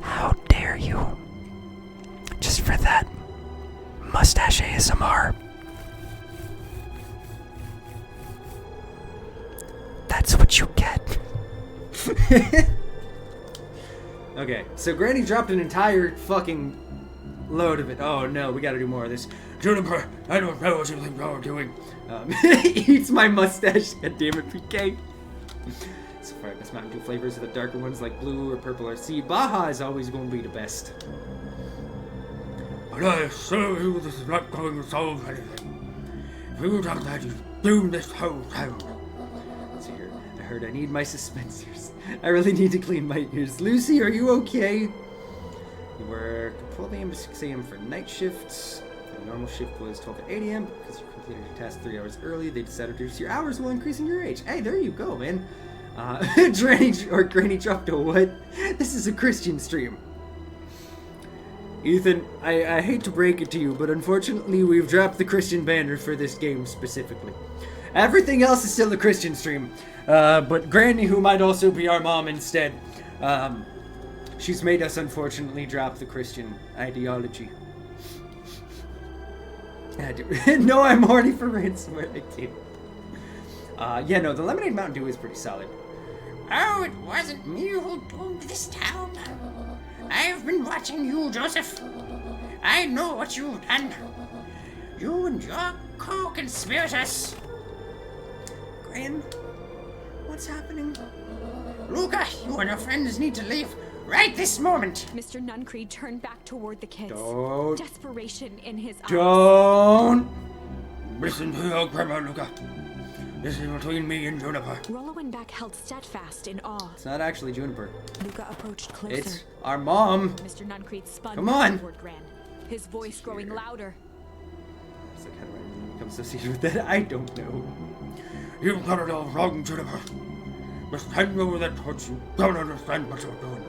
How dare you? Just for that mustache ASMR. That's what you get. Okay, so Granny dropped an entire fucking load of it. Oh no, we gotta do more of this. Juniper, I don't know what you think you're doing. Eats my mustache. God damn it, PK. So far, best Mountain Dew flavors are the darker ones like blue or purple or sea. Baja is always going to be the best. But I assure you this is not going to solve anything. If you doubt that, you doom this whole town. Let's see here. I heard I need my suspensors. I really need to clean my ears. Lucy, are you okay? You work 12 a.m. to 6 a.m. for night shifts. The normal shift was 12 to 8 a.m. Because you completed your task 3 hours early, they decided to reduce your hours while increasing your age. Hey, there you go, man. Granny dropped a what? This is a Christian stream. Ethan, I hate to break it to you, but unfortunately we've dropped the Christian banner for this game specifically. Everything else is still a Christian stream. But Granny, who might also be our mom instead, she's made us unfortunately drop the Christian ideology. No, I'm horny for ransomware. I can't. Yeah, no, the Lemonade Mountain Dew is pretty solid. Oh, it wasn't me who doomed this town. I've been watching you, Joseph. I know what you've done. You and your co-conspirators. Gran, what's happening? Luca, you and your friends need to leave right this moment. Mr. Nuncreed turned back toward the kids. Don't. Desperation in his eyes. Don't. Listen to your grandma, Luca. This is between me and Juniper. Rollo and Beck held steadfast in awe. It's not actually Juniper. Luca approached closer. It's our mom. Mr. Nuncreed spun Come on. toward Gran, his voice growing louder. It's like, how do I become associated with that? I don't know. You've got it all wrong, Juniper. Just hand over that torch. You don't understand what you're doing.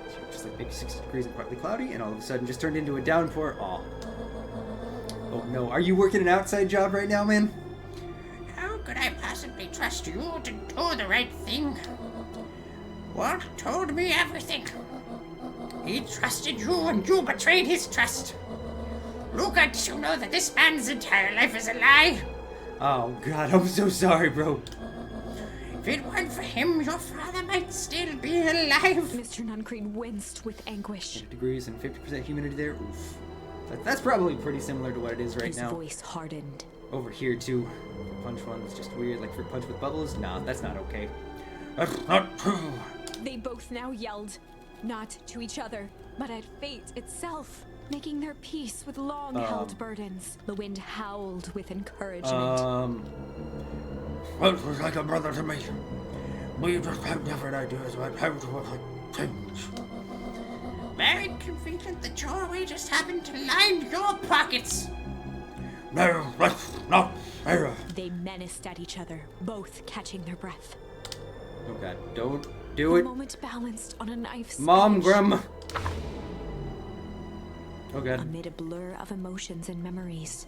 So just like maybe 60 degrees and partly cloudy, and all of a sudden just turned into a downpour. Aw. Oh no, are you working an outside job right now, man? How could I possibly trust you to do the right thing? Walt told me everything. He trusted you and you betrayed his trust. Luca, did you know that this man's entire life is a lie? Oh god, I'm so sorry, bro. If it weren't for him, your father might still be alive. Mr. Nuncreed winced with anguish. 80 degrees and 50% humidity there. Oof. That's probably pretty similar to what it is right His now. voice hardened. Over here too. Punch one was just weird, like fruit punch with bubbles. Nah, that's not okay. That's not true. They both now yelled, not to each other, but at fate itself, making their peace with long-held burdens. The wind howled with encouragement. Walt was like a brother to me. We just have different ideas about how to affect change. Very convenient that your way just happened to line your pockets. No, that's not fair. They menaced at each other, both catching their breath. Oh god, don't do The it. moment balanced on a knife's Mom, edge. grandma. Oh god. Amid a blur of emotions and memories,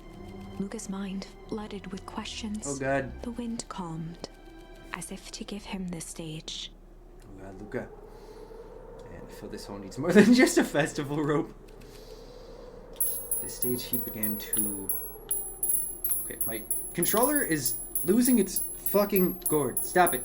Luca's mind flooded with questions. Oh god. The wind calmed, as if to give him the stage. Oh god, Luca. And I feel this hole needs more than just a festival rope. At this stage, he began to... Okay, my controller is losing its fucking gourd. Stop it.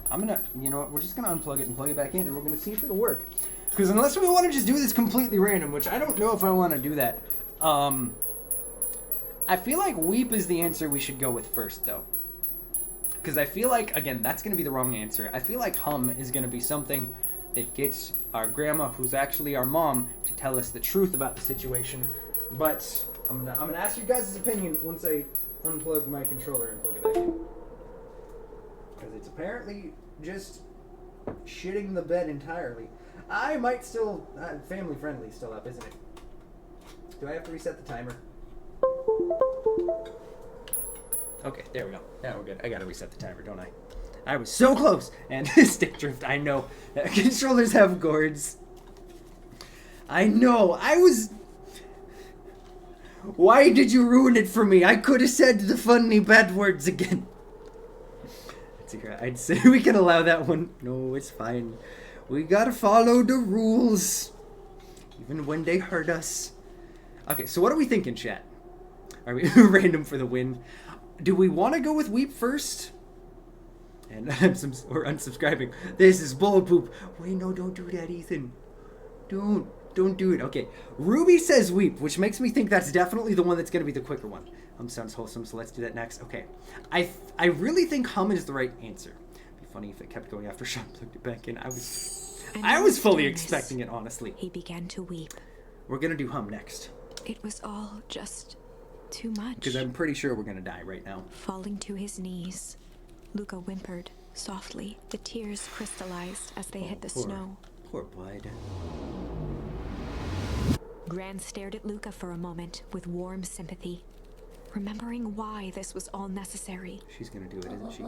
I'm gonna... You know what? We're just gonna unplug it and plug it back in, and we're gonna see if it'll work. Because unless we want to just do this completely random, which I don't know if I want to do that. I feel like Weep is the answer we should go with first, though. Because I feel like, again, that's going to be the wrong answer. I feel like hum is going to be something that gets our grandma, who's actually our mom, to tell us the truth about the situation. But I'm gonna ask you guys' opinion once I unplug my controller and plug it back in. Because it's apparently just shitting the bed entirely. I might still... family friendly still up, isn't it? Do I have to reset the timer? Okay, there we go. Now we're good. I gotta reset the timer, don't I? I was so close! And stick drift, I know. Controllers have gourds. I know, I was... Why did you ruin it for me? I could have said the funny bad words again. I'd say we can allow that one. No, it's fine. We gotta follow the rules. Even when they hurt us. Okay, so what are we thinking, chat? Are we random for the win? Do we want to go with Weep first? And or unsubscribing. This is bull poop. Wait, no, don't do that, Ethan. Don't do it. Okay, Ruby says Weep, which makes me think that's definitely the one that's going to be the quicker one. Sounds wholesome, so let's do that next. Okay, I really think hum is the right answer. It'd be funny if it kept going after Sean plugged it back in. I was fully expecting it, honestly. He began to weep. We're going to do hum next. It was all just too much. Because I'm pretty sure we're going to die right now. Falling to his knees, Luca whimpered softly. The tears crystallized as they hit the snow. Poor bud. Gran stared at Luca for a moment with warm sympathy, remembering why this was all necessary. She's gonna do it, isn't she?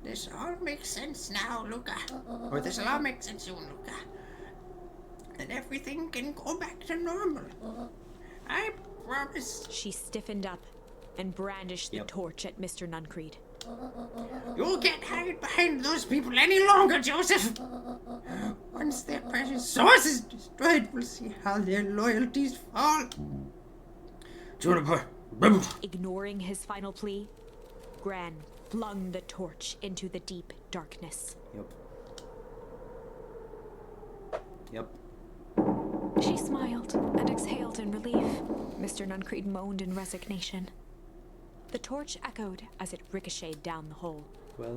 This all makes sense now, Luca. Or this will all make sense soon, Luca. And everything can go back to normal. I promise. She stiffened up and brandished the torch at Mr. Nuncreed. You can't hide behind those people any longer, Joseph. Once their precious source is destroyed, we'll see how their loyalties fall. Juniper, ignoring his final plea, Gran flung the torch into the deep darkness. Yep. She smiled and exhaled in relief. Mr. Nuncreed moaned in resignation. The torch echoed as it ricocheted down the hole,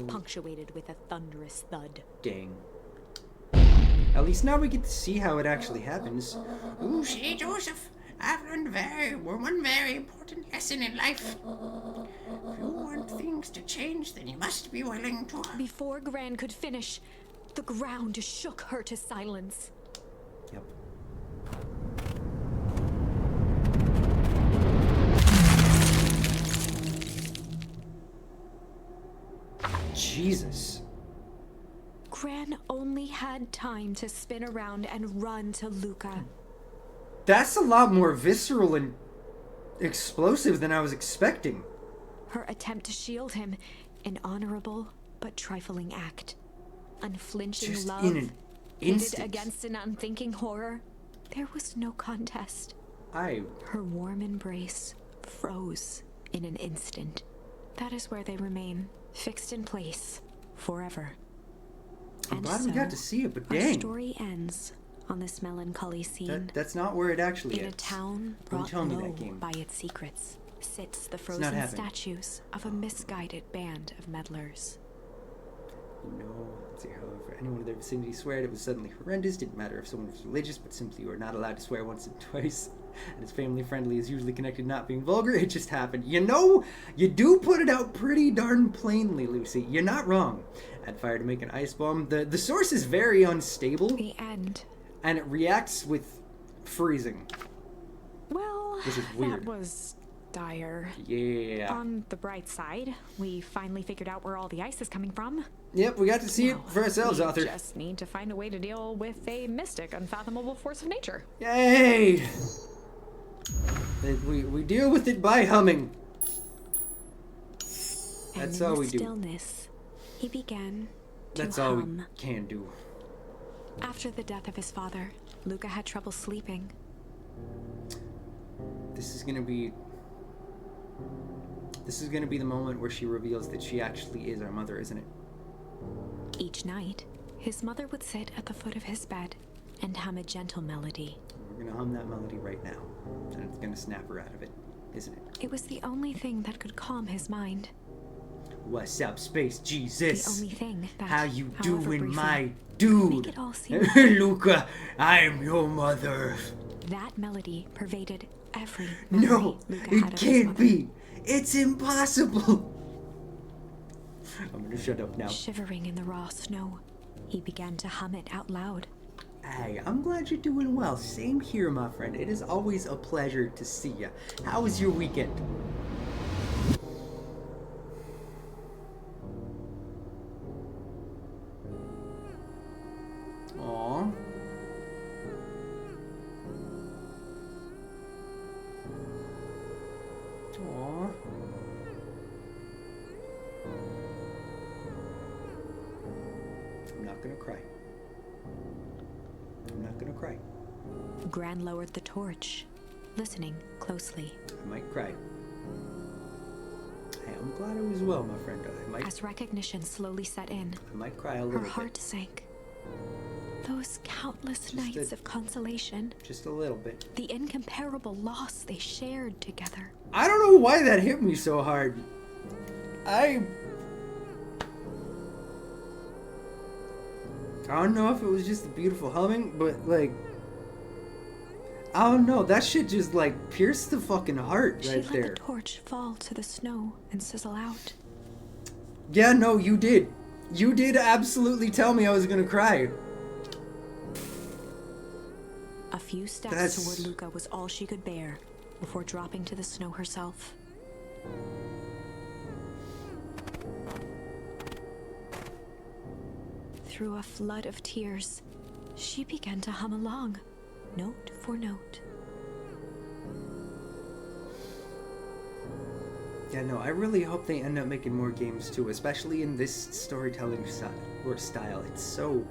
punctuated with a thunderous thud. Dang. At least now we get to see how it actually happens. Ooh, see, Joseph, I've learned one very important lesson in life. If you want things to change, then you must be willing to... Before Gran could finish, the ground shook her to silence. Yep. Jesus. Gran only had time to spin around and run to Luca. That's a lot more visceral and explosive than I was expecting. Her attempt to shield him, an honorable but trifling act. Unflinching Just love, in an instant. pitted against an unthinking horror. There was no contest. Her warm embrace froze in an instant. That is where they remain, fixed in place, forever. I'm glad we got to see it, but our dang. story ends on this melancholy scene. That's not where it actually In is. a town brought low by its secrets, sits the frozen statues of a misguided band of meddlers. You know, let's see, however, anyone in their vicinity swear it was suddenly horrendous. Didn't matter if someone was religious, but simply you were not allowed to swear once and twice. And it's family friendly, is usually connected, not being vulgar. It just happened. You know, you do put it out pretty darn plainly, Lucy. You're not wrong. Add fire to make an ice bomb. The source is very unstable. The end. And it reacts with freezing. Well, which is weird. That was dire. Yeah. On the bright side, we finally figured out where all the ice is coming from. Yep, we got to see it for ourselves, we Arthur. Just need to find a way to deal with a mystic, unfathomable force of nature. Yay! We deal with it by humming. That's all we do. Stillness, he began to That's hum. all we can do. After the death of his father, Luca had trouble sleeping. This is gonna be the moment where she reveals that she actually is our mother, isn't it? Each night, his mother would sit at the foot of his bed and hum a gentle melody. We're gonna hum that melody right now, and it's gonna snap her out of it, isn't it? It was the only thing that could calm his mind. What's up, Space Jesus? The only thing that, How you however doing, briefly, my make dude? it all seem Luca, I'm your mother. that melody pervaded every No, memory Luca had it of his can't mother. be. It's impossible. I'm gonna shut up now. Shivering in the raw snow, he began to hum it out loud. Hey, I'm glad you're doing well. Same here, my friend. It is always a pleasure to see you. How was your weekend? Aww. Aww. I'm not gonna cry. I'm not gonna cry. Gran lowered the torch, listening closely. I might cry. Hey, I'm glad it was well, my friend. As recognition slowly set in, I might cry a her little heart bit. sank. Those countless nights of consolation, Just a little bit. the incomparable loss they shared together. I don't know why that hit me so hard. I don't know if it was just the beautiful humming, but like, I don't know. That shit just like pierced the fucking heart She right let there. the torch fall to the snow and sizzle out. Yeah, no, you did. You did absolutely tell me I was gonna cry. A few steps That's- toward Luca was all she could bear before dropping to the snow herself. Through a flood of tears, she began to hum along, note for note. Yeah, no, I really hope they end up making more games too, especially in this storytelling style. It's so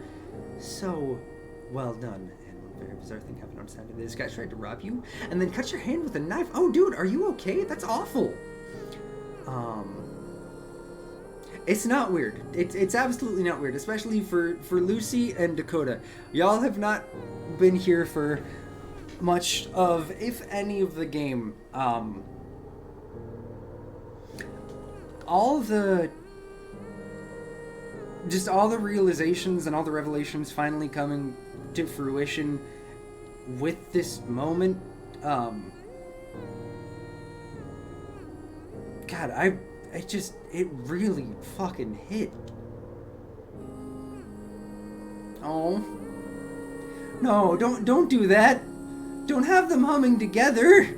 well done. And one very bizarre thing happened on Saturday. This guy tried to rob you and then cut your hand with a knife. Oh, dude, are you okay? That's awful. It's not weird. It's absolutely not weird, especially for Lucy and Dakota. Y'all have not been here for much of, if any, of the game. All the realizations and all the revelations finally coming to fruition with this moment. God, it really fucking hit. Oh. No, don't do that. Don't have them humming together.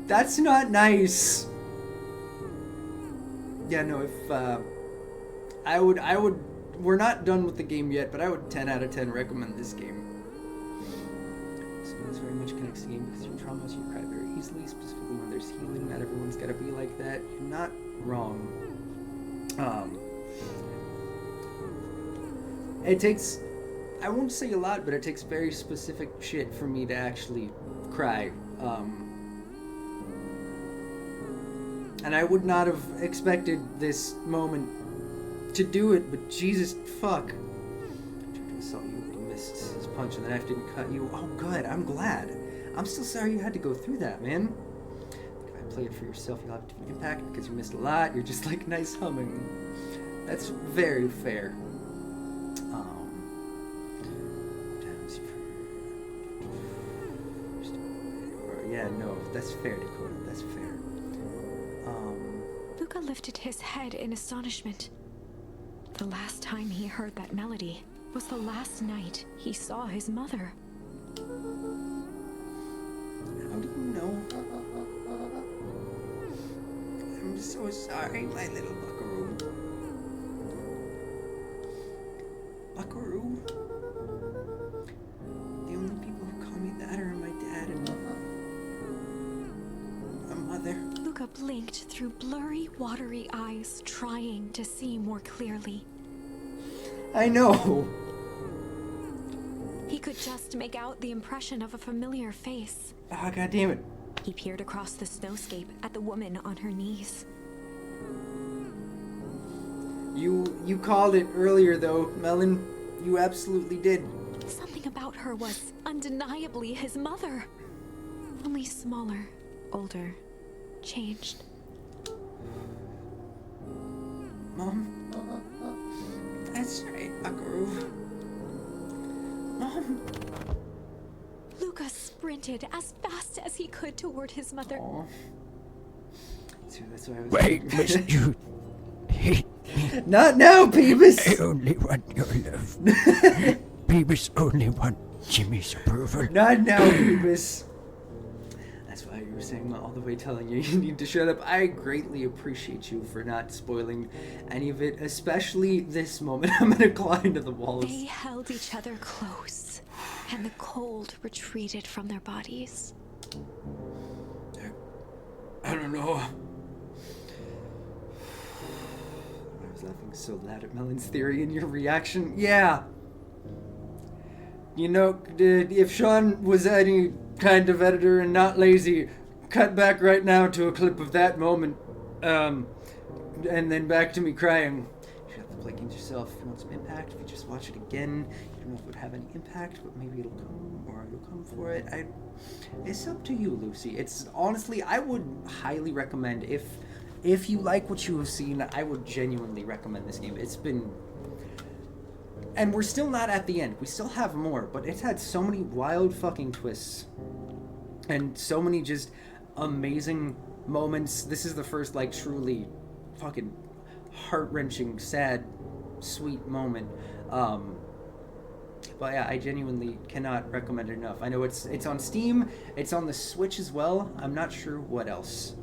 That's not nice. Yeah, no, if, I would, we're not done with the game yet, but I would 10 out of 10 recommend this game. This very much connects to the game because your traumas, you cry very easily, specifically when there's healing. Not everyone's gotta be like that. You're not wrong. It takes, I won't say a lot, but it takes very specific shit for me to actually cry. And I would not have expected this moment to do it, but Jesus fuck. I tried to assault you, but you missed his punch and the knife didn't cut you. Oh good, I'm glad. I'm still sorry you had to go through that, man. If I play it for yourself, you'll have a different impact because you missed a lot. You're just like nice humming. That's very fair. Yeah, no, that's fair, Dakota. That's fair. Luca lifted his head in astonishment. The last time he heard that melody was the last night he saw his mother. How do you know? I'm so sorry, my little buckaroo. Buckaroo? The only people who call me that are my dad and my mother. Luca blinked through blurry, watery eyes, trying to see more clearly. I know. He could just make out the impression of a familiar face. Ah, God damn it. He peered across the snowscape at the woman on her knees. You called it earlier, though, Melon. You absolutely did. Something about her was undeniably his mother. Only smaller, older, changed. Mom? That's right, Buckaroo. Mom? Lucas sprinted as fast as he could toward his mother. Aw. See, that's why I was Wait, Mr. Jude. Not now, Peebus! I only want your love. Peebus only want Jimmy's approval. Not now, Peebus. That's why you were saying all the way telling you you need to shut up. I greatly appreciate you for not spoiling any of it, especially this moment. I'm gonna claw into the walls. They held each other close, and the cold retreated from their bodies. I don't know. I was laughing so loud at Melon's theory and your reaction. Yeah. You know, if Sean was any kind of editor and not lazy, cut back right now to a clip of that moment, and then back to me crying. You have to play games yourself if you want some impact. If you just watch it again, you don't know if it would have any impact, but maybe it'll come, or you'll come for it. It's up to you, Lucy. It's honestly, I would highly recommend, if you like what you have seen, I would genuinely recommend this game. It's been... And we're still not at the end. We still have more, but it's had so many wild fucking twists. And so many just amazing moments. This is the first, like, truly fucking heart-wrenching, sad, sweet moment. But yeah, I genuinely cannot recommend it enough. I know it's on Steam, it's on the Switch as well. I'm not sure what else.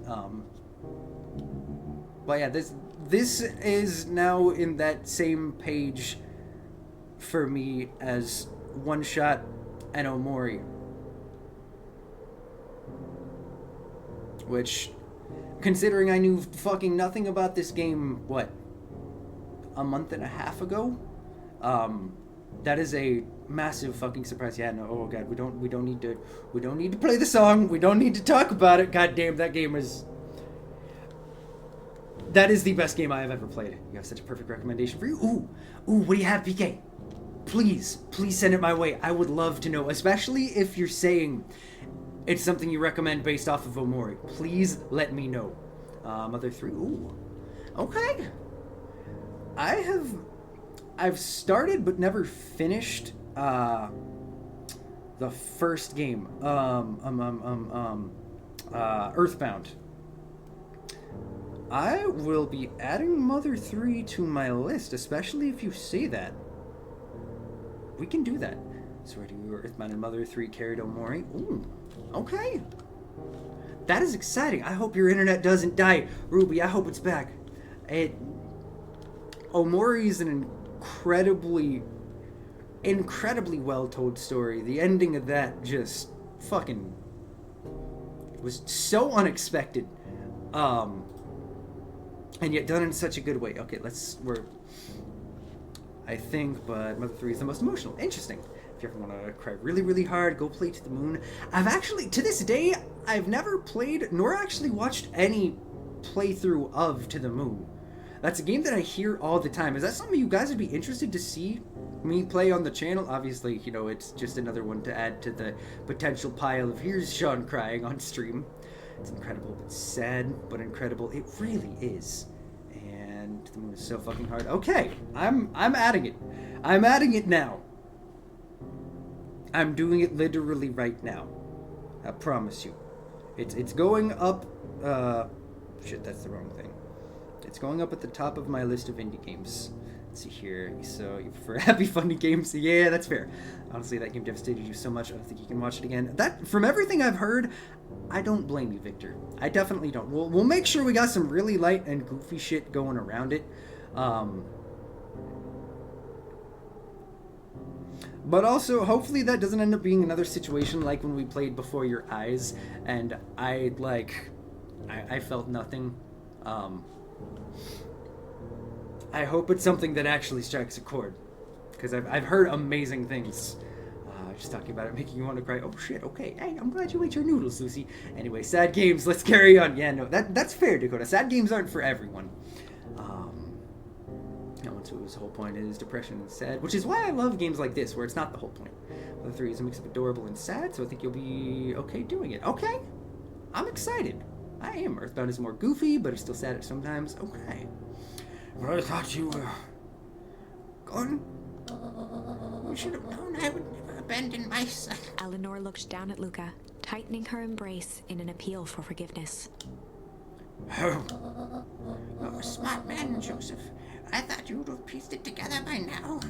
But yeah, this is now in that same page for me as One Shot and Omori, which, considering I knew fucking nothing about this game, what, a month and a half ago, that is a massive fucking surprise. Yeah, no, oh god, we don't need to play the song, we don't need to talk about it. God damn, that is the best game I have ever played. You have such a perfect recommendation for you. Ooh, what do you have, PK? Please send it my way. I would love to know, especially if you're saying it's something you recommend based off of Omori. Please let me know. Mother 3, ooh. Okay. I've started but never finished the first game. Earthbound. I will be adding Mother 3 to my list, especially if you say that. We can do that. Swear to you, Earthbound and Mother 3 carried Omori. Ooh, okay. That is exciting. I hope your internet doesn't die. Ruby, I hope it's back. Omori is an incredibly well-told story. The ending of that just fucking was so unexpected. And yet done in such a good way. Okay, I think, but Mother 3 is the most emotional. Interesting. If you ever want to cry really, really hard, go play To the Moon. I've actually, to this day, I've never played, nor actually watched any playthrough of To the Moon. That's a game that I hear all the time. Is that something you guys would be interested to see me play on the channel? Obviously, you know, it's just another one to add to the potential pile of here's Sean crying on stream. It's incredible, but sad, but incredible. It really is. And The Moon is so fucking hard. Okay, I'm adding it. I'm adding it now. I'm doing it literally right now. I promise you. It's going up. Shit, that's the wrong thing. It's going up at the top of my list of indie games. Let's see here. So you prefer happy, funny games? Yeah, that's fair. Honestly, that game devastated you so much. I don't think you can watch it again. That, from everything I've heard, I don't blame you, Victor. I definitely don't. We'll make sure we got some really light and goofy shit going around it. But also, hopefully that doesn't end up being another situation like when we played Before Your Eyes, and I felt nothing. I hope it's something that actually strikes a chord, because I've heard amazing things. Just talking about it making you want to cry. Oh shit, okay. Hey, I'm glad you ate your noodles, Lucy. Anyway, sad games, let's carry on. Yeah, no, that's fair, Dakota. Sad games aren't for everyone. His whole point is depression and sad, which is why I love games like this, where it's not the whole point. The 3 is a mix of adorable and sad, so I think you'll be okay doing it. Okay, I'm excited. I am. Earthbound is more goofy, but it's still sad sometimes. Okay. But I thought you were Gone? You should have known I would never abandon my son. Eleanor looked down at Luca, tightening her embrace in an appeal for forgiveness. How? You're a smart man, Joseph. I thought you would have pieced it together by now.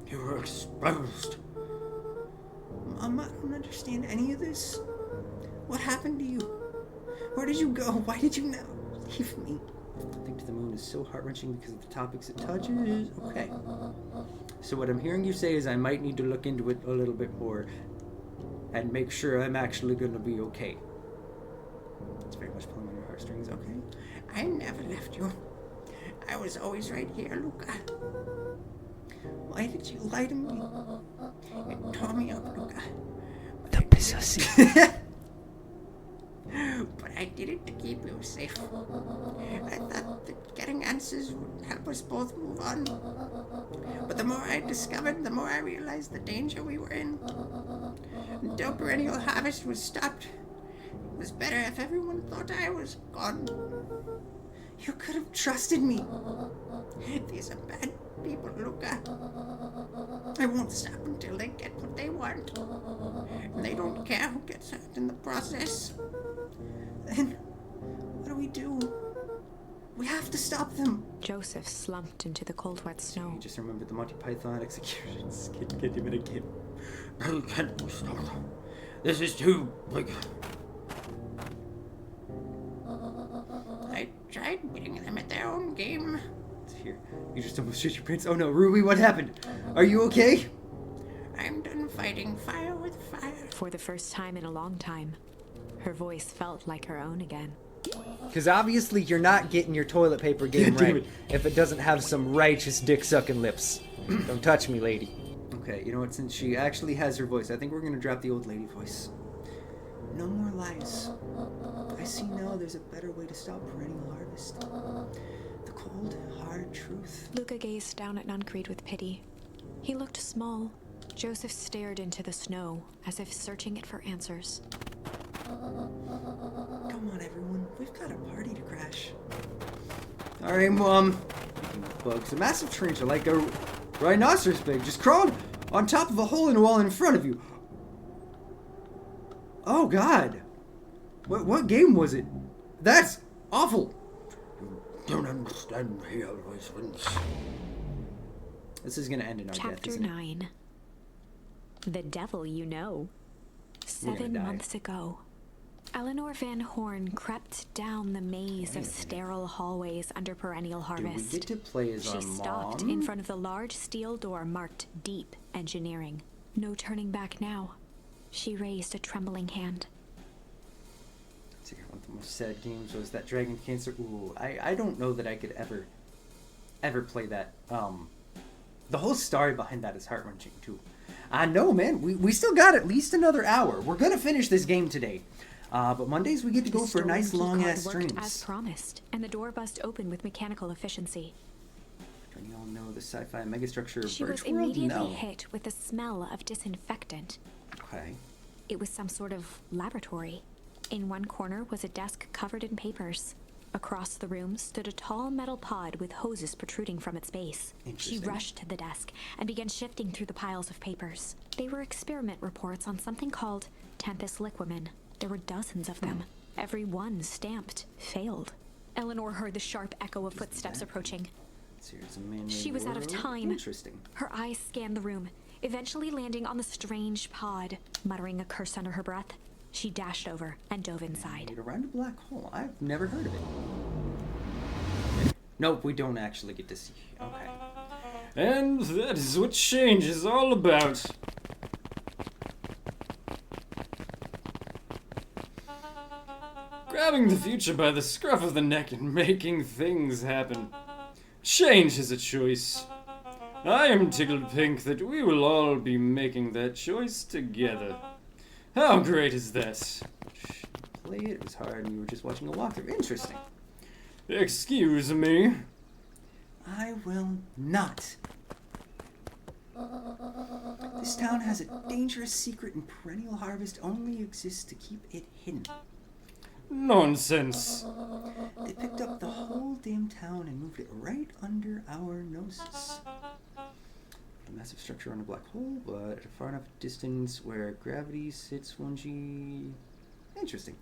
You were exposed. Mom, I don't understand any of this. What happened to you? Where did you go? Why did you not leave me? Think to the Moon is so heart-wrenching because of the topics it touches. Okay. So what I'm hearing you say is I might need to look into it a little bit more and make sure I'm actually going to be okay. It's very much pulling on your heartstrings. Okay. I never left you. I was always right here, Luca. Why did you lie to me? It tore me up, Luca. The business. But I did it to keep you safe. I thought that getting answers would help us both move on. But the more I discovered, the more I realized the danger we were in. Until perennial harvest was stopped, it was better if everyone thought I was gone. You could have trusted me. These are bad people, Luca. I won't stop until they get what they want. And they don't care who gets hurt in the process. Then, what do we do? We have to stop them. Joseph slumped into the cold, wet snow. You just remembered the Monty Python executions. Can't do it again. I can't stop. This is too big. I tried beating them at their own game. It's here. You just almost shit your pants. Oh no, Ruby, what happened? Are you okay? I'm done fighting fire with fire. For the first time in a long time, her voice felt like her own again. Because obviously you're not getting your toilet paper game right if it doesn't have some righteous dick-sucking lips. Don't touch me, lady. Okay, you know what? Since she actually has her voice, I think we're going to drop the old lady voice. No more lies. I see now there's a better way to stop perennial harvest. The cold, hard truth. Luca gazed down at Nuncreed with pity. He looked small. Joseph stared into the snow, as if searching it for answers. Come on, everyone. We've got a party to crash. Alright, Mom. Bugs. A massive tarantula, like a rhinoceros big, just crawled on top of a hole in the wall in front of you. Oh, God. What game was it? That's awful. You don't understand. He always wins. This is going to end in our death, Chapter isn't it? 9. The Devil You Know. We're gonna 7 die. months ago, Eleanor Van Horn crept down the maze of sterile hallways under perennial Do harvest. we get to play as our She stopped mom? in front of the large steel door marked Deep Engineering. No turning back now. She raised a trembling hand. Let's see, one of the most sad games was that Dragon Cancer. Ooh, I don't know that I could ever play that. The whole story behind that is heart-wrenching too. I know, man. We still got at least another hour. We're gonna finish this game today. But Mondays we get to go for nice long-ass Worked streams. as promised, and the door buzzed open with mechanical efficiency. Do you all know the sci-fi megastructure of She was Birch World? immediately No. hit with the smell of disinfectant. Okay. It was some sort of laboratory. In one corner was a desk covered in papers. Across the room stood a tall metal pod with hoses protruding from its base. She Interesting. rushed to the desk and began shifting through the piles of papers. They were experiment reports on something called Tanthus liquamen. There were dozens of them. Every one stamped failed. Eleanor heard the sharp echo of footsteps approaching. Series of man-made She was out of world? time. Interesting. Her eyes scanned the room, eventually landing on the strange pod. Muttering a curse under her breath, she dashed over and dove inside. Made around a black hole. I've never heard of it. Nope, we don't actually get to see. Okay. And that is what change is all about. Grabbing the future by the scruff of the neck and making things happen. Change is a choice. I am tickled pink that we will all be making that choice together. How great is that? Play it. It was hard, and you were just watching a walkthrough. Interesting. Excuse me. I will not. This town has a dangerous secret, and perennial harvest only exists to keep it hidden. Nonsense. They picked up the whole damn town and moved it right under our noses. A massive structure on a black hole, but at a far enough distance where gravity sits 1G. Interesting.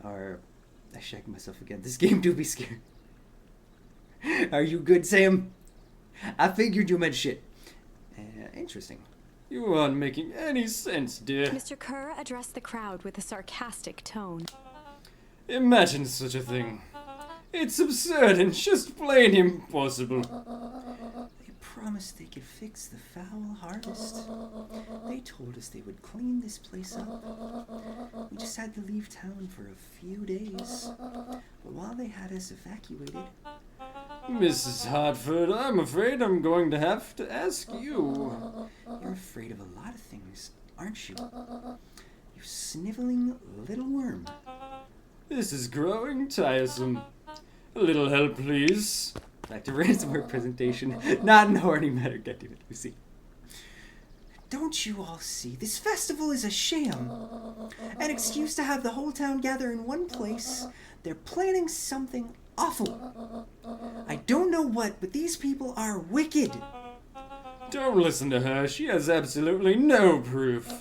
Or, I shagged myself again. This game do be scary. Are you good, Sam? I figured you meant shit. Interesting. You aren't making any sense, dear. Mr. Kerr addressed the crowd with a sarcastic tone. Imagine such a thing. It's absurd and just plain impossible. They promised they could fix the foul harvest. They told us they would clean this place up. We just had to leave town for a few days. But while they had us evacuated... Mrs. Hartford, I'm afraid I'm going to have to ask you. You're afraid of a lot of things, aren't you? You sniveling little worm. This is growing tiresome. A little help, please. Back to ransomware presentation. Not in a horny matter. God damn it, Lucy. Don't you all see? This festival is a sham. An excuse to have the whole town gather in one place. They're planning something awful. I don't know what, but these people are wicked. Don't listen to her. She has absolutely no proof.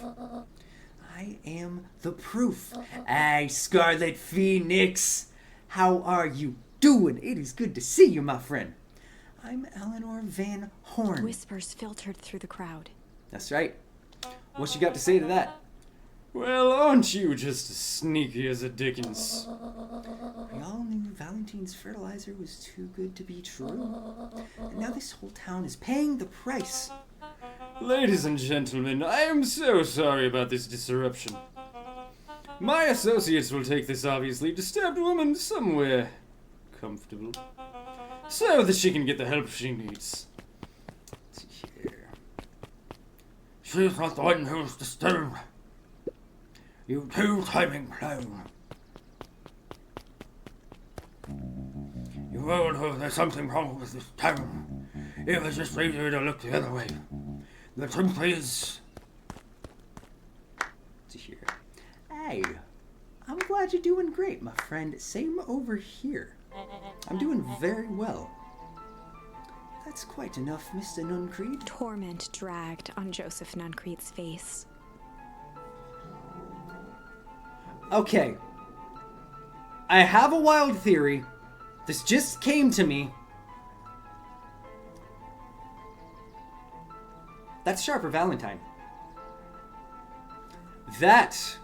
I am the proof. Hey, Scarlet Phoenix. How are you doing? It is good to see you, my friend. I'm Eleanor Van Horn. Whispers filtered through the crowd. That's right. What you got to say to that? Well, aren't you just as sneaky as a Dickens? We all knew Valentine's fertilizer was too good to be true. And now this whole town is paying the price. Ladies and gentlemen, I am so sorry about this disruption. My associates will take this obviously disturbed woman somewhere comfortable, so that she can get the help she needs. She's not the one who's disturbed. You two-timing clown. You all know there's something wrong with this town. It was just easier to look the other way. The truth is... To hear. Hey, I'm glad you're doing great, my friend. Same over here. I'm doing very well. That's quite enough, Mr. Nuncreed. Torment dragged on Joseph Nuncreed's face. Okay. I have a wild theory. This just came to me. That's Sharper Valentine. That,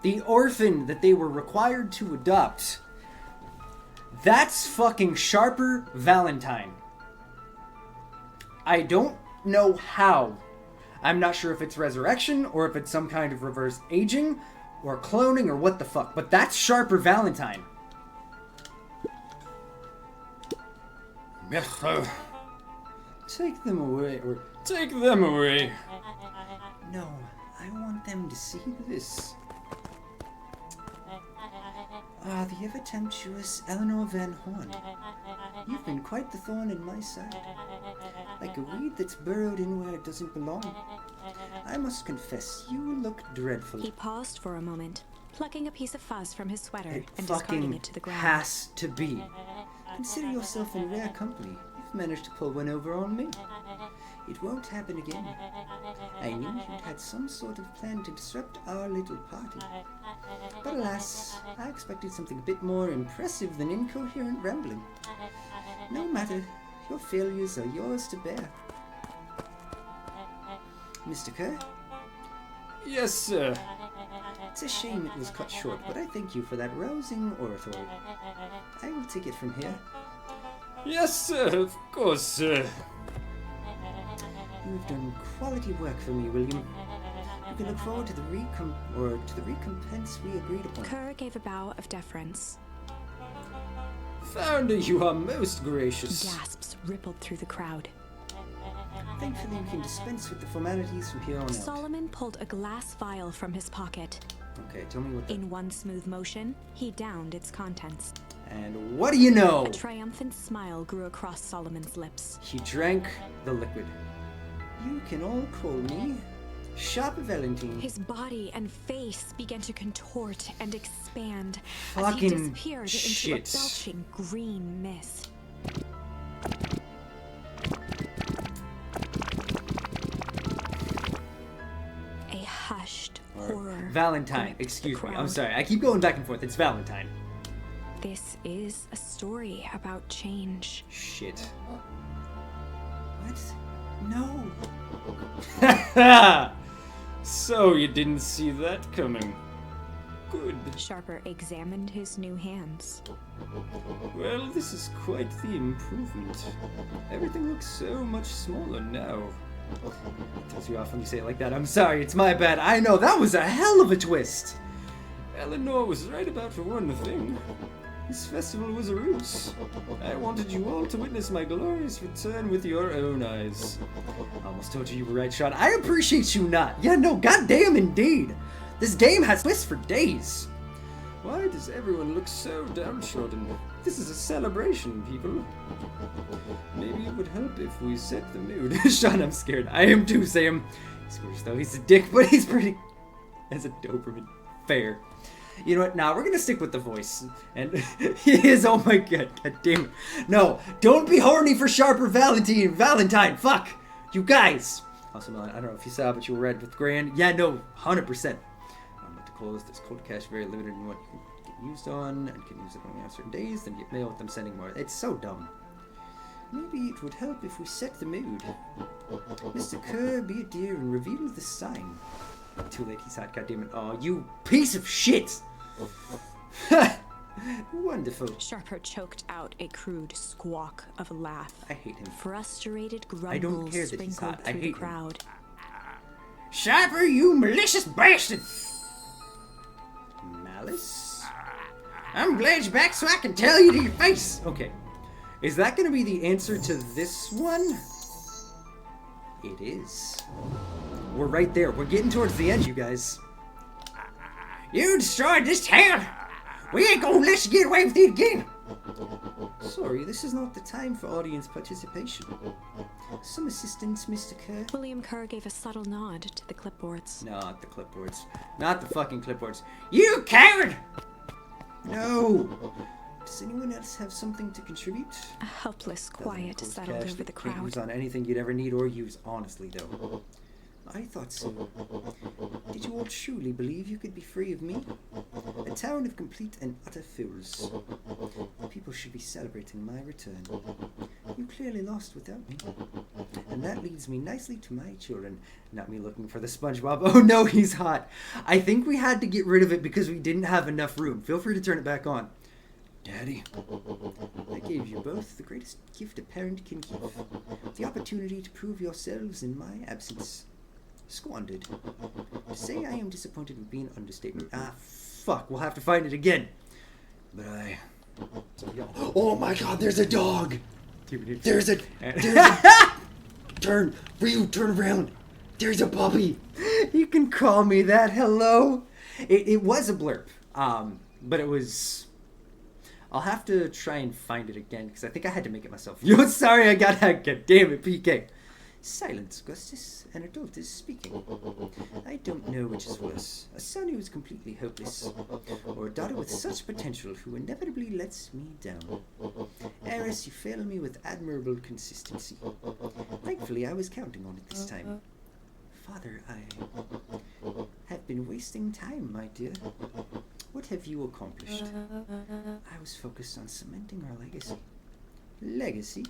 the orphan that they were required to adopt, that's fucking Sharper Valentine. I don't know how. I'm not sure if it's resurrection or if it's some kind of reverse aging or cloning or what the fuck, but that's Sharper Valentine. Yes, sir. Take them away, or... Take them away. No, I want them to see this. Ah, the ever-tempestuous Eleanor Van Horn. You've been quite the thorn in my side. Like a weed that's burrowed in where it doesn't belong. I must confess, you look dreadful. He paused for a moment, plucking a piece of fuzz from his sweater It and discarding fucking it to the ground. has to be. Consider yourself in rare company. You've managed to pull one over on me. It won't happen again. I knew you had some sort of plan to disrupt our little party. But alas, I expected something a bit more impressive than incoherent rambling. No matter, your failures are yours to bear. Mr. Kerr? Yes, sir. It's a shame it was cut short, but I thank you for that rousing oratory. I will take it from here. Yes, sir, of course, sir. You've done quality work for me, William. You can look forward to the recompense we agreed upon. Kerr gave a bow of deference. Founder, you are most gracious. Gasps rippled through the crowd. Thankfully, we can dispense with the formalities from here on out. Solomon pulled a glass vial from his pocket. Okay, tell me what. In one smooth motion, he downed its contents. And what do you know? A triumphant smile grew across Solomon's lips. He drank the liquid. You can all call me Sharper Valentine. His body and face began to contort and expand as he Fucking disappeared into shit. a belching green mist. A hushed horror. Valentine, gripped excuse the me. I'm crowd. sorry. I keep going back and forth. It's Valentine. This is a story about change. Shit. What? No. So you didn't see that coming. Good. Sharper examined his new hands. Well, this is quite the improvement. Everything looks so much smaller now. It tells you off when you say it like that. I'm sorry. It's my bad. I know. That was a hell of a twist. Eleanor was right about one thing. This festival was a ruse. I wanted you all to witness my glorious return with your own eyes. I almost told you were right, Sean. I appreciate you not. Yeah, no, goddamn indeed. This game has twists for days. Why does everyone look so downtrodden? This is a celebration, people. Maybe it would help if we set the mood. Sean, I'm scared. I am too, Sam. Squish, though. He's a dick, but he's pretty... As a Doberman. Fair. You know what? Now we're gonna stick with the voice. And he is, oh my god, god damn it. No, don't be horny for Sharper Valentine, fuck! You guys! Also, Melon, I don't know if you saw, but you were red with Grand. Yeah, no, 100%. With the colas, this cold cash very limited in what you can get used on, and can use it only on certain days, then get mail with them sending more. It's so dumb. Maybe it would help if we set the mood. Mr. Kerr, be a dear and reveal the sign. Too late, he's hot, goddammit. Oh, you piece of shit! Wonderful. Sharper choked out a crude squawk of a laugh. I hate him. Frustrated I don't grumbles care that he's sprinkled hot. I through hate the him. crowd. Sharper, you malicious bastard! Malice? I'm glad you're back so I can tell you to your face. Okay. Is that gonna be the answer to this one? It is. We're right there. We're getting towards the end, you guys. You destroyed this town. We ain't gonna let you get away with it again. Sorry, this is not the time for audience participation. Some assistance, Mr. Kerr? William Kerr gave a subtle nod to the clipboards. Not the clipboards. Not the fucking clipboards. You coward! No! Does anyone else have something to contribute? A helpless quiet Coast settled cash over that the you can't use crowd. on anything you'd ever need or use, honestly, though. I thought so. Did you all truly believe you could be free of me? A town of complete and utter fools. People should be celebrating my return. You clearly lost without me. And that leads me nicely to my children. Not me looking for the SpongeBob. Oh no, he's hot. I think we had to get rid of it because we didn't have enough room. Feel free to turn it back on. Daddy, I gave you both the greatest gift a parent can give. The opportunity to prove yourselves in my absence. Squandered. To say I am disappointed would be an understatement. Ah, fuck, we'll have to find it again. But oh my god, there's a dog! There's a turn around. There's a puppy. You can call me that, hello? It was a blurb. But it was... I'll have to try and find it again, because I think I had to make it myself. Yo, sorry, I got hacked. God damn it, PK. Silence, Augustus. An adult is speaking. I don't know which is worse. A son who is completely hopeless, or a daughter with such potential who inevitably lets me down. Eris, you fail me with admirable consistency. Thankfully, I was counting on it this time. Father, I have been wasting time, my dear. What have you accomplished? I was focused on cementing our legacy. Legacy?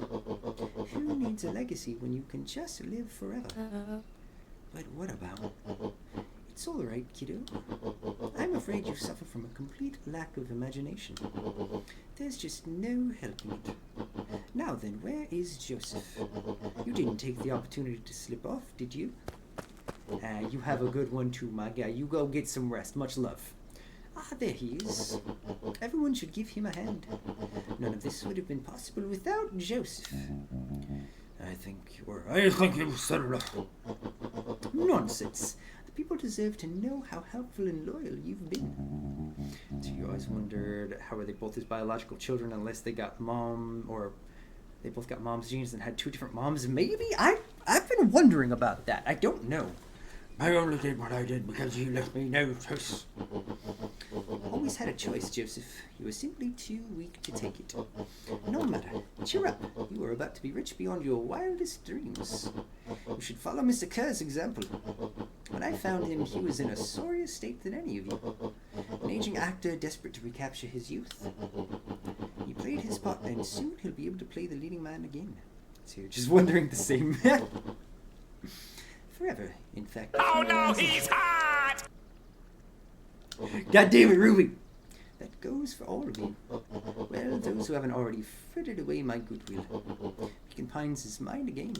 Who needs a legacy when you can just live forever? But what about? It's all right, kiddo. I'm afraid you suffer from a complete lack of imagination. There's just no helping it. Now then, where is Joseph? You didn't take the opportunity to slip off, did you? You have a good one too, my guy. You go get some rest. Much love. Ah, there he is. Everyone should give him a hand. None of this would have been possible without Joseph. I think you said enough. Nonsense. The people deserve to know how helpful and loyal you've been. So you always wondered, how are they both his biological children unless they got mom, or they both got mom's genes and had two different moms? Maybe? I've been wondering about that. I don't know. I only did what I did because you left me no choice. Always had a choice, Joseph. You were simply too weak to take it. No matter. Cheer up. You are about to be rich beyond your wildest dreams. You should follow Mr. Kerr's example. When I found him, he was in a sorrier state than any of you. An aging actor desperate to recapture his youth. He played his part, and soon he'll be able to play the leading man again. So you're just wondering the same. Forever, in fact. Oh no, he's hot! God damn it, Ruby! That goes for all of you. Well, those who haven't already frittered away my goodwill. Beacon Pines is mine again.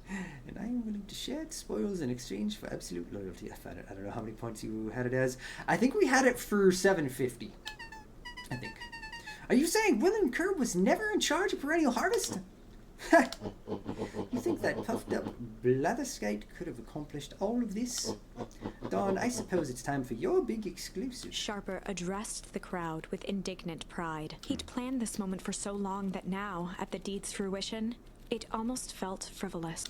And I am willing to share its spoils in exchange for absolute loyalty. I don't know how many points you had it as. I think we had it for 750. I think. Are you saying William Kerr was never in charge of Perennial Harvest? You think that puffed up blatherskite could have accomplished all of this? Dawn, I suppose it's time for your big exclusive. Sharper addressed the crowd with indignant pride. He'd planned this moment for so long that now, at the deed's fruition, it almost felt frivolous.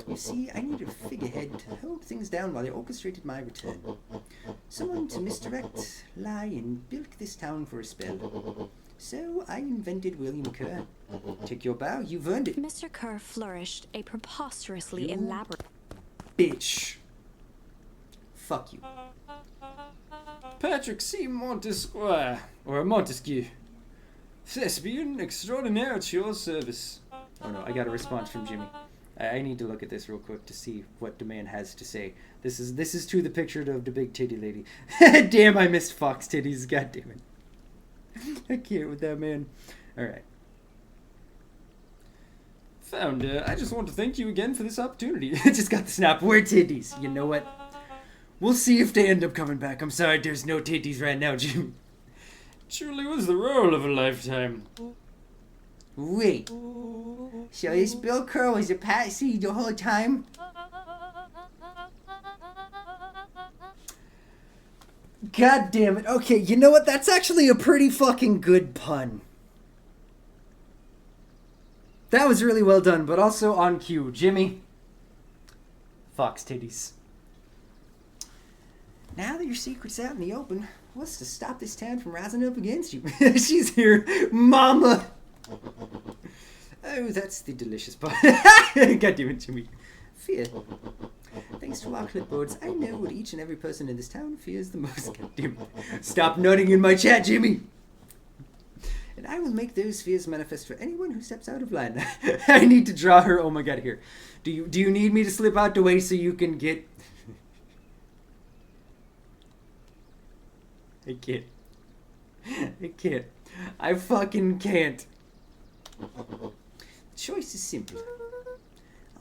You see, I needed a figurehead to hold things down while I orchestrated my return. Someone to misdirect, lie, and bilk this town for a spell. So I invented William Kerr. Take your bow, you've earned it. Mr. Kerr flourished a preposterously elaborate... Bitch. Fuck you. Patrick C. Montesquieu, or Montesquieu. Thespian extraordinaire at your service. Oh no, I got a response from Jimmy. I need to look at this real quick to see what the man has to say. This is to the picture of the big titty lady. Damn, I missed Fox titties. God damn it. I can't with that man. Alright. Founder, I just want to thank you again for this opportunity. Just got the snap. We're titties. You know what? We'll see if they end up coming back. I'm sorry there's no titties right now, Jimmy. Truly was the role of a lifetime. Wait. So this Bill Kerr was a patsy the whole time? God damn it. Okay, you know what? That's actually a pretty fucking good pun. That was really well done, but also on cue. Jimmy. Fox titties. Now that your secret's out in the open, what's to stop this town from rising up against you? She's here. Mama. Oh, that's the delicious part. God damn it, Jimmy. Fear. Thanks to our clipboards, I know what each and every person in this town fears the most. God damn it. Stop nutting in my chat, Jimmy. And I will make those fears manifest for anyone who steps out of line. I need to draw her. Oh my god, here. Do you need me to slip out the way so you can get... I can't. I can't. I fucking can't. The choice is simple.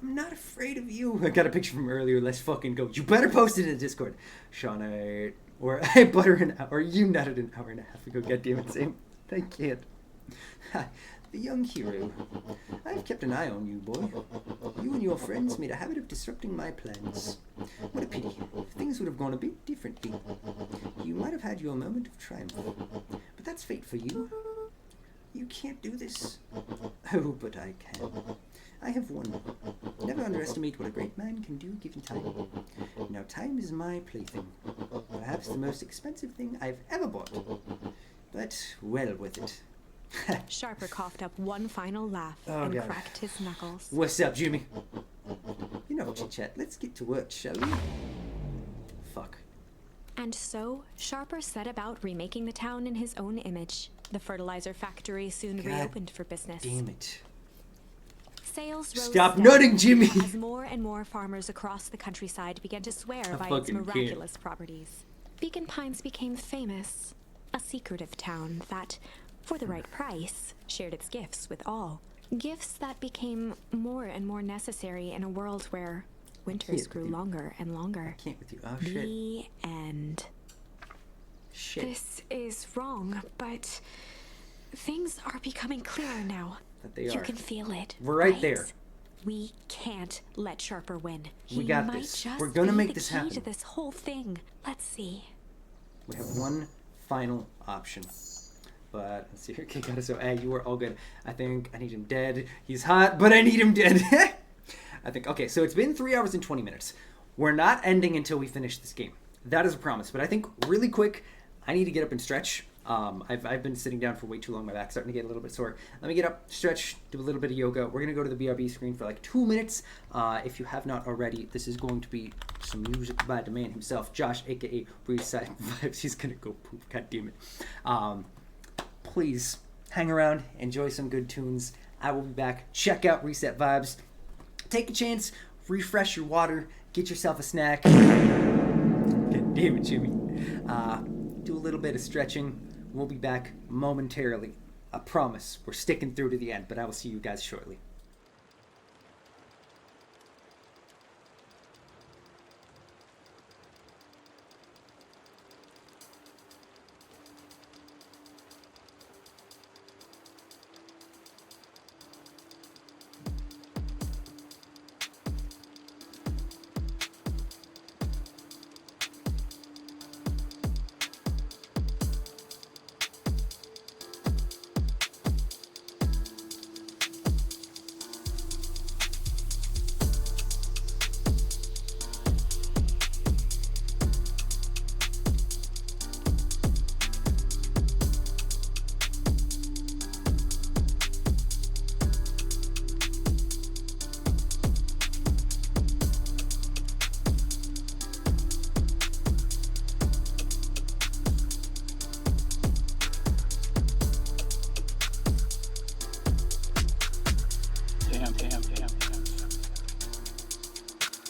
I'm not afraid of you. I got a picture from earlier. Let's fucking go. You better post it in the Discord. Sean, I butter an hour. You nutted an hour and a half ago. God damn it, Sam. I can't. The young hero. I've kept an eye on you, boy. You and your friends made a habit of disrupting my plans. What a pity. Things would have gone a bit differently. You might have had your moment of triumph. But that's fate for you. You can't do this. Oh, but I can. I have won. Never underestimate what a great man can do given time. Now time is my plaything. Perhaps the most expensive thing I've ever bought. But well worth it. Sharper coughed up one final laugh and cracked his knuckles. What's up, Jimmy? You know, chit-chat, let's get to work, shall we? Fuck. And so, Sharper set about remaking the town in his own image. The fertilizer factory soon reopened for business. Damn it. Sales rose Stop steadily nutting, Jimmy! as more and more farmers across the countryside began to swear by its miraculous properties. Beacon Pines became famous, a secretive town that, for the right price, shared its gifts with all. Gifts that became more and more necessary in a world where winters grew longer and longer. I can't with you. Oh, The end. Shit. This is wrong, but things are becoming clearer now. That they You are. can feel it. We're right there. We can't let Sharper win. We got might this. Just We're gonna be make the this key happen. to this whole thing. Let's see. We have one final option. But let's see here. Okay, got it. So, you are all good. I think I need him dead. He's hot, but I need him dead. I think. Okay, so it's been 3 hours and 20 minutes. We're not ending until we finish this game. That is a promise. But I think really quick, I need to get up and stretch. I've been sitting down for way too long. My back's starting to get a little bit sore. Let me get up, stretch, do a little bit of yoga. We're going to go to the BRB screen for like 2 minutes. If you have not already, this is going to be some music by the man himself, Josh, a.k.a. Reset Vibes. He's going to go poop. God damn it. Please hang around. Enjoy some good tunes. I will be back. Check out Reset Vibes. Take a chance. Refresh your water. Get yourself a snack. God damn it, Jimmy. Do a little bit of stretching. We'll be back momentarily. I promise. We're sticking through to the end, but I will see you guys shortly.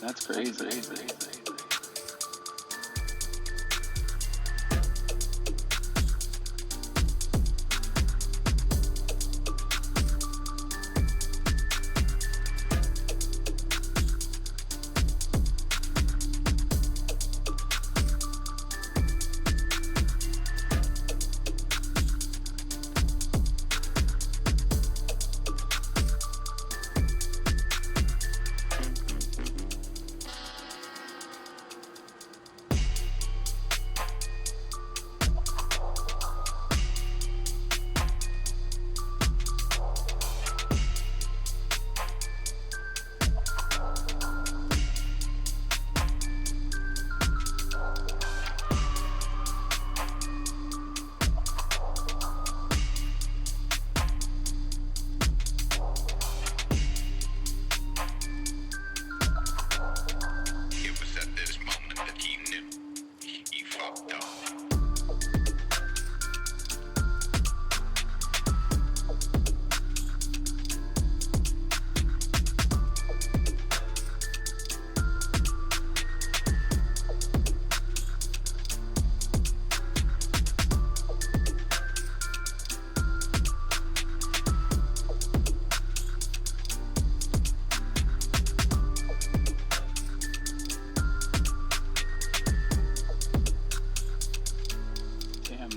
That's crazy.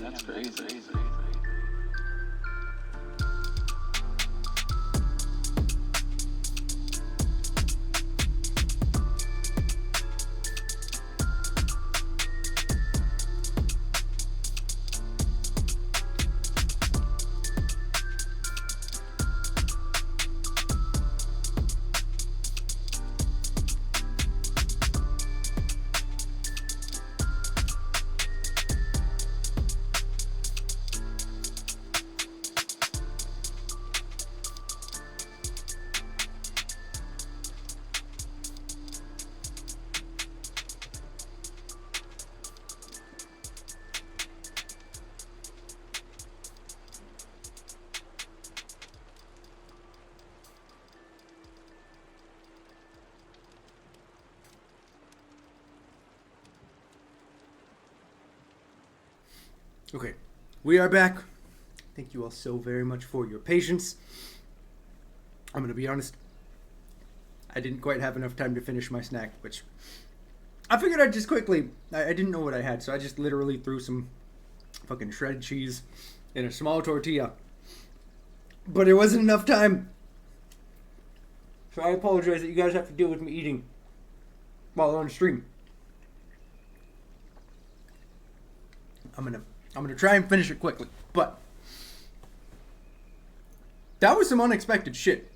That's crazy. Okay, we are back. Thank you all so very much for your patience. I'm gonna be honest, I didn't quite have enough time to finish my snack, which I figured I'd just quickly, I didn't know what I had, so I just literally threw some fucking shredded cheese in a small tortilla. But it wasn't enough time. So I apologize that you guys have to deal with me eating while on stream. I'm gonna try and finish it quickly, but that was some unexpected shit.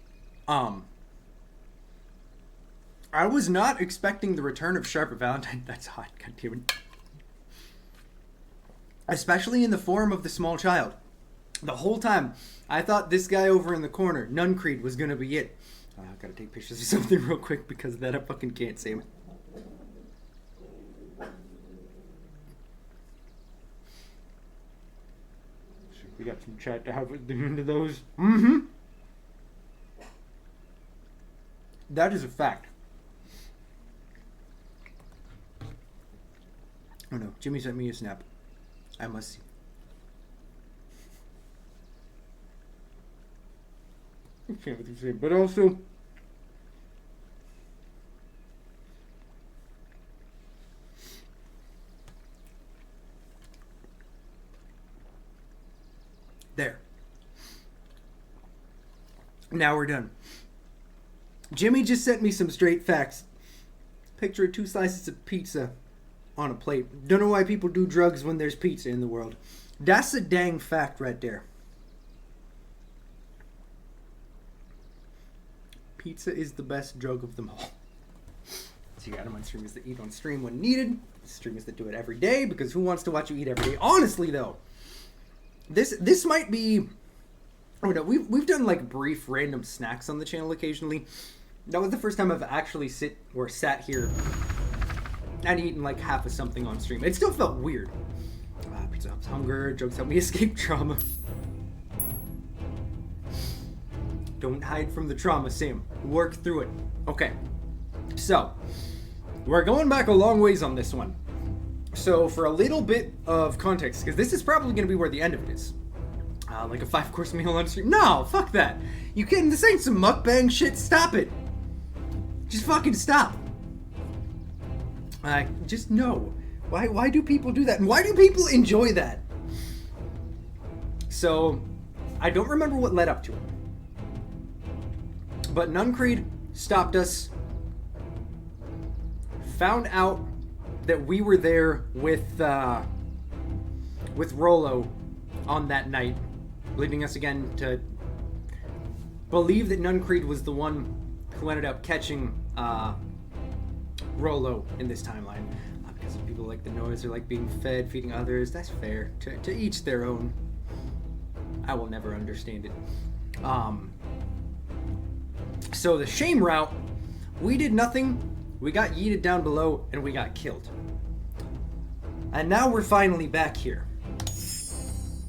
I was not expecting the return of Sharp Valentine. That's hot, goddammit. Especially in the form of the small child. The whole time, I thought this guy over in the corner, Nuncreed, was gonna be it. I gotta take pictures of something real quick because of that I fucking can't save it. We got some chat to have at the end of those. Mm-hmm. That is a fact. Oh no, Jimmy sent me a snap. I must see. I can't what you say, but also there. Now we're done. Jimmy just sent me some straight facts. Picture of 2 slices of pizza on a plate. Don't know why people do drugs when there's pizza in the world. That's a dang fact right there. Pizza is the best drug of them all. So you got them on streamers that eat on stream when needed. Streamers that do it every day, because who wants to watch you eat every day? Honestly, though, this might be... Oh no, we've done like brief random snacks on the channel occasionally. That was the first time I've actually sat here and eaten like half of something on stream. It still felt weird. Pizza helps hunger, jokes help me escape trauma. Don't hide from the trauma, Sam. Work through it. Okay. So, we're going back a long ways on this one. So, for a little bit of context, because this is probably going to be where the end of it is. Like a 5-course meal on stream. No, fuck that. You kidding? This ain't some mukbang shit. Stop it. Just fucking stop. Just no. Why do people do that? And why do people enjoy that? So, I don't remember what led up to it. But Nuncreed stopped us. Found out that we were there with Rollo on that night, leading us again to believe that Nuncreed was the one who ended up catching Rollo in this timeline. Because people like the noise, or like being fed, feeding others. That's fair. To each their own. I will never understand it. So the shame route, we did nothing. We got yeeted down below, and we got killed. And now we're finally back here.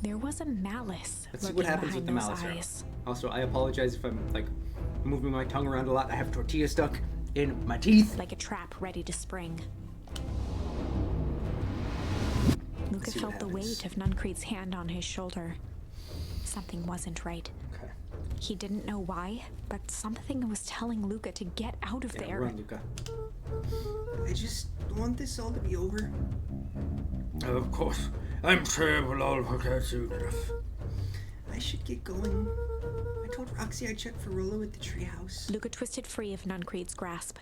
There was a malice. Let's see what happens with the malice route. Also, I apologize if I'm like moving my tongue around a lot. I have tortilla stuck in my teeth. Like a trap ready to spring. Luca felt the weight of Nuncreed's hand on his shoulder. Something wasn't right. Okay. He didn't know why, but something was telling Luca to get out of there. Run, Luca. I just want this all to be over. Of course. I'm sure we'll all forget soon enough. I should get going. I told Roxy I'd check for Rollo at the treehouse. Luca twisted free of Nuncreed's grasp.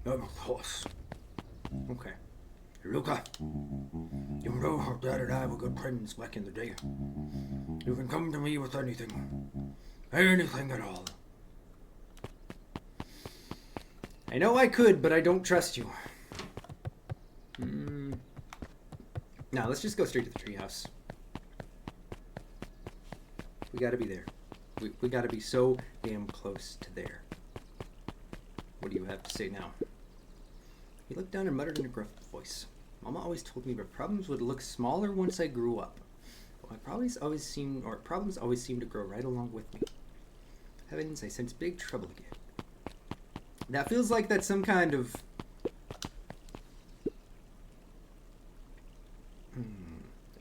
Of course. Okay. Luca, you know how Dad and I were good friends back in the day. You can come to me with anything. Anything at all. I know I could, but I don't trust you. Now, let's just go straight to the treehouse. We gotta be there. We gotta be so damn close to there. What do you have to say now? He looked down and muttered in a gruff voice. Mama always told me my problems would look smaller once I grew up. But my problems always seem to grow right along with me. Heavens, I sense big trouble again. That feels like that's some kind of...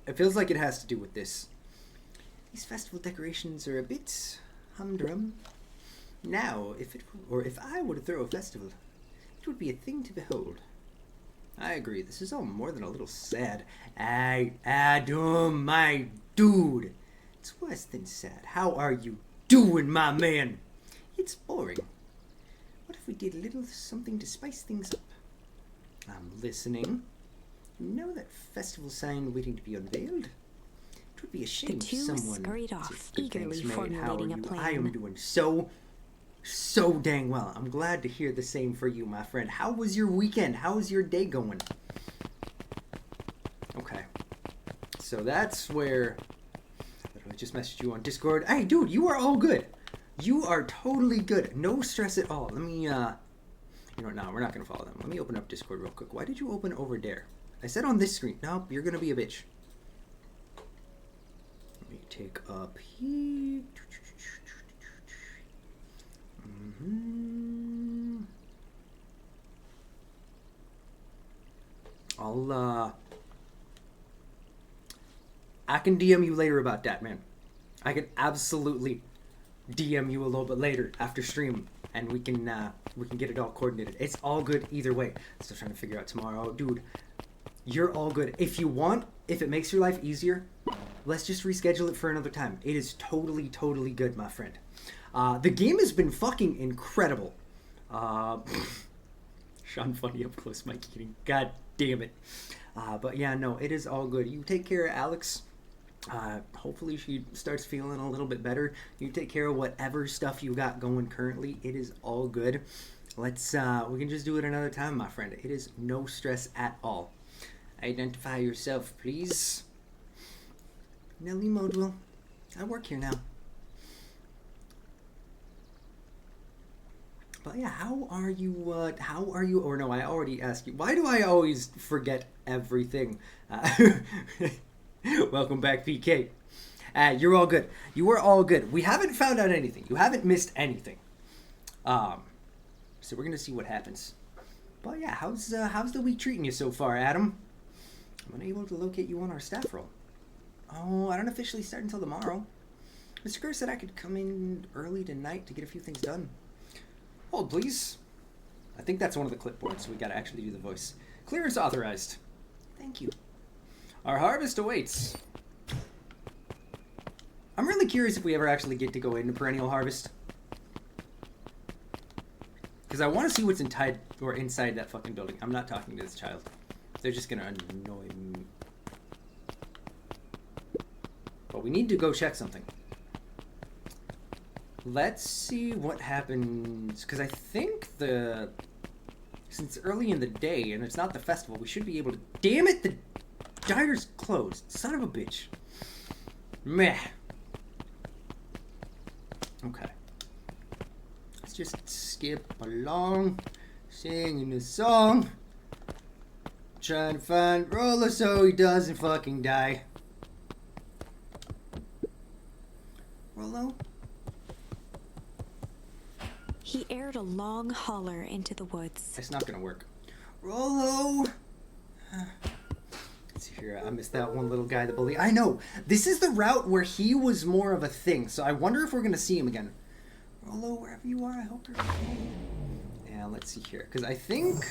It feels like it has to do with this. These festival decorations are a bit humdrum. Now, if I were to throw a festival, it would be a thing to behold. I agree. This is all more than a little sad. Adam, my dude. It's worse than sad. How are you doing, my man? It's boring. What if we did a little something to spice things up? I'm listening. You know that festival sign waiting to be unveiled? It would be a shame the two if someone... scurried off, eagerly formulating a plan. I am doing so so dang well. I'm glad to hear the same for you, my friend. How was your weekend? How's your day going? Okay. So that's where... I just messaged you on Discord. Hey, dude, you are all good. You are totally good. No stress at all. Let me, You know what? No, we're not going to follow them. Let me open up Discord real quick. Why did you open over there? I said on this screen. Nope, you're going to be a bitch. Let me take up here. I can DM you later about that, man. I can absolutely DM you a little bit later after stream, and we can get it all coordinated. It's all good either way. Still trying to figure out tomorrow, dude. You're all good. If you want, if it makes your life easier, let's just reschedule it for another time. It is totally, totally good, my friend. The game has been fucking incredible. Sean Funny up close, Mike Keating. God damn it. But yeah, no, it is all good. You take care of Alex. Hopefully she starts feeling a little bit better. You take care of whatever stuff you got going currently. It is all good. Let's, we can just do it another time, my friend. It is no stress at all. Identify yourself, please. Nelly Modwell. I work here now. But yeah, how are you, or no, I already asked you. Why do I always forget everything? Welcome back, PK. You're all good. You are all good. We haven't found out anything. You haven't missed anything. So we're gonna see what happens. But yeah, how's the week treating you so far, Adam? I'm unable to locate you on our staff roll. Oh, I don't officially start until tomorrow. Mr. Kerr said I could come in early tonight to get a few things done. Hold, please. I think that's one of the clipboards, so we gotta actually do the voice. Clearance authorized. Thank you. Our harvest awaits. I'm really curious if we ever actually get to go into Perennial Harvest. Because I want to see what's inside that fucking building. I'm not talking to this child. They're just gonna annoy me. But we need to go check something. Let's see what happens. Because I think since it's early in the day and it's not the festival, we should be able to... Damn it! The diner's closed. Son of a bitch. Meh. Okay. Let's just skip along. Singing the song. Trying to find Roller so he doesn't fucking die. Rollo? He aired a long holler into the woods. It's not gonna work. Rollo! Let's see here. I missed that one little guy, the bully. I know! This is the route where he was more of a thing, so I wonder if we're gonna see him again. Rollo, wherever you are, I hope you're okay. Yeah, let's see here. Because I think...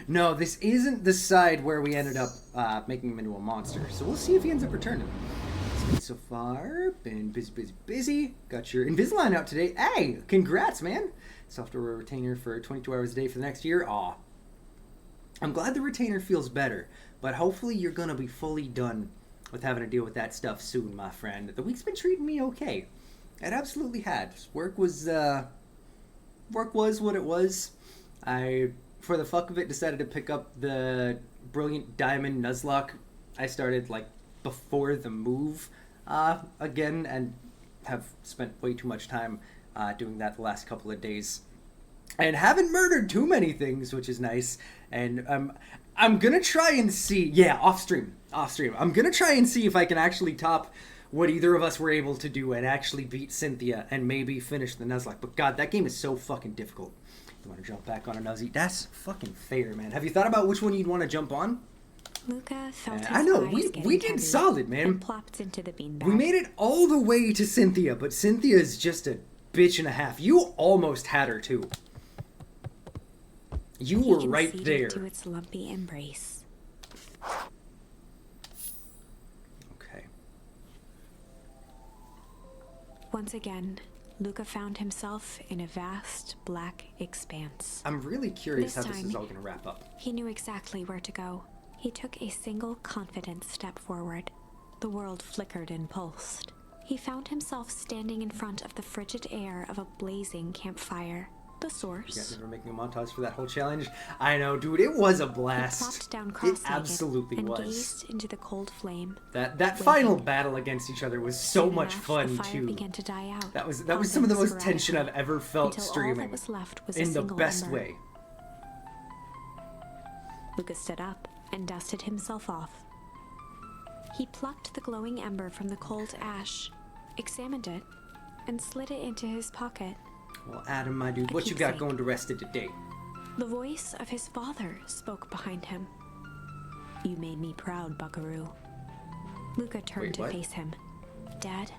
No, this isn't the side where we ended up making him into a monster. So we'll see if he ends up returning. So far, been busy. Got your Invisalign out today. Hey, congrats, man. Software retainer for 22 hours a day for the next year. Aw. I'm glad the retainer feels better, but hopefully you're going to be fully done with having to deal with that stuff soon, my friend. The week's been treating me okay. It absolutely had. Work was what it was. I, for the fuck of it, decided to pick up the Brilliant Diamond Nuzlocke. I started, like, before the move again, and have spent way too much time doing that the last couple of days. And haven't murdered too many things, which is nice. And I'm gonna try and see... Yeah, off stream. I'm gonna try and see if I can actually top what either of us were able to do and actually beat Cynthia and maybe finish the Nuzlocke. But god, that game is so fucking difficult. You want to jump back on a Nuzzy? That's fucking fair, man. Have you thought about which one you'd want to jump on? Luca felt his I know, eyes we getting did solid, man. and plopped into the beanbag. We made it all the way to Cynthia, but Cynthia's just a bitch and a half. You almost had her, too. You were right there. To its lumpy embrace. Okay. Once again, Luca found himself in a vast black expanse. I'm really curious how this time, is all going to wrap up. He knew exactly where to go. He took a single confident step forward. the world flickered and pulsed. He found himself standing in front of the frigid air of a blazing campfire. The You guys source. never making a montage for that whole challenge? I know, dude. It was a He blast. plopped down It cross-legged absolutely and was. gazed into the cold flame. That final battle against each other was so Soon much enough, fun the fire too. began to die out. That was causing some of the most sporadically, tension I've ever felt until all streaming. that was left was a In the single best ember. way. Lucas stood up and dusted himself off. He plucked the glowing ember from the cold ash, examined it, and slid it into his pocket. Well, Adam, my dude, what you got going to rest of today? The voice of his father spoke behind him. You made me proud, Buckaroo. Luca turned Wait, to what? face him. Dad,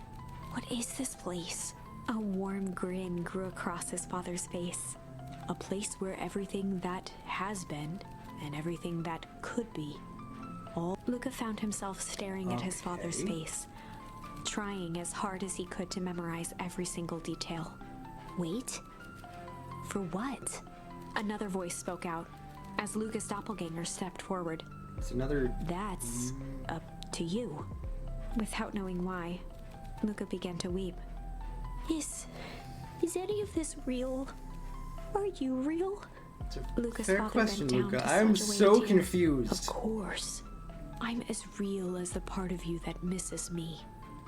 what is this place? A warm grin grew across his father's face. A place where everything that has been and everything that could be. All Luca found himself staring at his father's Okay. face, trying as hard as he could to memorize every single detail. Wait? For what? Another voice spoke out as Luca's doppelganger stepped forward. It's another. That's up to you. Without knowing why, Luca began to weep. Is any of this real? Are you real? It's a Lucas' fair father question, bent down Luca. to I'm smudge away so a tear. confused. Of course. I'm as real as the part of you that misses me.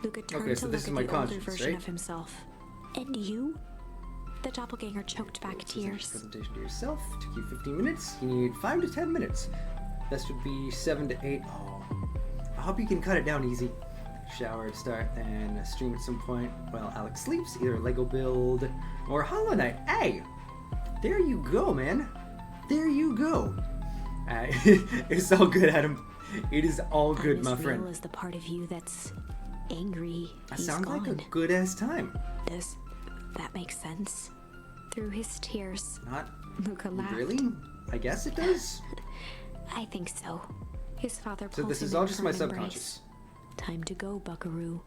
Luca turned Okay, to so look this is at my the older conscience, version right? of himself. And you? The doppelganger choked back tears. Presentation to yourself. Took you 15 minutes. You need 5 to 10 minutes. Best would be 7 to 8. Oh, I hope you can cut it down easy. Shower to start and stream at some point while Alex sleeps. Either Lego build or Hollow Knight. Hey, there you go, man. There you go. It's all good, Adam. It is all good, I'm my as friend. real as the part of you that's angry. That He's sounds gone. like a good ass time. Does that make sense? Through his tears, Not Luca laughed. really. I guess it does. I think so. His father So pulled this him is in all just for my an embrace. subconscious. Time to go, Buckaroo.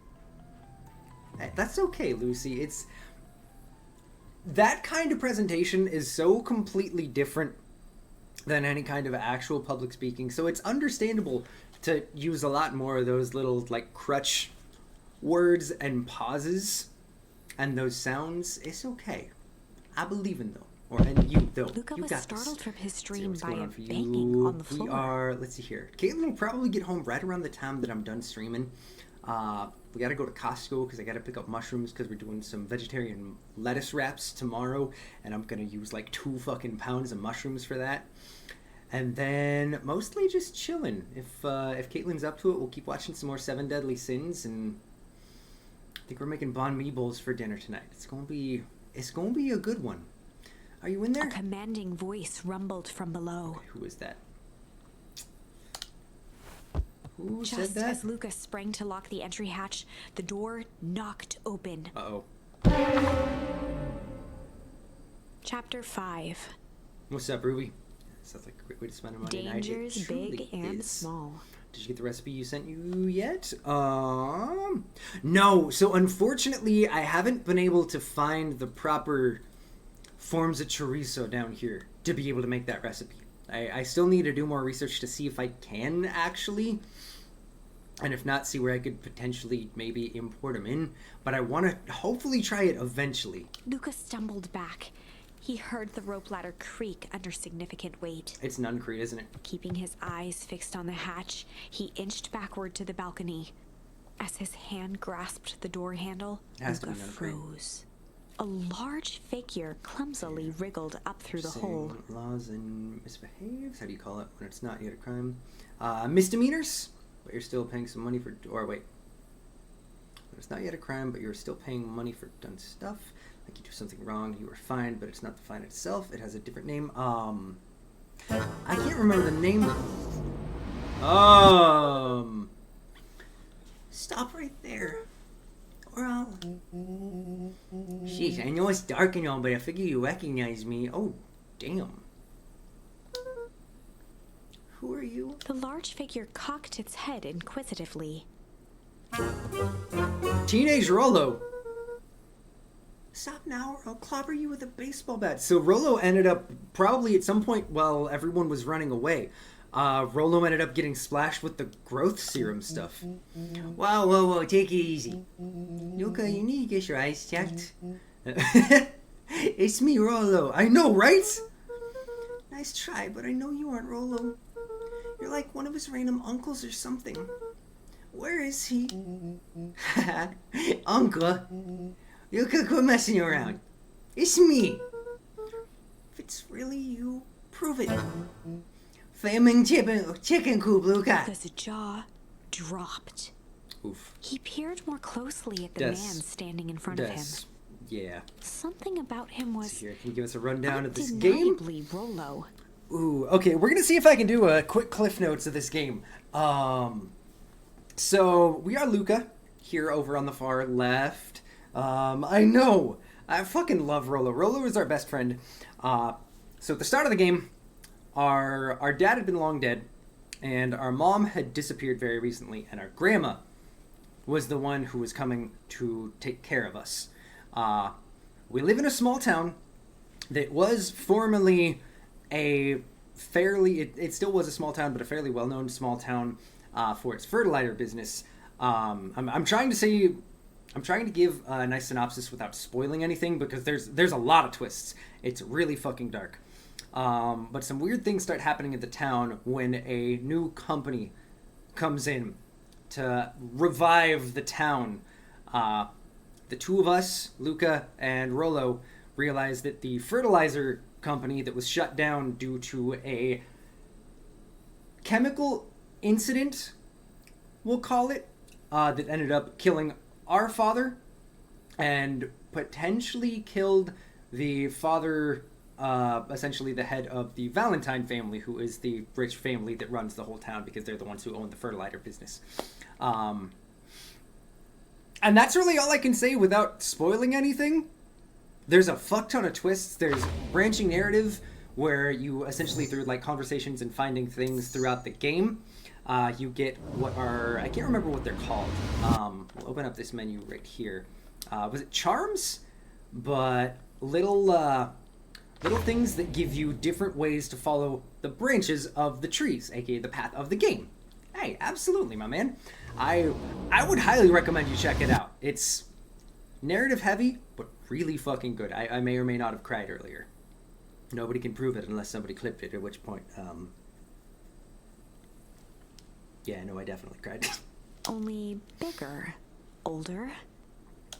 That's okay, Lucy. It's that kind of presentation is so completely different than any kind of actual public speaking. So it's understandable to use a lot more of those little like crutch words and pauses and those sounds. It's okay. I believe in though. Or in you though. Luca You was got startled this. from his Let's see dream what's by going a on for you. banging on the floor. We are, let's see here. Caitlin will probably get home right around the time that I'm done streaming. We gotta go to Costco because I gotta pick up mushrooms because we're doing some vegetarian lettuce wraps tomorrow, and I'm gonna use like 2 fucking pounds of mushrooms for that. And then mostly just chilling. If Caitlin's up to it, we'll keep watching some more Seven Deadly Sins, and I think we're making banh mi bowls for dinner tonight. It's gonna be a good one. Are you in there? A commanding voice rumbled from below. Okay, who is that? Who said Just that? as Luca sprang to lock the entry hatch, the door knocked open. Uh-oh. Chapter 5. What's up, Ruby? Sounds like a great way to spend a Monday night. It Dangers truly big and is. small. Did you get the recipe you sent you yet? No. So unfortunately, I haven't been able to find the proper forms of chorizo down here to be able to make that recipe. I still need to do more research to see if I can actually, and if not, see where I could potentially maybe import them in. But I want to hopefully try it eventually. Luca stumbled back. He heard the rope ladder creak under significant weight. It's Nuncrete, isn't it? Keeping his eyes fixed on the hatch, he inched backward to the balcony. As his hand grasped the door handle, Has to Luca be Nuncrete. froze. A large figure clumsily wriggled up through the hole. Saying laws and misbehaves. How do you call it when it's not yet a crime? Misdemeanors, but you're still paying some money for. Or wait, when it's not yet a crime, but you're still paying money for done stuff. Like you do something wrong, you are fined, but it's not the fine itself. It has a different name. I can't remember the name. Stop right there. Or I'll. Jeez, I know it's dark and all, but I figure you recognize me. Oh, damn. Who are you? The large figure cocked its head inquisitively. Teenage Rolo. Stop now or I'll clobber you with a baseball bat. So Rolo ended up probably at some point while everyone was running away. Rolo ended up getting splashed with the growth serum stuff. Whoa, whoa, whoa, take it easy. Luca, you need to get your eyes checked. It's me, Rolo. I know, right? Nice try, but I know you aren't Rolo. You're like one of his random uncles or something. Where is he? Uncle. Luca, quit messing around. It's me. If it's really you, prove it. Flaming chicken coop, Luca. Luca's jaw dropped. Oof. He peered more closely at the man standing in front of him. Yeah. Something about him was Here, can you give us a rundown of this game? undeniably Rolo. Ooh, okay, we're gonna see if I can do a quick cliff notes of this game. So we are Luca here over on the far left. I know, I fucking love Rolo. Rolo is our best friend. So at the start of the game, our dad had been long dead, and our mom had disappeared very recently, and our grandma was the one who was coming to take care of us. We live in a small town that was formerly a fairly, it still was a small town, but a fairly well-known small town for its fertilizer business. I'm trying to give a nice synopsis without spoiling anything, because there's a lot of twists. It's really fucking dark. But some weird things start happening in the town when a new company comes in to revive the town. The two of us, Luca and Rolo, realized that the fertilizer company that was shut down due to a chemical incident, we'll call it, that ended up killing our father and potentially killed the father, essentially the head of the Valentine family, who is the rich family that runs the whole town because they're the ones who own the fertilizer business. And that's really all I can say without spoiling anything. There's a fuck ton of twists. There's branching narrative where you essentially, through like conversations and finding things throughout the game, you get what are, I can't remember what they're called. We'll open up this menu right here. Was it charms? But little things that give you different ways to follow the branches of the trees, aka the path of the game. Hey, absolutely, my man. I would highly recommend you check it out. It's narrative heavy, but really fucking good. I may or may not have cried earlier. Nobody can prove it unless somebody clipped it, at which point, yeah, no, I definitely cried. Only bigger, older,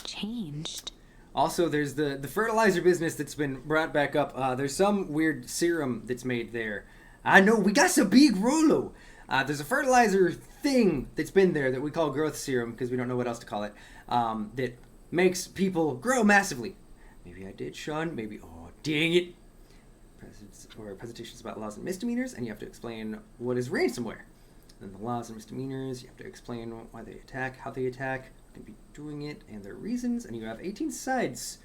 changed. Also, there's the fertilizer business that's been brought back up. There's some weird serum that's made there. I know, we got some big Rolo. There's a fertilizer thing that's been there that we call growth serum, because we don't know what else to call it, that makes people grow massively. Maybe I did, Sean. Maybe, oh, dang it. Presentations about laws and misdemeanors, and you have to explain what is ransomware. Then the laws and misdemeanors, you have to explain why they attack, how they attack, who can be doing it, and their reasons, and you have 18 sides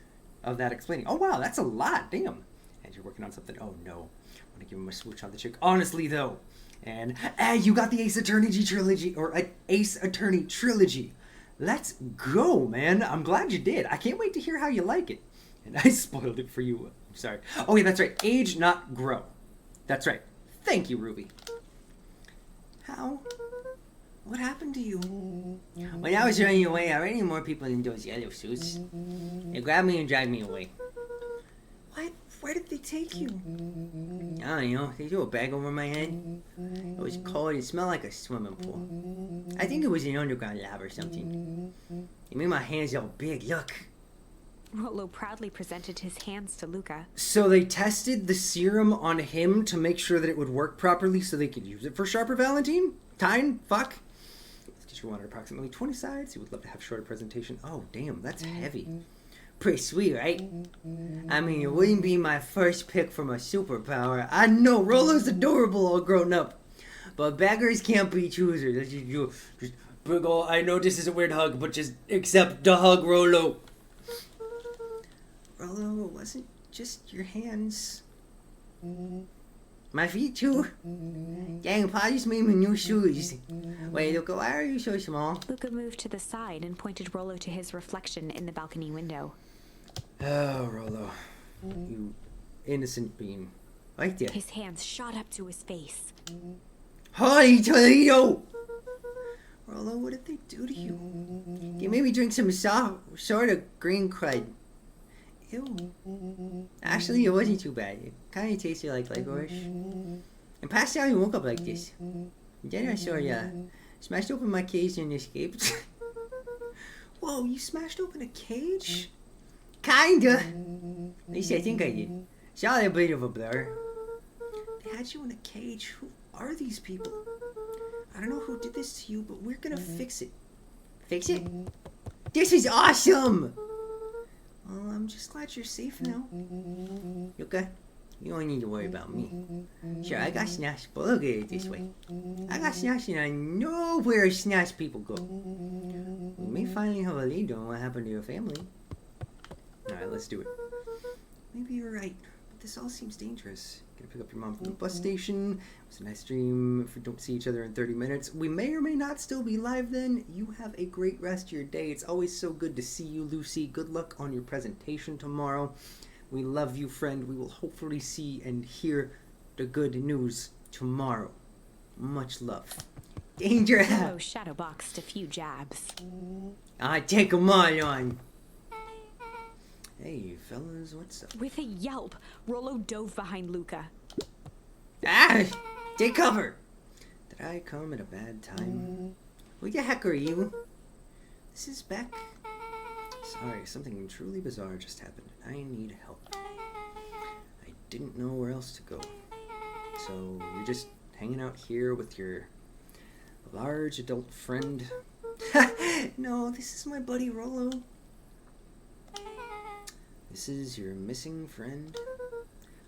of that explaining. Oh wow, that's a lot, damn. And you're working on something, oh no, I'm gonna give him a switch on the chick. Honestly though, and you got the Ace Attorney trilogy, or Ace Attorney trilogy. Let's go, man. I'm glad you did. I can't wait to hear how you like it. And I spoiled it for you. I'm sorry. Oh yeah, that's right. Age, not grow. That's right. Thank you, Ruby. How? What happened to you? When I was running away, I ran into more people in those yellow suits. They grabbed me and dragged me away. What? Where did they take you? I don't know. They threw a bag over my head. It was cold. It smelled like a swimming pool. I think it was an underground lab or something. It made my hands all big. Look. Rolo proudly presented his hands to Luca. So they tested the serum on him to make sure that it would work properly so they could use it for Sharper Valentine? Fuck. This teacher wanted approximately 20 sides. He would love to have shorter presentation. Oh, damn, that's heavy. Pretty sweet, right? I mean, it wouldn't be my first pick from a superpower. I know, Rolo's adorable all grown up. But beggars can't be choosers. Just big ol', I know this is a weird hug, but just accept the hug, Rolo. Rolo, it wasn't just your hands. My feet too? Dang, Pa just made me new shoes. Wait, Luca, why are you so small? Luca moved to the side and pointed Rolo to his reflection in the balcony window. Oh, Rolo. You innocent being. Right there. His hands shot up to his face. Holy Toledo! Rollo, what did they do to you? They made me drink some sort of green crud. Ew. Actually, it wasn't too bad. It kind of tasted like licorice. And passed out and woke up like this. Then I saw ya smashed open my cage and escaped. Whoa, you smashed open a cage? Kinda. At least I think I did. Saw a bit of a blur. They had you in a cage. Who are these people? I don't know who did this to you, but we're gonna fix it. Fix it? This is awesome! Well, I'm just glad you're safe now. Yuka, you don't need to worry about me. Sure, I got snacks, but look at it this way. I got snacks and I know where snacks people go. We may finally have a lead on what happened to your family. Alright, let's do it. Maybe you're right, but this all seems dangerous. Gonna pick up your mom from the bus station. It was a nice dream. If we don't see each other in 30 minutes, we may or may not still be live then. You have a great rest of your day. It's always so good to see you, Lucy. Good luck on your presentation tomorrow. We love you, friend. We will hopefully see and hear the good news tomorrow. Much love. Danger Rollo hat. shadowboxed a few jabs. I take 'em all on. Hey, fellas, what's up? With a yelp, Rollo dove behind Luca. Ah! Take cover! Did I come at a bad time? Who the heck are you? This is Beck. Sorry, something truly bizarre just happened. I need help. I didn't know where else to go. So, you're just hanging out here with your large adult friend? No, this is my buddy Rollo. This is your missing friend?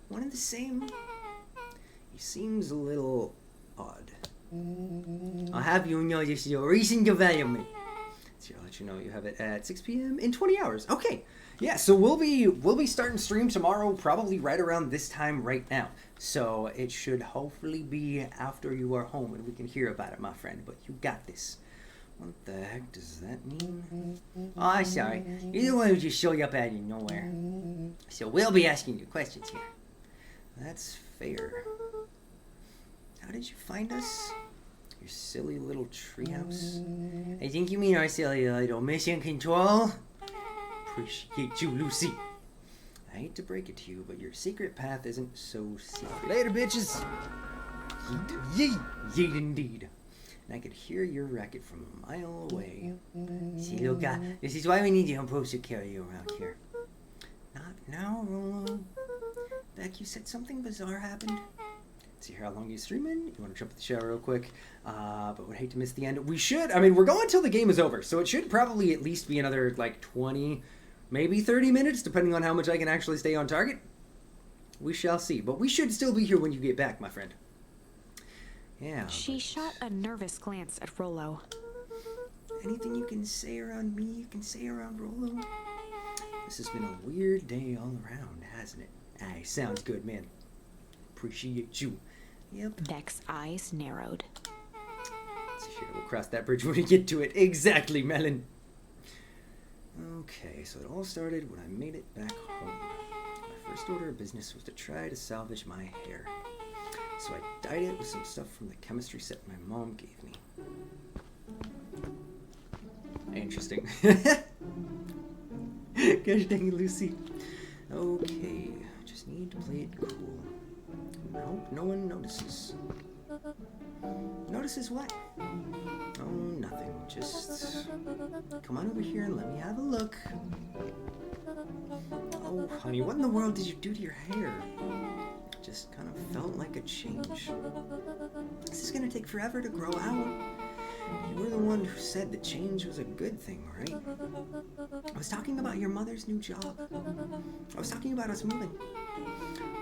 One and the same? He seems a little odd. I'll have you know this is a recent development. So I'll let you know you have it at 6 p.m. in 20 hours. Okay. Yeah, so we'll be starting stream tomorrow, probably right around this time right now. So it should hopefully be after you are home and we can hear about it, my friend. But you got this. What the heck does that mean? Oh, I'm sorry. You're the one who just showed up out of nowhere. So we'll be asking you questions here. That's fair. How did you find us? Your silly little treehouse? I think you mean our silly little mission control. Appreciate you, Lucy. I hate to break it to you, but your secret path isn't so secret. Later, bitches. Yeet, yeet, yeet indeed. And I could hear your racket from a mile away. See, Luca, this is why we need you supposed to carry you around here. Not now, Rollo. Beck, you said something bizarre happened? Let's see how long you streaming. You want to jump in the shower real quick? But would hate to miss the end. We should, I mean, we're going until the game is over, so it should probably at least be another, like, 20, maybe 30 minutes, depending on how much I can actually stay on target. We shall see. But we should still be here when you get back, my friend. Yeah. She shot a nervous glance at Rollo. Anything you can say around me, you can say around Rollo. This has been a weird day all around, hasn't it? Aye, sounds good, man. Appreciate you. Yep. Beck's eyes narrowed. Shit, we'll cross that bridge when we get to it. Exactly, Melon. Okay, so it all started when I made it back home. My first order of business was to try to salvage my hair. So I dyed it with some stuff from the chemistry set my mom gave me. Interesting. Gosh dang it, Lucy. Okay, just need to play it cool. And hope no one notices. Notices what? Oh, nothing. Just come on over here and let me have a look. Oh, honey, what in the world did you do to your hair? Just kind of felt like a change. This is gonna take forever to grow out. You were the one who said that change was a good thing, right? I was talking about your mother's new job. I was talking about us moving.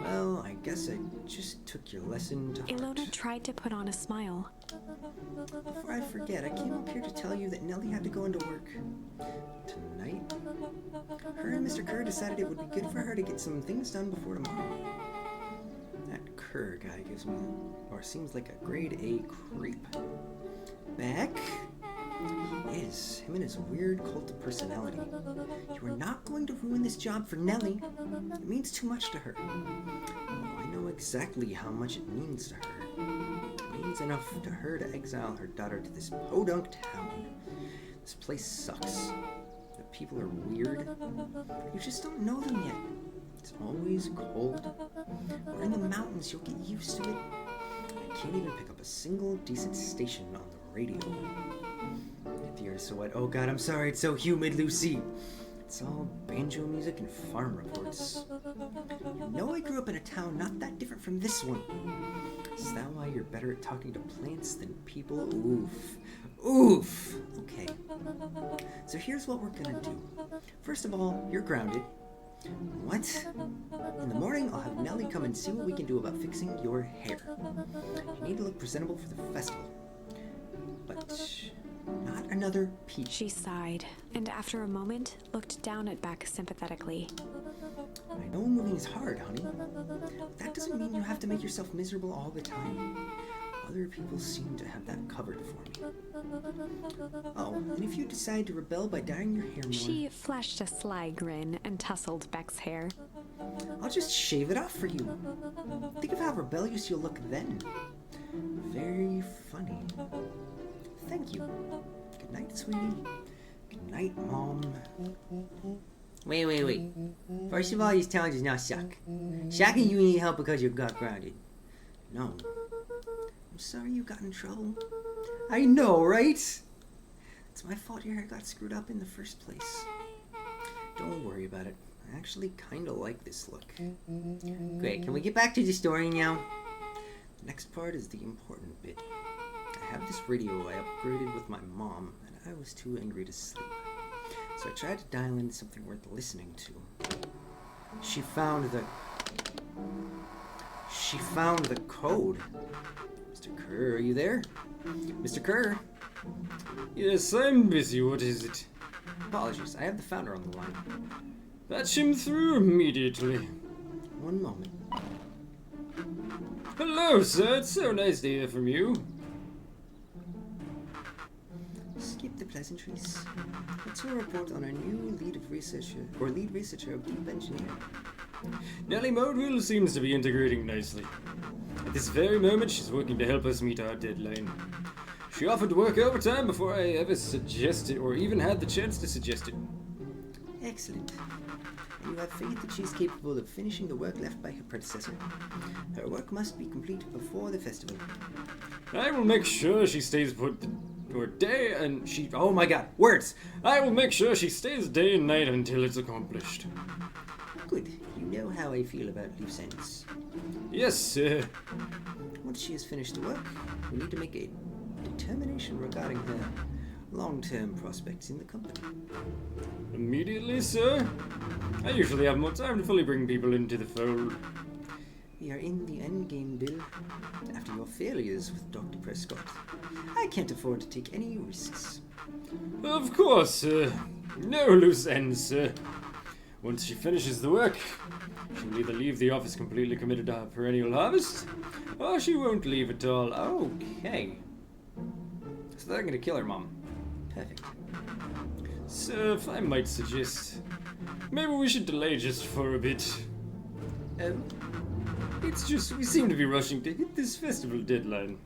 Well, I guess I just took your lesson to heart. Ilona tried to put on a smile. Before I forget, I came up here to tell you that Nellie had to go into work tonight. Her and Mr. Kerr decided it would be good for her to get some things done before tomorrow. That Kerr guy gives me, or seems like a grade A creep. Beck? He is. Him and his weird cult of personality. You are not going to ruin this job for Nellie. It means too much to her. Oh, I know exactly how much it means to her. It means enough to her to exile her daughter to this podunk town. This place sucks. The people are weird. You just don't know them yet. It's always cold. We're in the mountains, you'll get used to it. I can't even pick up a single decent station on the radio. The air is so wet. Oh god, I'm sorry, it's so humid, Lucy. It's all banjo music and farm reports. You know I grew up in a town not that different from this one. Is that why you're better at talking to plants than people? Oof. Oof! Okay. So here's what we're gonna do. First of all, you're grounded. What? In the morning, I'll have Nellie come and see what we can do about fixing your hair. You need to look presentable for the festival. But not another peach. She sighed, and after a moment, looked down at Beck sympathetically. I know moving is hard, honey. But that doesn't mean you have to make yourself miserable all the time. Other people seem to have that covered for me. Oh, and if you decide to rebel by dyeing your hair more... She flashed a sly grin and tousled Beck's hair. I'll just shave it off for you. Think of how rebellious you'll look then. Very funny. Thank you. Good night, sweetie. Good night, Mom. Wait. First of all, these towns is not suck. Second, you need help because you got grounded. No. I'm sorry you got in trouble. I know, right? It's my fault your hair got screwed up in the first place. Don't worry about it. I actually kinda like this look. Great, can we get back to the story now? The next part is the important bit. I have this radio I upgraded with my mom, and I was too angry to sleep. So I tried to dial in something worth listening to. She found the code. Mr. Kerr, are you there? Mr. Kerr? Yes, I'm busy. What is it? Apologies, I have the founder on the line. Patch him through immediately. One moment. Hello, sir. It's so nice to hear from you. Skip the pleasantries. What's your report on our new lead researcher of deep engineering? Nellie Modeville seems to be integrating nicely. At this very moment, she's working to help us meet our deadline. She offered to work overtime before I ever suggested or even had the chance to suggest it. Excellent. And you have faith that she's capable of finishing the work left by her predecessor. Her work must be complete before the festival. I will make sure she stays put day and she... Oh my god, words! I will make sure she stays day and night until it's accomplished. Good. You know how I feel about loose ends. Yes, sir. Once she has finished the work, we need to make a determination regarding her long-term prospects in the company. Immediately, sir? I usually have more time to fully bring people into the fold. We are in the endgame, Bill. After your failures with Dr. Prescott, I can't afford to take any risks. Of course, sir. No loose ends, sir. Once she finishes the work, she'll either leave the office completely committed to her perennial harvest, or she won't leave at all. Okay. So they're gonna kill her, Mom. Perfect. Sir, if I might suggest, maybe we should delay just for a bit. It's just, we seem to be rushing to hit this festival deadline.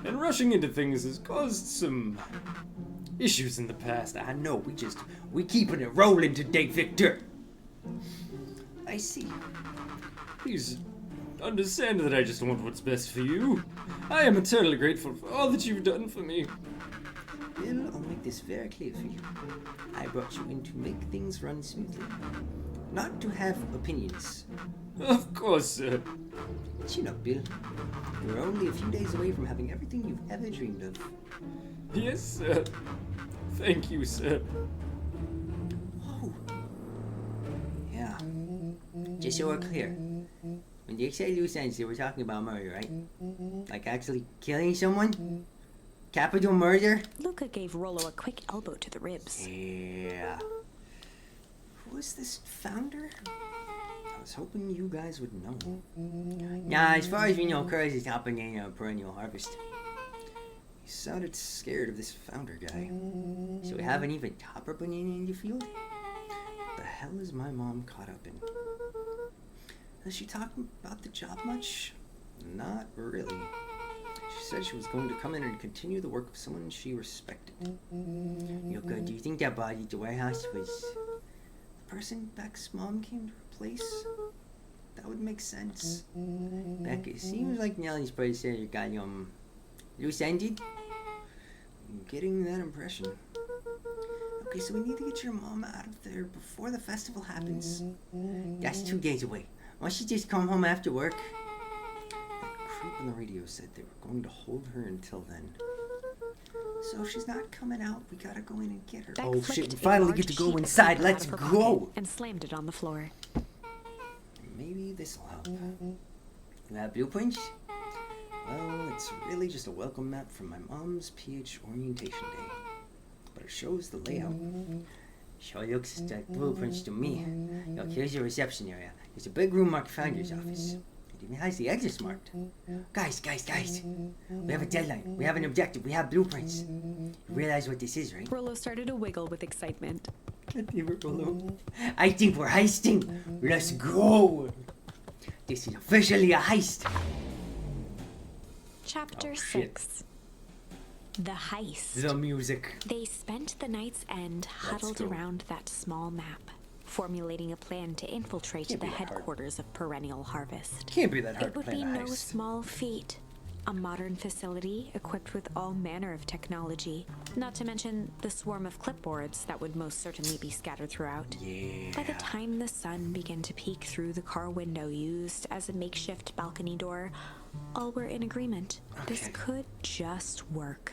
And rushing into things has caused some issues in the past. I know, we keeping it rolling today, Victor. I see. Please understand that I just want what's best for you. I am eternally grateful for all that you've done for me. Bill, I'll make this very clear for you. I brought you in to make things run smoothly, not to have opinions. Of course, sir. Chin up, Bill. You're only a few days away from having everything you've ever dreamed of. Yes, sir. Thank you, sir. Oh. Yeah. Just so we're clear, when they say loose ends, they were talking about murder, right? Like actually killing someone? Capital murder? Luca gave Rollo a quick elbow to the ribs. Yeah. Who is this founder? I was hoping you guys would know. Nah, as far as we know, Kerr is helping in a perennial harvest. You sounded scared of this founder guy. So we haven't even Topper put in the field? What the hell is my mom caught up in? Does she talk about the job much? Not really. She said she was going to come in and continue the work of someone she respected. Yuka, do you think that body at the warehouse was the person Beck's mom came to replace? That would make sense. Beck, it seems like Nellie's brother got loose-ended. I'm getting that impression. Okay, so we need to get your mom out of there before the festival happens. That's 2 days away. Why don't you just come home after work? That creep on the radio said they were going to hold her until then. So if she's not coming out, we gotta go in and get her. Beck Oh shit, flicked we a finally large get to sheet go of inside. paper Let's out of her go! pocket and slammed it on the floor. Maybe this'll help. You have blueprints? Well, it's really just a welcome map from my mom's PH orientation day. But it shows the layout. Sure looks like blueprints to me. Look, here's your reception area. There's a big room marked Founder's office. It even has the exits marked. Guys. We have a deadline. We have an objective. We have blueprints. You realize what this is, right? Rollo started to wiggle with excitement. God damn it, Rollo. I think we're heisting. Let's go. This is officially a heist. Chapter shit. 6. The heist. The music. They spent the night's end huddled go. around that small map, formulating a plan to infiltrate Can't the be that hard. headquarters of Perennial Harvest. Can't be that hard It to would plan be a no heist. small feat. A modern facility equipped with all manner of technology, not to mention the swarm of clipboards that would most certainly be scattered throughout. Yeah. By the time the sun began to peek through the car window used as a makeshift balcony door, all were in agreement. This Okay. could just work.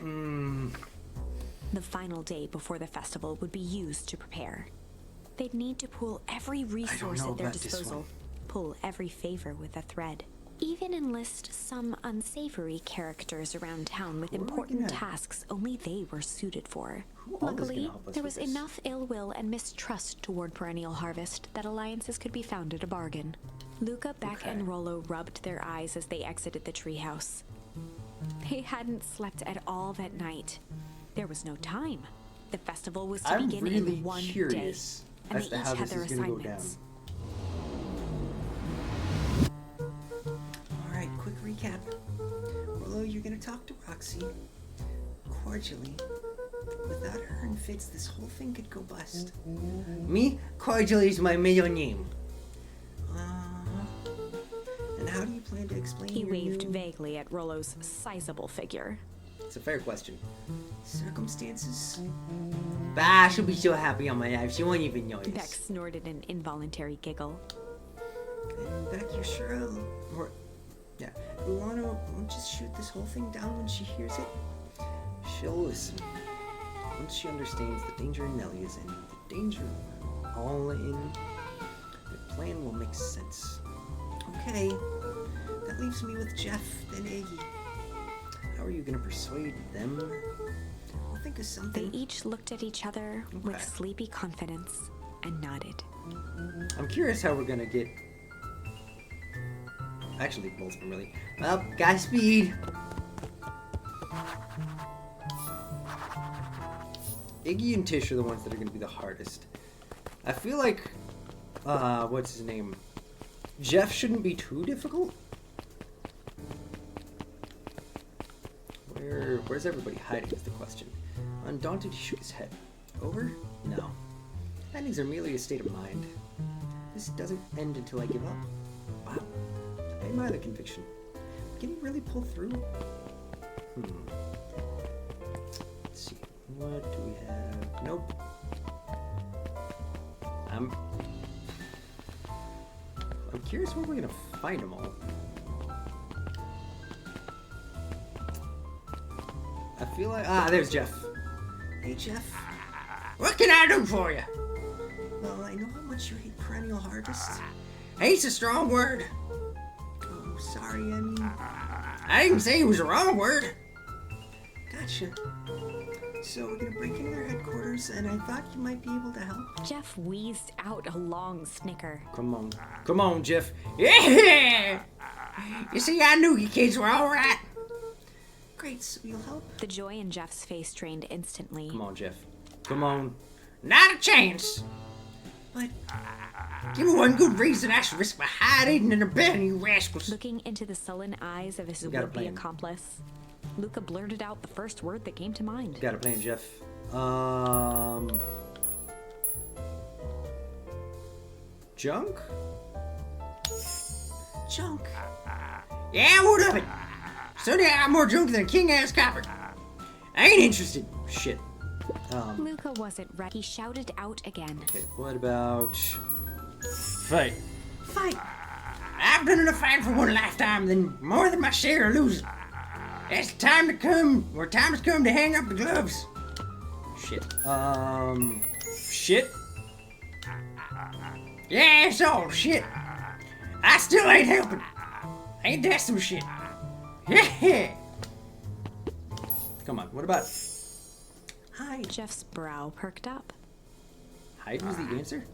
The final day before the festival would be used to prepare. They'd need to pool every resource know at their about this disposal, one. pull every favor with a thread. Even enlist some unsavory characters around town with Who are we important gonna- tasks only they were suited for. Who all is gonna Luckily, help us there with was this? enough ill will and mistrust toward Perennial Harvest that alliances could be found at a bargain. Luca, Beck, Okay. and Rollo rubbed their eyes as they exited the treehouse. They hadn't slept at all that night. There was no time. The festival was to I'm begin really in one curious day, and as they to each how had this their is gonna go down. assignments. Alright, quick recap. Rollo, you're gonna talk to Roxy. Cordially. Without her and Fitz, this whole thing could go bust. Me? Cordially is my middle name. And how do you plan to explain He your waved new... vaguely at Rollo's sizable figure. It's a fair question. Circumstances? Bah, she'll be so happy on my life, she won't even notice. Beck snorted an involuntary giggle. And Beck, you're sure or yeah, we wanna just shoot this whole thing down when she hears it? She'll listen. Once she understands the danger Nellie is in, the danger we're all in, the plan will make sense. Okay, that leaves me with Jeff and Iggy. How are you gonna persuade them? I'll think of They something. each looked at each other with Okay. sleepy confidence and nodded. I'm curious how we're gonna get. Actually, both of them really. Well, Godspeed. Iggy and Tish are the ones that are gonna be the hardest. I feel like, what's his name? Jeff shouldn't be too difficult. Where's everybody hiding is the question. Undaunted, he shook his head. Over? No. Endings are merely a state of mind. This doesn't end until I give up. Wow. I admire the conviction. Can he really pull through? Let's see. What do we have? Nope. I'm curious where we're gonna find them all. I feel like there's Jeff. Hey Jeff. What can I do for you? Well, I know how much you hate Perennial Harvest. Hate's a strong word. Oh, sorry, I mean... I didn't say it was a wrong word. Gotcha. So we're gonna break into their headquarters, and I thought you might be able to help. Jeff wheezed out a long snicker. Come on, Jeff. Yeah! You see, I knew you kids were all right. Great, so you'll help? The joy in Jeff's face drained instantly. Come on, Jeff. Come on. Not a chance. But give me one good reason I should risk my hide hiding in the bed, you rascals. Looking into the sullen eyes of his We got a would-be plan. accomplice, Luca blurted out the first word that came to mind. Got a plan, Jeff. Junk? Junk? Yeah, what of it? So I got more junk than a king-ass copper. I ain't interested. Shit. Luca wasn't ready. He shouted out again. Okay, what about... Fight. Fight? I've done enough fighting for one lifetime, then more than my share of losing. It's time to come, or time has come to hang up the gloves. Shit. Shit? Yeah, it's all shit. I still ain't helping. Ain't that some shit? Yeah. Come on, what about... Hide. Jeff's brow perked up. Hide was the answer?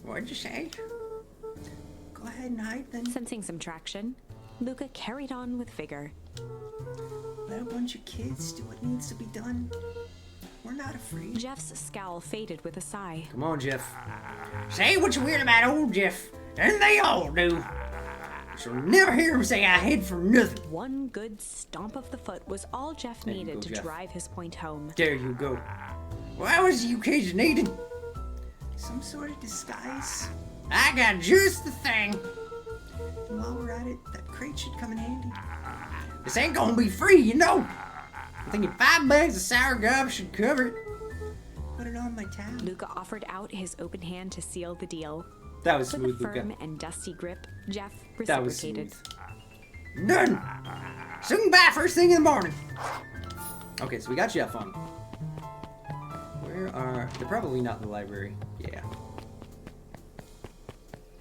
What'd you say? Go ahead and hide then. Sensing some traction, Luca carried on with vigor. Let a bunch of kids do what needs to be done. We're not afraid. Jeff's scowl faded with a sigh. Come on, Jeff. Say what you will about old Jeff, and they all do. You'll never hear him say I hid from nothing. One good stomp of the foot was all Jeff There you needed go, to Jeff. drive his point home. There you go. What was you kids needing? Some sort of disguise? I got just the thing. And while we're at it, that crate should come in handy. This ain't gonna be free, you know. I'm thinking 5 bags of sour gum should cover it. Put it on my tab. Luca offered out his open hand to seal the deal. That was With smooth, a firm Luca. and dusty grip, Jeff That was reciprocated. smooth. Done. Swing by first thing in the morning. Okay, so we got Jeff on. Where are... They're probably not in the library. Yeah.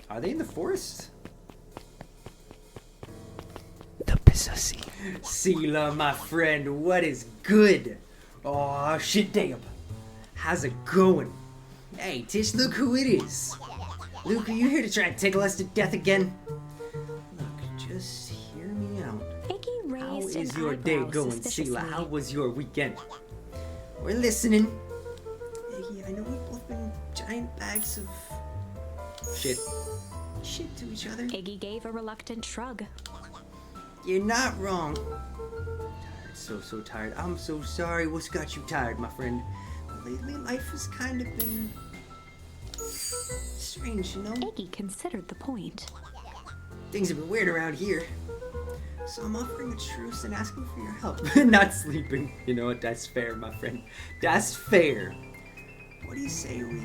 Are they in the forest? The Pizzusi. Sela, my friend, what is good? Oh shit, damn. How's it going? Hey, Tish, look who it is. Luke, are you here to try and tickle us to death again? Look, just hear me out. Iggy How raised is an your day eyebrow going, suspiciously. Sela? How was your weekend? We're listening. Iggy, I know we've both been giant bags of Shit. shit to each other. Iggy gave a reluctant shrug. You're not wrong. So tired. I'm so sorry. What's got you tired, my friend? Lately, life has kind of been strange, you know? Iggy considered the point. Things have been weird around here. So I'm offering a truce and asking for your help. Not sleeping. You know what? That's fair, my friend. That's fair. What do you say we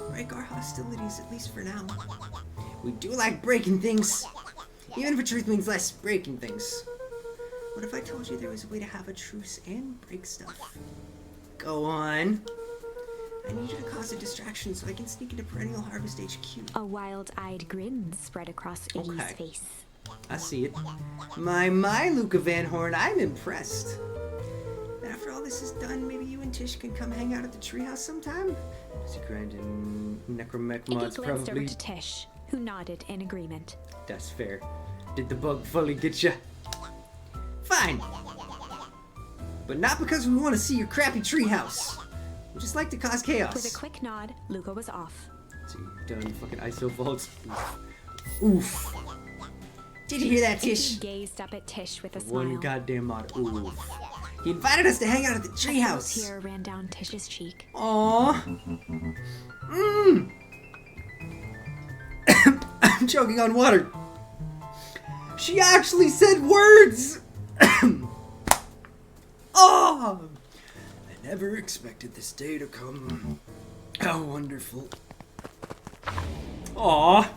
break our hostilities, at least for now? We do like breaking things, even if the truth means less breaking things. What if I told you there was a way to have a truce and break stuff? Go on. I need you to cause a distraction so I can sneak into Perennial Harvest HQ. A wild-eyed grin spread across Iggy's Okay. face. I see it. My, Luca Van Horn, I'm impressed. And after all this is done, maybe you and Tish can come hang out at the treehouse sometime? Secret and Necromech Iggy mods glanced probably. over to Tish, who nodded in agreement. That's fair. Did the bug fully get ya? Fine. But not because we want to see your crappy treehouse. We just like to cause chaos. With a quick nod, Luca was off. So you done fucking ISO vaults? Oof. Did you hear that, Tish? Iggy gazed up at Tish with a smile. One goddamn mod. Oof. He invited us to hang out at the A treehouse. tear ran down Tish's cheek. Aww. I'm choking on water. She actually said words. Oh. I never expected this day to come. How wonderful. Aw.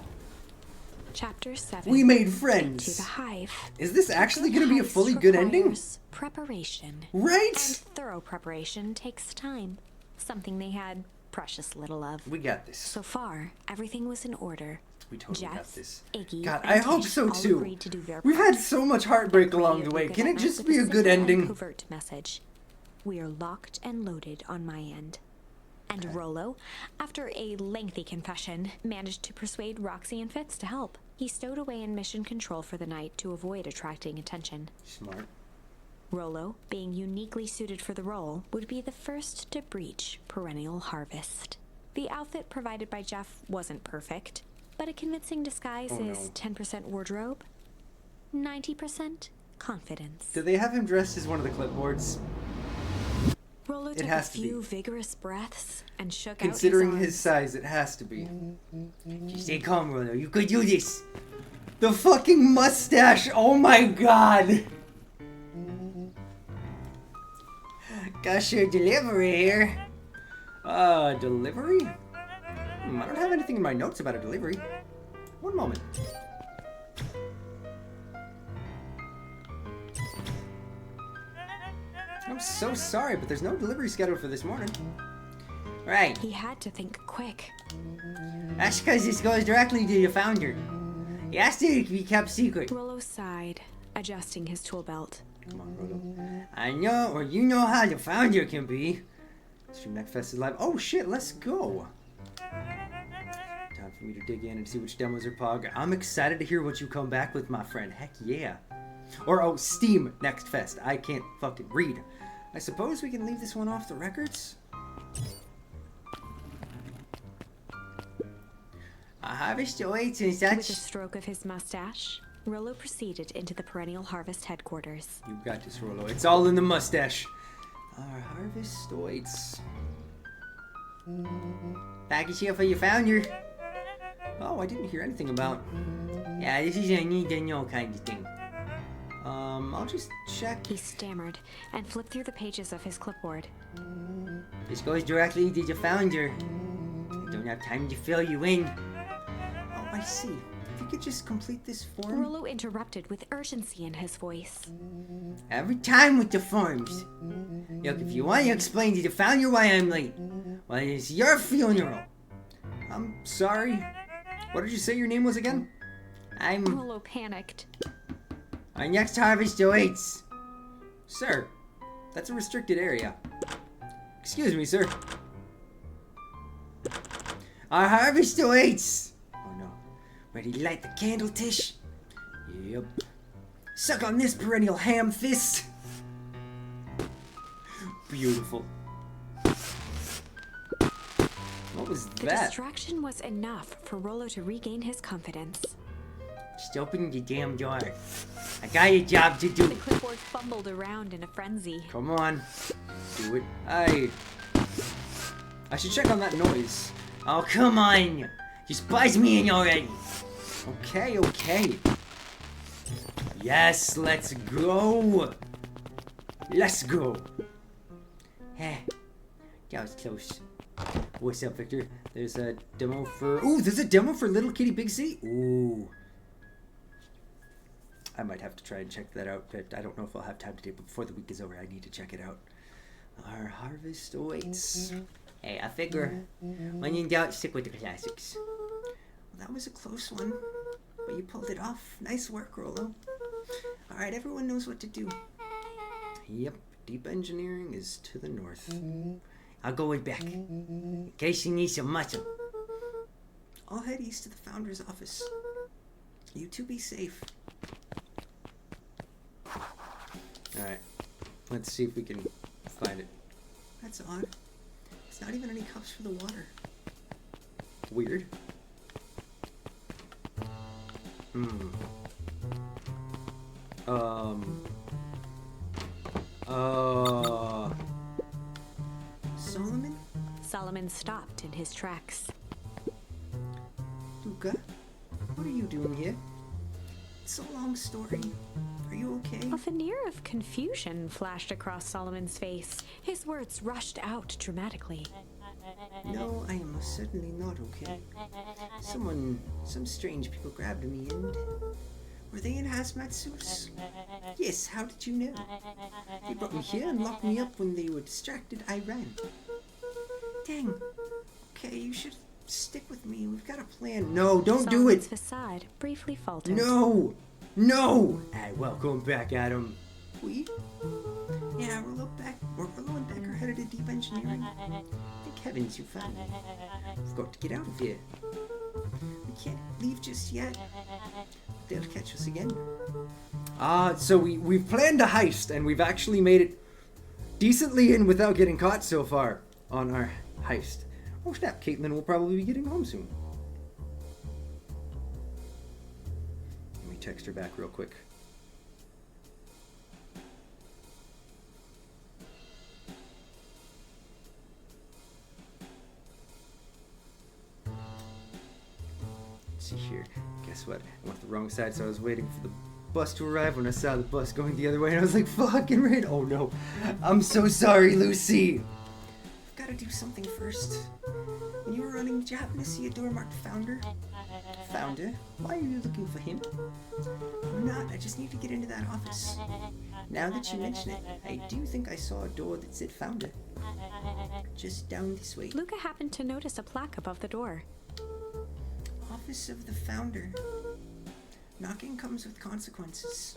Chapter 7. We made To friends. the Hive. Is this actually Good going to be a heist fully good ending? requires Preparation. Right? And thorough preparation takes time. Something they had precious little of. We got this. So far, everything was in order. We totally got Jeff, this. Iggy, God, and I hope Tish so all too. agreed to do their We've part. had so much heartbreak along the way. Luca Can it met just with be a simple good and ending? Covert message. We are locked and loaded on my end. And Rollo, after a lengthy confession, managed to persuade Roxy and Fitz to help. He stowed away in mission control for the night to avoid attracting attention. Smart. Rollo, being uniquely suited for the role, would be the first to breach Perennial Harvest. The outfit provided by Jeff wasn't perfect, but a convincing disguise Oh, no. is 10% wardrobe. 90% confidence. Do they have him dressed as one of the clipboards? Rollo It took a has to be. few vigorous breaths and shook Considering out his his size, it has to be. Just stay calm, Rollo. You could do this. The fucking mustache! Oh my god! Got your delivery here. Delivery? I don't have anything in my notes about a delivery. One moment. I'm so sorry, but there's no delivery scheduled for this morning. Right. He had to think quick. That's because this goes directly to the founder. It has to be kept secret. Rollo sighed, adjusting his tool belt. Come on, Rollo. I know, or you know how the founder can be. StreamNet Fest is live. Oh shit, let's go. Time for me to dig in and see which demos are pog. I'm excited to hear what you come back with, my friend. Heck yeah. Or, oh, Steam Next Fest. I can't fucking read. I suppose we can leave this one off the records? A harvest awaits and With a such. stroke of his mustache, Rollo proceeded into the Perennial Harvest headquarters. You got this, Rollo. It's all in the mustache. Our harvest awaits. Package here for your founder. Oh, I didn't hear anything about. Yeah, this is a need to know kind of thing. I'll just check. He stammered and flipped through the pages of his clipboard. This goes directly to the founder. I don't have time to fill you in. Oh, I see. If you could just complete this form. Rollo interrupted with urgency in his voice. Every time with the forms. Look, if you want to explain to the founder why I'm late, well, it's your funeral. I'm sorry. What did you say your name was again? Rollo panicked. Our next harvest awaits. Sir, that's a restricted area. Excuse me, sir. Our harvest awaits. Oh no. Ready to light the candle, Tish? Yep. Suck on this perennial ham fist. Beautiful. What was The that? distraction was enough for Rollo to regain his confidence. Just open the damn door. I got a job to do. The clipboard fumbled around in a frenzy. Come on. Do it. I should check on that noise. Oh, come on. Just buzz me in already. Okay, okay. Yes, let's go. Let's go. Heh. That was close. What's up, Victor? There's a demo for... Ooh, there's a demo for Little Kitty Big City? Ooh. I might have to try and check that out, but I don't know if I'll have time today, but before the week is over, I need to check it out. Our harvest awaits. Hey, I figure when in doubt, stick with the classics. Well, that was a close one, but you pulled it off. Nice work, Rollo. Alright, everyone knows what to do. Yep, deep engineering is to the north. I'll go way back, in case you need some muscle. I'll head east to the founder's office. You two be safe. Alright, let's see if we can find it. That's odd. It's not even any cups for the water. Weird. Solomon? Solomon stopped in his tracks. Luca? What are you doing here? It's a long story. Are you okay? A veneer of confusion flashed across Solomon's face. His words rushed out dramatically. No, I am most certainly not okay. Some strange people grabbed me and... Were they in hazmat suits? Yes, how did you know? They brought me here and locked me up when they were distracted. I ran. Dang. Okay, you should stick with me. We've got a plan. No, don't do it! Solomon's facade briefly faltered. No! No! Hey, welcome back, Adam. We? Yeah, Rollo and Beck are headed to deep engineering. Thank heavens you found me. We've got to get out of here. We can't leave just yet. They'll catch us again. So we've planned a heist, and we've actually made it decently in without getting caught so far on our heist. Oh snap, Caitlin will probably be getting home soon. Let me text her back real quick. Let's see here. Guess what? I went to the wrong side, so I was waiting for the bus to arrive when I saw the bus going the other way, and I was like, fucking right. Oh no. I'm so sorry, Lucy. I've got to do something first. When you were running, did you happen to see a door marked Founder? Founder? Why are you looking for him? I'm not. I just need to get into that office. Now that you mention it, I do think I saw a door that said Founder. Just down this way. Luca happened to notice a plaque above the door. Office of the Founder. Knocking comes with consequences.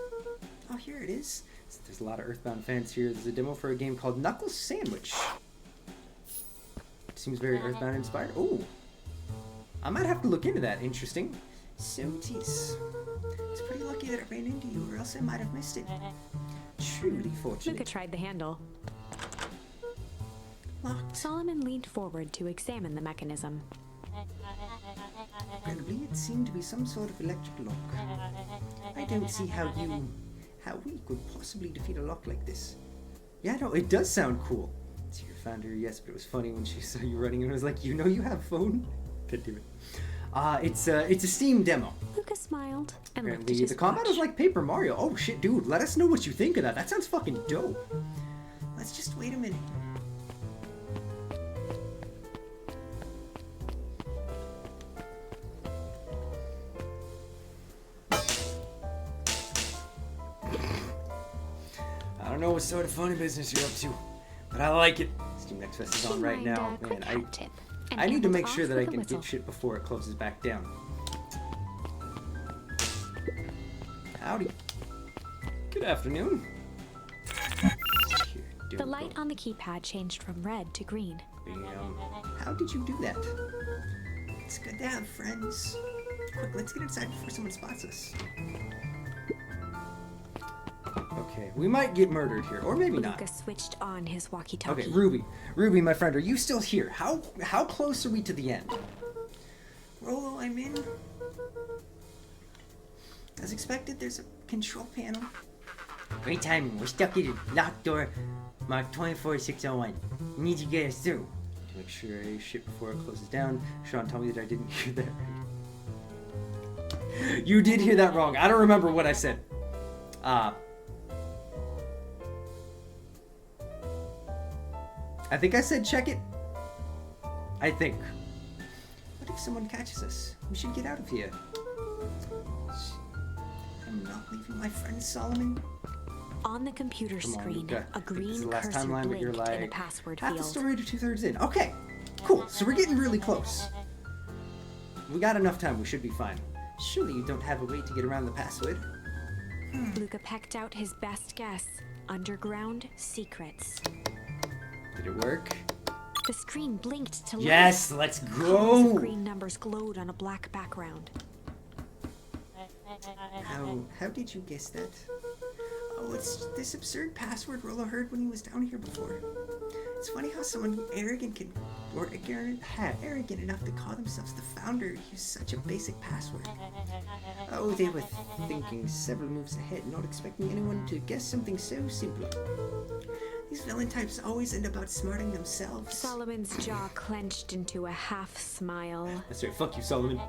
Oh, here it is. There's a lot of Earthbound fans here. There's a demo for a game called Knuckles Sandwich. Seems very Earthbound inspired. Oh, I might have to look into that. Interesting. So it is. It's pretty lucky that I ran into you, or else I might have missed it. Truly fortunate. Luca tried the handle. Locked. Solomon leaned forward to examine the mechanism. Incredibly, it seemed to be some sort of electric lock. I don't see how we could possibly defeat a lock like this. Yeah, no, it does sound cool. So you found her, yes, but it was funny when she saw you running and was like, you know you have phone? God damn it. It's a Steam demo. Luca smiled and looked at Apparently, his the combat watch. is like Paper Mario. Oh shit, dude, let us know what you think of that. That sounds fucking dope. Let's just wait a minute. I don't know what sort of funny business you're up to, but I like it. Steam Next Fest is on right now. Man, I need to make sure that I can get shit before it closes back down. Howdy. Good afternoon. Here, The light on the keypad changed from red to green. How did you do that? It's good to have friends. Quick, let's get inside before someone spots us. Okay, we might get murdered here, or maybe not. Luca switched on his walkie-talkie. Okay, Ruby, my friend, are you still here? How close are we to the end? Rolo, I'm in. As expected, there's a control panel. Great timing. We're stuck in a locked door marked 24601. You need to get us through. To make sure I shit before it closes down. Sean, tell me that I didn't hear that right. You did hear that wrong. I don't remember what I said. I think I said check it. I think. What if someone catches us? We should get out of here. I'm not leaving my friend Solomon. On the computer Come on, screen, Luca. a This green is the last cursor timeline that you're blinked in a like password half the field. story to 2/3 in. Okay, cool. So we're getting really close. We got enough time. We should be fine. Surely you don't have a way to get around the password. Luca pecked out his best guess. Underground secrets. Did it work? The screen blinked to life. Yes, let's Columns go. of green numbers glowed on a black background. How did you guess that? Oh, it's this absurd password Rolo heard when he was down here before. It's funny how someone arrogant enough to call themselves the Founder use such a basic password. Oh, they were thinking several moves ahead, not expecting anyone to guess something so simple. These villain types always end up outsmarting themselves. Solomon's jaw clenched into a half smile. That's right. Fuck you, Solomon.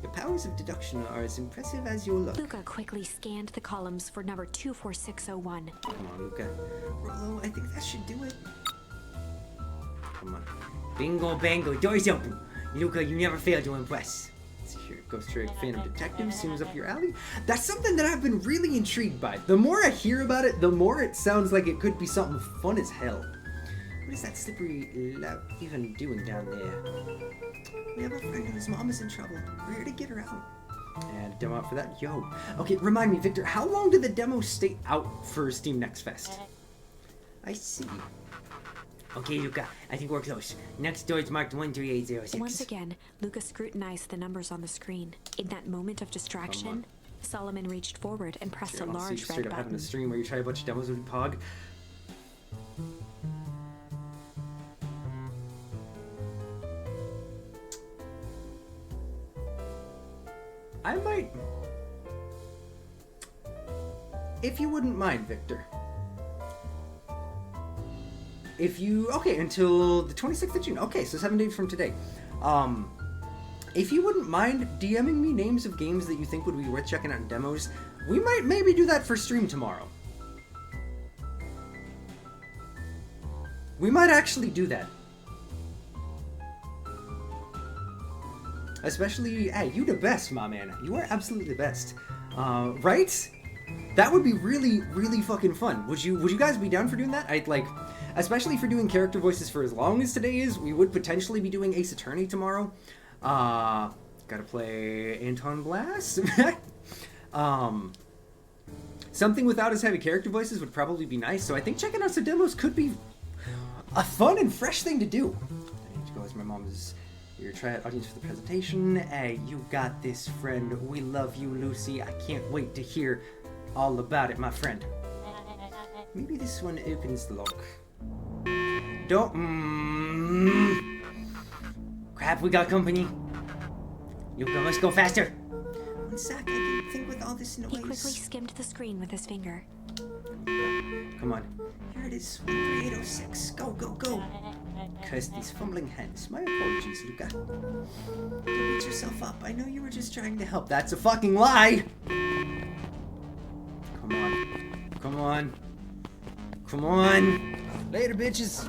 Your powers of deduction are as impressive as your luck. Luca quickly scanned the columns for number 24601. Come on, Luca. Rolo, I think that should do it. Come on. Bingo bango, doors open. Luca, you never fail to impress. Let's see here. Ghost Trick, Phantom Detective seems up your alley. That's something that I've been really intrigued by. The more I hear about it, the more it sounds like it could be something fun as hell. What is that slippery lout even doing down there? We have a friend whose mom is in trouble. We're here to get her out. And demo out for that. Yo. Okay, remind me, Victor, how long did the demo stay out for Steam Next Fest? I see. Okay, Luca, I think we're close. Next door is marked 13806. Once again, Luca scrutinized the numbers on the screen. In that moment of distraction, Solomon reached forward and pressed a large red straight up having button. a stream where you try a bunch of demos with Pog. I might... If you wouldn't mind, Victor. If you... Okay, until the 26th of June. Okay, so 7 days from today. if you wouldn't mind DMing me names of games that you think would be worth checking out in demos, we might maybe do that for stream tomorrow. We might actually do that. Especially, hey, you the best, my man. You are absolutely the best. Right? That would be really, really fucking fun. Would you guys be down for doing that? I'd like, especially for doing character voices for as long as today is, we would potentially be doing Ace Attorney tomorrow. Gotta play Anton Blast. Something without as heavy character voices would probably be nice, so I think checking out some demos could be a fun and fresh thing to do. I need to go as my mom's your tryout audience for the presentation. Hey, you got this, friend. We love you, Lucy. I can't wait to hear all about it, my friend. Maybe this one opens the lock. Don't. Crap, we got company. Yuka, let's go faster. One sec, I didn't think with all this noise. He quickly skimmed the screen with his finger. Come on. Here it is. 13806. Go, go, go. Curse these fumbling hands. My apologies, Luca. Don't beat yourself up. I know you were just trying to help. That's a fucking lie! Come on. Come on. Come on. Later, bitches.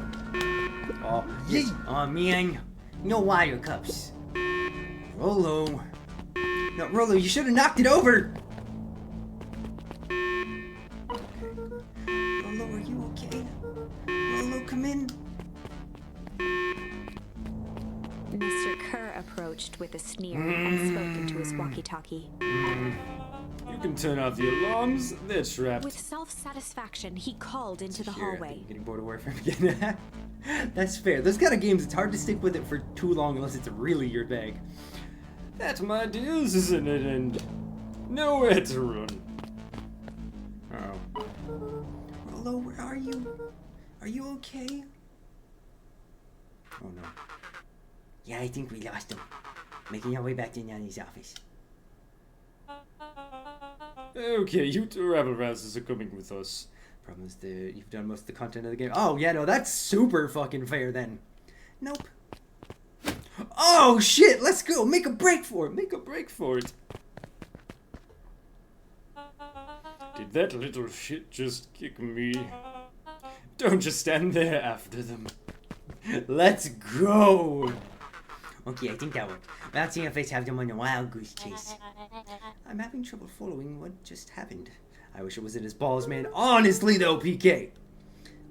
Oh, yes. Oh, man. No water cups. Rolo. No, Rolo, you should have knocked it over! Rolo, are you okay? Rolo, come in. Mr. Kerr approached with a sneer and spoke into his walkie-talkie. You can turn off the alarms. They're trapped. With self-satisfaction, he called into the Here, hallway. I'm getting bored of Warframe again. That's fair. Those kind of games, it's hard to stick with it for too long unless it's really your bag. That, my dears, isn't it? And nowhere to run. Uh-oh. Rolo, where are you? Are you okay? Oh no. Yeah, I think we lost him. Making our way back to Nani's office. Okay, you two rabble-rousers are coming with us. Problem is you've done most of the content of the game. Oh, yeah, no, that's super fucking fair then. Nope. Oh, shit, let's go. Make a break for it. Make a break for it. Did that little shit just kick me? Don't just stand there after them. Let's go. Okay, I think that worked. Without seeing your face, have them on a wild goose chase. I'm having trouble following what just happened. I wish it was in his balls, man. Honestly, though, PK.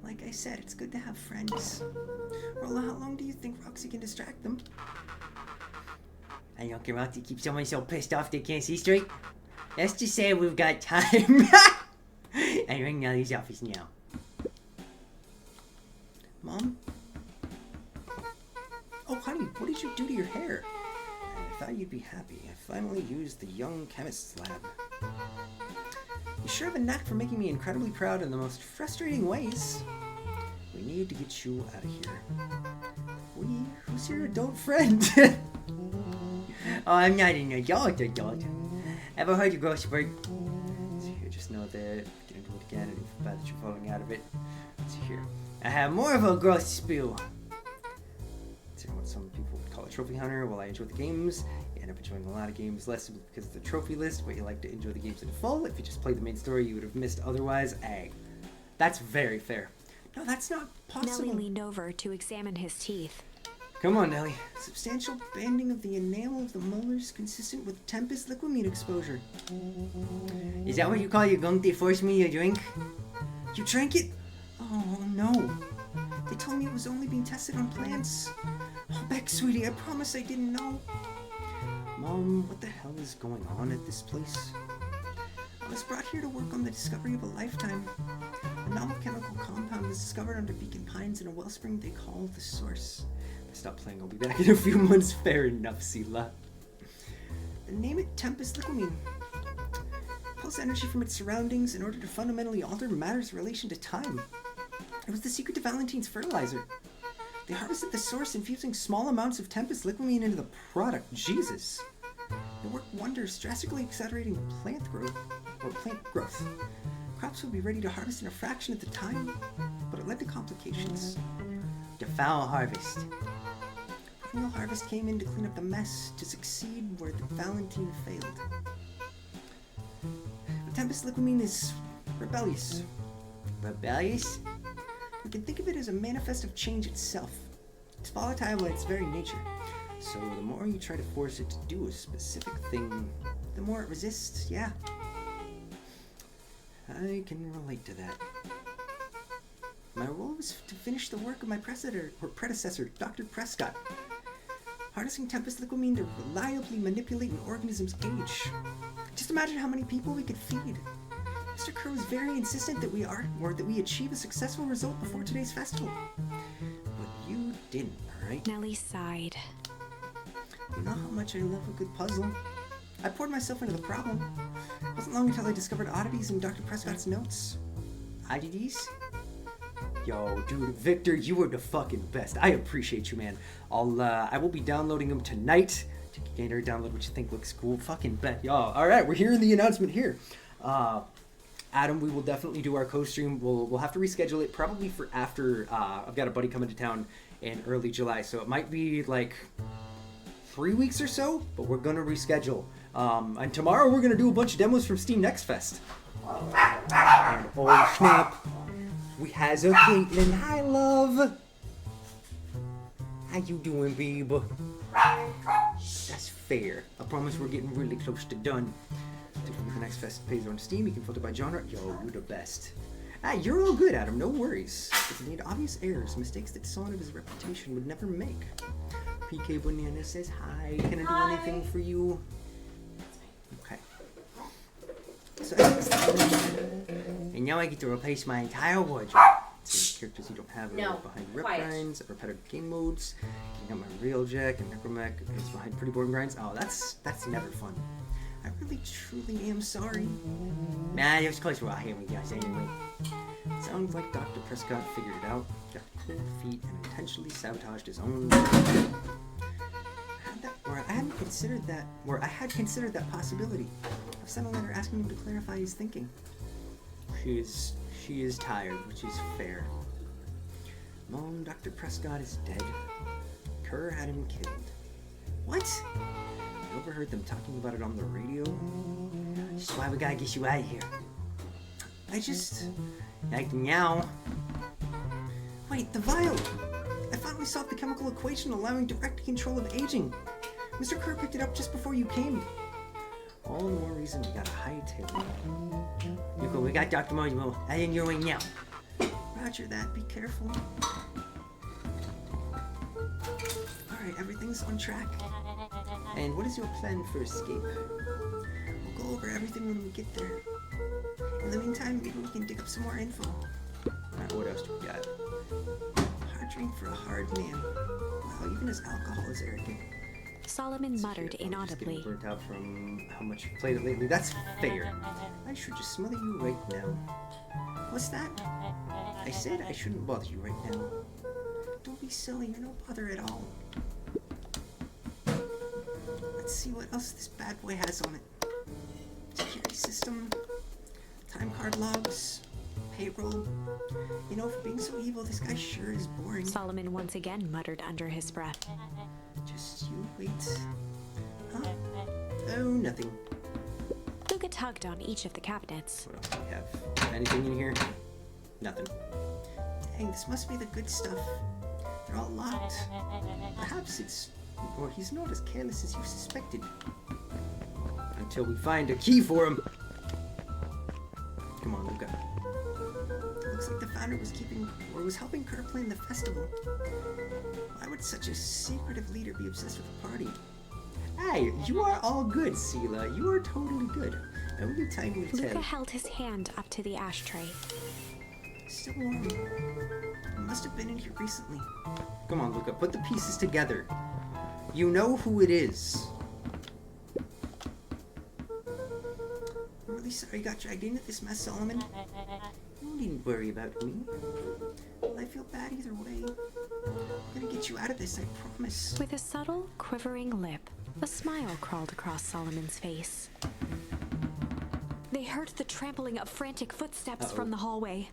Like I said, it's good to have friends. Rolla, how long do you think Roxy can distract them? I don't care about to keep someone so pissed off they can't see straight. Let's just say we've got time. I ring Nellie's office now. Mom? Oh, honey, what did you do to your hair? I thought you'd be happy. I finally used the young chemist's lab. You sure have a knack for making me incredibly proud in the most frustrating ways. We need to get you out of here. Who's your adult friend? Oh, I'm not an adult. Ever heard of growth spurt? So here, just know that, get into it again, and if bad that you're falling out of it. Let's see here. I have more of a growth spill. Let's see what some people would call a trophy hunter. While I enjoy the games, you end up enjoying a lot of games less because of the trophy list, but you like to enjoy the games in full. If you just played the main story, you would have missed otherwise. Hey, that's very fair. No, that's not possible. Nellie leaned over to examine his teeth. Come on, Nellie. Substantial banding of the enamel of the molars consistent with Tempest liquamine exposure. Is that what you call your gunk they forced me to drink? You drank it? Oh, no. They told me it was only being tested on plants. Oh, Beck, sweetie, I promise I didn't know. Mom, what the hell is going on at this place? I was brought here to work on the discovery of a lifetime. A novel chemical compound was discovered under Beacon Pines in a wellspring they call the Source. If I stop playing, I'll be back in a few months. Fair enough, Sela. Name it Tempest liquamine. Pulls energy from its surroundings in order to fundamentally alter matter's relation to time. It was the secret to Valentine's fertilizer. They harvested the source, infusing small amounts of Tempest liquamine into the product. Jesus. It worked wonders, drastically accelerating plant growth. Crops would be ready to harvest in a fraction of the time, but it led to complications. The foul harvest. Colonel Harvest came in to clean up the mess, to succeed where the Valentine failed. The Tempest Liquimine is rebellious. Rebellious? We can think of it as a manifest of change itself. It's volatile by its very nature. So the more you try to force it to do a specific thing, the more it resists, yeah. I can relate to that. My role was to finish the work of my predecessor, Dr. Prescott. Harnessing Tempest Liquimine to reliably manipulate an organism's age. Just imagine how many people we could feed. Mr. Kerr was very insistent that we achieve a successful result before today's festival. But you didn't, alright? Nellie sighed. You know how much I love a good puzzle. I poured myself into the problem. It wasn't long until I discovered oddities in Dr. Prescott's notes. Oddities? Yo, dude, Victor, you were the fucking best. I appreciate you, man. I will be downloading them tonight. Take a gainer, download what you think looks cool. Fucking bet, y'all. All right, we're hearing the announcement here. Adam, we will definitely do our co-stream. We'll have to reschedule it probably for after. I've got a buddy coming to town in early July, so it might be like 3 weeks or so, but we're gonna reschedule. And tomorrow we're gonna do a bunch of demos from Steam Next Fest. And oh snap, we has a Caitlin. Hi, love. How you doing, babe? That's fair. I promise we're getting really close to done. The Next Fest pays on Steam. You can filter by genre. Yo, you're the best. You're all good, Adam. No worries. If you made obvious errors, mistakes that someone of his reputation would never make. PK Banana says hi. Can I do anything for you? Okay. So, and now I get to replace my entire wardrobe. So characters you don't have are behind rep grinds, repetitive game modes. You got my real Jack and Necromech is behind pretty boring grinds. Oh, that's never fun. I really truly am sorry. Nah, it was close. We're all here with you guys anyway. Sounds like Dr. Prescott figured it out, got cold feet, and intentionally sabotaged his own. I had considered that possibility. I've sent a letter asking him to clarify his thinking. She is tired, which is fair. Mom, Dr. Prescott is dead. Kerr had him killed. What? I overheard them talking about it on the radio. That's why we gotta get you out of here. Like now. Wait, the vial! I finally solved the chemical equation allowing direct control of aging. Mr. Kerr picked it up just before you came. All the more reason we gotta hightail it. Yuko, we got Dr. Mojimo. I in your way now. Roger that, be careful. Alright, everything's on track. And what is your plan for escape? We'll go over everything when we get there. In the meantime, maybe we can dig up some more info. What else do we got? Hard drink for a hard man. Wow, even his alcohol is arrogant. Solomon muttered inaudibly. Just burnt out from how much you played it lately. That's fair. I should just smother you right now. What's that? I said I shouldn't bother you right now. Don't be silly, you're no bother at all. Let's see what else this bad boy has on it. Security system, time card logs, payroll. You know, for being so evil, this guy sure is boring. Solomon once again muttered under his breath. Just you wait. Huh? Oh, nothing. Luca tugged on each of the cabinets. What else do we have? Anything in here? Nothing. Dang, this must be the good stuff. They're all locked. Perhaps he's not as careless as you suspected. Until we find a key for him. Come on, Luca. Looks like the founder was helping Kerr plan the festival. Why would such a secretive leader be obsessed with the party? Hey, you are all good, Sela. You are totally good. Only time will tell. Luca held his hand up to the ashtray. Still warm. It must have been in here recently. Come on, Luca. Put the pieces together. You know who it is. I'm really sorry you got dragged into this mess, Solomon. You needn't worry about me. Well, I feel bad either way. I'm gonna get you out of this, I promise. With a subtle, quivering lip, a smile crawled across Solomon's face. They heard the trampling of frantic footsteps from the hallway.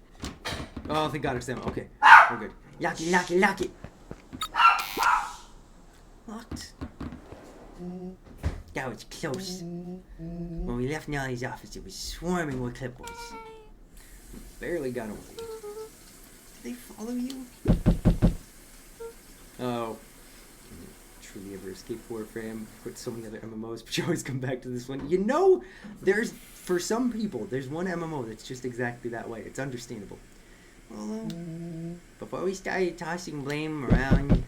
Oh, thank God it's them. Okay, we're good. Lock it, lock it, lock it. That was close. When we left Nellie's office, it was swarming with clipboards. Barely got away. Did they follow you? Oh. Truly ever escape Warframe. Put so many other MMOs, but you always come back to this one. You know, for some people, there's one MMO that's just exactly that way. It's understandable. Well, before we started tossing blame around,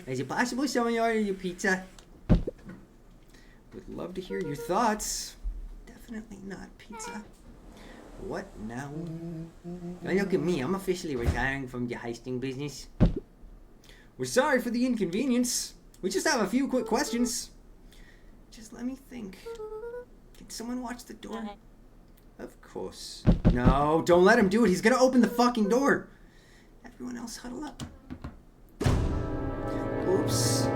is it possible someone ordered your pizza? Would love to hear your thoughts. Definitely not pizza. What now? Now look at me, I'm officially retiring from the heisting business. We're sorry for the inconvenience. We just have a few quick questions. Just let me think. Can someone watch the door? Of course. No, don't let him do it. He's gonna open the fucking door. Everyone else huddle up. Oops.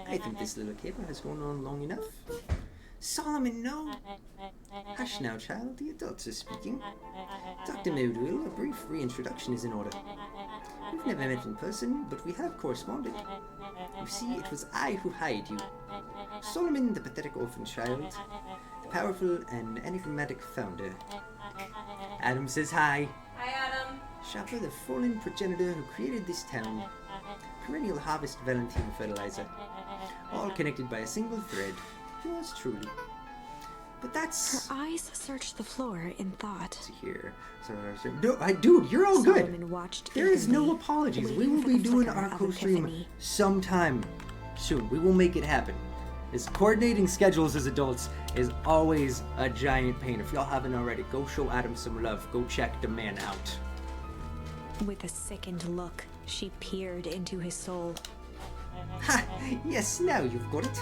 I think this little caper has gone on long enough. Solomon, no. Hush now, child. The adults are speaking. Dr. Moodwell, a brief reintroduction is in order. We've never met in person, but we have corresponded. You see, it was I who hired you. Solomon, the pathetic orphan child. The powerful and enigmatic founder. Adam says hi. Hi, Adam. Shopper, the fallen progenitor who created this town. Perennial harvest Valentine fertilizer. All connected by a single thread. Yours truly. But that's... Her eyes searched the floor in thought. To hear. No, dude, you're all good. Solomon watched There is no eagerly, apologies. We waiting will for be the doing flicker our of co-stream epiphany. sometime soon. We will make it happen. As coordinating schedules as adults is always a giant pain. If y'all haven't already, go show Adam some love. Go check the man out. With a sickened look, she peered into his soul. Ha! Yes, now you've got it.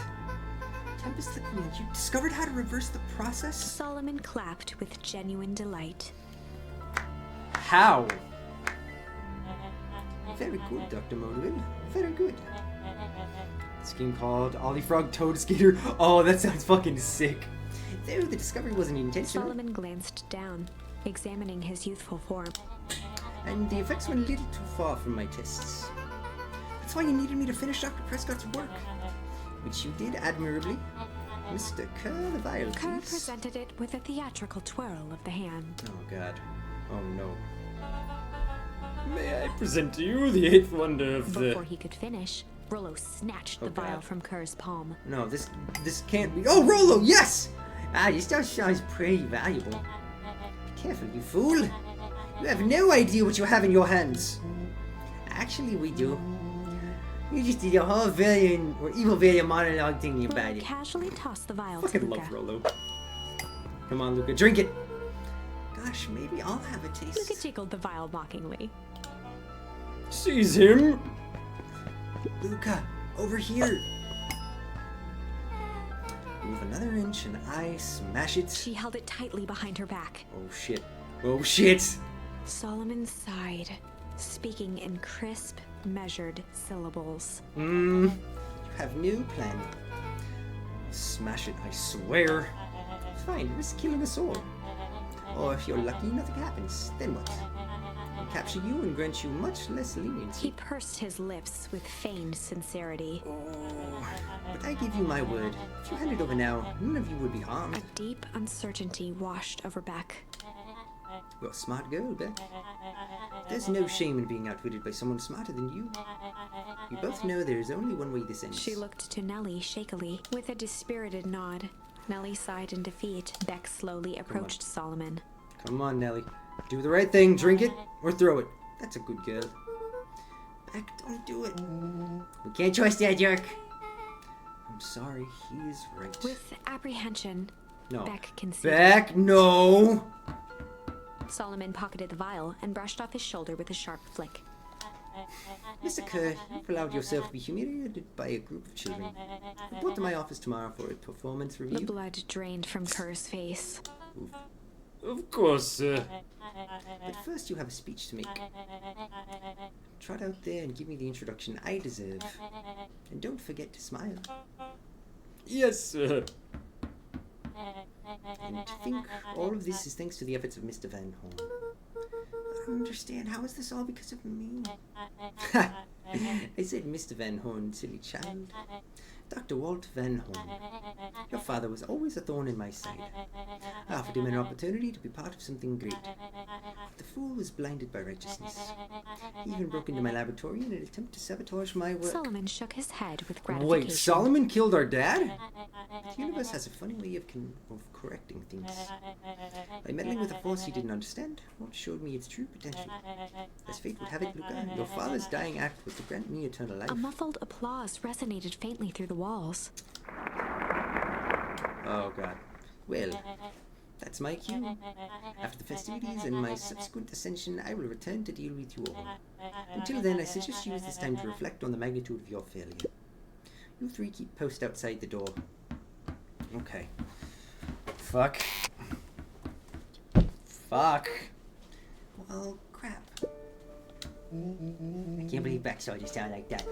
Tempest the Queen, you discovered how to reverse the process? Solomon clapped with genuine delight. How? Very good, Dr. Modwin. Very good. Scheme called Ollie Frog Toad Skater. Oh, that sounds fucking sick. Though the discovery wasn't intentional. Solomon glanced down, examining his youthful form. And the effects went a little too far from my tests. That's why you needed me to finish Dr. Prescott's work. Which you did admirably. Mr. Kerr, the vial, Kerr please. presented it with a theatrical twirl of the hand. Oh, God. Oh, no. May I present to you the eighth wonder of the... Before he could finish, Rollo snatched the vial God. from Kerr's palm. No, this can't be... Oh, Rollo, yes! Ah, this stuff sounds pretty valuable. Be careful, you fool. You have no idea what you have in your hands. Actually, we do. You just did a whole villain or evil villain monologue thing about Rollo it. casually tossed the vial to Fucking Luca. love Rollo. Come on, Luca, drink it! Gosh, maybe I'll have a taste. Luca tickled the vial mockingly. Seize him! Luca, over here! Move another inch and I smash it. She held it tightly behind her back. Oh shit. Oh shit! Solomon sighed, speaking in crisp, measured syllables. You have no plan. Smash it, I swear. Fine, risk killing us all. Or if you're lucky, nothing happens. Then what? I'll capture you and grant you much less leniency. He pursed his lips with feigned sincerity. Oh, but I give you my word. If you hand it over now, none of you would be harmed. A deep uncertainty washed over Beck. You're a smart girl, Beck. There's no shame in being outwitted by someone smarter than you. We both know there's only one way this ends. She looked to Nellie shakily. With a dispirited nod, Nellie sighed in defeat. Beck slowly approached Solomon. Come on, Nellie. Do the right thing. Drink it or throw it. That's a good girl. Beck, don't do it. We can't trust that jerk. I'm sorry, he's right. With apprehension, No. Beck conceded. Beck, no! Solomon pocketed the vial and brushed off his shoulder with a sharp flick. Mr. Kerr, you've allowed yourself to be humiliated by a group of children. Report to my office tomorrow for a performance The review. blood drained from Kerr's face. Oof. Of course, sir. But first you have a speech to make. Trot out there and give me the introduction I deserve. And don't forget to smile. Yes, sir. And to think all of this is thanks to the efforts of Mr. Van Horn. I don't understand. How is this all because of me? I said Mr. Van Horn, silly child. Dr. Walt Van Horn. Your father was always a thorn in my side. I offered him an opportunity to be part of something great. But the fool was blinded by righteousness. He even broke into my laboratory in an attempt to sabotage my work. Solomon shook his head with gratification. Wait, Solomon killed our dad? The universe has a funny way of correcting things. By meddling with a force he didn't understand, Walt showed me its true potential. As fate would have it, Luca, your father's dying act was to grant me eternal life. A muffled applause resonated faintly through the walls. Oh god. Well, that's my cue. After the festivities and my subsequent ascension, I will return to deal with you all. Until then, I suggest you use this time to reflect on the magnitude of your failure. You three keep post outside the door. Okay. Fuck. Fuck. Well, crap. I can't believe Beck saw you sound like that.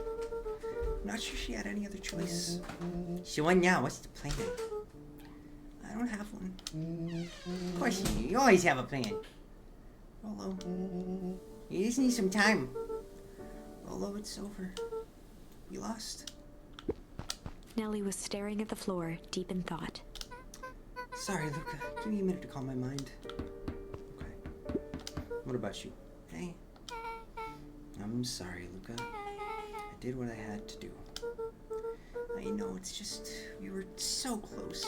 I'm not sure she had any other choice. So what now? What's the plan? I don't have one. Of course you always have a plan. Rolo, you just need some time. Rolo, it's over. You lost. Nellie was staring at the floor, deep in thought. Sorry, Luca. Give me a minute to calm my mind. Okay. What about you? Hey? I'm sorry, Luca. I did what I had to do. I know, it's just, we were so close.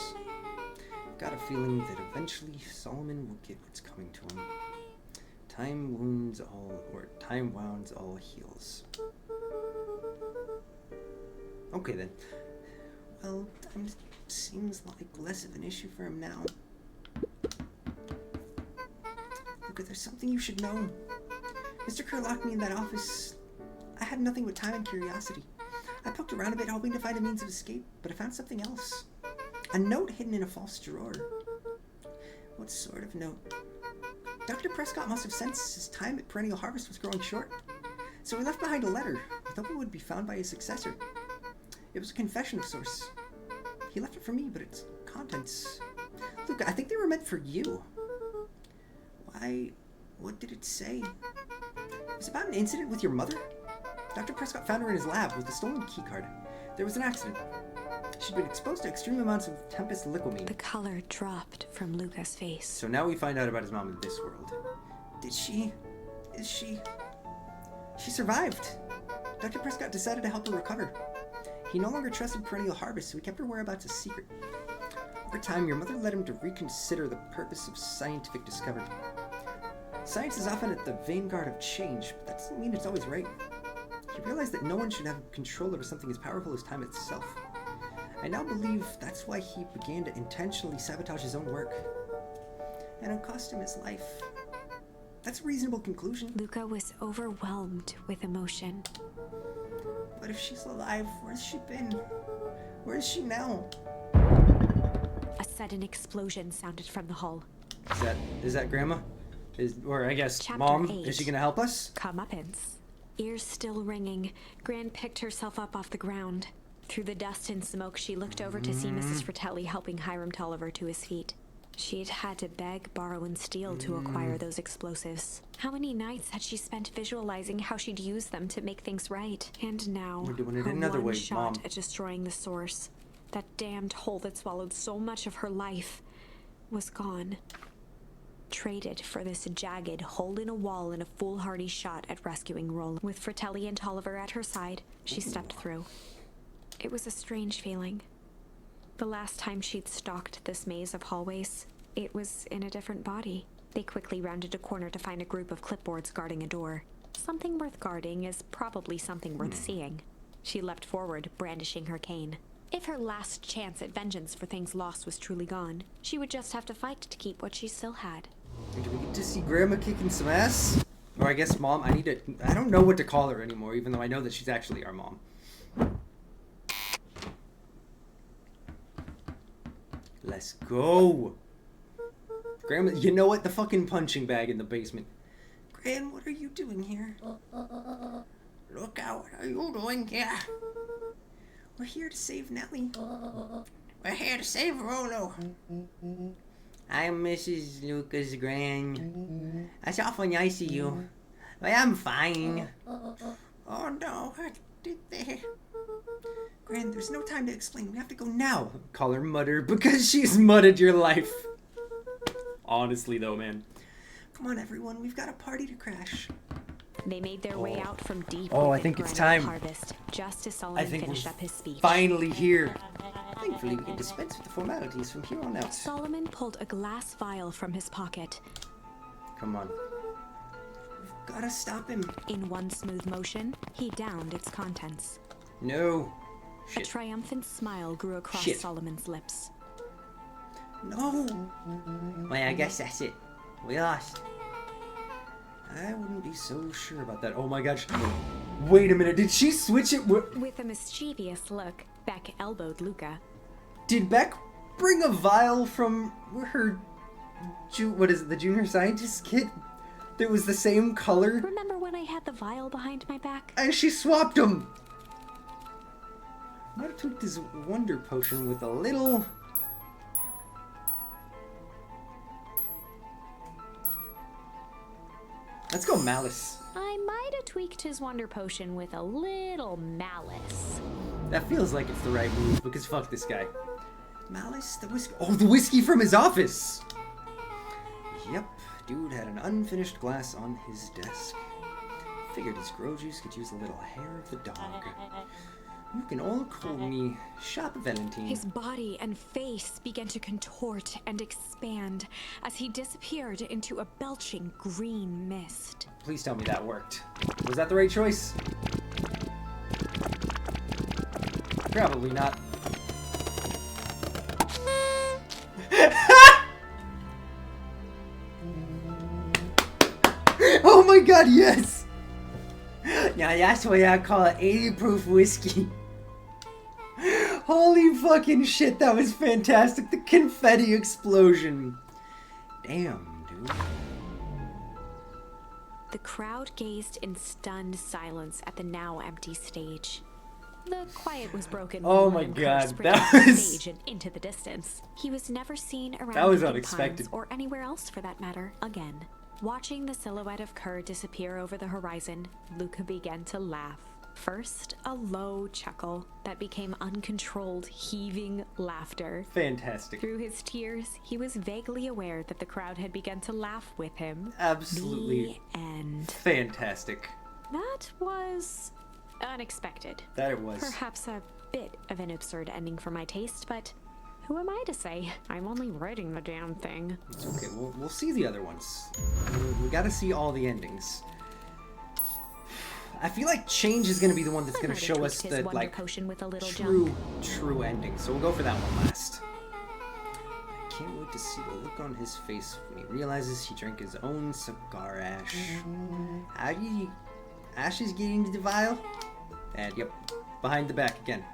Got a feeling that eventually Solomon will get what's coming to him. Time wounds all heals. Okay then. Well, time seems like less of an issue for him now. Luca, there's something you should know. Mr. Kerr locked me in that office. I had nothing but time and curiosity. I poked around a bit, hoping to find a means of escape, but I found something else. A note hidden in a false drawer. What sort of note? Dr. Prescott must have sensed his time at Perennial Harvest was growing short, so he left behind a letter, hoping it would be found by his successor. It was a confession of sorts. He left it for me, but its contents... Luca, I think they were meant for you. Why? What did it say? It was about an incident with your mother? Dr. Prescott found her in his lab with a stolen keycard. There was an accident. She'd been exposed to extreme amounts of Tempest liquamine. The color dropped from Luca's face. So now we find out about his mom in this world. Did she? Is she? She survived. Dr. Prescott decided to help her recover. He no longer trusted Perennial Harvest, so he kept her whereabouts a secret. Over time, your mother led him to reconsider the purpose of scientific discovery. Science is often at the vanguard of change, but that doesn't mean it's always right. He realized that no one should have control over something as powerful as time itself. I now believe that's why he began to intentionally sabotage his own work. And it cost him his life. That's a reasonable conclusion. Luca was overwhelmed with emotion. But if she's alive, where's she been? Where is she now? A sudden explosion sounded from the hull. Is that Grandma? Or I guess Chapter Mom? 8. Is she gonna help us? Comeuppance. Ears still ringing, Gran picked herself up off the ground. Through the dust and smoke, she looked over to see Mrs. Fratelli helping Hiram Tolliver to his feet. She'd had to beg, borrow, and steal to acquire those explosives. How many nights had she spent visualizing how she'd use them to make things right? And now, We're doing it her another one way, shot Mom. at destroying the source, that damned hole that swallowed so much of her life, was gone. Traded for this jagged hole in a wall and a foolhardy shot at rescuing Roland. With Fratelli and Tolliver at her side, she stepped through. It was a strange feeling. The last time she'd stalked this maze of hallways, it was in a different body. They quickly rounded a corner to find a group of clipboards guarding a door. Something worth guarding is probably something worth seeing. She leapt forward, brandishing her cane. If her last chance at vengeance for things lost was truly gone, she would just have to fight to keep what she still had. Do we get to see Grandma kicking some ass? Or I guess Mom, I don't know what to call her anymore, even though I know that she's actually our mom. Let's go. Grandma, you know what? The fucking punching bag in the basement. Gran, what are you doing here? Look out, what are you doing here? We're here to save Nellie. We're here to save Rolo. I'm Mrs. Lucas Gran. That's awful nice of you. But I'm fine. Oh no, what did they... Gran, there's no time to explain. We have to go now. Call her Mutter because she's mudded your life. Honestly, though, man. Come on, everyone. We've got a party to crash. They made their way out from deep Oh, I within think it's perennial time. harvest, just as I Solomon think finished we're up his speech. finally here. Thankfully, we can dispense with the formalities from here on out. Solomon pulled a glass vial from his pocket. Come on. We've gotta stop him. In one smooth motion, he downed its contents. No. A Shit. triumphant smile grew across Shit. Solomon's lips. No. Well, I guess that's it. We lost. I wouldn't be so sure about that. Oh my gosh. Wait a minute. Did she switch it? With a mischievous look, Beck elbowed Luca. Did Beck bring a vial from her... what is it? The junior scientist kit? That was the same color? Remember when I had the vial behind my back? And she swapped them! Might have tweaked his wonder potion with a little... Let's go Malice. I might have tweaked his wonder potion with a little malice. That feels like it's the right move, because fuck this guy. Malice? The whiskey? Oh, the whiskey from his office! Yep, dude had an unfinished glass on his desk. Figured his grow juice could use a little hair of the dog. You can all call me Shop Valentine. His body and face began to contort and expand as he disappeared into a belching green mist. Please tell me that worked. Was that the right choice? Probably not. Oh my god, yes! Now that's why I call it 80 proof whiskey. Holy fucking shit, that was fantastic. The confetti explosion. Damn, dude. The crowd gazed in stunned silence at the now empty stage. The quiet was broken. Oh when my Lime God, Kirk sprinted that off the was- stage and into the distance. He was never seen around That was Beacon unexpected. Pines or anywhere else for that matter again. Watching the silhouette of Kerr disappear over the horizon, Luca began to laugh. First, a low chuckle that became uncontrolled, heaving laughter. Fantastic. Through his tears, he was vaguely aware that the crowd had begun to laugh with him. Absolutely The end. fantastic. That was unexpected. That it was. Perhaps a bit of an absurd ending for my taste, but who am I to say? I'm only writing the damn thing. It's okay, we'll see the other ones. We gotta see all the endings. I feel like change is gonna be the one that's I gonna might have show us tweaked his the, wonder like, potion with a little true ending. So we'll go for that one last. I can't wait to see the look on his face when he realizes he drank his own cigar ash. How did you... Ashes get into the vial? And yep, behind the back again.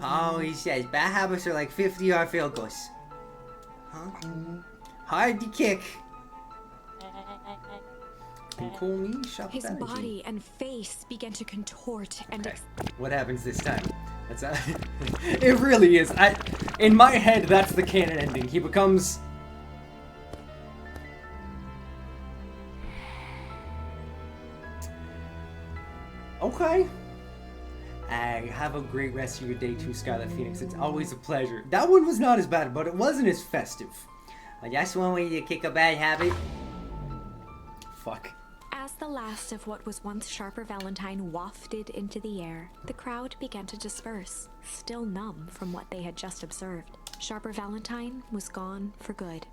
Oh, he says bad habits are like 50-yard field goals. Huh? Hard to kick. You can call me Shop His Valentine. body and face began to contort and Okay. What happens this time? That's it really is. In my head, that's the canon ending. He becomes... Okay. Have a great rest of your day too, Scarlet Phoenix. It's always a pleasure. That one was not as bad, but it wasn't as festive. Well, that's one way to kick a bad habit. Fuck. As the last of what was once Sharper Valentine wafted into the air, the crowd began to disperse, still numb from what they had just observed. Sharper Valentine was gone for good.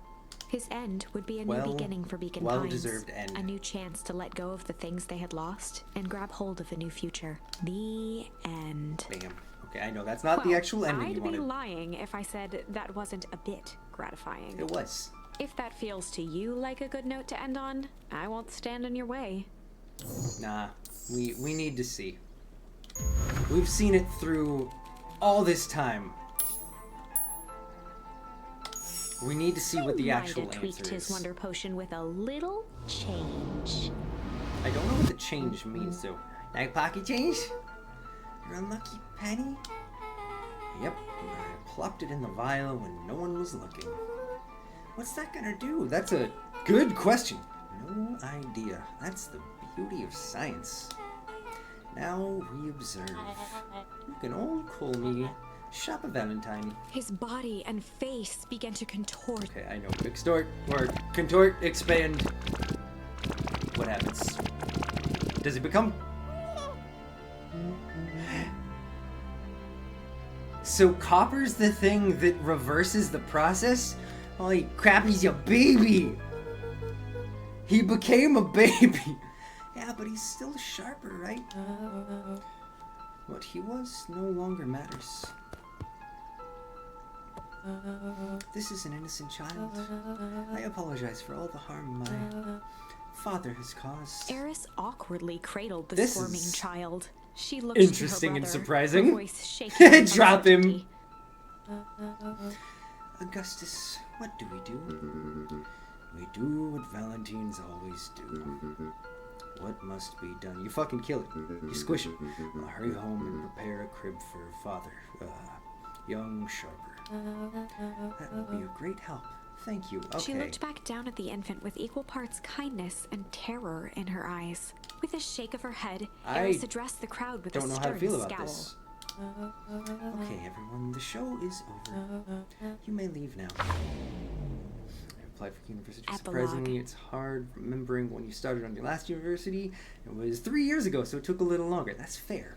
His end would be a new beginning for Beacon Pines. Well-deserved end. A new chance to let go of the things they had lost and grab hold of a new future. The end. Bam. Okay, I know that's not the actual ending I'd you be wanted. lying if I said that wasn't a bit gratifying. It was. If that feels to you like a good note to end on, I won't stand in your way. Nah, we need to see. We've seen it through all this time. We need to see what the actual Might have tweaked answer his is. wonder potion with a little change. I don't know what the change means though. Like pocket change? Your unlucky penny? Yep, I plopped it in the vial when no one was looking. What's that gonna do? That's a good question. No idea. That's the beauty of science. Now we observe. You can all call me Shop of Valentine. His body and face began to contort. Okay, I know. Extort or contort, expand. What happens? Does it become? So copper's the thing that reverses the process? Holy crap, he's a baby! He became a baby! Yeah, but he's still sharper, right? What he was no longer matters. This is an innocent child. I apologize for all the harm my father has caused. Eris awkwardly cradled the This squirming is child. She looked interesting to her and brother, surprising. her voice shaking with Drop him. uncertainty. Augustus, what do we do? We do what Valentines always do. What must be done? You fucking kill it. You squish it. I'll hurry home and prepare a crib for father. Young Sharper. That will be a great help. Thank you. She Okay. looked back down at the infant with equal parts kindness and terror in her eyes. With a shake of her head, Eris addressed the crowd with a Don't know stern how to feel about scowl. this. Okay, everyone, the show is over. You may leave now. I applied for university. Epilogue. Surprisingly, it's hard remembering when you started on your last university. It was 3 years ago, so it took a little longer. That's fair.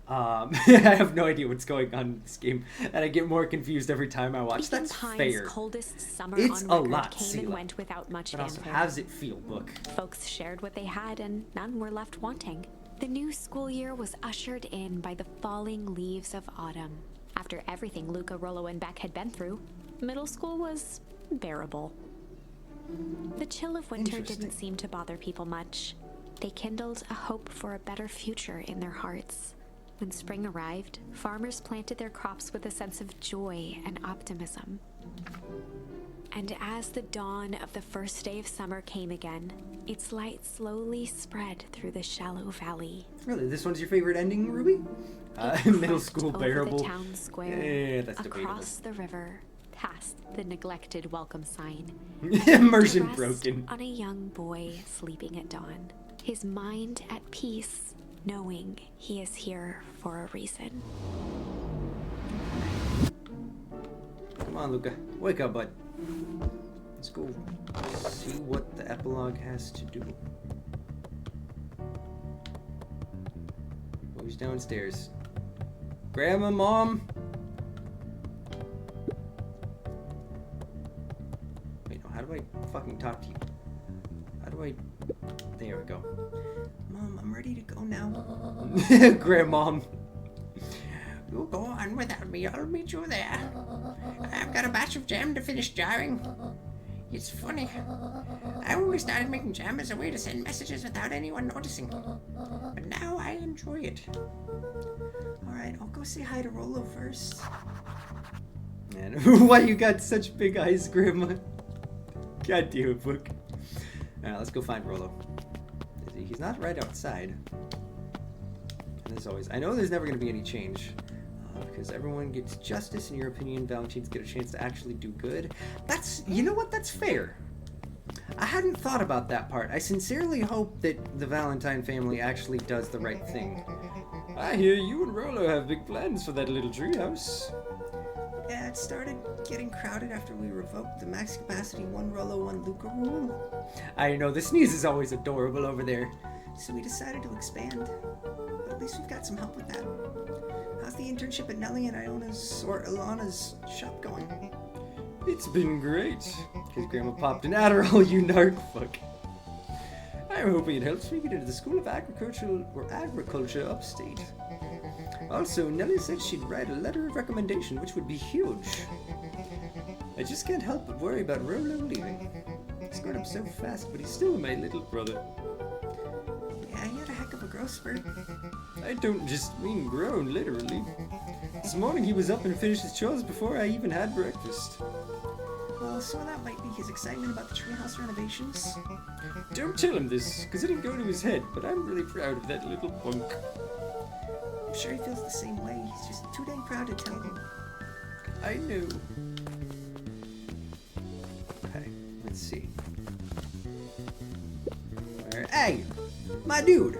I have no idea what's going on in this game, and I get more confused every time I watch. Beacon That's Pines' fair. coldest summer It's on a record lot, came and Sela. went without much But also, fanfare. how does it feel, Book? Folks shared what they had, and none were left wanting. The new school year was ushered in by the falling leaves of autumn. After everything Luca, Rollo, and Beck had been through, middle school was bearable. The chill of winter didn't seem to bother people much. They kindled a hope for a better future in their hearts. When spring arrived, farmers planted their crops with a sense of joy and optimism. And as the dawn of the first day of summer came again, its light slowly spread through the shallow valley. Really, this one's your favorite ending, Ruby? It Middle crept school over bearable. the town square, Yeah, that's debatable. across the river, past the neglected welcome sign. Immersion to rest broken. on a young boy sleeping at dawn, his mind at peace, knowing he is here for a reason. Come on, Luca. Wake up, bud. Let's go see what the epilogue has to do. Who's downstairs? Grandma, Mom? Wait, no, how do I fucking talk to you? How do I... There we go. Mom, I'm ready to go now. Grandmom. You go on without me, I'll meet you there. I've got a batch of jam to finish jarring. It's funny. I only started making jam as a way to send messages without anyone noticing. But now I enjoy it. Alright, I'll go say hi to Rollo first. Man, why you got such big eyes, Grandma? God damn it, Book. Alright, let's go find Rollo. He's not right outside. And as always, I know there's never going to be any change. Because everyone gets justice, in your opinion, Valentines get a chance to actually do good. That's, you know what, that's fair. I hadn't thought about that part. I sincerely hope that the Valentine family actually does the right thing. I hear you and Rollo have big plans for that little treehouse. Yeah, it started getting crowded after we revoked the max capacity 1 Rollo, 1 Luca rule. I know, the sneeze is always adorable over there. So we decided to expand. But at least we've got some help with that. How's the internship at Nellie and Iona's, or Ilana's shop going? It's been great. Because Grandma popped an Adderall, you narc fuck. I'm hoping it helps me get into the School of Agriculture upstate. Also, Nellie said she'd write a letter of recommendation, which would be huge. I just can't help but worry about Rollo leaving. He's grown up so fast, but he's still my little brother. Yeah, he had a heck of a growth spurt. I don't just mean grown, literally. This morning he was up and finished his chores before I even had breakfast. Well, some of that might be his excitement about the treehouse renovations. Don't tell him this, because it didn't go to his head, but I'm really proud of that little punk. I'm sure he feels the same way. He's just too dang proud to tell him. I know. Okay, let's see. Hey, my dude.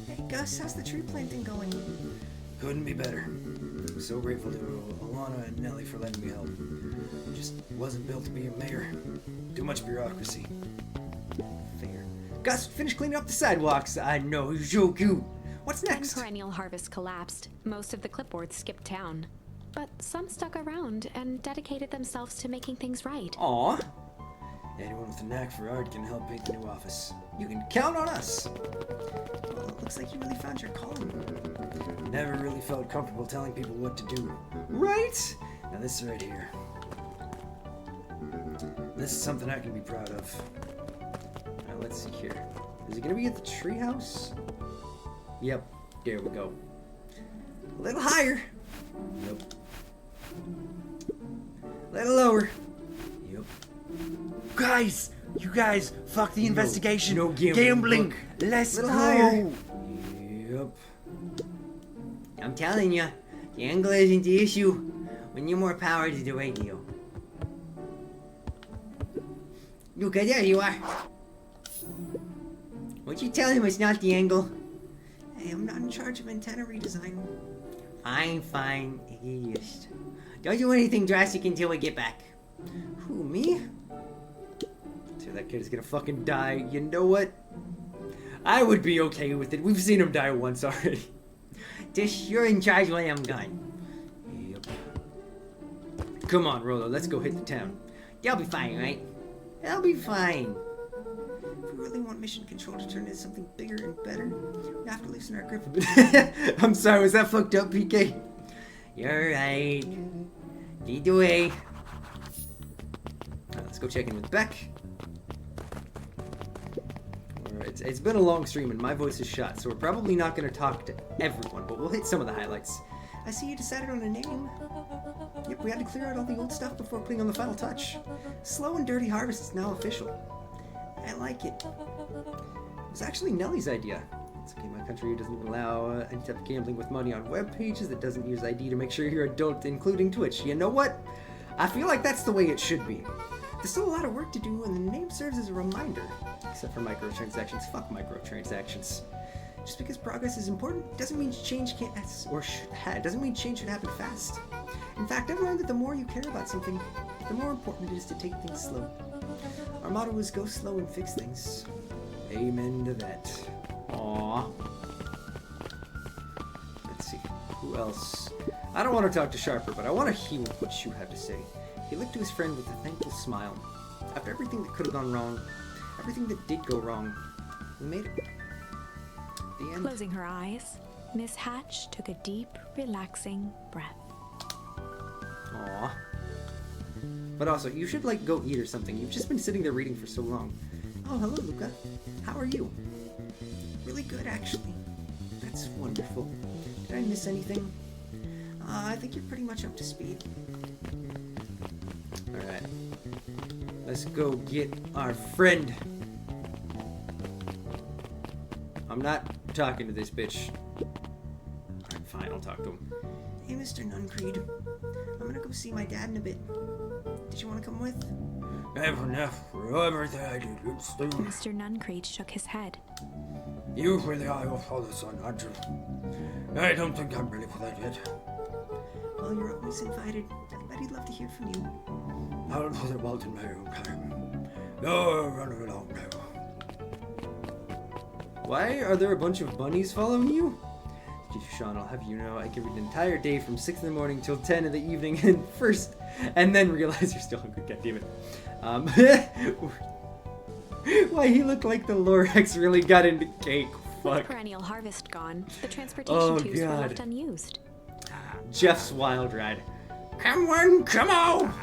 Hey, Gus, how's the tree planting going? Couldn't be better. I'm so grateful to Alana and Nellie for letting me help. Just wasn't built to be a mayor. Too much bureaucracy. Fair. Gus, finish cleaning up the sidewalks. I know, he's so cute. What's When next? Perennial Harvest collapsed, most of the clipboards skipped town. But some stuck around and dedicated themselves to making things right. Aw, Anyone with a knack for art can help paint the new office. you can count on us. Well, it looks like you really found your calling. Never really felt comfortable telling people what to do. Right? Now this right here. This is something I can be proud of. Now let's see here. Is it gonna be at the treehouse? Yep, there we go. A little higher. Yep. A little lower. Yep. Guys, you guys, fuck the investigation. no gambling. Let's Little go. higher. Yep. I'm telling you, the angle isn't the issue. We need more power to the radio. Luca, there you are. Won't you tell him it's not the angle? Hey, I'm not in charge of antenna redesign. Fine. Yes. Don't do anything drastic until we get back. Who, me? Dude, that kid is gonna fucking die. You know what? I would be okay with it. We've seen him die once already. Just you're in charge when I'm gone. Yep. Come on, Rolo, let's go hit the town. They'll be fine, right? They'll be fine. If we really want mission control to turn into something bigger and better, we have to loosen our grip a bit. I'm sorry, was that fucked up, PK? You're right. Lead the way. Let's go check in with Beck. Alright, it's been a long stream and my voice is shot, so we're probably not going to talk to everyone, but we'll hit some of the highlights. I see you decided on a name. Yep, we had to clear out all the old stuff before putting on the final touch. Slow and Dirty Harvest is now official. I like it. It was actually Nellie's idea. It's okay, my country doesn't allow any type of gambling with money on web pages that doesn't use ID to make sure you're adult, including Twitch. You know what? I feel like that's the way it should be. There's still a lot of work to do, and the name serves as a reminder. Except for microtransactions. Fuck microtransactions. Just because progress is important doesn't mean change can't doesn't mean change should happen fast. In fact, I've learned that the more you care about something, the more important it is to take things slow. Our motto is go slow and fix things. Amen to that. Aww. Let's see. Who else? I don't want to talk to Sharper, but I want to hear what you have to say. He looked to his friend with a thankful smile. After everything that could have gone wrong, everything that did go wrong, we made it. The end. Closing her eyes, Miss Hatch took a deep, relaxing breath. Aww. But also, you should, like, go eat or something. You've just been sitting there reading for so long. Oh, hello, Luca. How are you? Really good, actually. That's wonderful. Did I miss anything? I think you're pretty much up to speed. Alright. Let's go get our friend. I'm not talking to this bitch. Alright, fine, I'll talk to him. Hey, Mr. Nuncreed. I'm gonna go see my dad in a bit. Did you want to come with? Never enough for everything I did. It's still. Mr. Nuncreed shook his head. Usually I will follow son, Andrew. I don't think I'm ready for that yet. Well, you're always invited. I bet he'd love to hear from you. I'll put it about in my own time. You're running along now. Why are there a bunch of bunnies following you? Sean, I'll have you know I can read an entire day from 6 in the morning till 10 in the evening and then realize you're still hungry. God damn it. Why he looked like the Lorax really got into cake. With Fuck. Perennial Harvest gone, the transportation tubes were left unused. Jeff's wild ride. Come on, come on!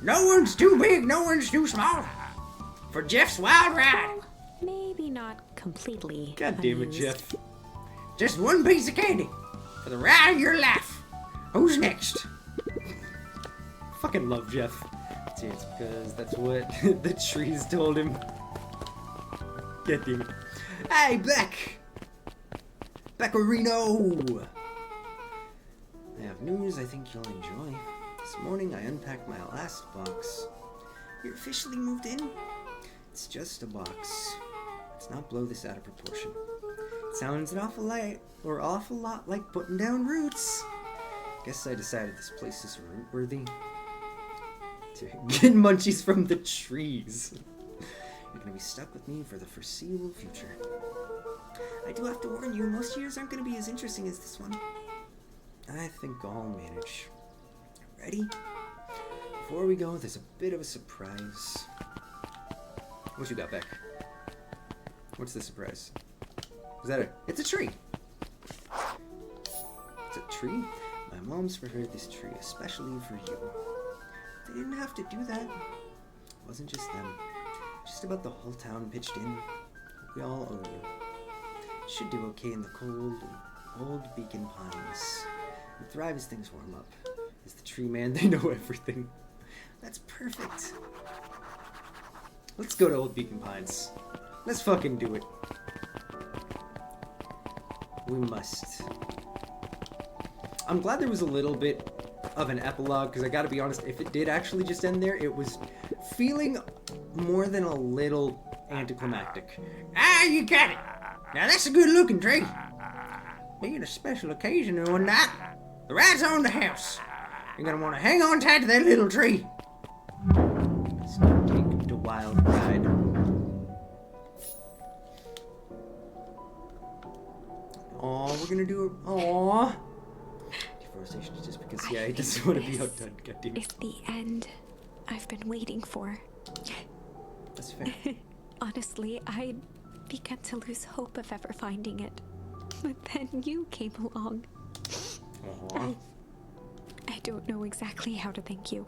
No one's too big, no one's too small. For Jeff's wild ride. Well, maybe not completely. God damn it, unused. Jeff. Just one piece of candy for the ride of your life. Who's next? Fucking love Jeff. See, it's because that's what the trees told him. God damn it. Hey, Beck! Beccarino! I have news I think you'll enjoy. This morning I unpacked my last box. You're officially moved in? It's just a box. Let's not blow this out of proportion. Sounds an awful lot like putting down roots. Guess I decided this place is root-worthy. To get munchies from the trees. You're gonna be stuck with me for the foreseeable future. I do have to warn you, most years aren't gonna be as interesting as this one. I think I'll manage. Ready? Before we go, there's a bit of a surprise. What you got, Beck? What's the surprise? Is that it's a tree. It's a tree? My mom's prepared this tree especially for you. They didn't have to do that. It wasn't just them. Just about the whole town pitched in. We all owe you. Should do okay in the cold and old Beacon Pines. And thrive as things warm up. As the tree man, they know everything. That's perfect. Let's go to Old Beacon Pines. Let's fucking do it. We must. I'm glad there was a little bit of an epilogue, because I gotta be honest, if it did actually just end there, it was feeling more than a little anticlimactic. Ah, you got it. Now that's a good looking tree. Being a special occasion and whatnot, the rat's on the house. You're gonna want to hang on tight to that little tree. Let's go take the wild ride. Aw, we're gonna do it. Aw. Deforestation is just because, yeah, he doesn't want to be outdone. Goddamn. It's the end I've been waiting for. That's fair. Honestly, I'd begun to lose hope of ever finding it. But then you came along. Aww. I don't know exactly how to thank you.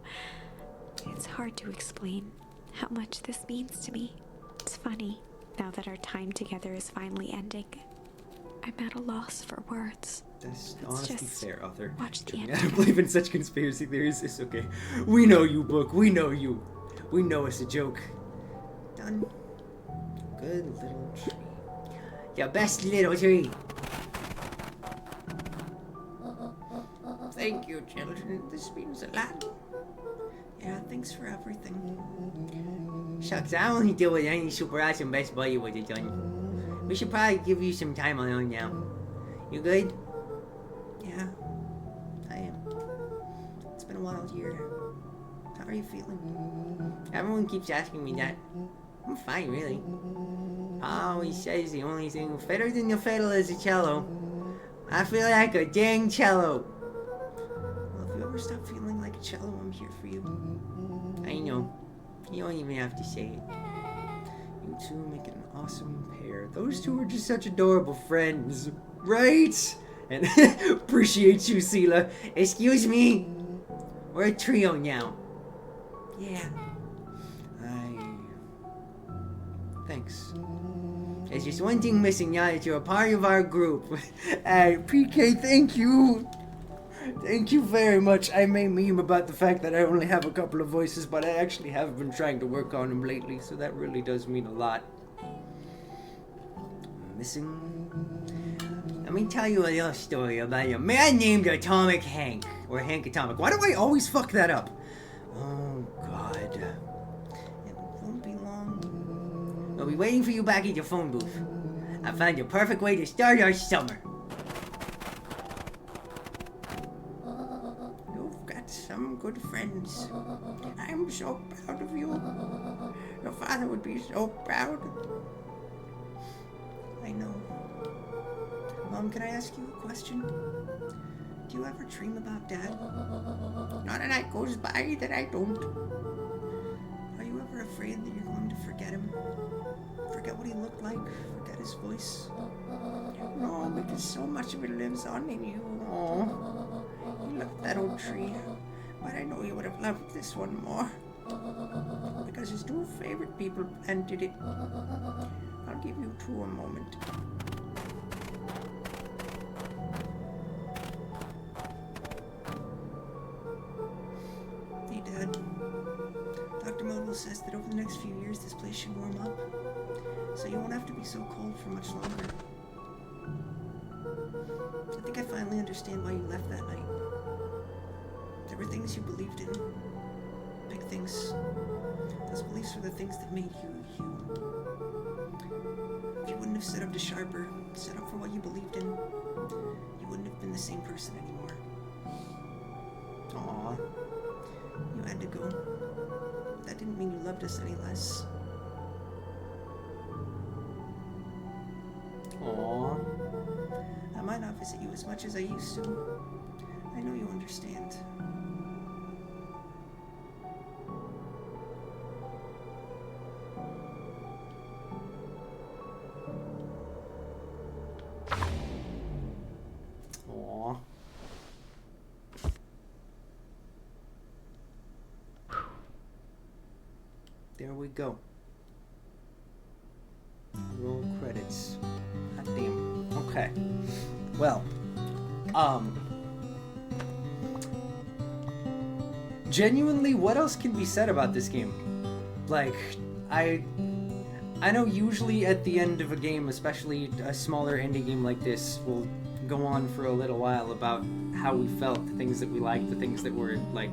It's hard to explain how much this means to me. It's funny, now that our time together is finally ending. I'm at a loss for words. That's Let's honestly just fair, Arthur. watch the I end. don't believe in such conspiracy theories. It's okay. We know you, Book. We know you. We know it's a joke. Done. Good little tree. Your best little tree. Thank you, children. This means a lot. Yeah, thanks for everything. Shucks, I only deal with any super awesome best buddy would have done. We should probably give you some time alone now. You good? Yeah, I am. It's been a wild year. How are you feeling? Everyone keeps asking me that. I'm fine, really. Pa always says the only thing fitter than the fiddle is a cello. I feel like a dang cello. Well, if you ever stop feeling like a cello, I'm here for you. I know. You don't even have to say it. You two make an awesome pair. Those two are just such adorable friends, right? And appreciate you, Sela. Excuse me. We're a trio now. Yeah. Thanks. There's just one thing missing now that you're a part of our group. PK, thank you. Thank you very much. I may meme about the fact that I only have a couple of voices, but I actually have been trying to work on them lately, so that really does mean a lot. Missing. Let me tell you a little story about a man named Atomic Hank. Or Hank Atomic. Why do I always fuck that up? Oh, God. It won't be long. We'll be waiting for you back at your phone booth. I found your perfect way to start our summer. You've got some good friends. I'm so proud of you. Your father would be so proud. I know. Mom, can I ask you a question? Do you ever dream about Dad? Not a night goes by that I don't. Are you ever afraid that you're going to forget him? Forget what he looked like? Forget his voice? No, because so much of it lives on in you. Aww. You loved that old tree, but I know you would have loved this one more. Because his two favorite people planted it. I'll give you two a moment. Hey, Dad. Dr. Modwell says that over the next few years this place should warm up, so you won't have to be so cold for much longer. I think I finally understand why you left that night. There were things you believed in. Big things. Those beliefs were the things that made you, you. If you would wouldn't have stood up to Sharper, stood up for what you believed in, you wouldn't have been the same person anymore. Aw. You had to go. That didn't mean you loved us any less. Aw. I might not visit you as much as I used to. I know you understand. Aw. There we go. Roll credits. God damn. Okay. Well, genuinely, what else can be said about this game? Like, I know usually at the end of a game, especially a smaller indie game like this, will go on for a little while about how we felt, the things that we liked, the things that were, like,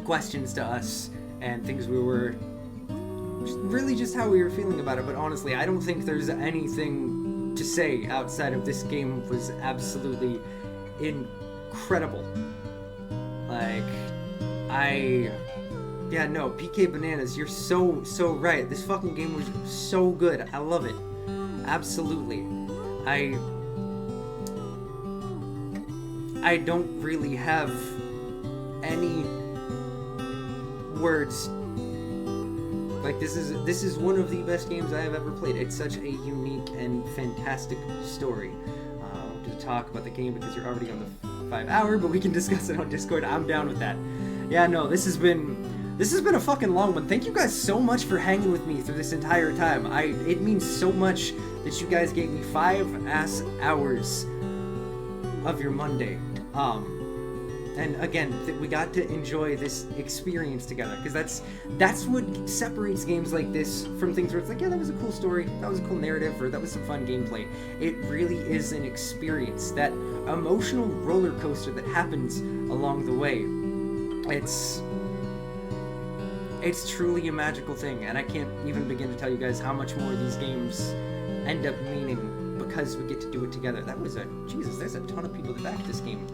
questions to us, and things we were really just how we were feeling about it. But honestly, I don't think there's anything to say outside of this game was absolutely incredible. Like, yeah, no, PK Bananas, you're so right. This fucking game was so good. I love it. Absolutely. I don't really have any words. Like, this is one of the best games I have ever played. It's such a unique and fantastic story. To talk about the game because you're already on the 5 hour, but we can discuss it on Discord. I'm down with that. Yeah, no, this has been a fucking long one. Thank you guys so much for hanging with me through this entire time. It means so much that you guys gave me 5 ass hours of your Monday. And again, we got to enjoy this experience together, because that's what separates games like this from things where it's like, yeah, that was a cool story, that was a cool narrative, or that was some fun gameplay. It really is an experience, that emotional roller coaster that happens along the way. It's truly a magical thing, and I can't even begin to tell you guys how much more these games end up meaning because we get to do it together. Jesus, there's a ton of people that back this game.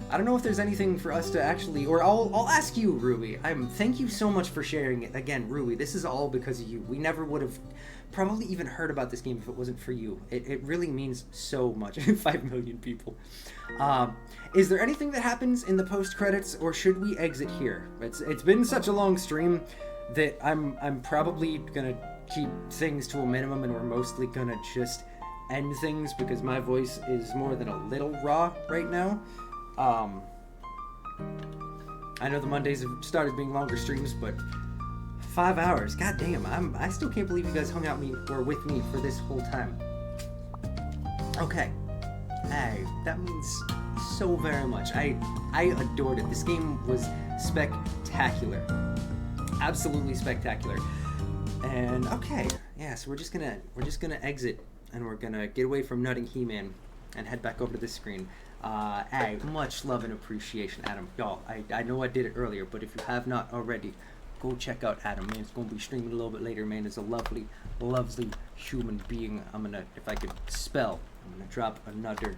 I don't know if there's anything for us to actually, or I'll ask you, Ruby. Thank you so much for sharing it. Again, Ruby, this is all because of you. We never would have probably even heard about this game if it wasn't for you. It really means so much. 5 million people. Is there anything that happens in the post-credits, or should we exit here? It's been such a long stream that I'm probably gonna keep things to a minimum, and we're mostly gonna just end things because my voice is more than a little raw right now. I know the Mondays have started being longer streams, but 5 hours, god damn, I still can't believe you guys hung out with me for this whole time. Okay, hey, that means so very much. I adored it. This game was spectacular, absolutely spectacular. And okay, yeah, so we're just gonna exit, and we're gonna get away from nutting He-Man and head back over to this screen. Hey, much love and appreciation, Adam. Y'all, I know I did it earlier, but if you have not already, go check out Adam, man. It's going to be streaming a little bit later, man. It's a lovely, lovely human being. If I could spell, I'm gonna drop another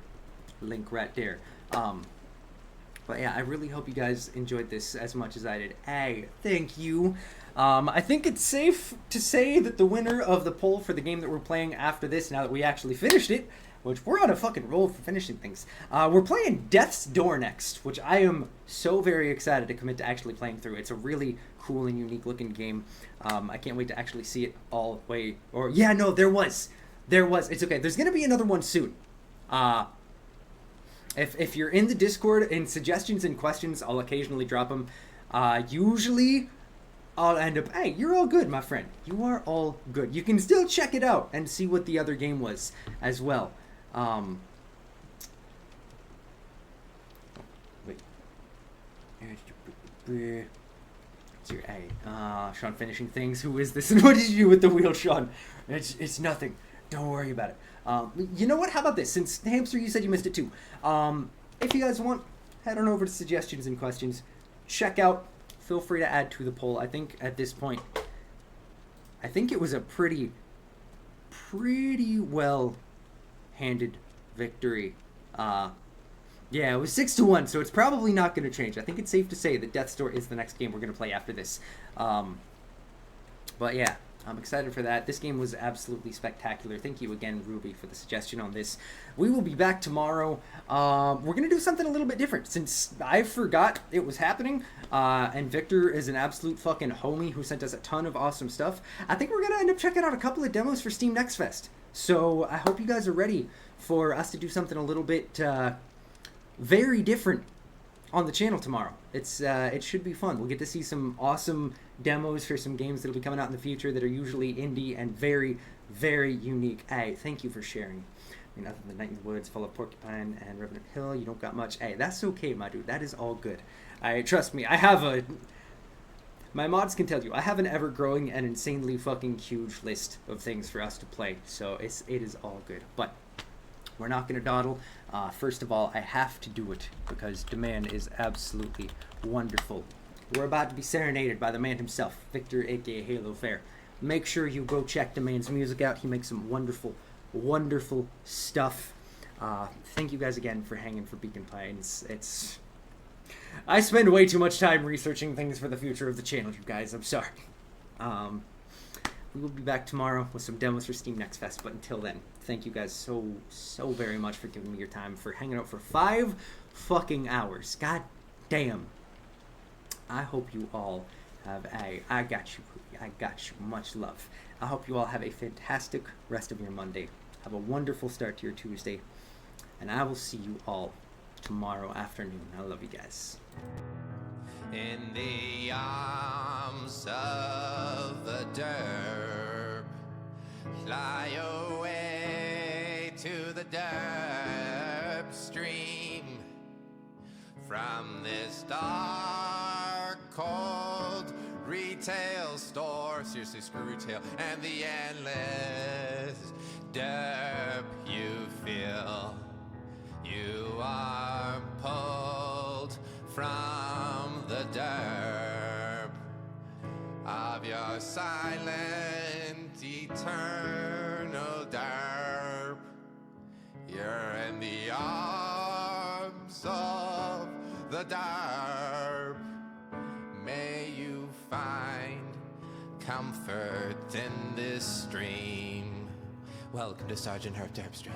link right there. But yeah, I really hope you guys enjoyed this as much as I did. Hey, thank you. I think it's safe to say that the winner of the poll for the game that we're playing after this, now that we actually finished it, which we're on a fucking roll for finishing things. We're playing Death's Door next, which I am so very excited to commit to actually playing through. It's a really cool and unique looking game. I can't wait to actually see it all the way. Or yeah, no, there was. It's okay. There's gonna be another one soon. If you're in the Discord and suggestions and questions, I'll occasionally drop them. Usually, I'll end up, hey, you're all good, my friend. You are all good. You can still check it out and see what the other game was as well. Wait. It's your A. Sean finishing things. Who is this? And what did you do with the wheel, Sean? It's nothing. Don't worry about it. You know what? How about this? Since Hamster, you said you missed it too. If you guys want, head on over to suggestions and questions. Check out. Feel free to add to the poll. I think at this point, I think it was a pretty well handed victory. Yeah, it was 6-1, so it's probably not going to change. I think it's safe to say that Death's Door is the next game we're going to play after this. But yeah, I'm excited for that. This game was absolutely spectacular. Thank you again, Ruby, for the suggestion on this. We will be back tomorrow. We're going to do something a little bit different since I forgot it was happening. And Victor is an absolute fucking homie who sent us a ton of awesome stuff. I think we're going to end up checking out a couple of demos for Steam Next Fest. So I hope you guys are ready for us to do something a little bit very different on the channel tomorrow. It should be fun. We'll get to see some awesome demos for some games that'll be coming out in the future that are usually indie and very, very unique. Hey, thank you for sharing. I mean, other than Night in the Woods, Fall of Porcupine, and Revenant Hill, you don't got much. Hey, that's okay, my dude. That is all good. Trust me, my mods can tell you, I have an ever-growing and insanely fucking huge list of things for us to play, so it is all good. But we're not going to dawdle. First of all, I have to do it because Demand is absolutely wonderful. We're about to be serenaded by the man himself, Victor, aka Halo Fair. Make sure you go check Demand's music out. He makes some wonderful, wonderful stuff. Thank you guys again for hanging for Beacon Pines. I spend way too much time researching things for the future of the channel, you guys. I'm sorry. We will be back tomorrow with some demos for Steam Next Fest, but until then, thank you guys so very much for giving me your time, for hanging out for 5 fucking hours. God damn. I hope you all have I got you, much love. I hope you all have a fantastic rest of your Monday. Have a wonderful start to your Tuesday, and I will see you all tomorrow afternoon. I love you guys. In the arms of the derp, fly away to the derp stream. From this dark, cold retail store, seriously, screw retail, and the endless derp you feel. You are pulled from the derp of your silent, eternal derp. You're in the arms of the derp. May you find comfort in this stream. Welcome to Sergeant Herp Derp Stream.